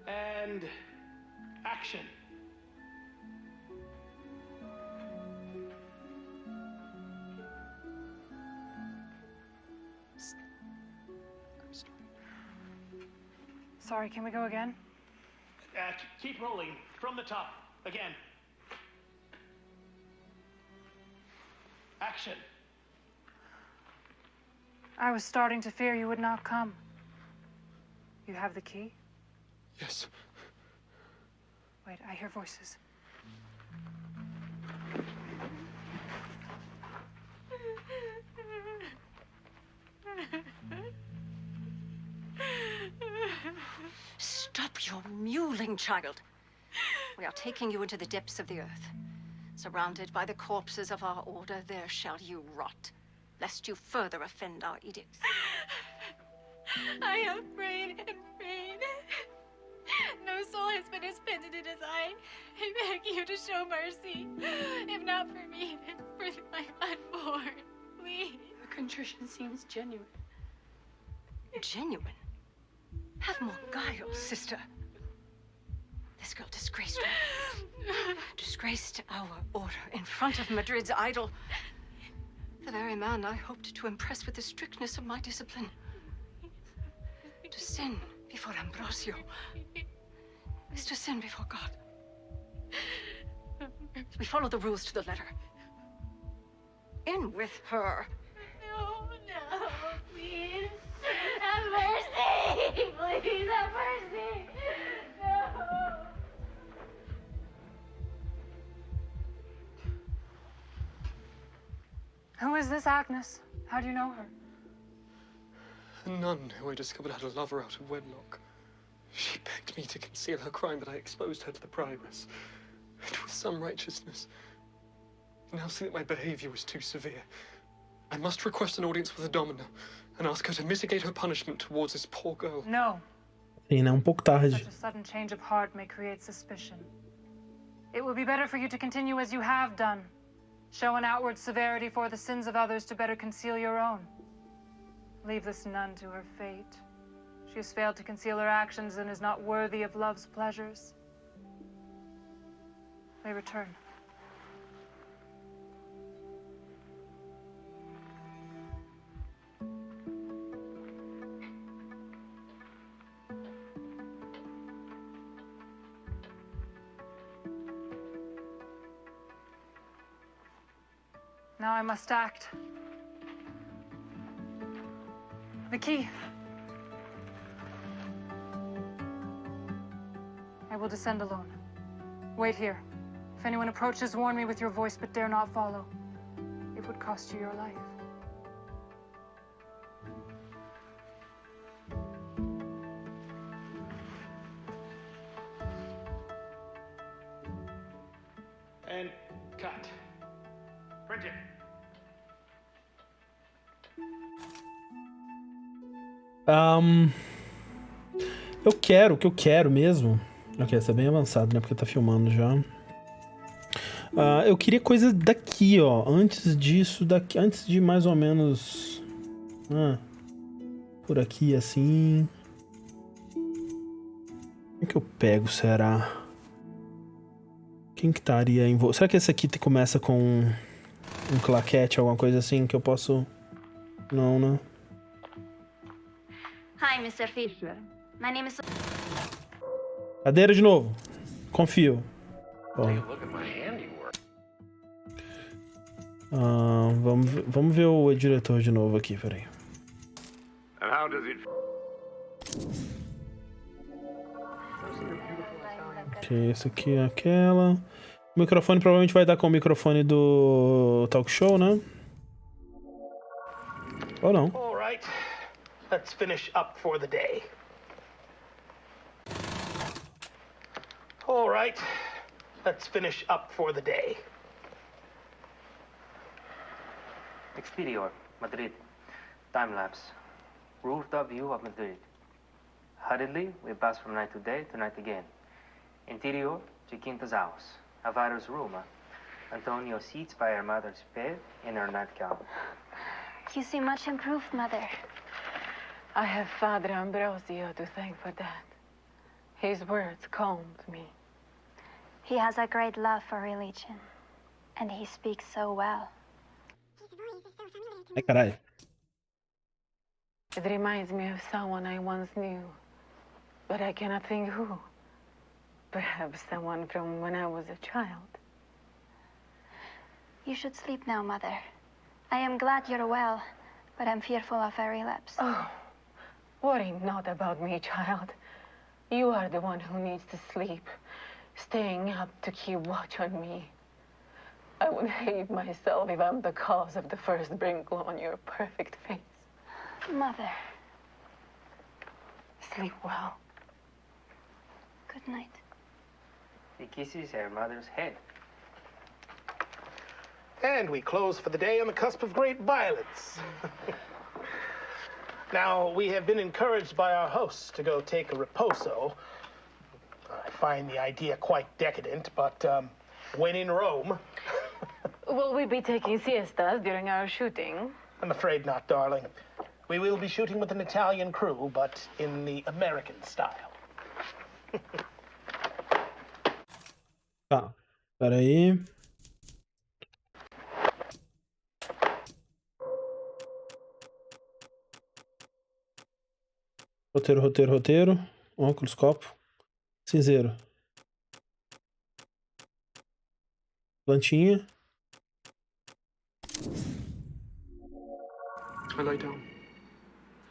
And action. Sorry, can we go again? Keep rolling from the top. Again. Action. I was starting to fear you would not come. You have the key? Yes. Wait, I hear voices. Stop your mewling, child. We are taking you into the depths of the earth. Surrounded by the corpses of our order, there shall you rot, lest you further offend our edicts. I have prayed and prayed. No soul has been as penitent as I. I beg you to show mercy. If not for me, then for my unborn. Please. The contrition seems genuine. Genuine? Have more guile, sister. This girl disgraced me. Disgraced our order in front of Madrid's idol. The very man I hoped to impress with the strictness of my discipline. To sin before Ambrosio is to sin before God. We follow the rules to the letter. In with her. No, please. Have mercy. Please have mercy. No. Who is this Agnes? How do you know her? A nun who I discovered had a lover out of wedlock. She begged me to conceal her crime, but I exposed her to the prioress. And with some righteousness, I now see that my behavior was too severe. I must request an audience with the domina and ask her to mitigate her punishment towards this poor girl. No. Sim, né? Pouco tarde. Such a sudden change of heart may create suspicion. It will be better for you to continue as you have done. Show an outward severity for the sins of others to better conceal your own. Leave this nun to her fate. She has failed to conceal her actions and is not worthy of love's pleasures. They return. Now I must act. The key. I will descend alone. Wait here. If anyone approaches, warn me with your voice, but dare not follow. It would cost you your life. And cut. Print it. O que eu quero mesmo. Ok, essa é bem avançado, né? Porque tá filmando já. Eu queria coisa daqui, ó. Antes disso, daqui. Antes de mais ou menos. Por aqui, assim. Como que eu pego, será? Quem que estaria envolvido? Será que esse aqui começa com um claquete, alguma coisa assim que eu posso... Não, né? Hi, Mr. Fisher. My name is... Cadeira de novo. Confio. Vamos ver o diretor de novo aqui, peraí. And how does it... Ok, esse aqui é aquela. O microfone provavelmente vai dar com o microfone do talk show, né? Ou não? All right. Let's finish up for the day. All right. Let's finish up for the day. Exterior, Madrid. Time-lapse. Rooftop view of Madrid. Hurriedly, we pass from night to day to night again. Interior, Chiquinta's house. A virus room. Antonio sits by her mother's bed in her nightgown. You seem much improved, Mother. I have Father Ambrosio to thank for that. His words calmed me. He has a great love for religion. And he speaks so well. Ai, caralho. It reminds me of someone I once knew. But I cannot think who. Perhaps someone from when I was a child. You should sleep now, Mother. I am glad you're well, but I'm fearful of a relapse. Oh, worry not about me, child. You are the one who needs to sleep, staying up to keep watch on me. I would hate myself if I'm the cause of the first wrinkle on your perfect face. Mother. Sleep well. Good night. He kisses her mother's head. And we close for the day on the cusp of great violence. Now, we have been encouraged by our hosts to go take a reposo. I find the idea quite decadent, but when in Rome... Will we be taking siestas during our shooting? I'm afraid not, darling. We will be shooting with an Italian crew, but in the American style. Tá, peraí. Roteiro. Óculos, copo. Cinzeiro. Plantinha. I lie down,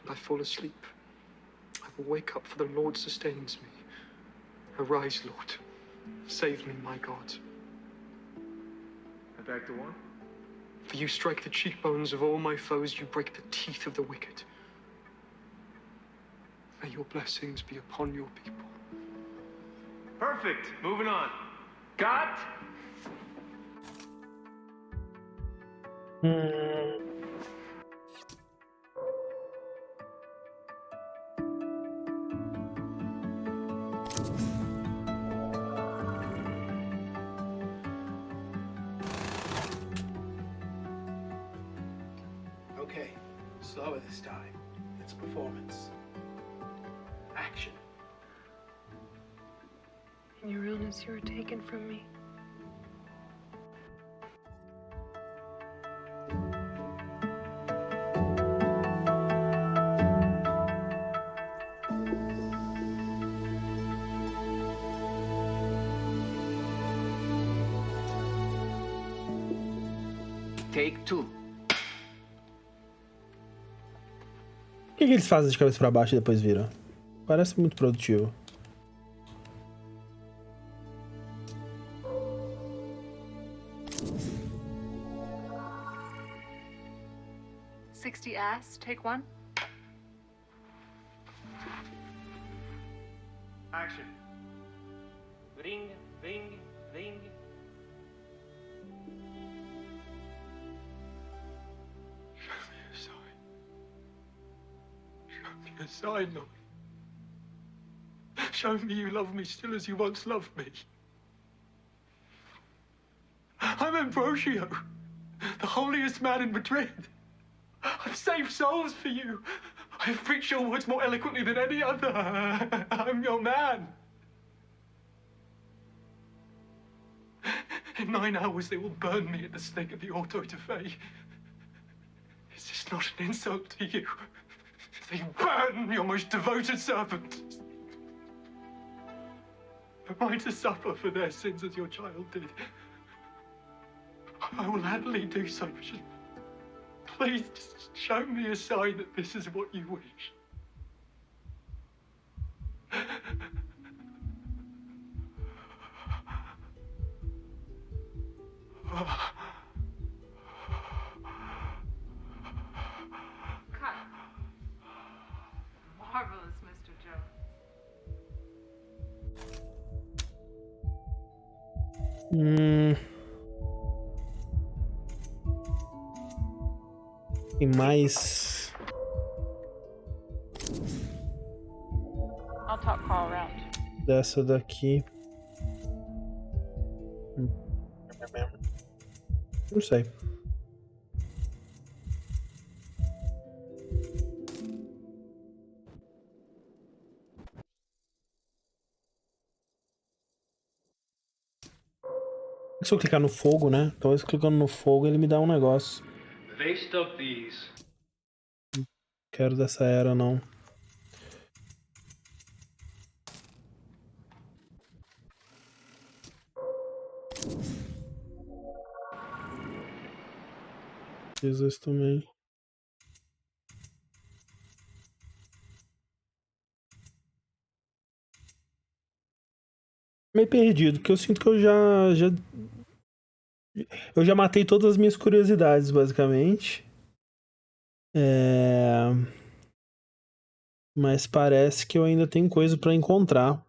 and I fall asleep. I will wake up, for the Lord sustains me. Arise, Lord. Save me, my God. And back to one. For you strike the cheekbones of all my foes, you break the teeth of the wicked. May your blessings be upon your people. Perfect. Moving on. Got. Okay, slower this time. It's a performance. Action. In your illness, you were taken from me. Take 2. Por que eles fazem de cabeça pra baixo e depois viram? Parece muito produtivo. Ass, take 1. Action. Ring, ring, ring. Show me a sign, Lord. Show me you love me still as you once loved me. I'm Ambrosio, the holiest man in Madrid. I've saved souls for you. I've preached your words more eloquently than any other. I'm your man. In 9 hours, they will burn me at the stake of the Auto de Fe. Is this not an insult to you? They burn your most devoted servant. Am I to suffer for their sins as your child did? I will happily do so. Please, just show me a sign that this is what you wish. Cut. Marvelous, Mr. Jones. E mais. I'll talk Carl around. Dessa daqui. Não sei. Se eu clicar no fogo, né? Talvez clicando no fogo ele me dá um negócio. They stuck these. Quero dessa era, não. Jesus também. Meio perdido, porque eu sinto que eu já matei todas as minhas curiosidades, basicamente. Mas parece que eu ainda tenho coisa pra encontrar.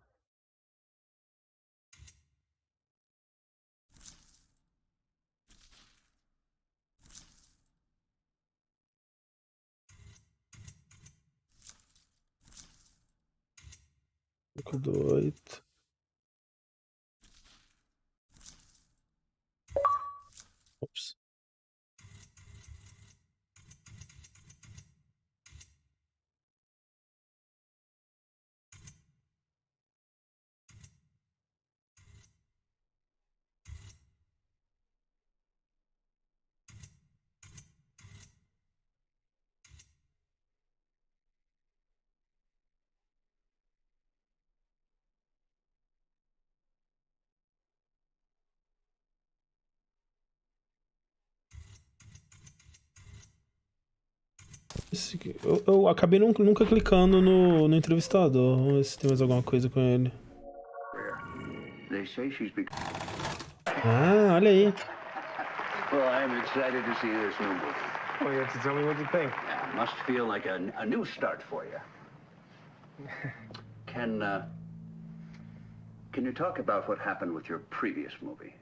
Cinco do 8. Ops. Eu acabei nunca clicando no entrevistador. Vamos ver se tem mais alguma coisa com ele. Ah, olha aí. Well, I'm excited to see this new movie. Well, you have to tell me what you think. Yeah, must feel like a new start for you. Can you talk about what happened with your previous movie?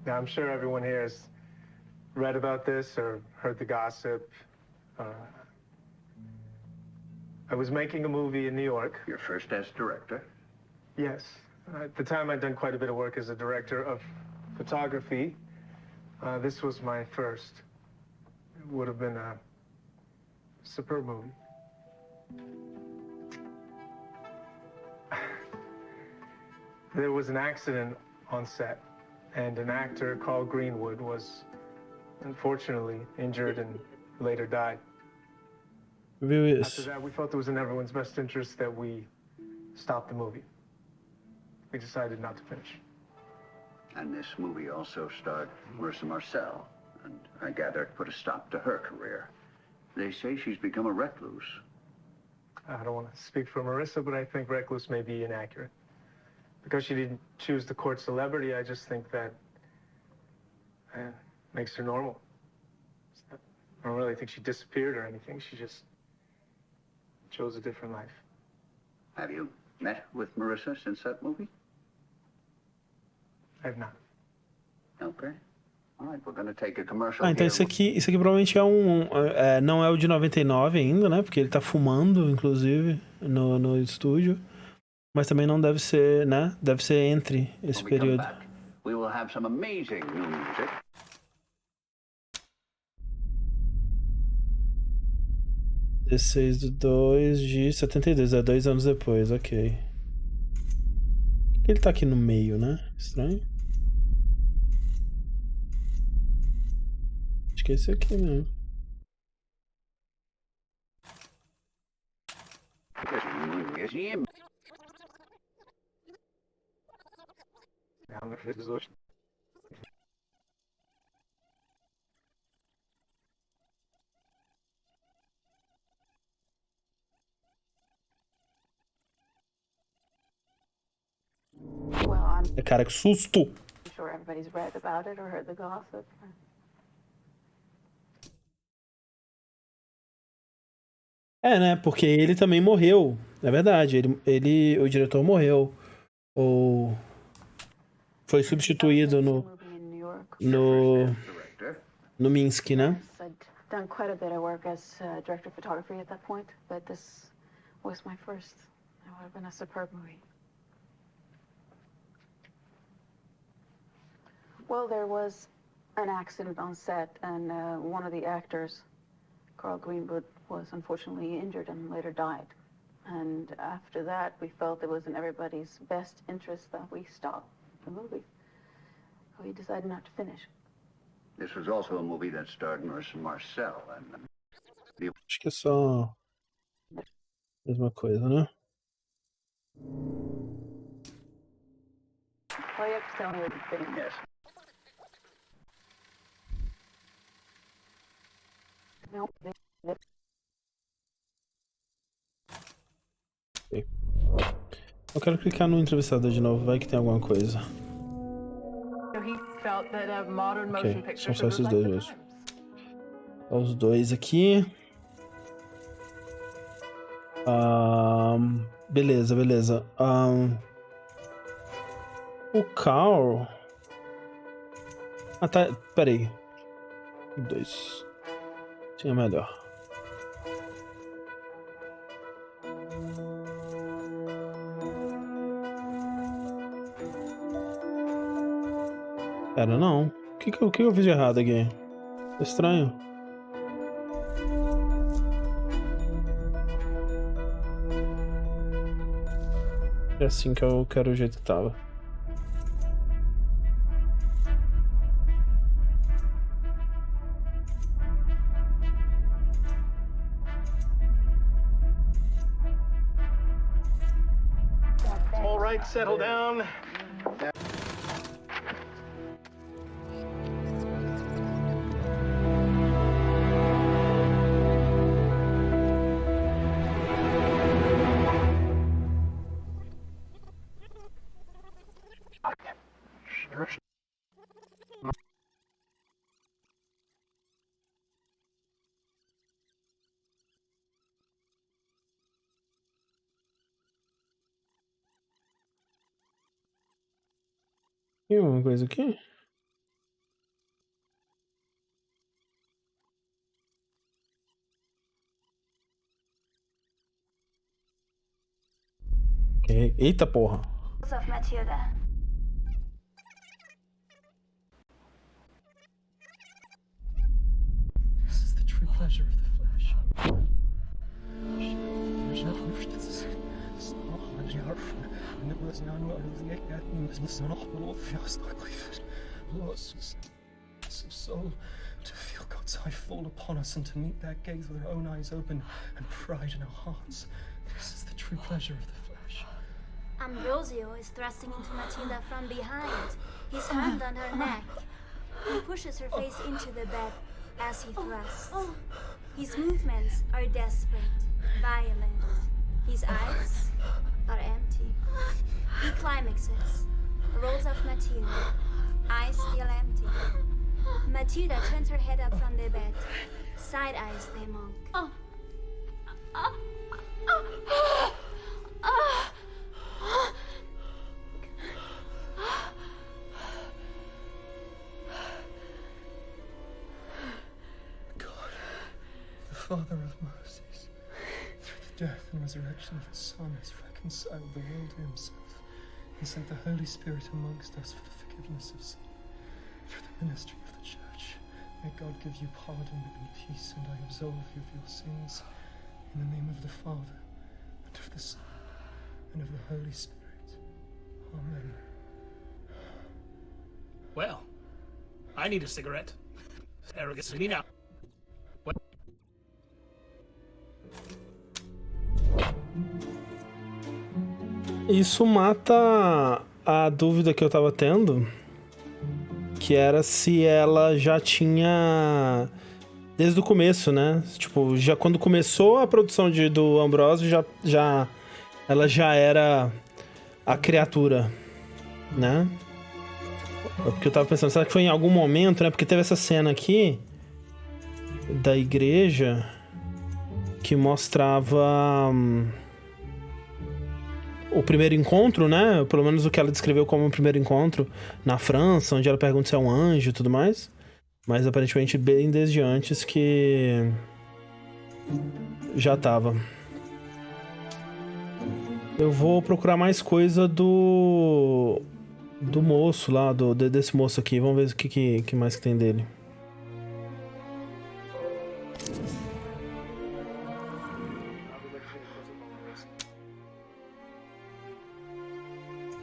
Yeah, I'm sure everyone here has read about this or heard the gossip. I was making a movie in New York. Your first as director? Yes. At the time, I'd done quite a bit of work as a director of photography. This was my first. It would have been a superb movie. There was an accident on set, and an actor, Carl Greenwood, was unfortunately injured and later died. After that, we felt it was in everyone's best interest that we stop the movie. We decided not to finish. And this movie also starred Marissa Marcel, and I gather it put a stop to her career. They say she's become a recluse. I don't want to speak for Marissa, but I think recluse may be inaccurate. Because she didn't choose to court celebrity, I just think that makes her normal. I don't really think she disappeared or anything. She just chose a different life. Have you met with Marissa since that movie? I have not. Okay. All right, we're going to take a commercial Então here. isso aqui provavelmente é não é o de 99 ainda, né? Porque ele tá fumando, inclusive, no estúdio. Mas também não deve ser, né? Deve ser entre esse When we come período. back, we will have some amazing new music. de 72, 2 anos depois, ok. Ele tá aqui no meio, né? Estranho. Acho que é esse aqui mesmo. Cara, que susto! I'm sure everybody's read about it or heard the gossip. Né? Porque ele também morreu. É verdade, o diretor morreu. Ou foi substituído no Minsk, né? I'd done quite a bit of work as director of photography at that point, but this was my first. It would have been a superb movie. Well, there was an accident on set, and one of the actors, Carl Greenwood, was unfortunately injured and later died. And after that, we felt it was in everybody's best interest that we stop the movie. We decided not to finish. This was also a movie that starred Marissa Marcel. And Acho que é só a mesma coisa, né? Well, you have to tell me what you think. Yes. No. Okay. Eu quero clicar no entrevistador de novo, vai que tem alguma coisa. Ok, são só esses dois mesmo. Os dois aqui. Beleza. O Carl... tá, peraí. 2. Tinha melhor. Pera, não. O que eu fiz de errado aqui? Estranho. É assim que eu quero o jeito que tava. All right, settle down. Tem uma coisa aqui? Eita porra. Of Matilda. This is the true pleasure of the flesh. Of soul, to feel God's eye fall upon us and to meet that gaze with our own eyes open and pride in our hearts. This is the true pleasure of the flesh. Ambrosio is thrusting into Matilda from behind, his hand on her neck. He pushes her face into the bed as he thrusts. His movements are desperate, violent. His eyes are empty. He climaxes, rolls off Matilda, eyes still empty. Matilda turns her head up from the bed, side-eyes the monk. Father of mercies, through the death and resurrection of his Son, has reconciled the world to himself, and sent the Holy Spirit amongst us for the forgiveness of sin. Through the ministry of the Church, may God give you pardon and peace, and I absolve you of your sins. In the name of the Father, and of the Son, and of the Holy Spirit. Amen. Well, I need a cigarette. Arrogantly now. Isso mata a dúvida que eu tava tendo, que era se ela já tinha desde o começo, né? Tipo, já quando começou a produção do Ambrosio, ela já era a criatura, né? Porque eu tava pensando, será que foi em algum momento, né? Porque teve essa cena aqui da igreja que mostrava o primeiro encontro, né? Pelo menos o que ela descreveu como o primeiro encontro na França, onde ela pergunta se é um anjo e tudo mais. Mas aparentemente bem desde antes que já tava. Eu vou procurar mais coisa do moço lá, desse moço aqui. Vamos ver o que mais que tem dele.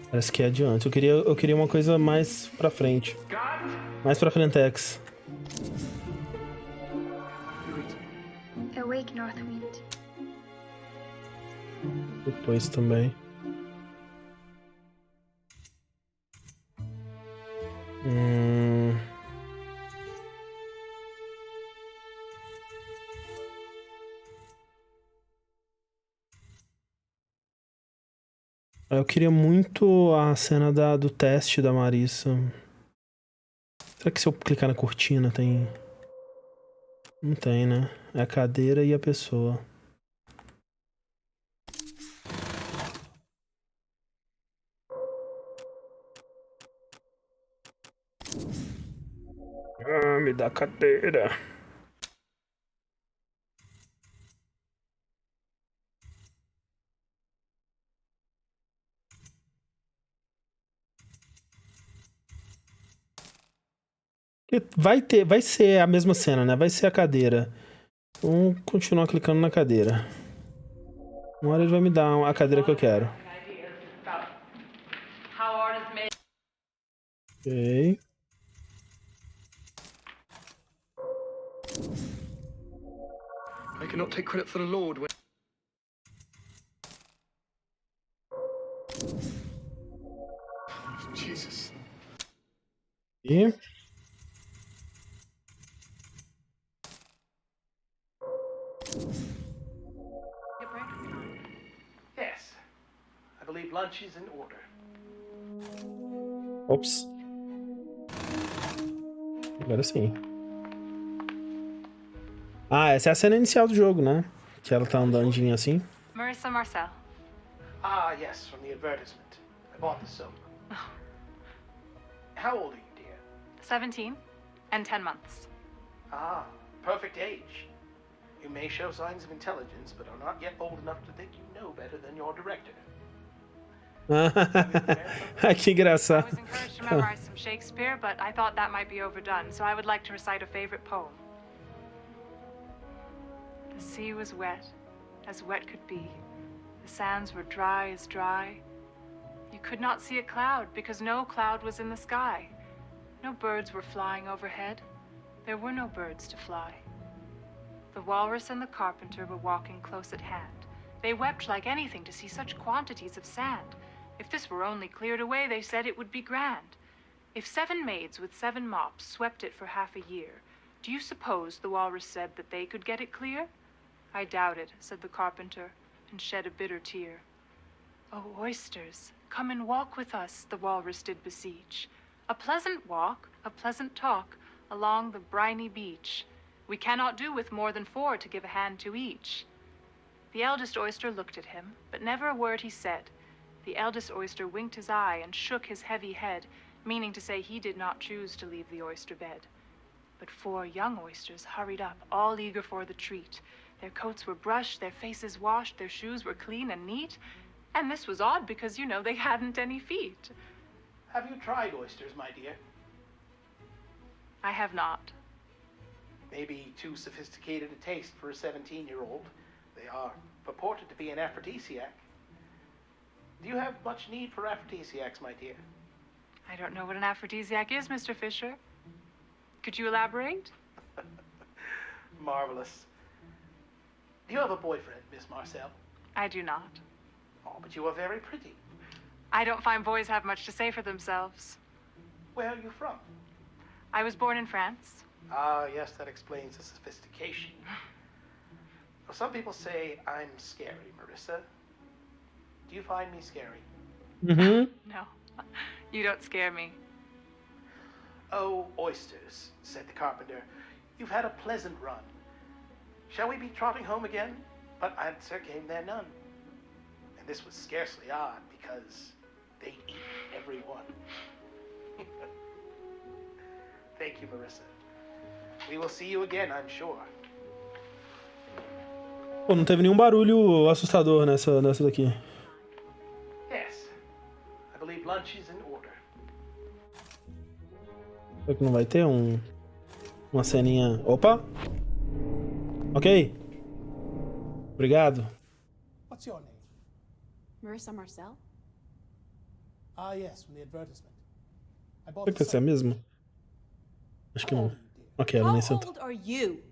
Parece que é adiante. Eu queria uma coisa mais pra frente. Mais pra frentex. Awake, Northwind. Depois também. Eu queria muito a cena do teste da Marissa. Será que se eu clicar na cortina tem... Não tem, né? É a cadeira e a pessoa. Me dá a cadeira. Vai ser a mesma cena, né? Vai ser a cadeira. Vamos continuar clicando na cadeira. Uma hora ele vai me dar a cadeira que eu quero. Ok. I cannot take credit for the Lord when... Jesus. E... Yes. I believe lunch is in order. Ops. Agora sim. Ah, essa é a cena inicial do jogo, né? Que ela tá andandinha assim. Marissa Marcel. Ah, yes, from the advertisement. I bought the soap. How old are you, dear? 17 and 10 months. Ah, perfect age. You may show signs of intelligence, but are not yet old enough to think you know better than your director. Que engraçado. I was encouraged to memorize some Shakespeare, but I thought that might be overdone, so I would like to recite a favorite poem. The sea was wet, as wet could be. The sands were dry as dry. You could not see a cloud, because no cloud was in the sky. No birds were flying overhead. There were no birds to fly. The walrus and the carpenter were walking close at hand. They wept like anything to see such quantities of sand. If this were only cleared away, they said it would be grand. If 7 maids with 7 mops swept it for half a year, do you suppose the walrus said that they could get it clear? I doubt it, said the carpenter, and shed a bitter tear. Oh, oysters, come and walk with us, the walrus did beseech. A pleasant walk, a pleasant talk, along the briny beach. We cannot do with more than 4 to give a hand to each. The eldest oyster looked at him, but never a word he said. The eldest oyster winked his eye and shook his heavy head, meaning to say he did not choose to leave the oyster bed. But 4 young oysters hurried up, all eager for the treat. Their coats were brushed, their faces washed, their shoes were clean and neat. And this was odd because, you know, they hadn't any feet. Have you tried oysters, my dear? I have not. Maybe too sophisticated a taste for a 17-year-old. They are purported to be an aphrodisiac. Do you have much need for aphrodisiacs, my dear? I don't know what an aphrodisiac is, Mr. Fisher. Could you elaborate? Marvelous. Do you have a boyfriend, Miss Marcel? I do not. Oh, but you are very pretty. I don't find boys have much to say for themselves. Where are you from? I was born in France. Ah, yes, that explains the sophistication. Well, some people say I'm scary, Marissa. Do you find me scary? Mm-hmm. No, you don't scare me. Oh, oysters, said the carpenter. You've had a pleasant run. Shall we be trotting home again? But answer came there none. And this was scarcely odd, because they eat everyone. Thank you, Marissa. We will see you again, I'm sure. Pô, não teve nenhum barulho assustador nessa daqui. Yes. I believe lunch is in order. Será que não vai ter uma ceninha... Opa! Ok. Obrigado. What's your name? Marissa Marcel? Ah, yes, from the advertisement. I bought Será que essa é a mesma? Acho que não. Ok, ela nem sentou. How old are you?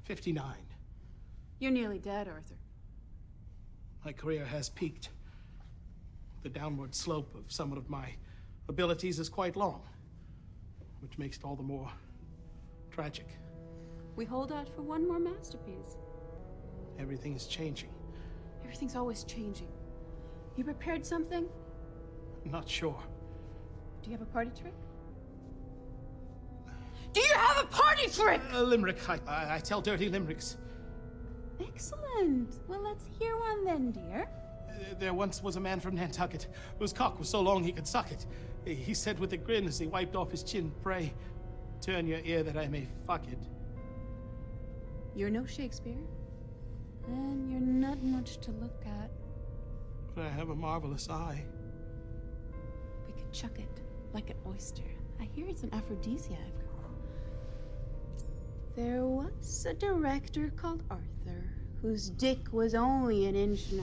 59. You're nearly dead, Arthur. My career has peaked. The downward slope of some of my abilities is quite long, which makes it all the more tragic. We hold out for one more masterpiece. Everything is changing. Everything's always changing. You prepared something? I'm not sure. Do you have a party trick? Do you have a party trick? A limerick. I tell dirty limericks. Excellent. Well, let's hear one then, dear. There once was a man from Nantucket whose cock was so long he could suck it. He said with a grin as he wiped off his chin, "Pray, turn your ear that I may fuck it." You're no Shakespeare. And you're not much to look at. But I have a marvelous eye. We could chuck it like an oyster. I hear it's an aphrodisiac. There was a director called Arthur, whose dick was only 1.5 inches.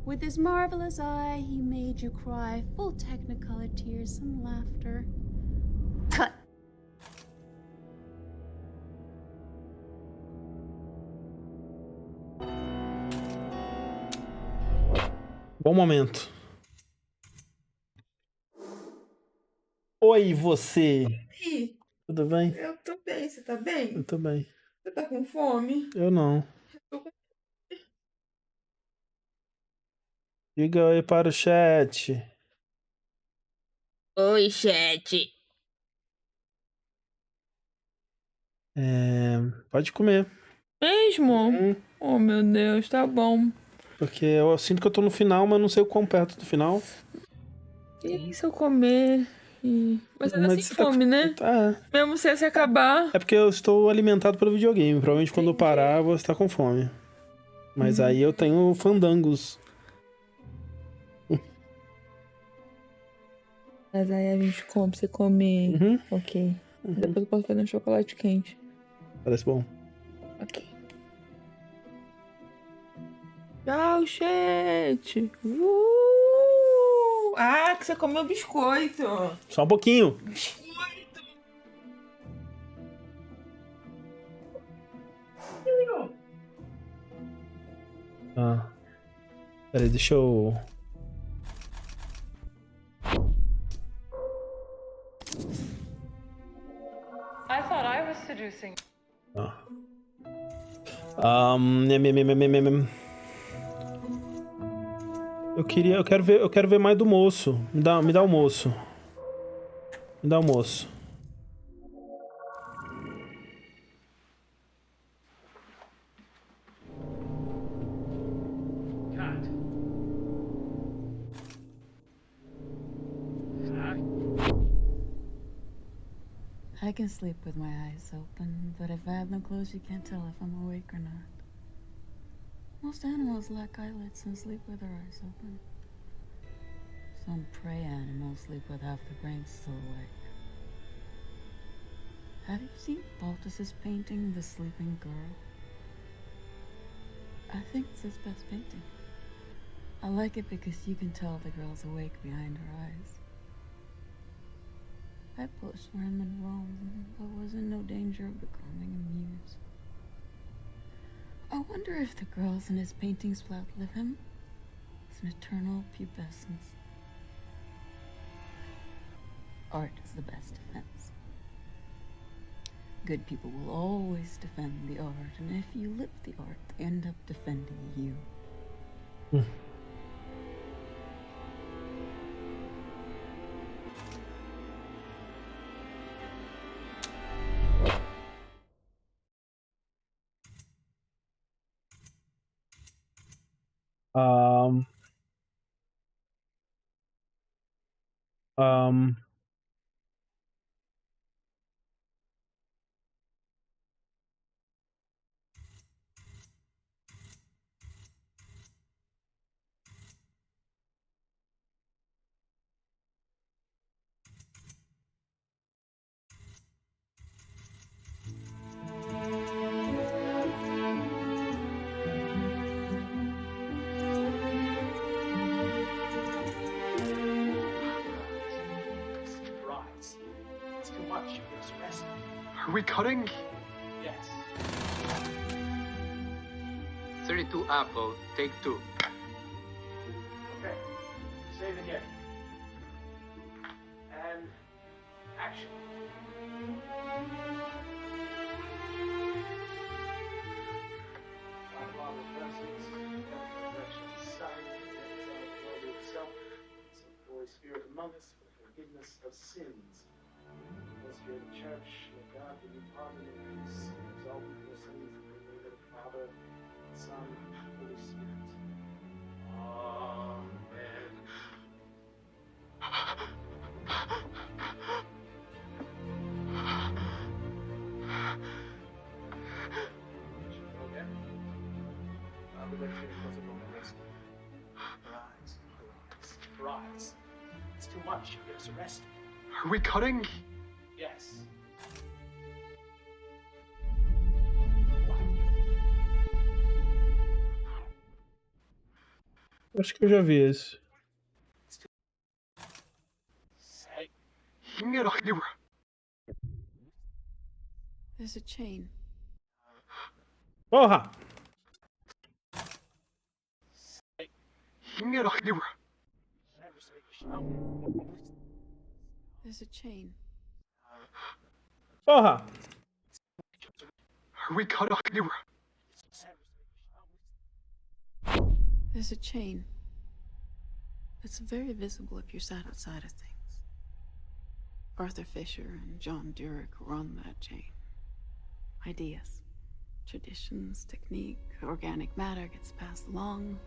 With his marvelous eye, he made you cry, full technicolor tears and laughter. Cut! Bom momento. Oi, você. Ih, Tudo bem? eu tô bem, você tá bem? Eu tô bem. Você tá com fome? Eu não. Diga oi para o chat. Oi, chat. Pode comer. Mesmo? Oh, meu Deus, tá bom. Porque eu sinto que eu tô no final, mas não sei o quão perto do final. E se eu comer? Mas ainda sem fome, né? É. Mesmo se esse acabar. É porque eu estou alimentado pelo videogame. Provavelmente quando eu parar, eu vou estar com fome. Mas aí eu tenho fandangos. Mas aí a gente come, você come. Ok. Depois eu posso fazer um chocolate quente. Parece bom. Ok. Tchau, chat. Ah, que você comeu biscoito. Só um pouquinho. Ah. Peraí, deixa eu... I thought I was seducing. Ah. Eu quero ver mais do moço. Me dá o moço. Me dá o moço. I can sleep with my eyes open, but if I have them closed, you can't tell if I'm awake or not. Most animals lack eyelids and sleep with their eyes open. Some prey animals sleep with half the brain still awake. Have you seen Baltus's painting, The Sleeping Girl? I think it's his best painting. I like it because you can tell the girl's awake behind her eyes. I posed for him in Rome, but was in no danger of becoming a muse. I wonder if the girls in his paintings will outlive him. It's an eternal pubescence. Art is the best defense. Good people will always defend the art, and if you live the art, they end up defending you. Um, um, Rise. It's too much. There's rest. Are we cutting? Yes. 32 Apple, take 2. Okay. Save again. And action. Our Father blessings, resurrection, Son, glory of self, and Holy Spirit among us for the forgiveness of sins. Bless you in the church, may God give you pardon and peace, and absolve you from your sins in the name of the Father, Son, and Holy Spirit. Amen. Okay. I'll be back to you close upon the rescue. Rise, rise, rise. It's too much. There's rest. Are we cutting? Yes. acho que eu já vi esse. There's a chain. Porra! There's a chain. Porra! Are we cut off? There's a chain. It's very visible if you're sat outside of things. Arthur Fisher and John Durick were on that chain. Ideas, traditions, technique, organic matter gets passed along.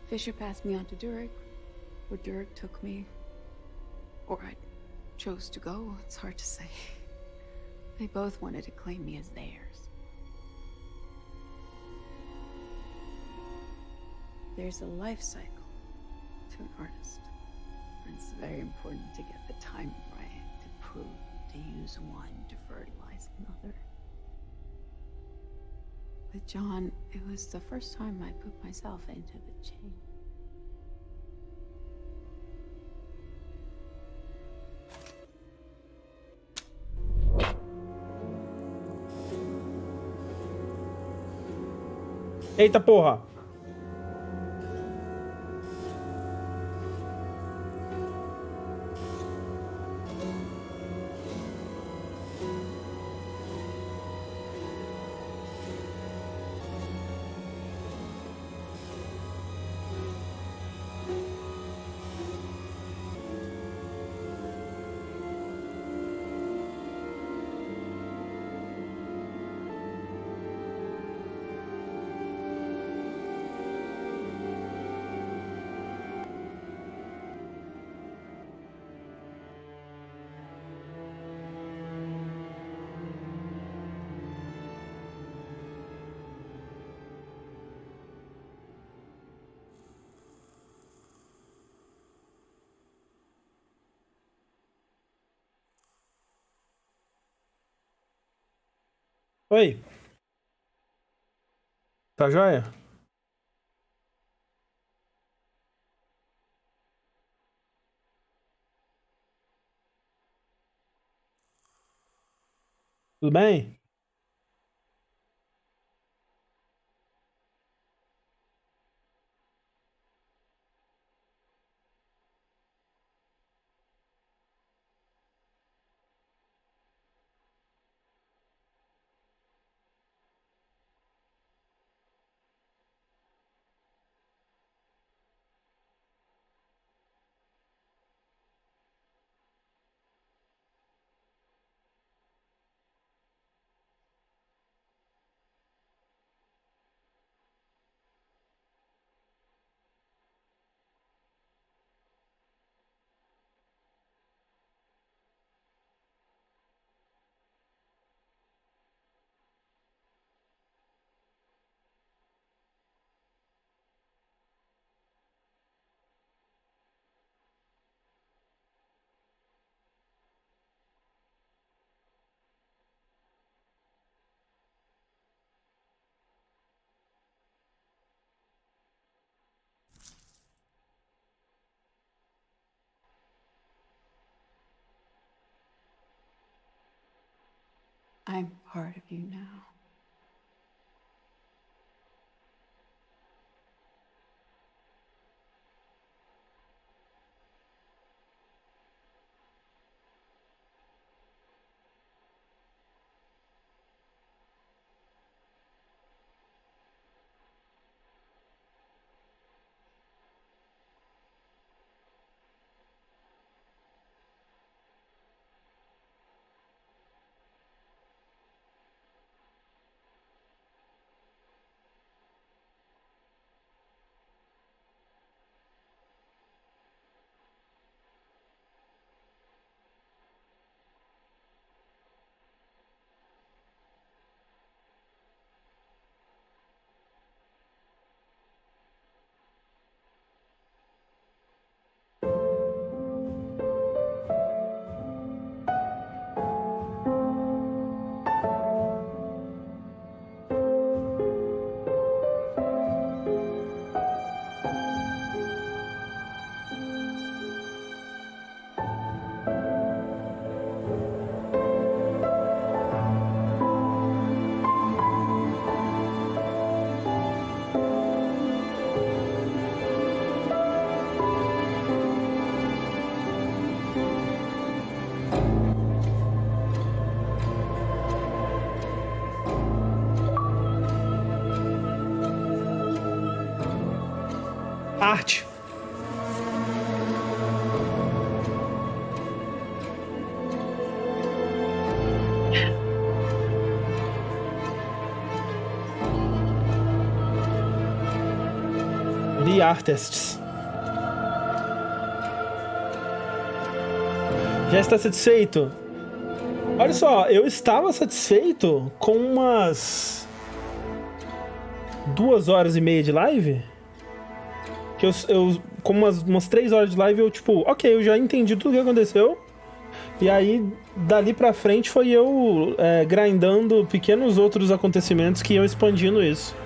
Fisher passed me on to Durick, or Durick took me, or I chose to go, it's hard to say. They both wanted to claim me as theirs. There's a life cycle to an artist. And it's very important to get the timing right, to prove, to use one to fertilize another. With John, it was the first time I put myself into the chain. Eita porra! Oi. Tá joia? Tudo bem? I'm part of you now. Arte. The Artists. Já está satisfeito? Olha só, eu estava satisfeito com umas 2h30 de live. Que eu com umas 3 horas de live, eu tipo, ok, eu já entendi tudo o que aconteceu. E aí, dali pra frente, foi eu grindando pequenos outros acontecimentos que iam expandindo isso.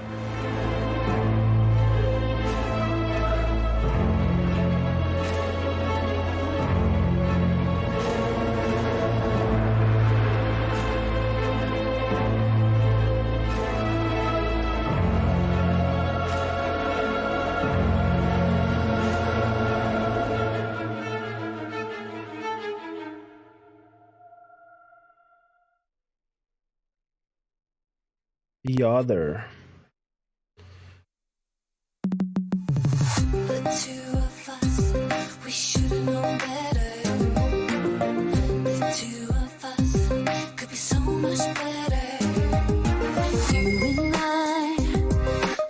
The Other. The two of us, we should've known better. The two of us could be so much better. You and I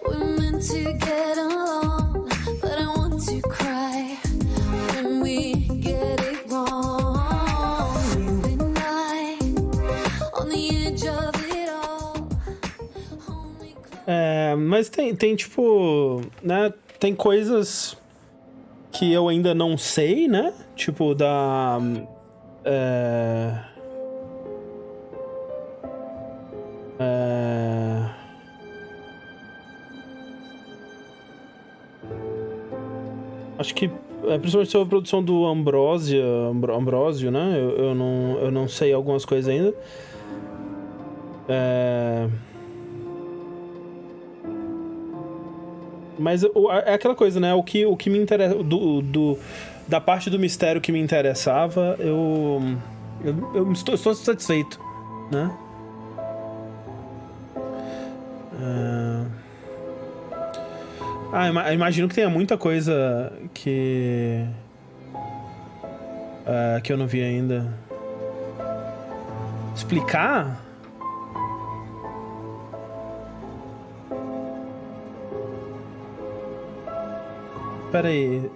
were meant to get along, but I want to cry when we get it wrong. You and I on the edge of it all. Mas tem tipo, né? Tem coisas que eu ainda não sei, né? Tipo, acho que, principalmente sobre a produção do Ambrósio, né? Eu não sei algumas coisas ainda. Mas é aquela coisa, né? O que me interessa... Da parte do mistério que me interessava, eu estou satisfeito, né? Imagino que tenha muita coisa que eu não vi ainda. Explicar? Pera aí,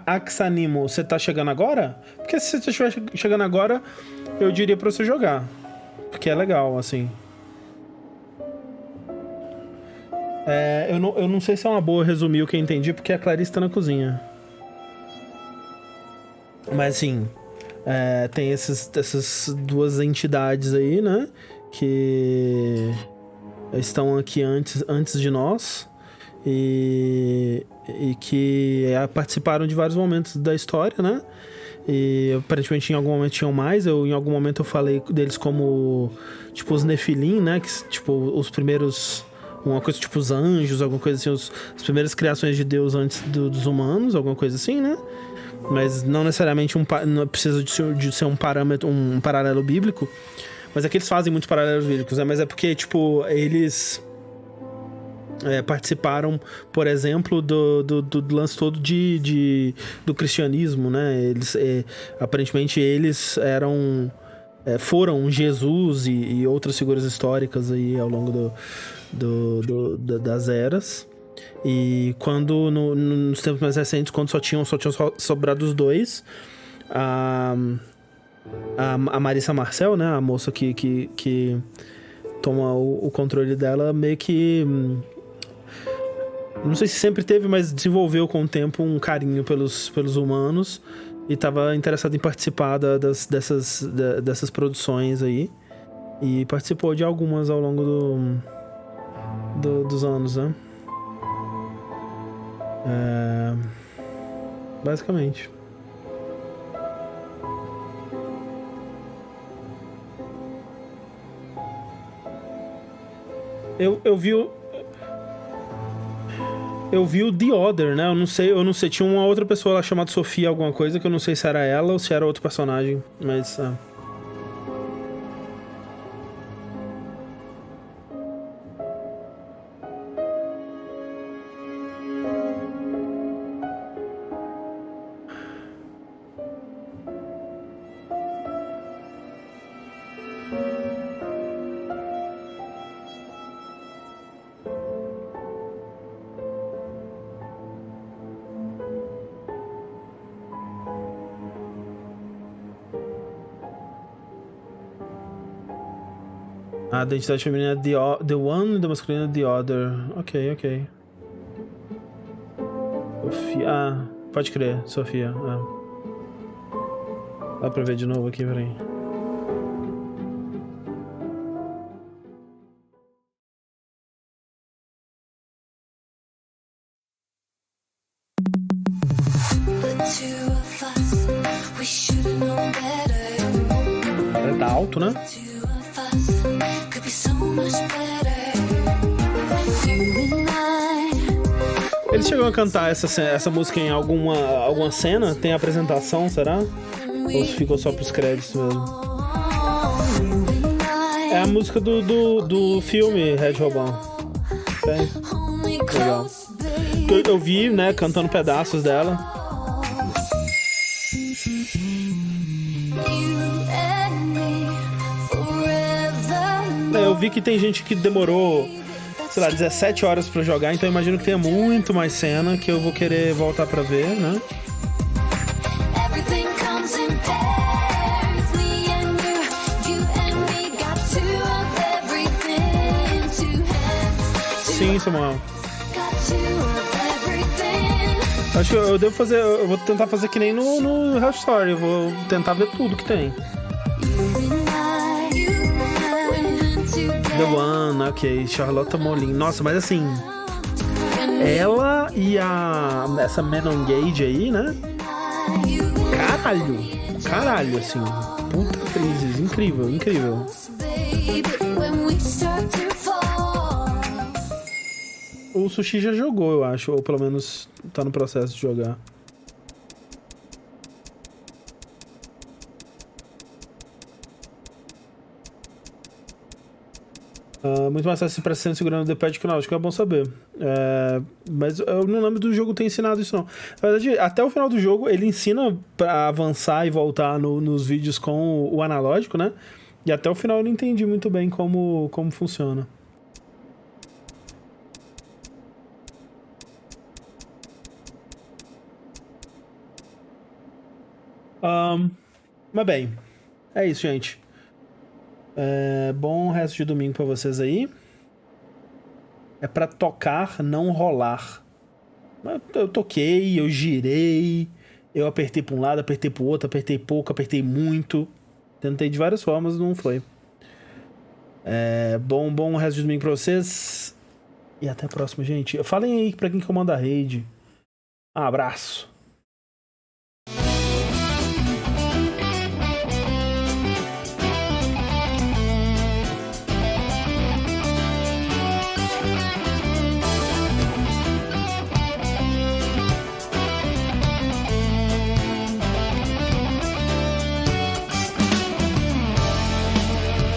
Axanimo, você tá chegando agora? Porque se você estiver chegando agora, eu diria pra você jogar. Porque é legal, assim. Eu não sei se é uma boa resumir o que eu entendi, porque a Clarice tá na cozinha. Mas, assim, tem essas duas entidades aí, né? Que estão aqui antes de nós. E que participaram de vários momentos da história, né? E aparentemente em algum momento tinham mais. Em algum momento eu falei deles como tipo os Nefilim, né? Que, tipo, os primeiros... Uma coisa tipo os anjos, alguma coisa assim, as primeiras criações de Deus antes dos humanos, alguma coisa assim, né? Mas não necessariamente não precisa de ser um parâmetro, um paralelo bíblico. Mas é que eles fazem muitos paralelos bíblicos, né? Mas é porque, tipo, eles participaram, por exemplo, do lance todo do cristianismo, né? Eles, aparentemente, eles foram Jesus e outras figuras históricas aí ao longo das eras. E quando nos tempos mais recentes, quando só tinham sobrado os dois, a Marissa Marcel, né, a moça que toma o controle dela, meio que não sei se sempre teve, mas desenvolveu com o tempo um carinho pelos humanos e estava interessado em participar dessas produções aí, e participou de algumas ao longo dos anos, né? Basicamente. Eu vi o The Other, né? Eu não sei. Tinha uma outra pessoa lá chamada Sofia alguma coisa, que eu não sei se era ela ou se era outro personagem, mas... A identidade feminina é the one, da masculina the other. Ok. Sofia. Pode crer, Sofia. Dá pra ver de novo aqui, peraí. Tá alto, né? Eles chegam a cantar essa música em alguma cena? Tem apresentação, será? Ou ficou só pros créditos mesmo? É a música do filme Red Robão. Legal. Eu vi, né, cantando pedaços dela. Eu vi que tem gente que demorou, sei lá, 17 horas pra jogar, então eu imagino que tenha muito mais cena que eu vou querer voltar pra ver, né? Sim, Samuel. Acho que eu devo fazer. Eu vou tentar fazer que nem no Hell Story. Eu vou tentar ver tudo que tem. The One, ok. Charlotte Molin. Nossa, mas assim. Ela e essa Menon Gage aí, né? Caralho, assim. Puta atrizes. Incrível, incrível. O Sushi já jogou, eu acho, ou pelo menos tá no processo de jogar. Muito mais fácil para ser segurando o D-pad que o Náutico, é bom saber. Mas eu não lembro do jogo ter ensinado isso, não. Na verdade, até o final do jogo, ele ensina pra avançar e voltar nos vídeos com o analógico, né? E até o final eu não entendi muito bem como funciona. Mas bem, é isso, gente. Bom resto de domingo pra vocês aí. É pra tocar, não rolar. Eu toquei, eu girei, eu apertei pra um lado, apertei pro outro, apertei pouco, apertei muito. Tentei de várias formas, não foi. Bom resto de domingo pra vocês. E até a próxima, gente. Falem aí pra quem comanda a rede. Um abraço.